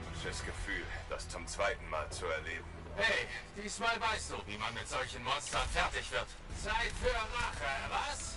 Komisches Gefühl. Gefühl, das zum zweiten Mal zu erleben. Hey, diesmal weißt du, wie man mit solchen Monstern fertig wird. Zeit für Rache, was?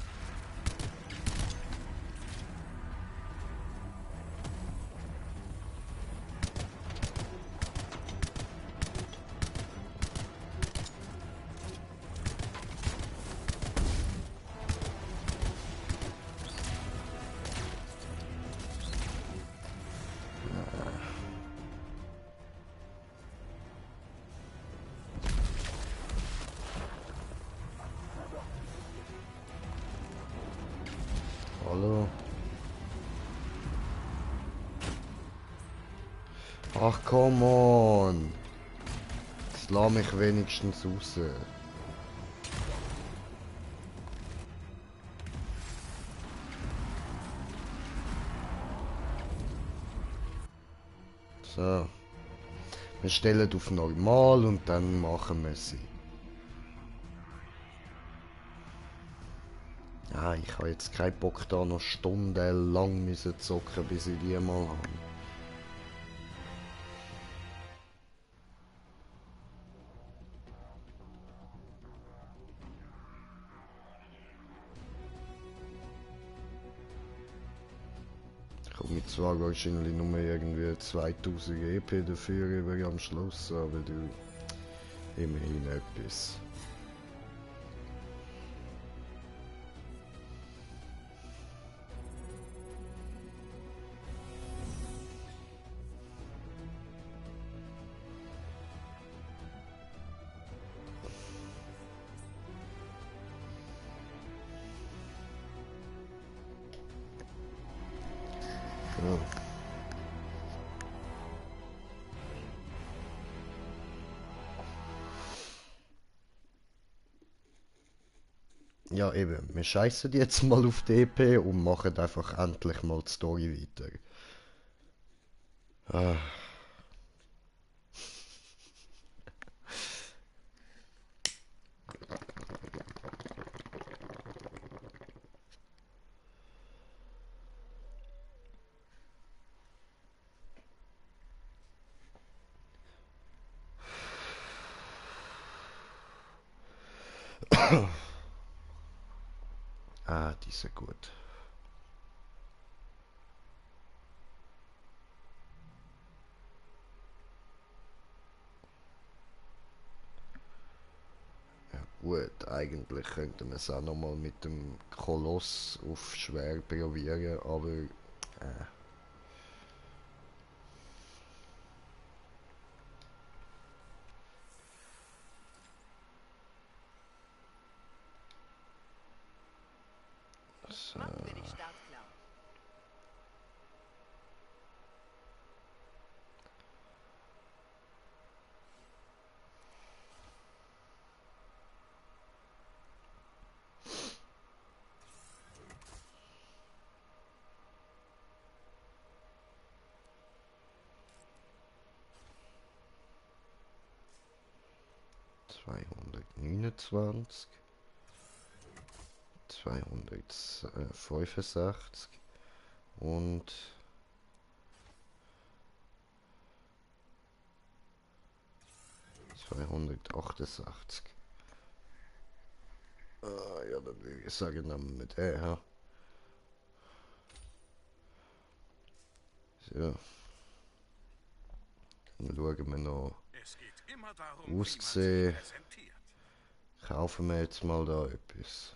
Hallo. Ach, come on. Jetzt lass mich wenigstens raus. So. Wir stellen auf normal und dann machen wir sie. Ja, ich habe jetzt keinen Bock da noch stundenlang müssen zocken, bis ich die mal habe. Ich komme zwar wahrscheinlich nur irgendwie 2000 EP dafür über am Schluss, aber du, immerhin etwas. Ja, eben, wir scheißen jetzt mal auf die EP und machen einfach endlich mal die Story weiter. Ah. Ah, die ist ja gut. Ja gut, eigentlich könnte man es auch nochmal mit dem Koloss auf schwer probieren, aber so. Machen wir die Startklar. ...229... ...265... ...und... ...268... ...ja, dann würde ich sagen, nehmen wir den, ja. So. Dann schauen wir noch... ...Aussehen... ...kaufen wir jetzt mal da etwas.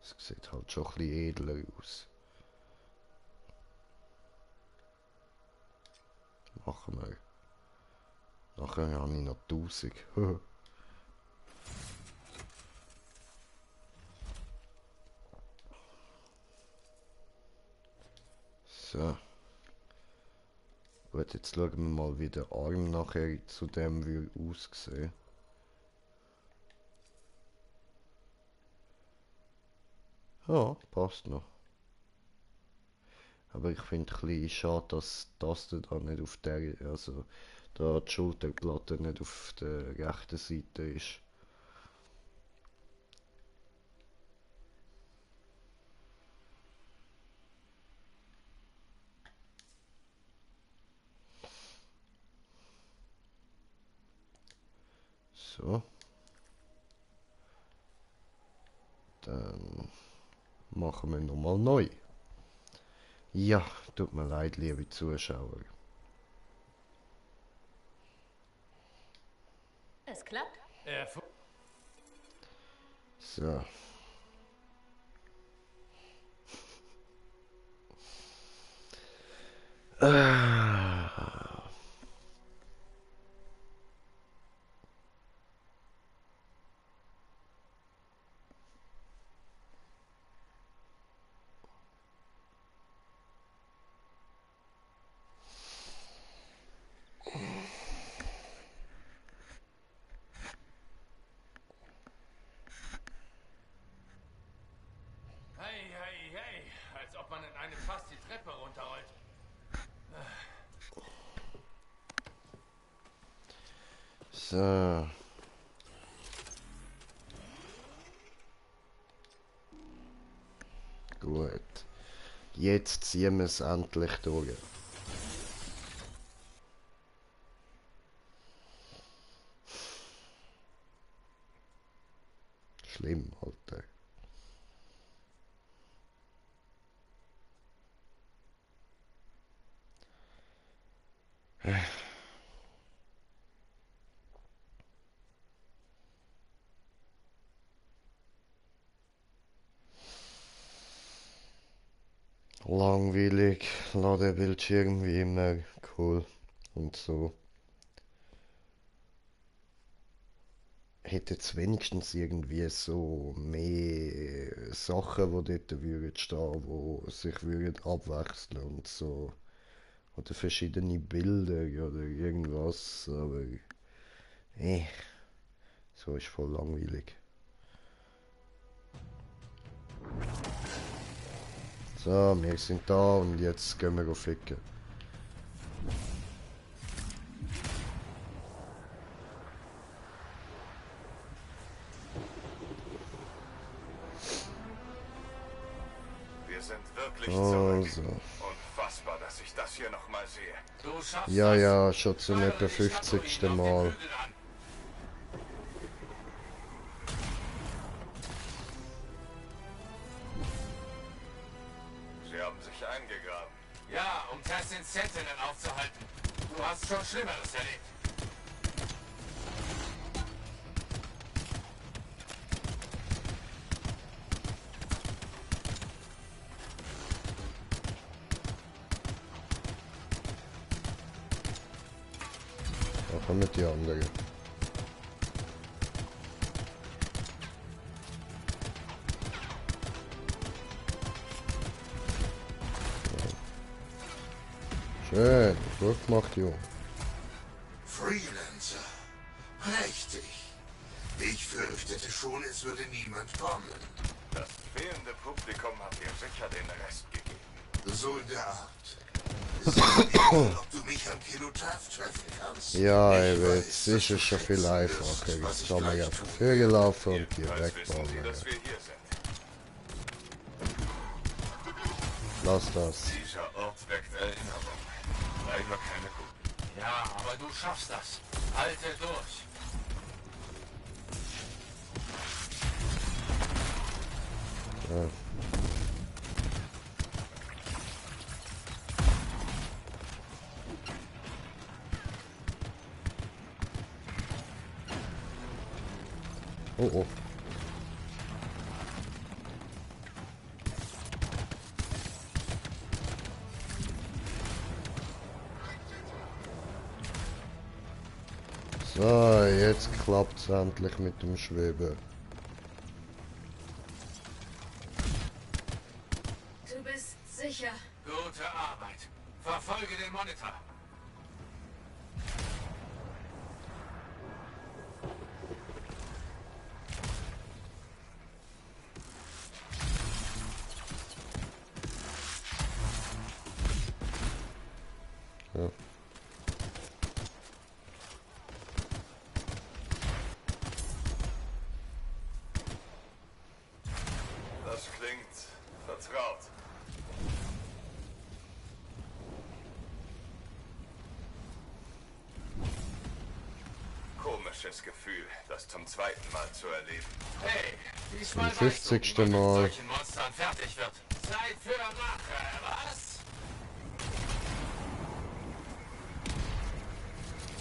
Es sieht halt schon ein bisschen edler aus. Machen wir. Nachher habe ich noch 1000. So. Gut, jetzt schauen wir mal, wie der Arm nachher zu dem will aussehen. Ja, passt noch. Aber ich finde es ein bisschen schade, dass das da nicht auf der, also da die Schulterplatte nicht auf der rechten Seite ist. So. Dann machen wir nochmal neu. Ja, tut mir leid, liebe Zuschauer. Es klappt. So. Als ob man in einem Fass die Treppe runterrollt. So. Gut. Jetzt ziehen wir es endlich durch. Schlimm, Alter. Langweilig, Ladebildschirm wie immer, cool und so. Hätte jetzt wenigstens irgendwie so mehr Sachen, die dort würden stehen, die sich würden abwechseln und so. Oder verschiedene Bilder oder irgendwas, aber so ist voll langweilig. So, wir sind da und jetzt gehen wir ficken. Wir sind wirklich Also. zurück. Unfassbar, dass ich das hier noch mal sehe. Du schaffst Ja, das. ja, schon zum etwa 50. Mal. Sie haben sich eingegraben. Ja, um Tessin Sentinel aufzuhalten. Du hast schon Schlimmeres erlebt. Da kommen die anderen. Schön, gut gemacht, Junge. Freelancer. Prächtig. Ich fürchtete schon, es würde niemand kommen. Das fehlende Publikum hat dir sicher den Rest gegeben. So in der Art. Sieh mir, ob du mich am Kinotaf treffen kannst. Ja, Ich eben, weiß, jetzt ist es schon viel einfacher. Jetzt kann man ja verfügen laufen und direkt Wissen Sie, bauen. dass wir hier sind? Lass das. Dieser Ort weckt Erinnerung. Leider keine guten. Ja, aber du schaffst das. Halte durch. Ja. Oh oh. So, jetzt klappt's endlich mit dem Schweben. Du bist sicher. Gute Arbeit. Verfolge den Monitor. Ja. Das klingt vertraut. komisches Gefühl, das zum zweiten Mal zu erleben. Hey, diesmal Zum 50. Mal. solchen Monstern fertig wird. Zeit für Rache, was?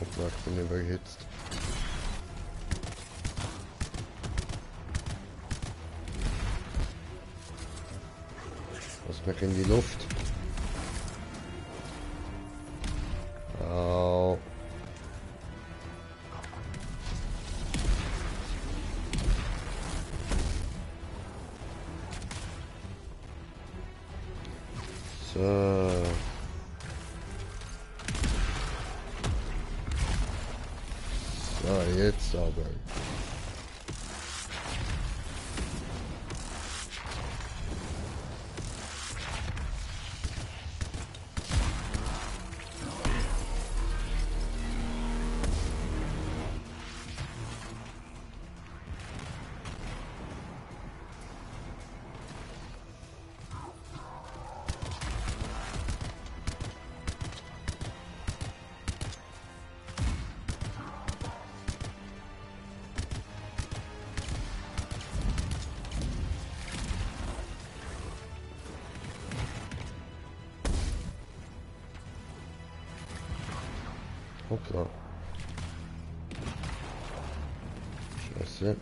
Hoppla, ich bin überhitzt. Lass mich in die Luft. Au. So. So, jetzt aber. Hoppla. Scheiße.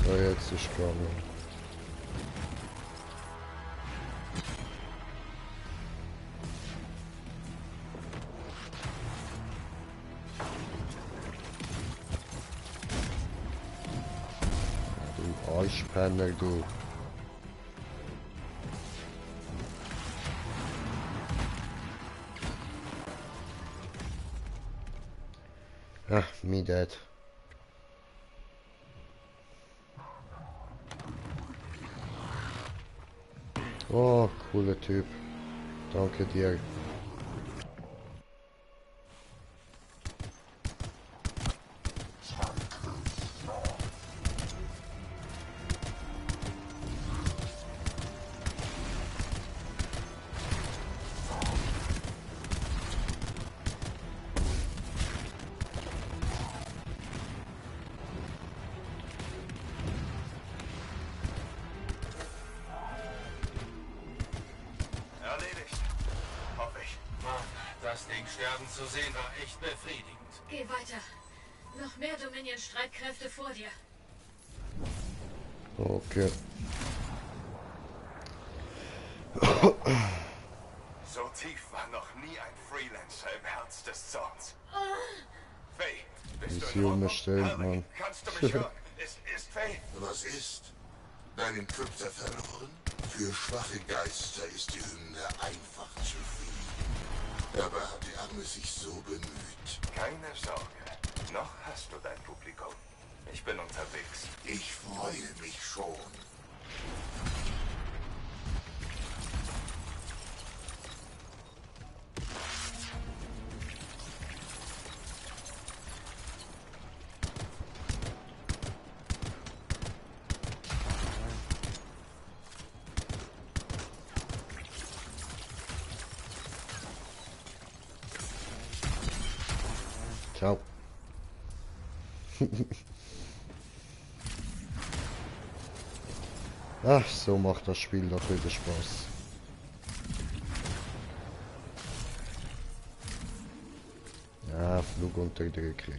So, jetzt ist gegangen. Du Arschpenner, du. Ah, me dead. Oh, cooler Typ. Danke dir. Erledigt. Hoffe ich. Mann, das Ding sterben zu sehen war echt befriedigend. Geh weiter. Noch mehr Dominion-Streitkräfte vor dir. Okay. So tief war noch nie ein Freelancer im Herz des Zorns. Faye, bist du in Mission Ordnung? erstellt, Mann. Kannst du mich hören? Ist Faye? Was ist? Deinen Krypter verloren? Für schwache Geister ist die Hymne einfach zu viel. Dabei hat die Arme sich so bemüht. Keine Sorge. Noch hast du dein Publikum. Ich bin unterwegs. Ich freue mich schon. Ciao. Ach, so macht das Spiel doch wieder Spaß. Ja, Flug unterdrückt.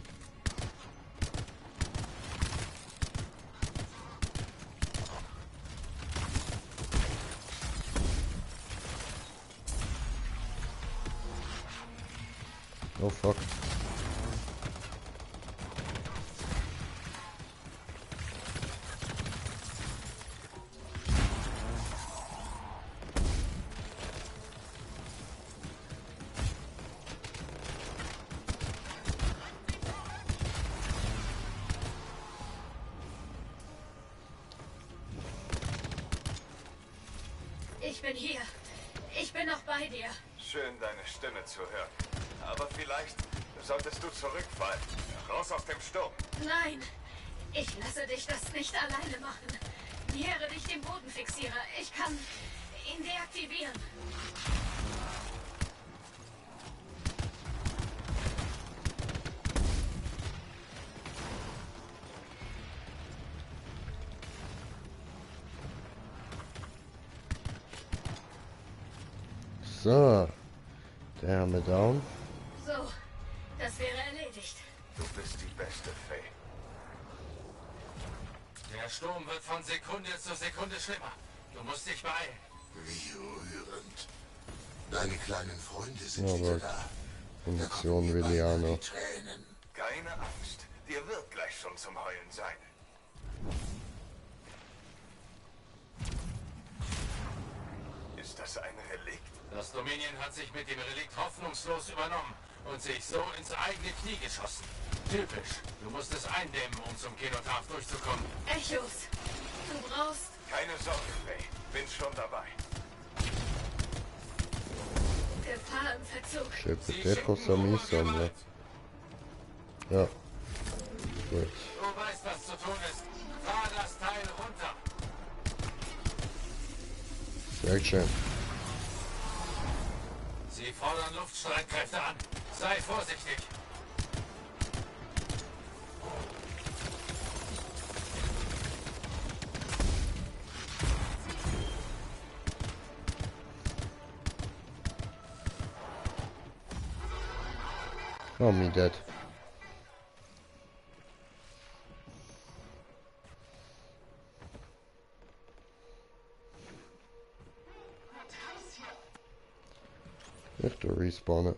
Oh fuck. Ich bin hier. Ich bin noch bei dir. Schön, deine Stimme zu hören. Aber vielleicht solltest du zurückfallen. Raus aus dem Sturm. Nein, ich lasse dich das nicht alleine machen. Nähere dich dem Bodenfixierer. Ich kann Ihn deaktivieren. So, der haben wir down. So, das wäre erledigt. Du bist die beste, Faye. Der Sturm wird von Sekunde zu Sekunde schlimmer. Du musst dich beeilen. Wie rührend. Deine kleinen Freunde sind Ja, wieder aber da. Munition will ich auch noch. Tränen. Keine Angst. Dir wird gleich schon zum Heulen sein. Ist das ein Relikt? Das Dominion hat sich mit dem Relikt hoffnungslos übernommen und sich so ins eigene Knie geschossen. Typisch. Du musst es eindämmen, um zum Kenotaph durchzukommen. Echos, du brauchst... Keine Sorge, Faye. Bin schon dabei. Gefahr im Verzug. Szybko cosa mi sembra. Ja. Gut. Du weißt, was zu tun ist. Fahr das Teil runter. Sehr schön. Sie fordern Luftstreitkräfte an. Sei vorsichtig. Oh, me dead. You have to respawn it.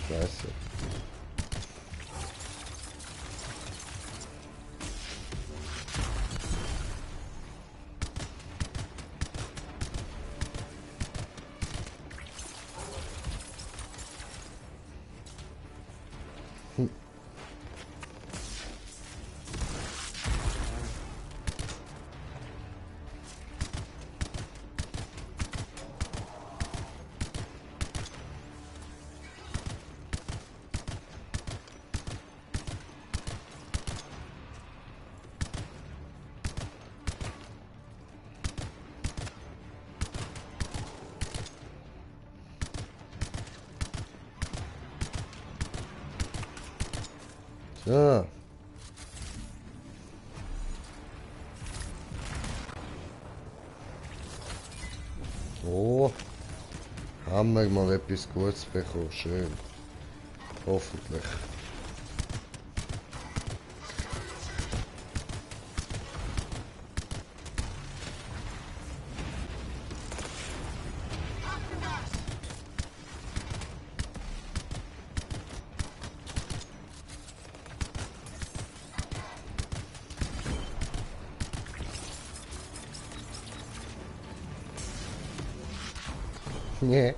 Scheiße. So. Oh. Haben wir mal etwas Gutes bekommen. Schön. Hoffentlich. Nie.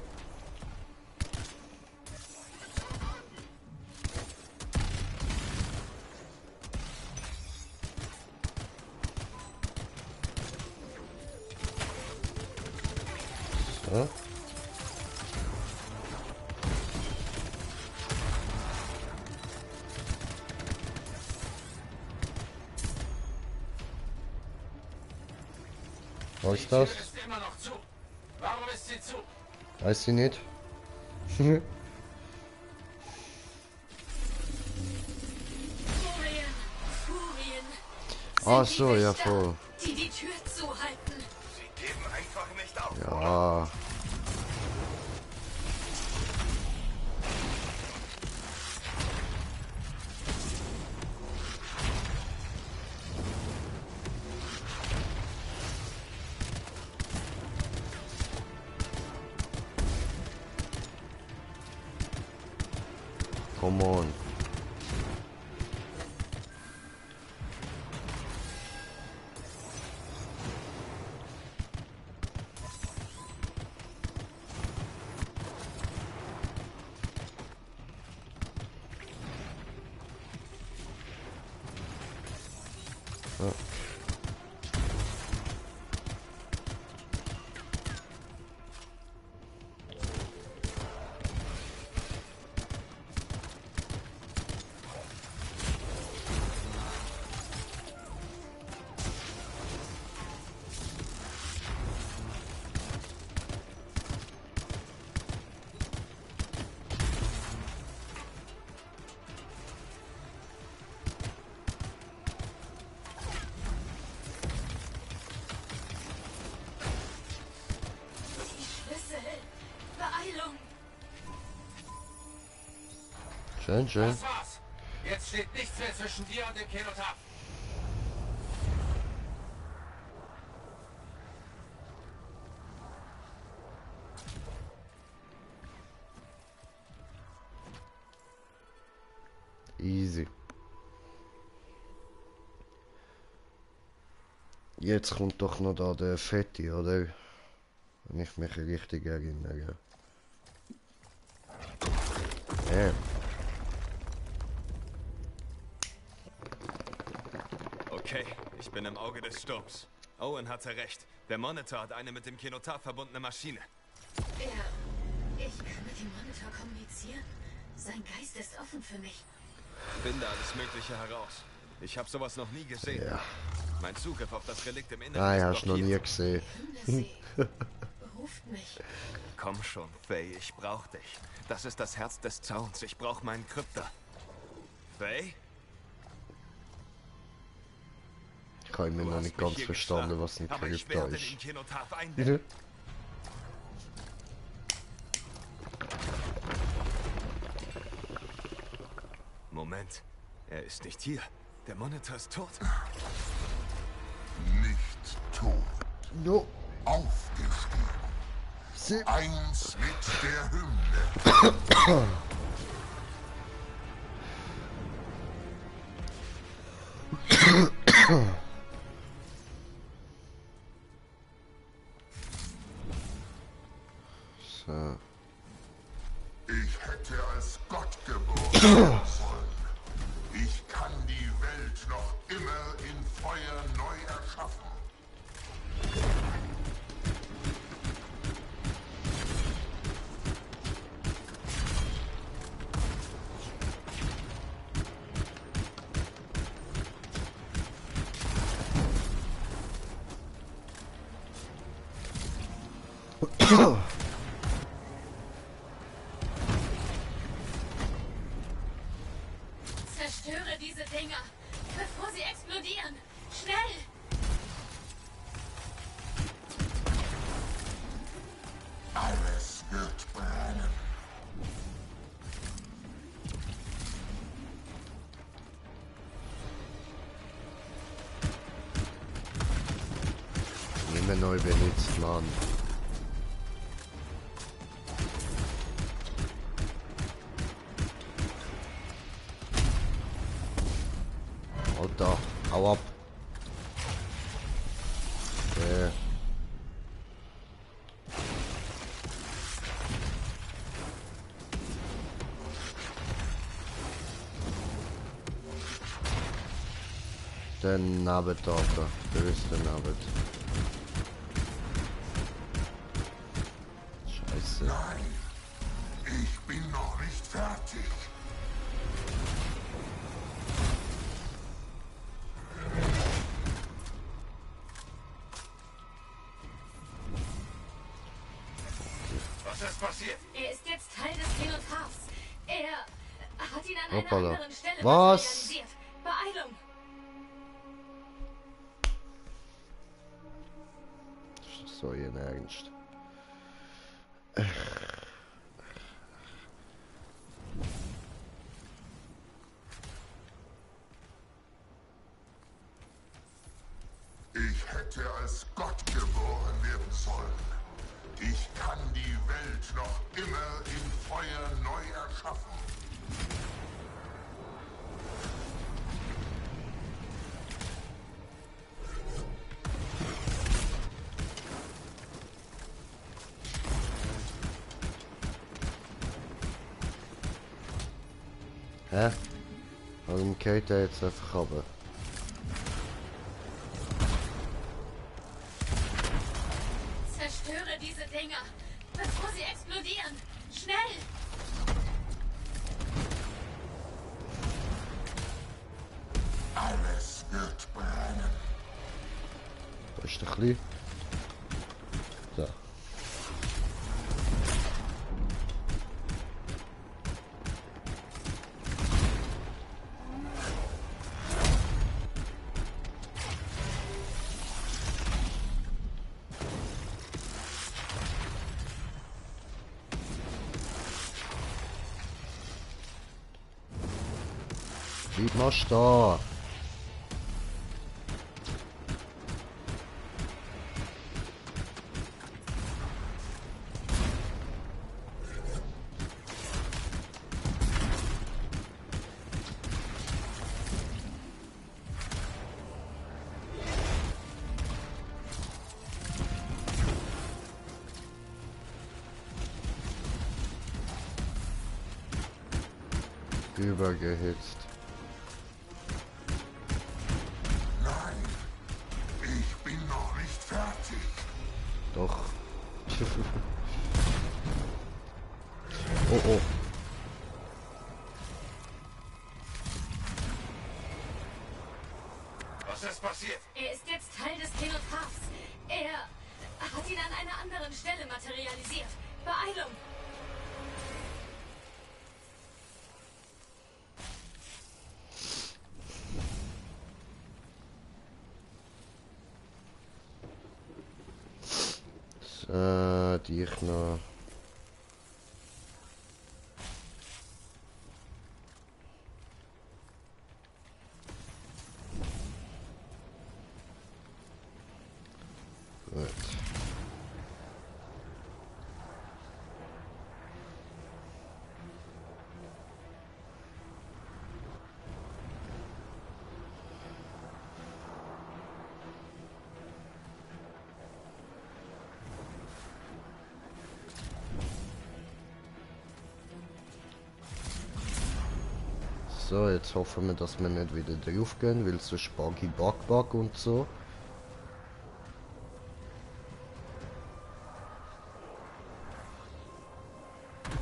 So. Was ist das? Ist immer noch zu. Warum ist sie zu? Weiß ich nicht. Ach so, ja voll. Die die Tür zuhalten. Sie geben einfach nicht auf. Ja. Come on. Ja. Schön, schön. Das war's. Jetzt steht nichts mehr zwischen dir und dem Kenotaph. Easy. Jetzt kommt doch noch da der Fetti, oder? Wenn ich mich richtig erinnere. Ja. Okay, ich bin im Auge des Sturms. Owen hatte recht. Der Monitor hat eine mit dem Kenotaph verbundene Maschine. Ich kann mit dem Monitor kommunizieren. Sein Geist ist offen für mich. Finde alles Mögliche heraus. Ich habe sowas noch nie gesehen. Ja. Mein Zugriff auf das Relikt im Inneren Nein, ist hast du noch nie blockiert. gesehen. Ruft mich. Komm schon, Faye, ich brauch dich. Das ist das Herz des Zauns. Ich brauch meinen Krypter. Faye? Ich habe immer noch nicht ganz verstanden, was ein Krypta ist. Moment, er ist nicht hier. Der Monitor ist tot. Nicht tot. No. Aufgestiegen. Eins mit der Hymne. So. Ich hätte als Gott geboren werden sollen. Ich kann die Welt noch immer in Feuer neu erschaffen. Zerstöre diese Dinger, bevor sie explodieren. Schnell! Alles wird brennen. Nicht mehr neu benutzt, Mann. Alter, hau ab. Okay. Den Nabbet, Alter. Der ist der Nabbet. Scheiße. Nein, ich bin noch nicht fertig. Was ist passiert? Er ist jetzt Teil des Kenotaphs. Er hat ihn an einer Hoppala. anderen Stelle Was? materialisiert. Beeilung! So, ihr Ernst. Ich hätte als Gott geboren werden sollen. Ich kann die Welt noch immer in Feuer neu erschaffen. Hä? Warum geht der jetzt einfach runter? explodieren! Schnell! Alles wird brennen. Da ist ein bisschen. So. Bleib mal stehen. Übergehitzt. Nein, ich bin noch nicht fertig. Doch. Oh oh. Was ist passiert? Er ist jetzt Teil des Kenotraphs. Er hat ihn an einer anderen Stelle materialisiert. Beeilung! Dich noch. Gut. So, jetzt hoffen wir, dass wir nicht wieder drauf gehen, weil so Spaghi Bug und so.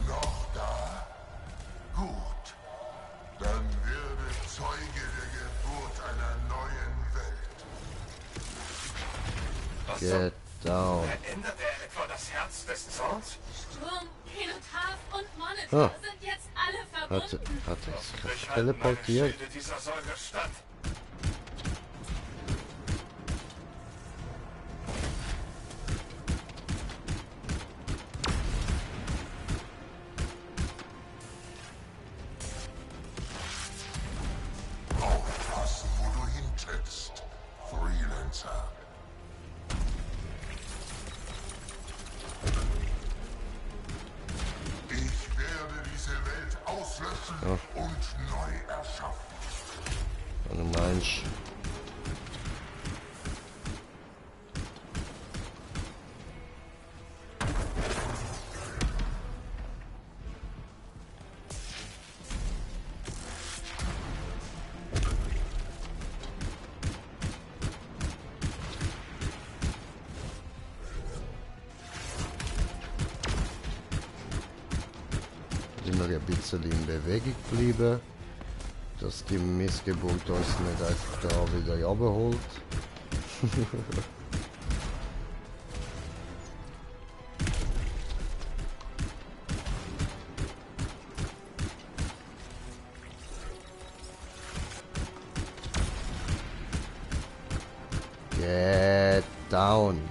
Noch da? Gut. Dann werde Zeuge der Geburt einer neuen Welt. Get down. Verändert er etwa das Herz des Zorns? Strom, Kenotaph und Monitor sind jetzt alle verbunden. Hat es teleportiert? Dieser Säure stand. Aufpassen, wo du hintrittst, Freelancer. Ich werde diese Welt auslöschen und neu erschaffen. Du meinst. Sind wir ein bisschen in Bewegung geblieben, dass die Missgeburt uns nicht einfach da wieder runterholt. Get down.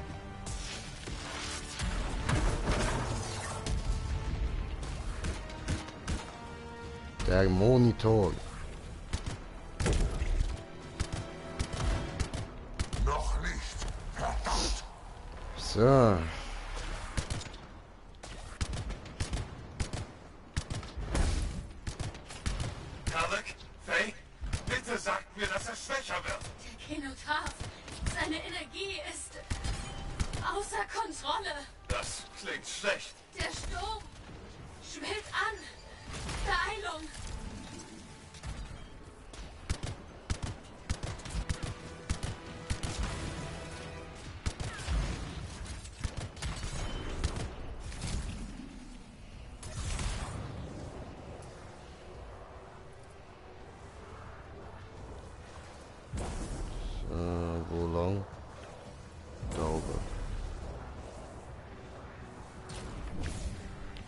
Der Monitor. Noch nicht. Verdammt. So. Karlek, Faye, bitte sagt mir, dass er schwächer wird. Der Kenotaph, seine Energie ist außer Kontrolle. Das klingt schlecht. Der Sturm schwillt an. Beeilung!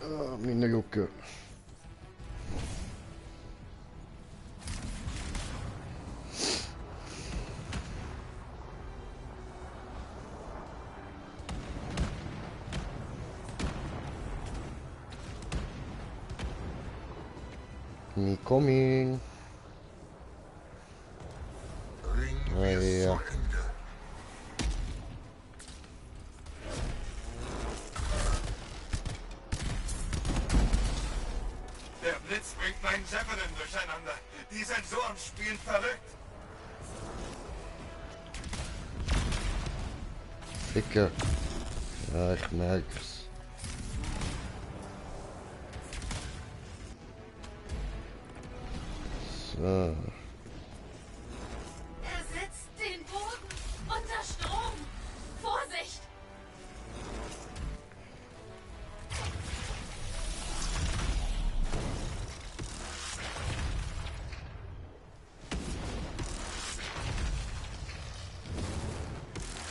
Meine Rücken. Me coming. Ah, ja. Der Blitz bringt meinen Zeppelin durcheinander. Die Sensoren spielen verrückt. Ficker. Ja, ich merk's. So. Er setzt den Boden unter Strom. Vorsicht!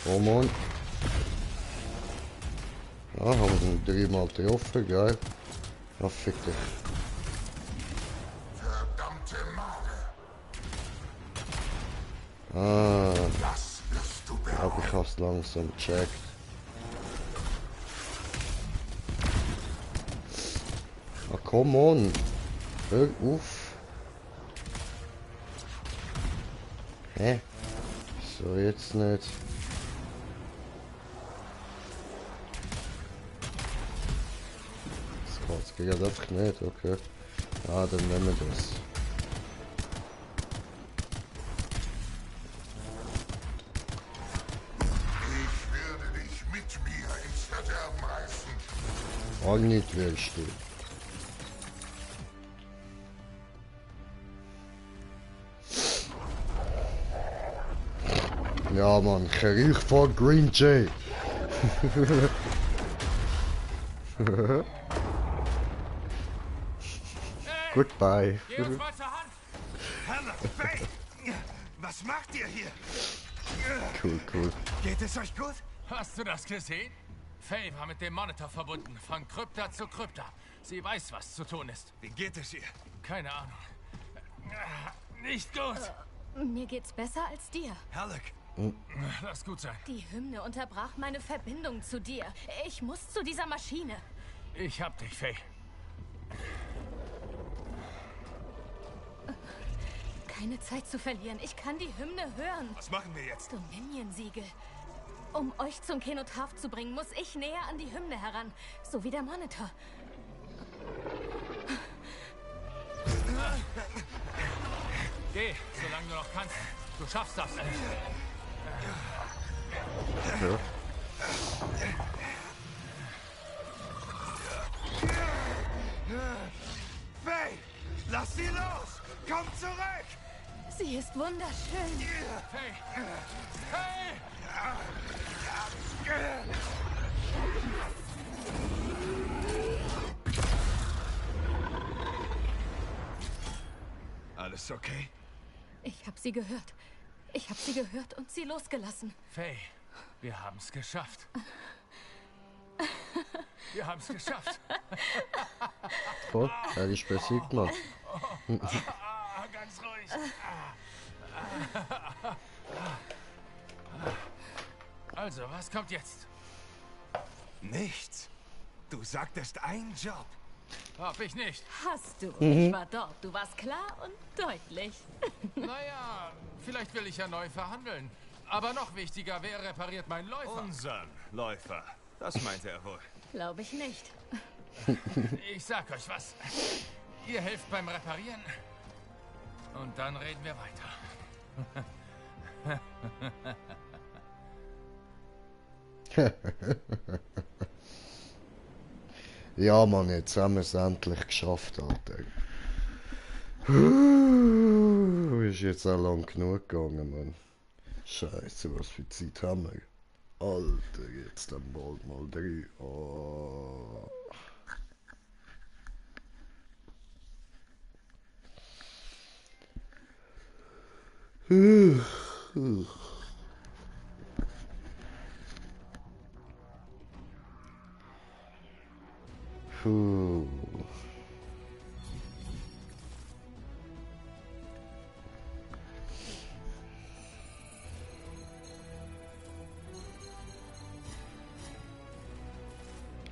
Oh Mann. Ja, haben wir den dreimal getroffen, geil. Ja, fick dich. Verdammte Made. Ah. Das wirst du Ich glaube, ich hab's langsam gecheckt. Ah, come on. Hör auf. Hä? So, jetzt nicht. Das geht ja einfach nicht, okay. Ah, dann nehmen wir das. Ich werde dich mit mir ins Verderben reißen. Auch nicht willst du. Ja, Mann, Geruch von Green Jay. Goodbye. Geh uns mal zur Hand. Hannah, Faye, was macht ihr hier? Cool, cool. Geht es euch gut? Hast du das gesehen? Faye war mit dem Monitor verbunden, von Krypta zu Krypta. Sie weiß, was zu tun ist. Wie geht es ihr? Keine Ahnung. Nicht gut. Mir geht's besser als dir. Halleck. Lass gut sein. Die Hymne unterbrach meine Verbindung zu dir. Ich muss zu dieser Maschine. Ich hab dich, Faye. Keine Zeit zu verlieren. Ich kann die Hymne hören. Was machen wir jetzt? Dominion-Siegel. Um euch zum Kenotaph zu bringen, muss ich näher an die Hymne heran. So wie der Monitor. Geh, solange du noch kannst. Du schaffst das. Ja. Faye, lass sie los! Komm zurück! Sie ist wunderschön. Faye! Faye! Alles okay? Ich habe sie gehört. Ich habe sie gehört und sie losgelassen. Faye, wir haben es geschafft. Wir haben es geschafft. Voll, er ist besiegt, Mann. Ganz ruhig. Also, was kommt jetzt? Nichts. Du sagtest einen Job. Hab ich nicht. Hast du. Mhm. Ich war dort. Du warst klar und deutlich. Naja, vielleicht will ich ja neu verhandeln. Aber noch wichtiger, wer repariert meinen Läufer? Unseren Läufer. Das meinte er wohl. Glaube ich nicht. Ich sag euch was. Ihr helft beim Reparieren. Und dann reden wir weiter. Ja, Mann, jetzt haben wir es endlich geschafft, Alter. Ist jetzt auch lang genug gegangen, Mann. Scheiße, was für Zeit haben wir? Alter, jetzt dann bald mal 3. Oh. Cool.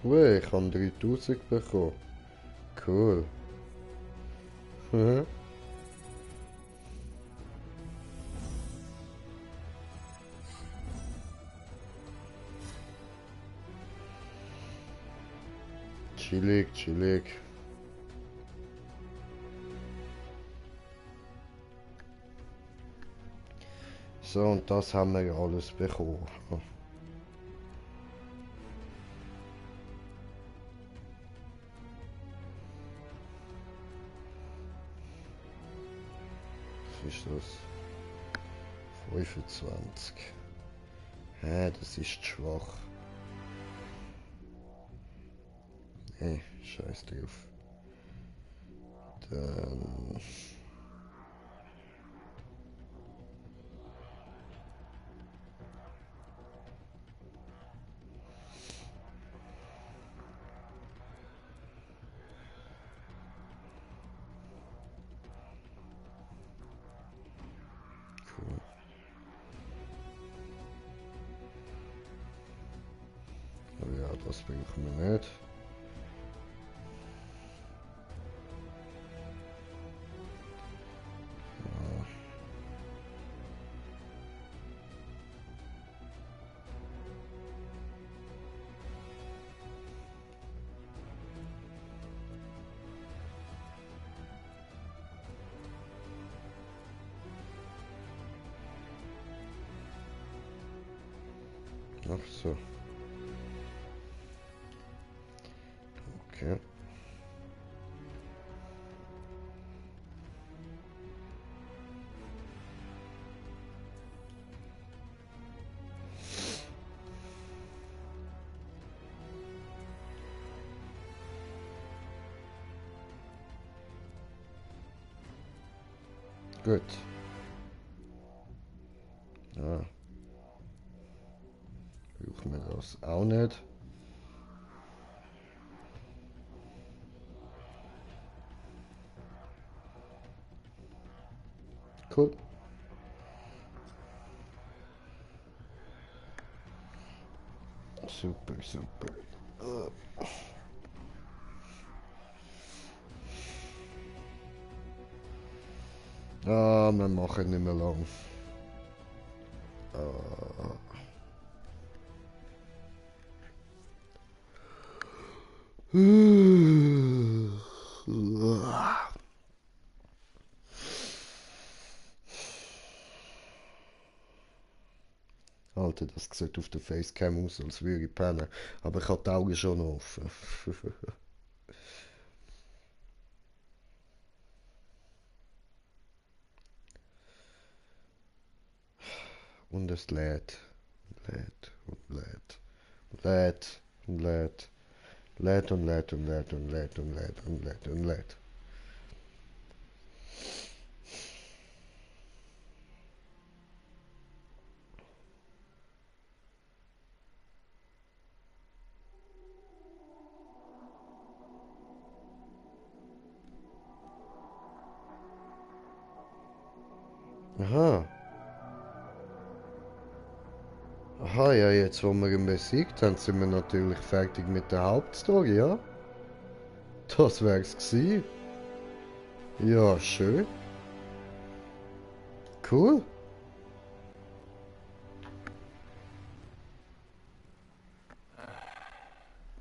Ui, ich habe 3000 bekommen. Cool. Mhm. Chillig, chillig. So, und das haben wir alles bekommen. Was ist das? 25. Hä, das ist schwach. Nee, scheiß drauf. Dann... Cool. Oh ja, das brauchen wir nicht. Ach so. Okay. Gut. Ja. Brauchen wir das auch nicht. Cool. Super, super. Ah, wir machen nicht mehr lang. Alter, das sieht auf der Facecam aus, als würde ich pennen. Aber ich habe die Augen schon offen. Und es lädt. Lädt und lädt. Lädt und lädt. Lädt und lädt und lädt und lädt und lädt und lädt und lädt. Aha. Aha, ja, jetzt wo wir ihn besiegt haben, sind wir natürlich fertig mit der Hauptstory, ja? Das wär's gewesen. Ja, schön. Cool.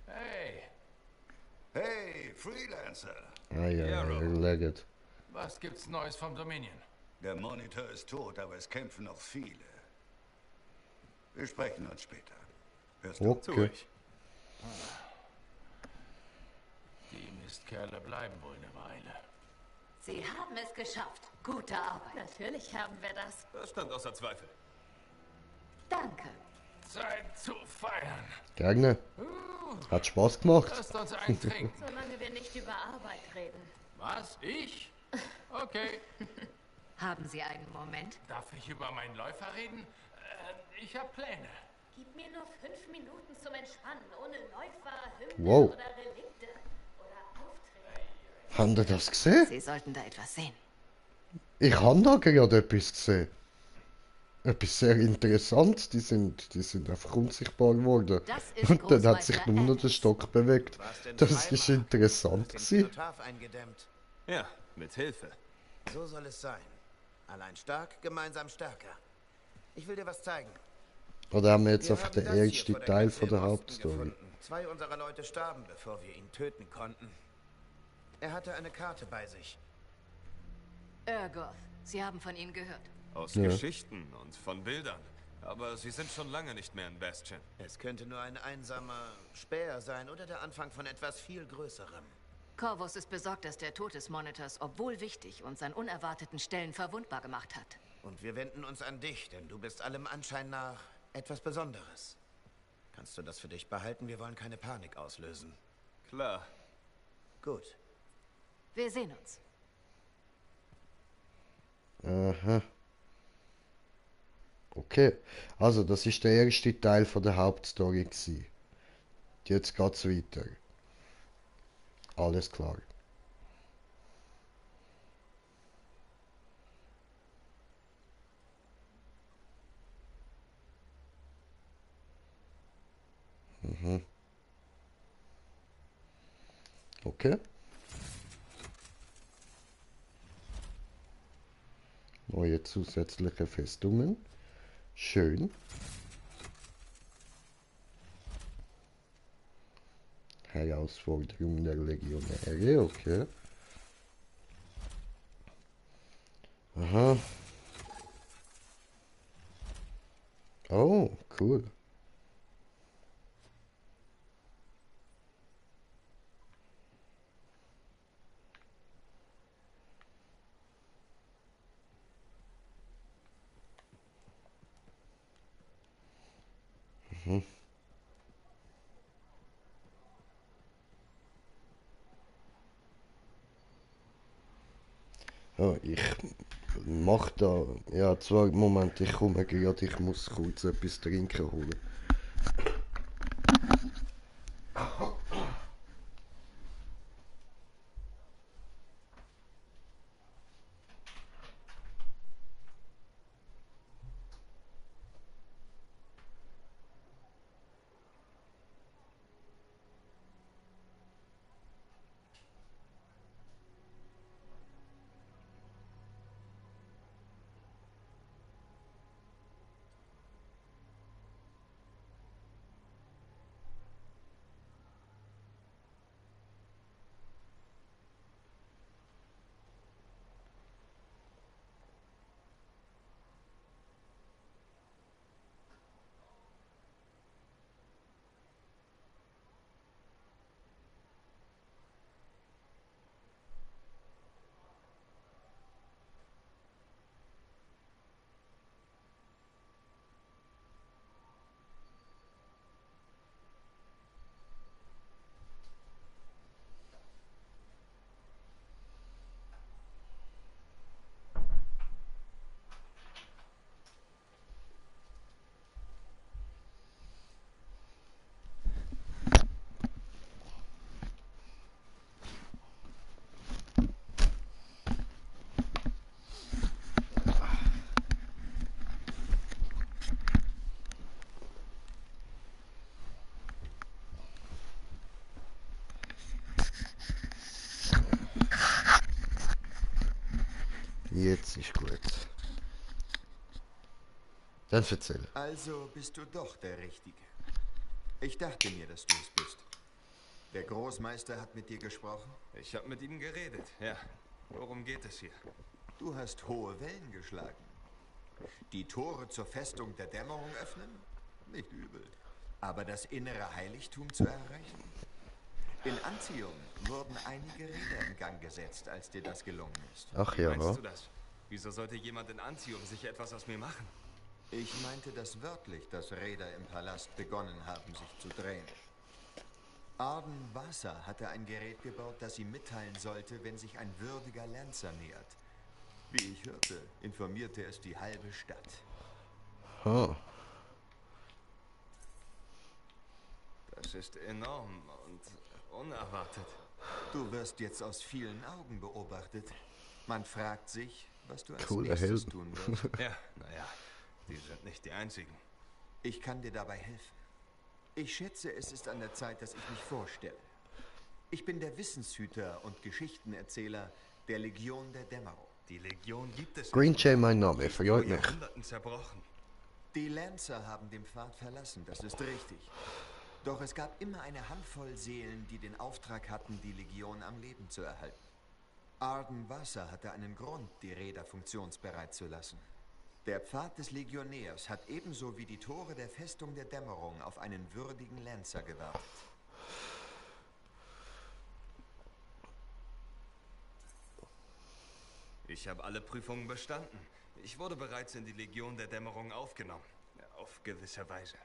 Hey. Hey, Freelancer. Ah ja, Legged. Was gibt's Neues vom Dominion? Der Monitor ist tot, aber es kämpfen noch viele. Wir sprechen uns später. Hörst du? Okay. Die Mistkerle bleiben wohl eine Weile. Sie haben es geschafft. Gute Arbeit. Natürlich haben wir das. Das stand außer Zweifel. Danke. Zeit zu feiern. Gerne. Hat Spaß gemacht. Lasst uns einen trinken. Solange wir nicht über Arbeit reden. Was? Ich? Okay. Haben Sie einen Moment? Darf ich über meinen Läufer reden? Ich habe Pläne. Gib mir nur 5 Minuten zum Entspannen, ohne Läufer, Hymnen Wow. oder Relikte. Habt ihr das gesehen? Sie sollten da etwas sehen. Ich habe da gerade etwas gesehen. Etwas sehr Interessantes. Die sind einfach unsichtbar geworden. Das ist Und dann hat Großmeister sich nur noch der Stock bewegt. Das ist interessant gewesen. Cenotaph eingedämmt. Ja, mit Hilfe. So soll es sein. Allein stark, gemeinsam stärker. Ich will dir was zeigen. Oder haben wir jetzt Wir einfach haben den das hier ersten vor der Teil Grenze von der im Osten Hauptstory? gefunden. 2 unserer Leute starben, bevor wir ihn töten konnten. Er hatte eine Karte bei sich. Urgoth, Sie haben von ihnen gehört. Aus Ja. Geschichten und von Bildern. Aber sie sind schon lange nicht mehr in Bastion. Es könnte nur ein einsamer Späher sein oder der Anfang von etwas viel Größerem. Corvus ist besorgt, dass der Tod des Monitors, obwohl wichtig, uns an unerwarteten Stellen verwundbar gemacht hat. Und wir wenden uns an dich, denn du bist allem Anschein nach etwas Besonderes. Kannst du das für dich behalten? Wir wollen keine Panik auslösen. Klar. Gut. Wir sehen uns. Aha. Okay, also das ist der erste Teil von der Hauptstory gewesen. Jetzt geht's weiter. Alles klar. Mhm. Okay. Neue zusätzliche Festungen. Schön. Herausforderung der Legionäre, okay. Aha. Oh, cool. Mhm. Ja, ich mach da. Ja, zwar, Moment, ich komme gerade, ich muss kurz etwas trinken holen. Jetzt ist gut. Dann erzähl. Also bist du doch der Richtige. Ich dachte mir, dass du es bist. Der Großmeister hat mit dir gesprochen? Ich habe mit ihm geredet, ja. Worum geht es hier? Du hast hohe Wellen geschlagen. Die Tore zur Festung der Dämmerung öffnen? Nicht übel. Aber das innere Heiligtum zu erreichen? In Antium wurden einige Räder in Gang gesetzt, als dir das gelungen ist. Ach Wie ja. meinst du das? Wieso sollte jemand in Antium sich etwas aus mir machen? Ich meinte das wörtlich, dass Räder im Palast begonnen haben, sich zu drehen. Arden Vasa hatte ein Gerät gebaut, das ihm mitteilen sollte, wenn sich ein würdiger Lancer nähert. Wie ich hörte, informierte es die halbe Stadt. Oh. Das ist enorm und unerwartet. Du wirst jetzt aus vielen Augen beobachtet. Man fragt sich, was du als Cooler nächstes Helm. tun wirst. Ja, naja, die sind nicht die einzigen. Ich kann dir dabei helfen. Ich schätze, es ist an der Zeit, dass ich mich vorstelle. Ich bin der Wissenshüter und Geschichtenerzähler der Legion der Dämmerung. Die Legion gibt es. Green Jay mein Name, verjährt mich. Jahrhunderten zerbrochen. Die Lancer haben den Pfad verlassen, das ist richtig. Doch es gab immer eine Handvoll Seelen, die den Auftrag hatten, die Legion am Leben zu erhalten. Arden Wasser hatte einen Grund, die Räder funktionsbereit zu lassen. Der Pfad des Legionärs hat ebenso wie die Tore der Festung der Dämmerung auf einen würdigen Lancer gewartet. Ich habe alle Prüfungen bestanden. Ich wurde bereits in die Legion der Dämmerung aufgenommen. Auf gewisse Weise.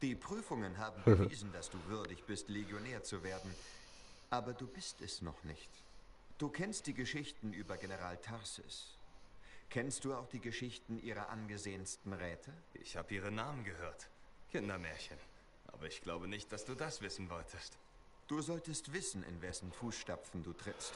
Die Prüfungen haben bewiesen, dass du würdig bist, Legionär zu werden. Aber du bist es noch nicht. Du kennst die Geschichten über General Tarsis. Kennst du auch die Geschichten ihrer angesehensten Räte? Ich habe ihre Namen gehört. Kindermärchen. Aber ich glaube nicht, dass du das wissen wolltest. Du solltest wissen, in wessen Fußstapfen du trittst.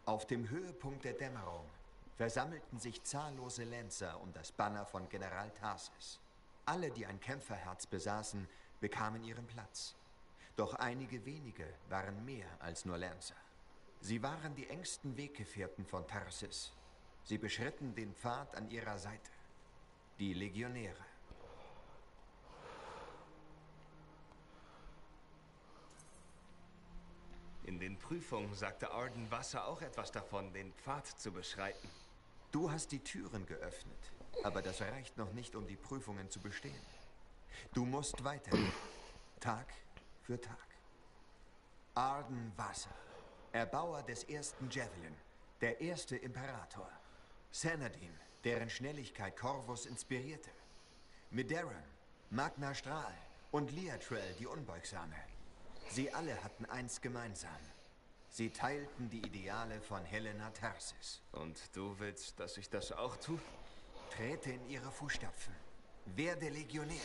Auf dem Höhepunkt der Dämmerung versammelten sich zahllose Lancer um das Banner von General Tarsis. Alle, die ein Kämpferherz besaßen, bekamen ihren Platz. Doch einige wenige waren mehr als nur Lancer. Sie waren die engsten Weggefährten von Tarsis. Sie beschritten den Pfad an ihrer Seite. Die Legionäre. In den Prüfungen sagte Arden Wasser auch etwas davon, den Pfad zu beschreiten. Du hast die Türen geöffnet, aber das reicht noch nicht, um die Prüfungen zu bestehen. Du musst weitergehen, Tag für Tag. Arden Wasser, Erbauer des ersten Javelin, der erste Imperator. Sanadin, deren Schnelligkeit Corvus inspirierte. Midaron, Magna Strahl und Liatrell, die Unbeugsame. Sie alle hatten eins gemeinsam. Sie teilten die Ideale von Helena Tarsis. Und du willst, dass ich das auch tue? Trete in ihre Fußstapfen. Werde Legionär.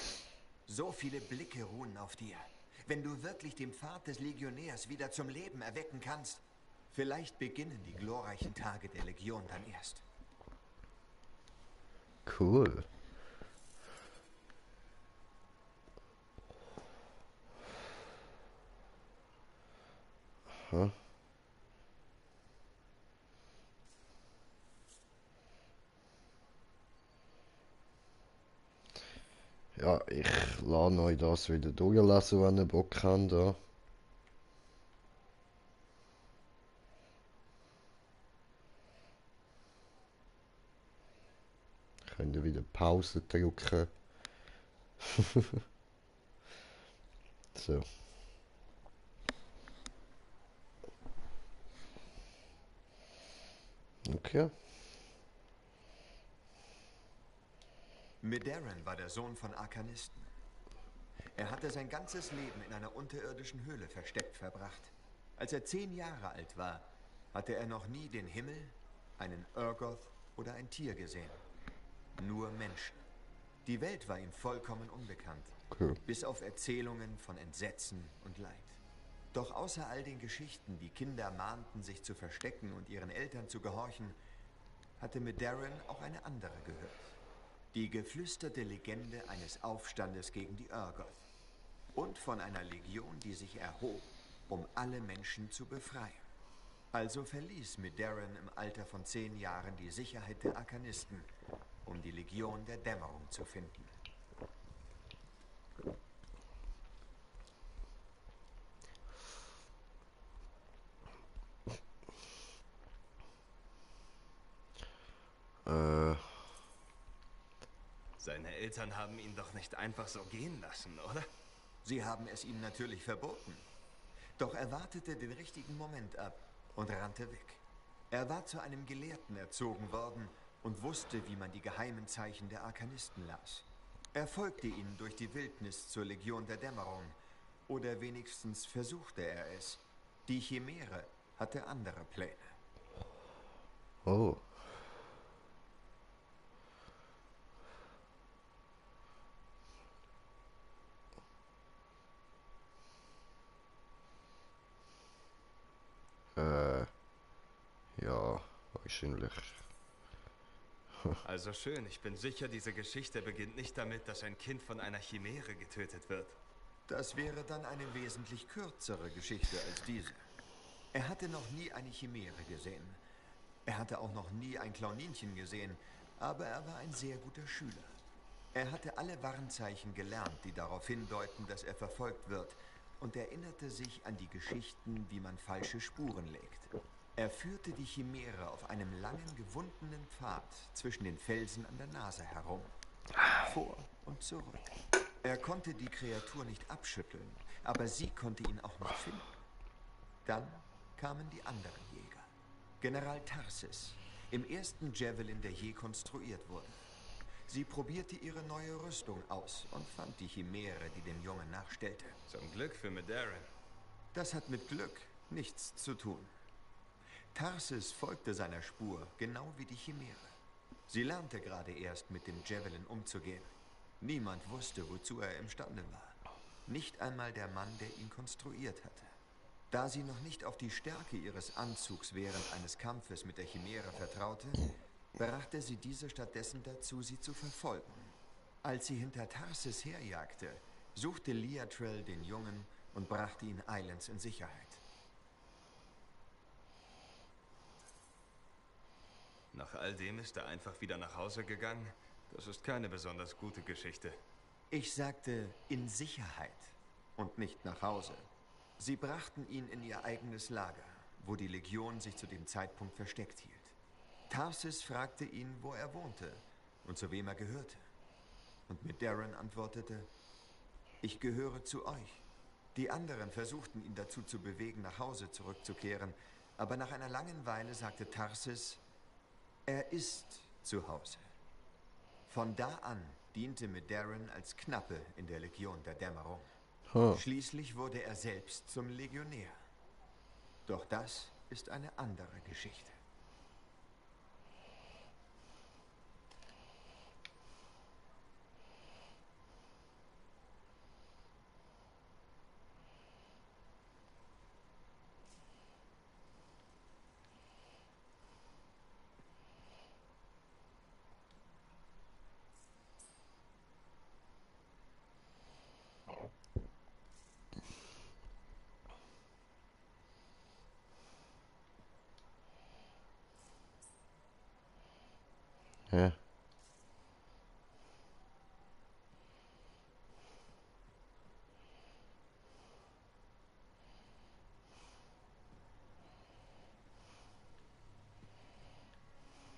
So viele Blicke ruhen auf dir. Wenn du wirklich den Pfad des Legionärs wieder zum Leben erwecken kannst, vielleicht beginnen die glorreichen Tage der Legion dann erst. Cool. Aha. Ja, ich lasse euch das wieder durchlesen, wenn ihr Bock habt. Da. Könnt ihr wieder Pause drücken. So. Okay. Midaron war der Sohn von Arkanisten. Er hatte sein ganzes Leben in einer unterirdischen Höhle versteckt verbracht. Als er 10 Jahre alt war, hatte er noch nie den Himmel, einen Urgoth oder ein Tier gesehen. Nur Menschen. Die Welt war ihm vollkommen unbekannt. Okay. Bis auf Erzählungen von Entsetzen und Leid. Doch außer all den Geschichten, die Kinder mahnten, sich zu verstecken und ihren Eltern zu gehorchen, hatte Midaron auch eine andere gehört. Die geflüsterte Legende eines Aufstandes gegen die Urgoth. Und von einer Legion, die sich erhob, um alle Menschen zu befreien. Also verließ Midaron im Alter von 10 Jahren die Sicherheit der Arkanisten, um die Legion der Dämmerung zu finden. Seine Eltern haben ihn doch nicht einfach so gehen lassen, oder? Sie haben es ihm natürlich verboten. Doch er wartete den richtigen Moment ab und rannte weg. Er war zu einem Gelehrten erzogen worden und wusste, wie man die geheimen Zeichen der Arkanisten las. Er folgte ihnen durch die Wildnis zur Legion der Dämmerung. Oder wenigstens versuchte er es. Die Chimäre hatte andere Pläne. Oh. Wahrscheinlich. Also schön, ich bin sicher, diese Geschichte beginnt nicht damit, dass ein Kind von einer Chimäre getötet wird. Das wäre dann eine wesentlich kürzere Geschichte als diese. Er hatte noch nie eine Chimäre gesehen. Er hatte auch noch nie ein Clowninchen gesehen, aber er war ein sehr guter Schüler. Er hatte alle Warnzeichen gelernt, die darauf hindeuten, dass er verfolgt wird, und erinnerte sich an die Geschichten, wie man falsche Spuren legt. Er führte die Chimäre auf einem langen, gewundenen Pfad zwischen den Felsen an der Nase herum. Vor und zurück. Er konnte die Kreatur nicht abschütteln, aber sie konnte ihn auch nicht finden. Dann kamen die anderen Jäger. General Tarsis, im ersten Javelin, der je konstruiert wurde. Sie probierte ihre neue Rüstung aus und fand die Chimäre, die dem Jungen nachstellte. Zum Glück für Medaren. Das hat mit Glück nichts zu tun. Tarsis folgte seiner Spur, genau wie die Chimäre. Sie lernte gerade erst, mit dem Javelin umzugehen. Niemand wusste, wozu er imstande war. Nicht einmal der Mann, der ihn konstruiert hatte. Da sie noch nicht auf die Stärke ihres Anzugs während eines Kampfes mit der Chimäre vertraute, brachte sie diese stattdessen dazu, sie zu verfolgen. Als sie hinter Tarsis herjagte, suchte Leatrell den Jungen und brachte ihn eilends in Sicherheit. Nach all dem ist er einfach wieder nach Hause gegangen. Das ist keine besonders gute Geschichte. Ich sagte in Sicherheit und nicht nach Hause. Sie brachten ihn in ihr eigenes Lager, wo die Legion sich zu dem Zeitpunkt versteckt hielt. Tarsis fragte ihn, wo er wohnte und zu wem er gehörte. Und Medaren antwortete, ich gehöre zu euch. Die anderen versuchten ihn dazu zu bewegen, nach Hause zurückzukehren, aber nach einer langen Weile sagte Tarsis, er ist zu Hause. Von da an diente Medaren als Knappe in der Legion der Dämmerung. Schließlich wurde er selbst zum Legionär. Doch das ist eine andere Geschichte. Ja.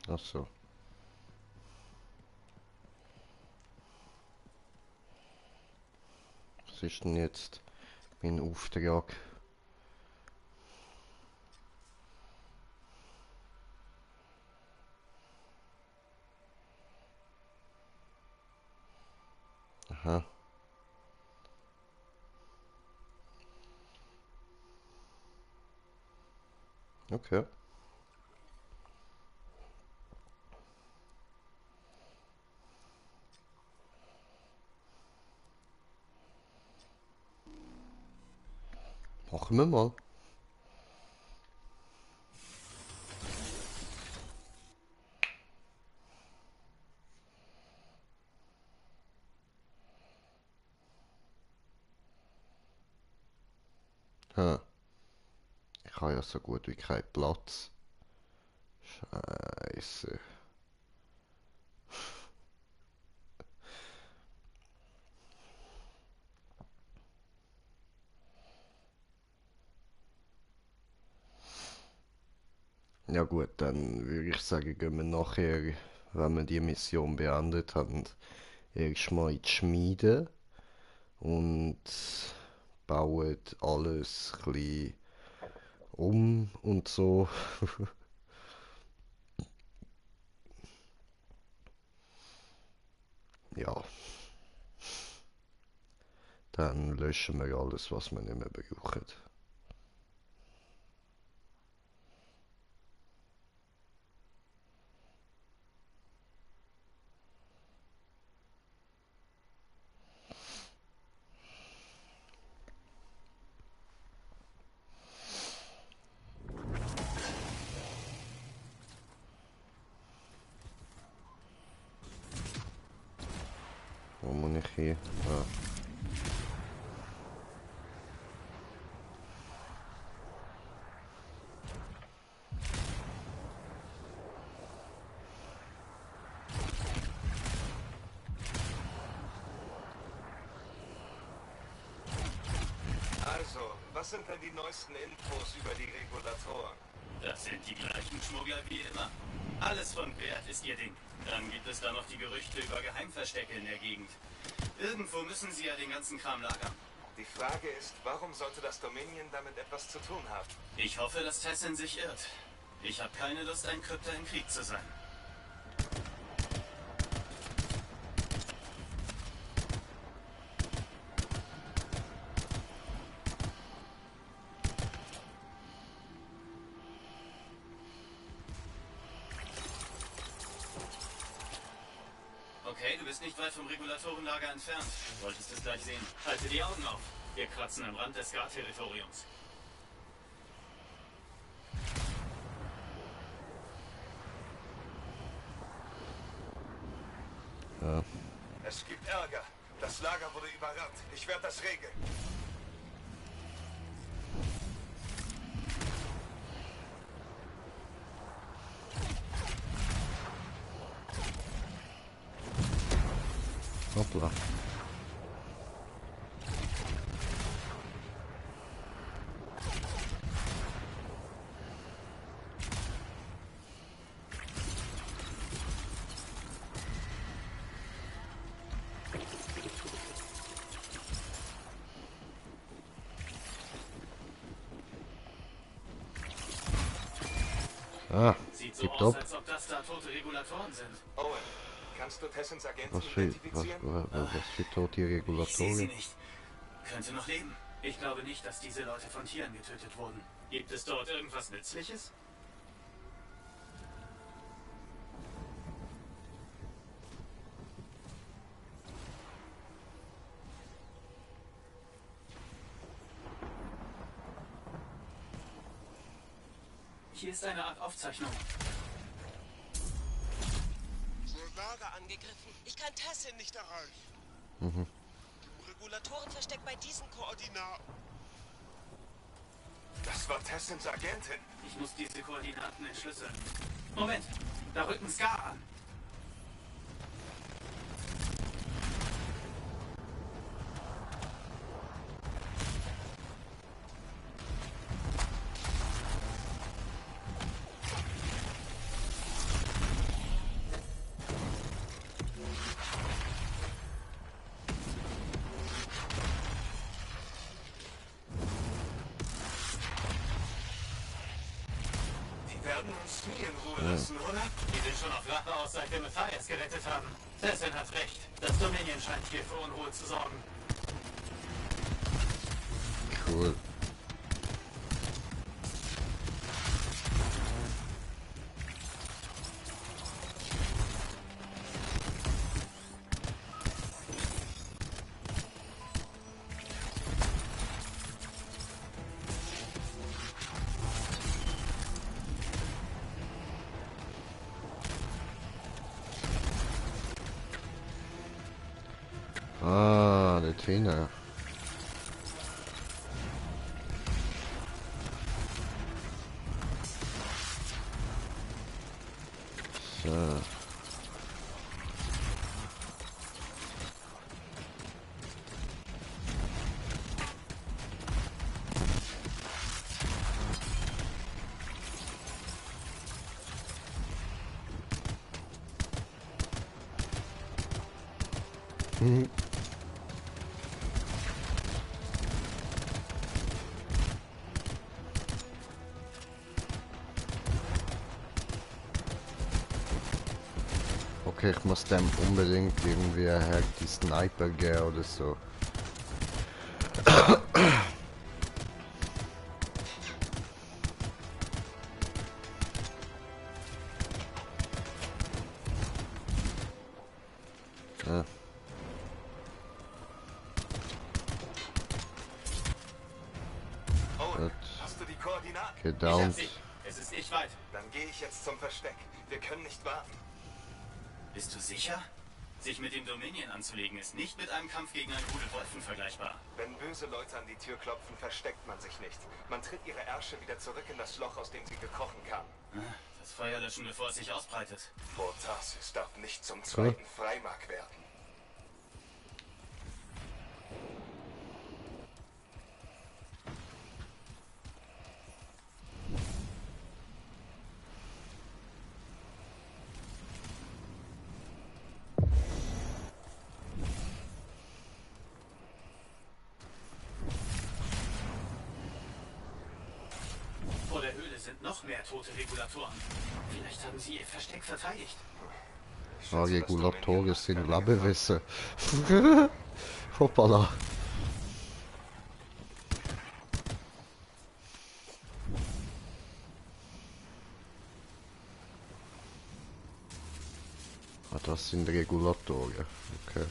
Ach so. Was ist denn jetzt mein Auftrag? Aha. Okay. Machen wir mal. Ich habe ja so gut wie keinen Platz. Scheiße. Ja gut, dann würde ich sagen, gehen wir nachher, wenn wir die Mission beendet haben, erstmal in die Schmiede und bauen alles ein bisschen um und so. Ja. Dann löschen wir alles, was wir nicht mehr brauchen. Okay. Ja. Also, was sind denn die neuesten Infos über die Regulatoren? Das sind die gleichen Schmuggler wie immer. Alles von Wert ist ihr Ding. Dann gibt es da noch die Gerüchte über Geheimverstecke in der Gegend. Irgendwo müssen sie ja den ganzen Kram lagern. Die Frage ist, warum sollte das Dominion damit etwas zu tun haben? Ich hoffe, dass Tessin sich irrt. Ich habe keine Lust, ein Krypter im Krieg zu sein. Okay, du bist nicht weit vom Regulatorenlager entfernt. Du wolltest es gleich sehen. Halte die Augen auf. Wir kratzen am Rand des Scar-Territoriums. Ja. Es gibt Ärger. Das Lager wurde überrannt. Ich werde das regeln. Hoppla. Ah, Sieht so tipptopp. aus, als ob das da tote Regulatoren sind. Owen, kannst du Tessins Agenten Was für tote Ich sehe sie Regulatoren? nicht. Könnte noch leben. Ich glaube nicht, dass diese Leute von Tieren getötet wurden. Gibt es dort irgendwas Nützliches? Hier ist eine Art Aufzeichnung. Lager angegriffen. Ich kann Tessin nicht erreichen. Mhm. Regulatoren versteckt bei diesen Koordinaten. Das war Tessins Agentin. Ich muss diese Koordinaten entschlüsseln. Moment, da rücken Scar an. Die werden uns nie in Ruhe lassen, oder? Die sind schon auf Rache aus, seit wir Matthias gerettet haben. Tessin hat recht. Das Dominion scheint hier für Unruhe zu sorgen. Cool. Ah, der Trainer. So. Mhm. Okay, ich muss dem unbedingt irgendwie halt die Sniper geben oder so. Ja. Owen, Gut. hast du die Koordinaten? Gedownt. Es ist nicht weit. Dann gehe ich jetzt zum Versteck. Wir können nicht warten. Bist du sicher? Sich mit dem Dominion anzulegen, ist nicht mit einem Kampf gegen einen Rudel Wolfen vergleichbar. Wenn böse Leute an die Tür klopfen, versteckt man sich nicht. Man tritt ihre Ärsche wieder zurück in das Loch, aus dem sie gekrochen kamen. Das Feuer löschen, bevor es sich ausbreitet. Vortasis darf nicht zum zweiten Freimark werden. Vor der Höhle sind noch mehr tote Regulatoren. Vielleicht haben sie ihr Versteck verteidigt. Ja, Regulatoren sind Lebewesen. Hoppala. Ah, das sind Regulatoren. Okay.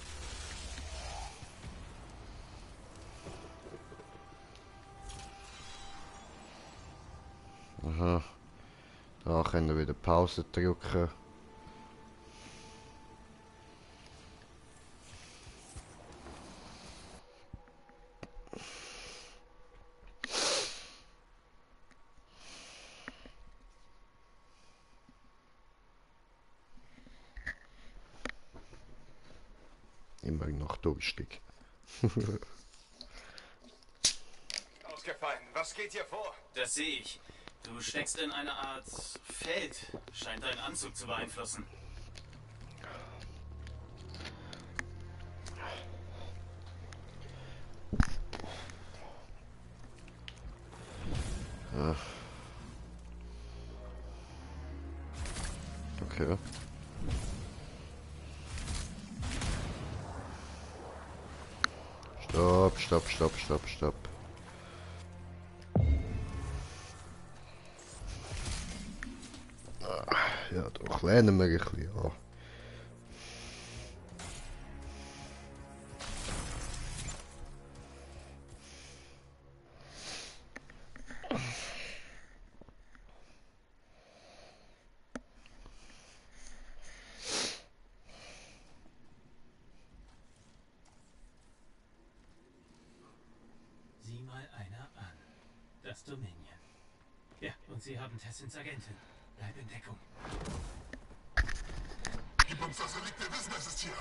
Aha. Da können wir wieder Pause drücken. Immer noch durstig. Ausgefallen. Was geht hier vor? Das sehe ich. Du steckst in einer Art Feld. Scheint deinen Anzug zu beeinflussen. Ja. Okay. Stopp, stopp, stopp, stopp, stopp. Ja, doch lernen wir ein bisschen, ja. Sieh mal einer an. Das Dominion. Ja, und sie haben Tessins Agentin. Bleib in Deckung. Gib uns das Relikt, wir wissen, es ist hier.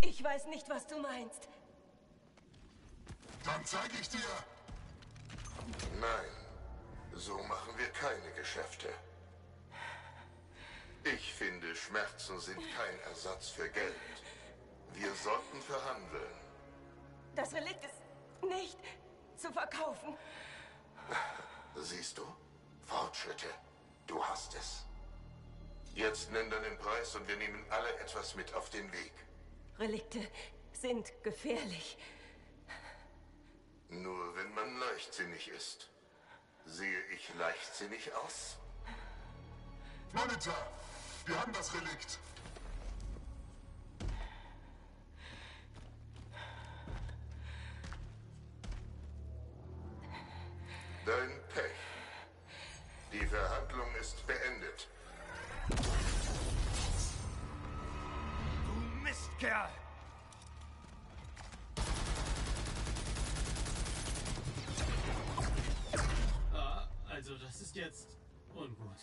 Ich weiß nicht, was du meinst. Dann zeige ich dir. Nein, so machen wir keine Geschäfte. Ich finde, Schmerzen sind kein Ersatz für Geld. Wir sollten verhandeln. Das Relikt ist nicht zu verkaufen. Siehst du? Fortschritte. Du hast es. Jetzt nenn deinen Preis und wir nehmen alle etwas mit auf den Weg. Relikte sind gefährlich. Nur wenn man leichtsinnig ist. Sehe ich leichtsinnig aus? Monitor, wir haben das Relikt. Dein Pech. Die Verhandlung ist beendet. Du Mistkerl! Also das ist jetzt ungut.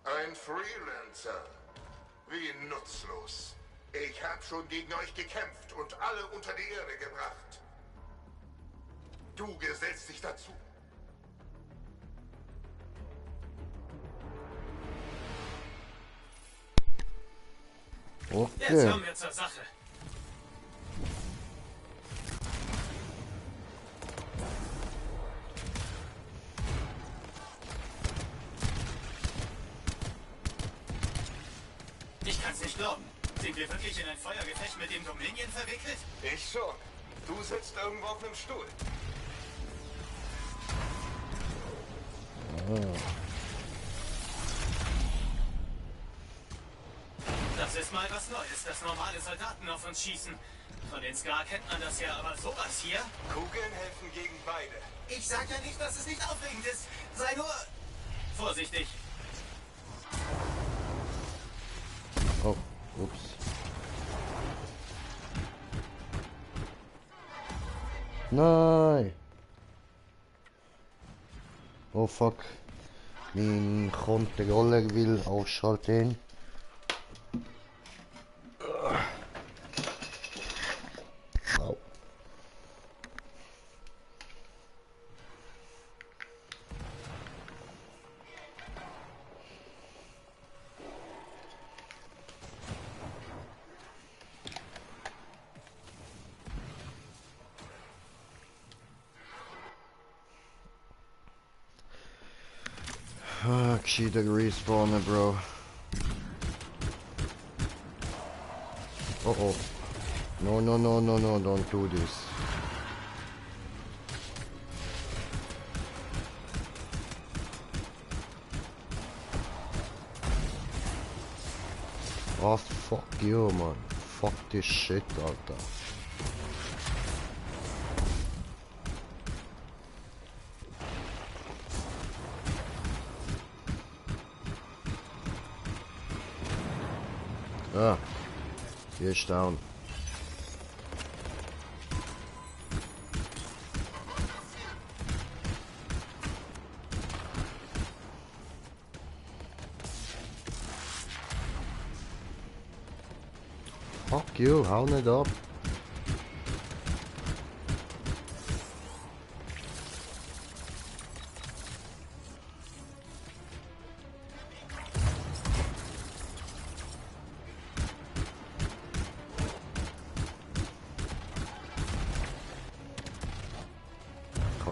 Ein Freelancer. Wie nutzlos. Ich habe schon gegen euch gekämpft und alle unter die Erde gebracht. Du gesellst dich dazu. Okay. Jetzt kommen wir zur Sache. Ich kann's nicht glauben. Sind wir wirklich in ein Feuergefecht mit dem Dominion verwickelt? Ich schon. Du sitzt irgendwo auf einem Stuhl. Das ist mal was Neues, dass normale Soldaten auf uns schießen. Von den Scar kennt man das ja, aber sowas hier? Kugeln helfen gegen beide. Ich sag ja nicht, dass es nicht aufregend ist. Sei nur vorsichtig. Oh, ups. Nein! Oh fuck. Mein Controller will ausschalten. Au. Gescheiter respawnen, Bro. Oh oh. No, no, no, no, no, don't do this. Oh, fuck you, man. Fuck this shit, Alter. Ah, hier ist down. Fuck you, hau nicht ab.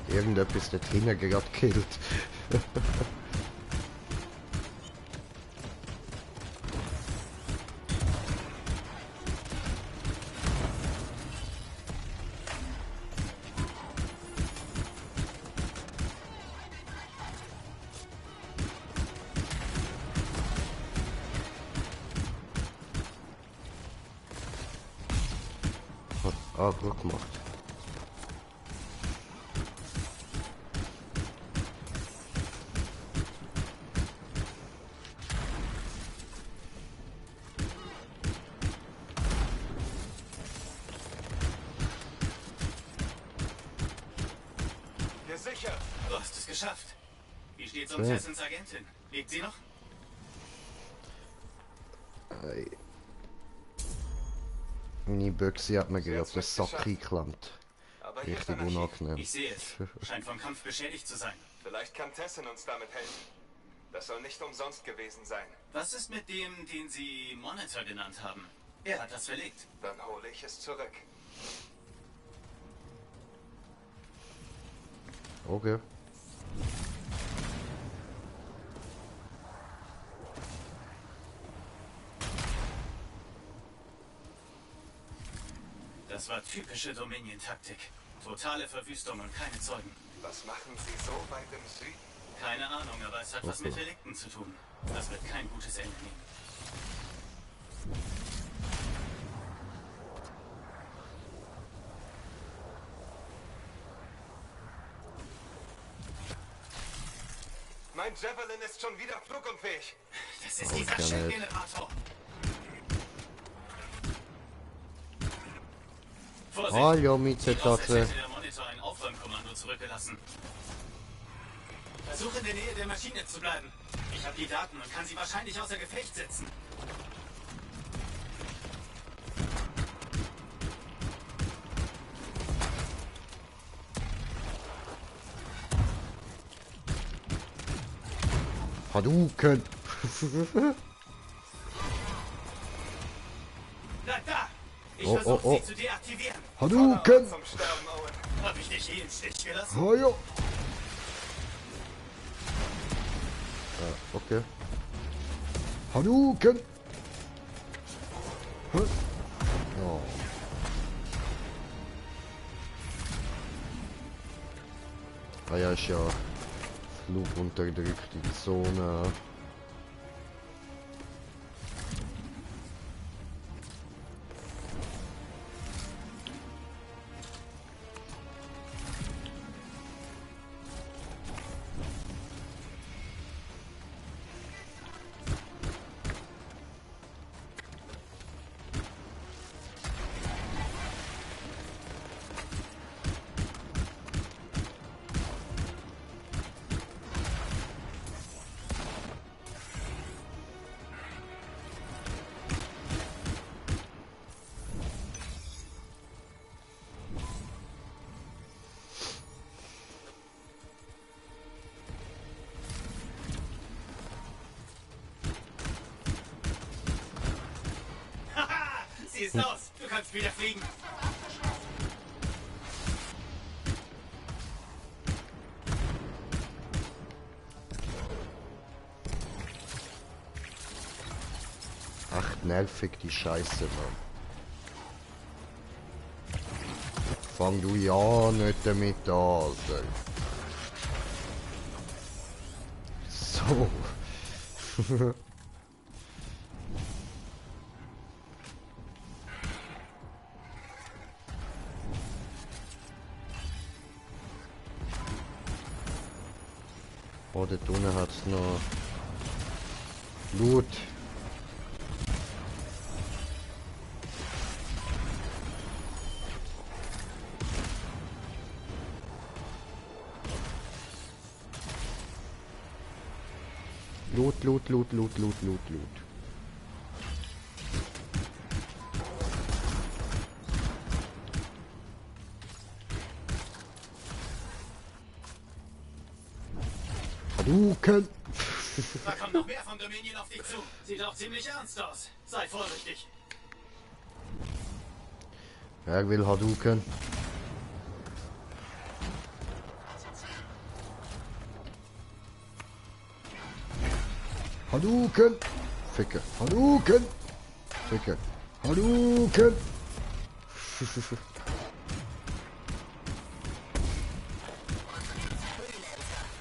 Irgendetwas dort hinten gerade gekillt. Ah, gut gemacht. Sicher, du hast es geschafft. Wie steht's um Tessens Agentin? Lebt sie noch? Meine Büchse hat mir gerade den Sack eingeklemmt. Richtig unangenehm. Ich sehe es. Scheint vom Kampf beschädigt zu sein. Vielleicht kann Tessin uns damit helfen. Das soll nicht umsonst gewesen sein. Was ist mit dem, den Sie Monitor genannt haben? Er hat das verlegt. Dann hole ich es zurück. Okay. Das war typische Dominion-Taktik. Totale Verwüstung und keine Zeugen. Was machen Sie so weit im Süden? Keine Ahnung, aber es hat was mit Relikten zu tun. Das wird kein gutes Ende nehmen. Mein Javelin ist schon wieder flugunfähig. Das ist dieser Shell-Generator. Hallo, Mietzetafel. Hätte der Monitor ein Aufräumkommando zurückgelassen. Versuch in der Nähe der Maschine zu bleiben. Ich habe die Daten und kann sie wahrscheinlich außer Gefecht setzen. Hadouken! Bleib da! Ich Oh, versuche oh, oh. sie zu deaktivieren. Hadouken! Hab ich dich je im Stich gelassen? Oh ja! Okay. Hadouken! Oh. Ah ja, ist ja flugunterdrückte Zone. Sie ist aus. Du kannst wieder fliegen. Ach, nervig die Scheiße, Mann. Fang du ja nicht damit an, Alter. So. Oh, da unten hat's noch Blut. Loot. Hadouken! Da kommt noch mehr von Dominion auf dich zu. Sieht auch ziemlich ernst aus. Sei vorsichtig. Wer will Hadouken? Hadouken! Ficke. Hadouken! Ficke. Hadouken!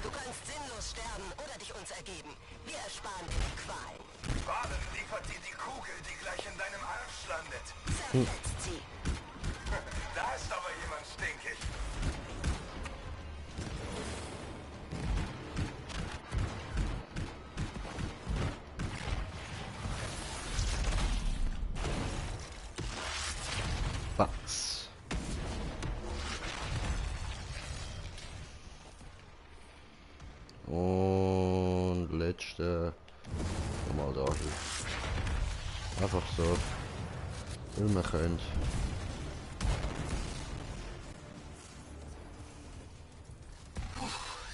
Du kannst sinnlos sterben oder dich uns ergeben. Wir ersparen dir die Qualen. Baden liefert dir die Kugel, die gleich in deinem Arsch landet. Zerfetzt sie. Da ist aber jemand stinkig. Was? Und letzte mal da hin. Einfach so. Weil man könnt.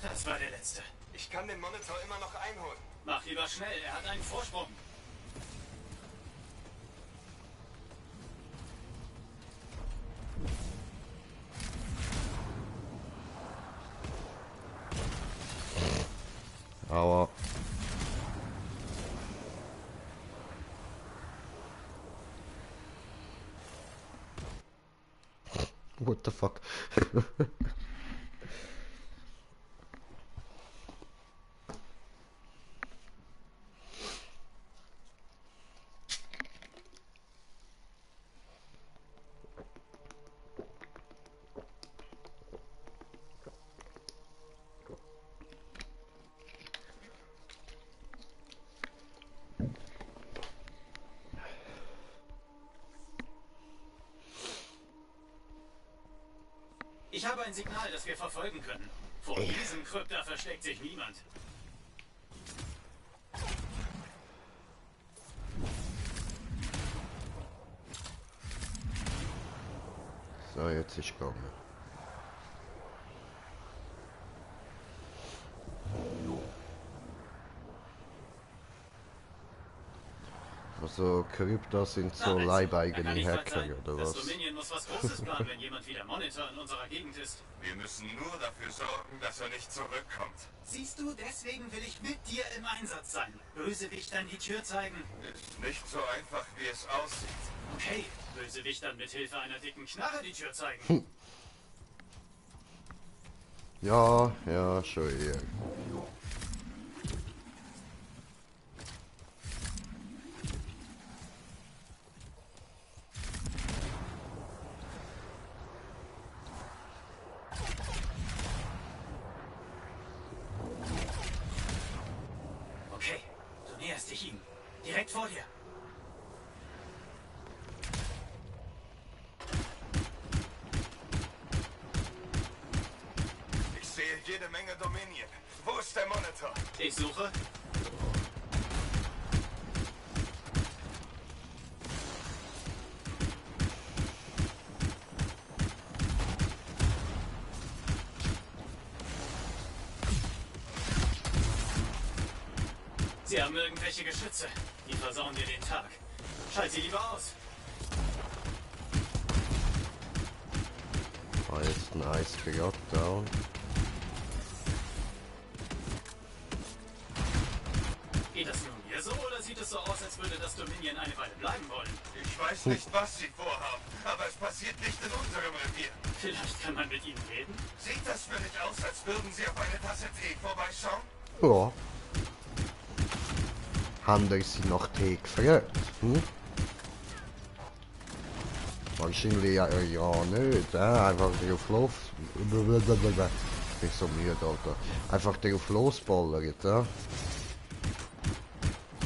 Das war der letzte. Ich kann den Monitor immer noch einholen. Mach lieber schnell, er hat einen Vorsprung. Aber what the fuck? Ich habe ein Signal, das wir verfolgen können. Vor diesem Krypta versteckt sich niemand. So, jetzt ist gegangen. Also Krypta sind so leibeigene Hacker, oder was? Das Dominion muss was Großes planen, wenn jemand wieder Monitor in unserer Gegend ist. Wir müssen nur dafür sorgen, dass er nicht zurückkommt. Siehst du, deswegen will ich mit dir im Einsatz sein. Bösewichtern die Tür zeigen. Ist nicht so einfach, wie es aussieht. Okay, Bösewichtern mit Hilfe einer dicken Knarre die Tür zeigen. Ja, schon eher. Okay, du näherst dich ihm. Direkt vor dir. Ich sehe jede Menge Dominion. Wo ist der Monitor? Ich suche. Sie haben irgendwelche Geschütze. Die versauen dir den Tag. Schalt sie lieber aus. Ah, jetzt ein Eisgejag down. Geht das nur mir so oder sieht es so aus, als würde das Dominion eine Weile bleiben wollen? Ich weiß nicht, was sie vorhaben, aber es passiert nicht in unserem Revier. Vielleicht kann man mit ihnen reden? Sieht das für mich aus, als würden sie auf eine Tasse Tee vorbeischauen? Ja. Haben die sie nach Tee gefragt? Hm? Wahrscheinlich ja nicht. Einfach drauf los. Ich bin so müde, Alter. Einfach drauf losballern, ja?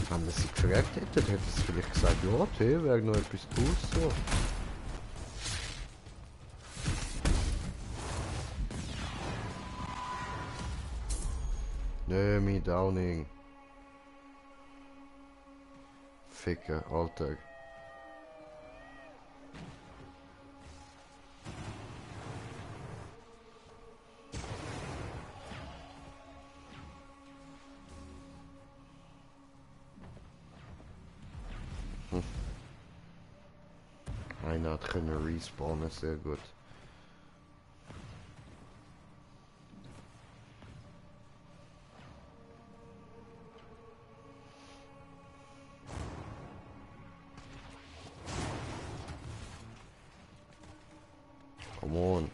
Wenn man sie gefragt hätte, hätte sie vielleicht gesagt, ja, Tee wäre noch etwas Gutes so. Nö, mein Downing. Ficker, Alter. Einer hat können respawnen, sehr gut. Come on.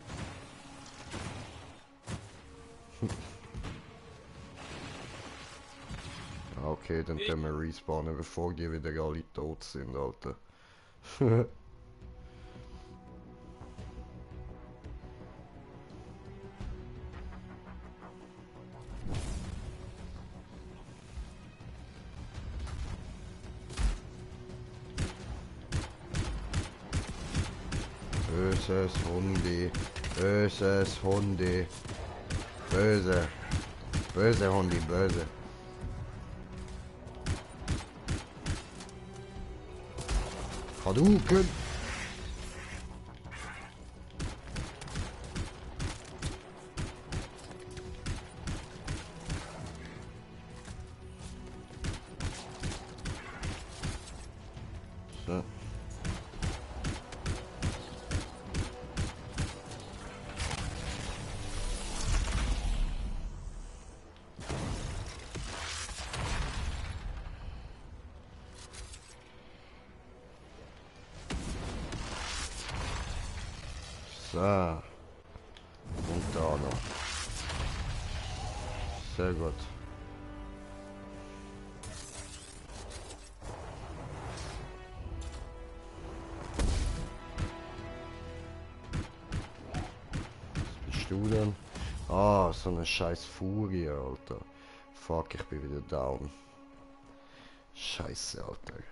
Okay, dann können wir respawnen, bevor die wieder alle tot sind, Alter. Böses Hundi, böses Hundi, böse, böse Hundi, böse. Hadouken! So. So. Und da noch. Sehr gut. Was bist du denn? Ah, so eine scheiß Furie, Alter. Fuck, ich bin wieder down. Scheiße, Alter.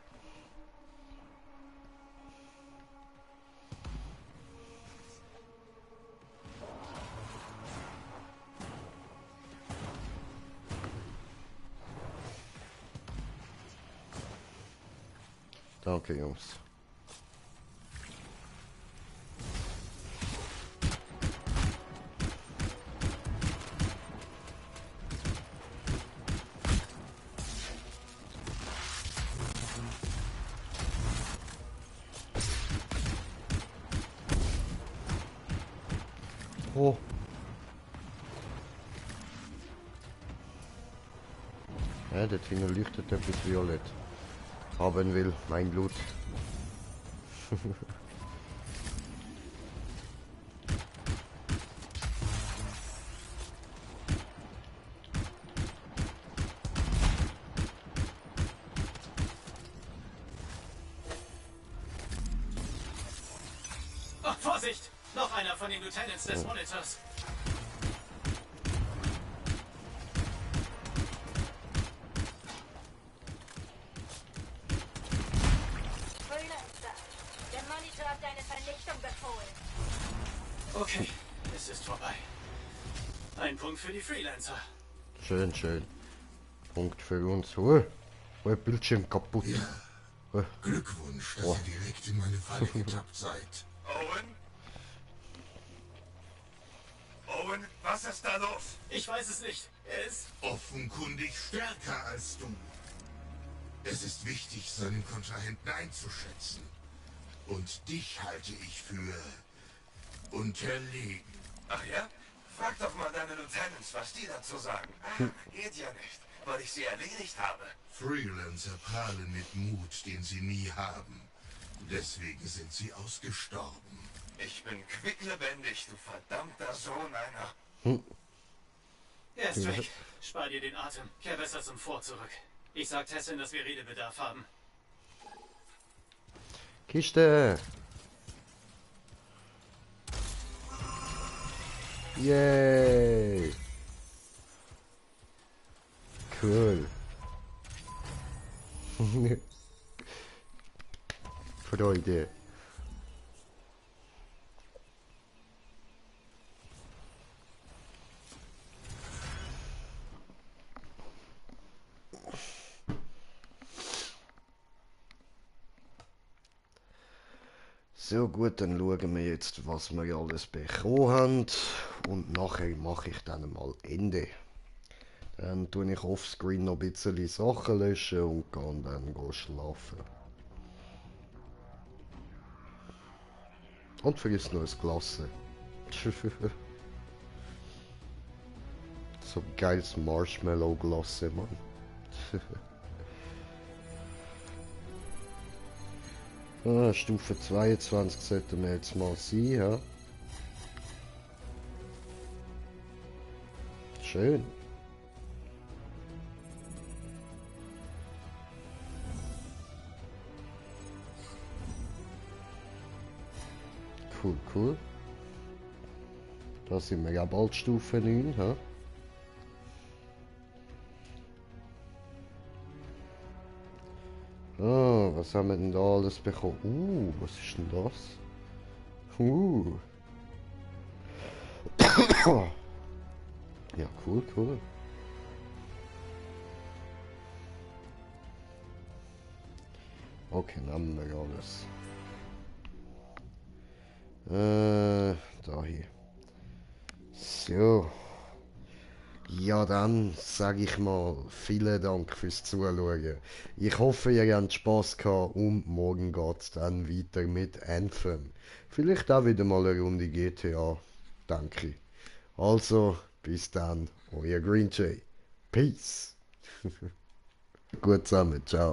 Danke, Jungs. Oh. Ja, dort hinten leuchtet etwas violett. Haben will, mein Blut. Oh, Vorsicht! Noch einer von den Lieutenants des Monitors. Der Monitor hat deine Vernichtung befohlen. Okay, es ist vorbei. Ein Punkt für die Freelancer. Schön, schön. Punkt für uns. Oh, Bildschirm kaputt. Ja. Oh. Glückwunsch, dass ihr direkt in meine Falle getappt seid. Owen? Owen, was ist da los? Ich weiß es nicht. Er ist Offenkundig stärker als du. Es ist wichtig, seinen Kontrahenten einzuschätzen. Und dich halte ich für unterlegen. Ach ja? Frag doch mal deine Lieutenants, was die dazu sagen. Geht ja nicht, weil ich sie erledigt habe. Freelancer prahlen mit Mut, den sie nie haben. Deswegen sind sie ausgestorben. Ich bin quicklebendig, du verdammter Sohn einer. Er ist weg. Spar dir den Atem. Kehr besser zum Fort zurück. Ich sag Tessin, dass wir Redebedarf haben. Kiste! Yay! Cool. Freude. So gut, dann schauen wir jetzt, was wir alles bekommen haben. Und nachher mache ich dann mal Ende. Dann tue ich offscreen noch ein bisschen Sachen löschen und kann dann schlafen. Und vergiss noch ein Glas. So ein geiles Marshmallow-Glas, Mann. Stufe 22 sollten wir jetzt mal sein, ja. Schön. Cool, cool. Da sind wir ja bald Stufe 9, ja. Ah, was haben wir denn da alles bekommen? Was ist denn das? Ja, cool, cool. Okay, nehmen wir alles. Da hier. So. Ja, dann sage ich mal vielen Dank fürs Zuschauen. Ich hoffe, ihr habt Spass gehabt und morgen geht es dann weiter mit Anthem. Vielleicht auch wieder mal eine Runde GTA, denke ich. Also, bis dann, euer Green Jay. Peace. Gut zusammen, ciao.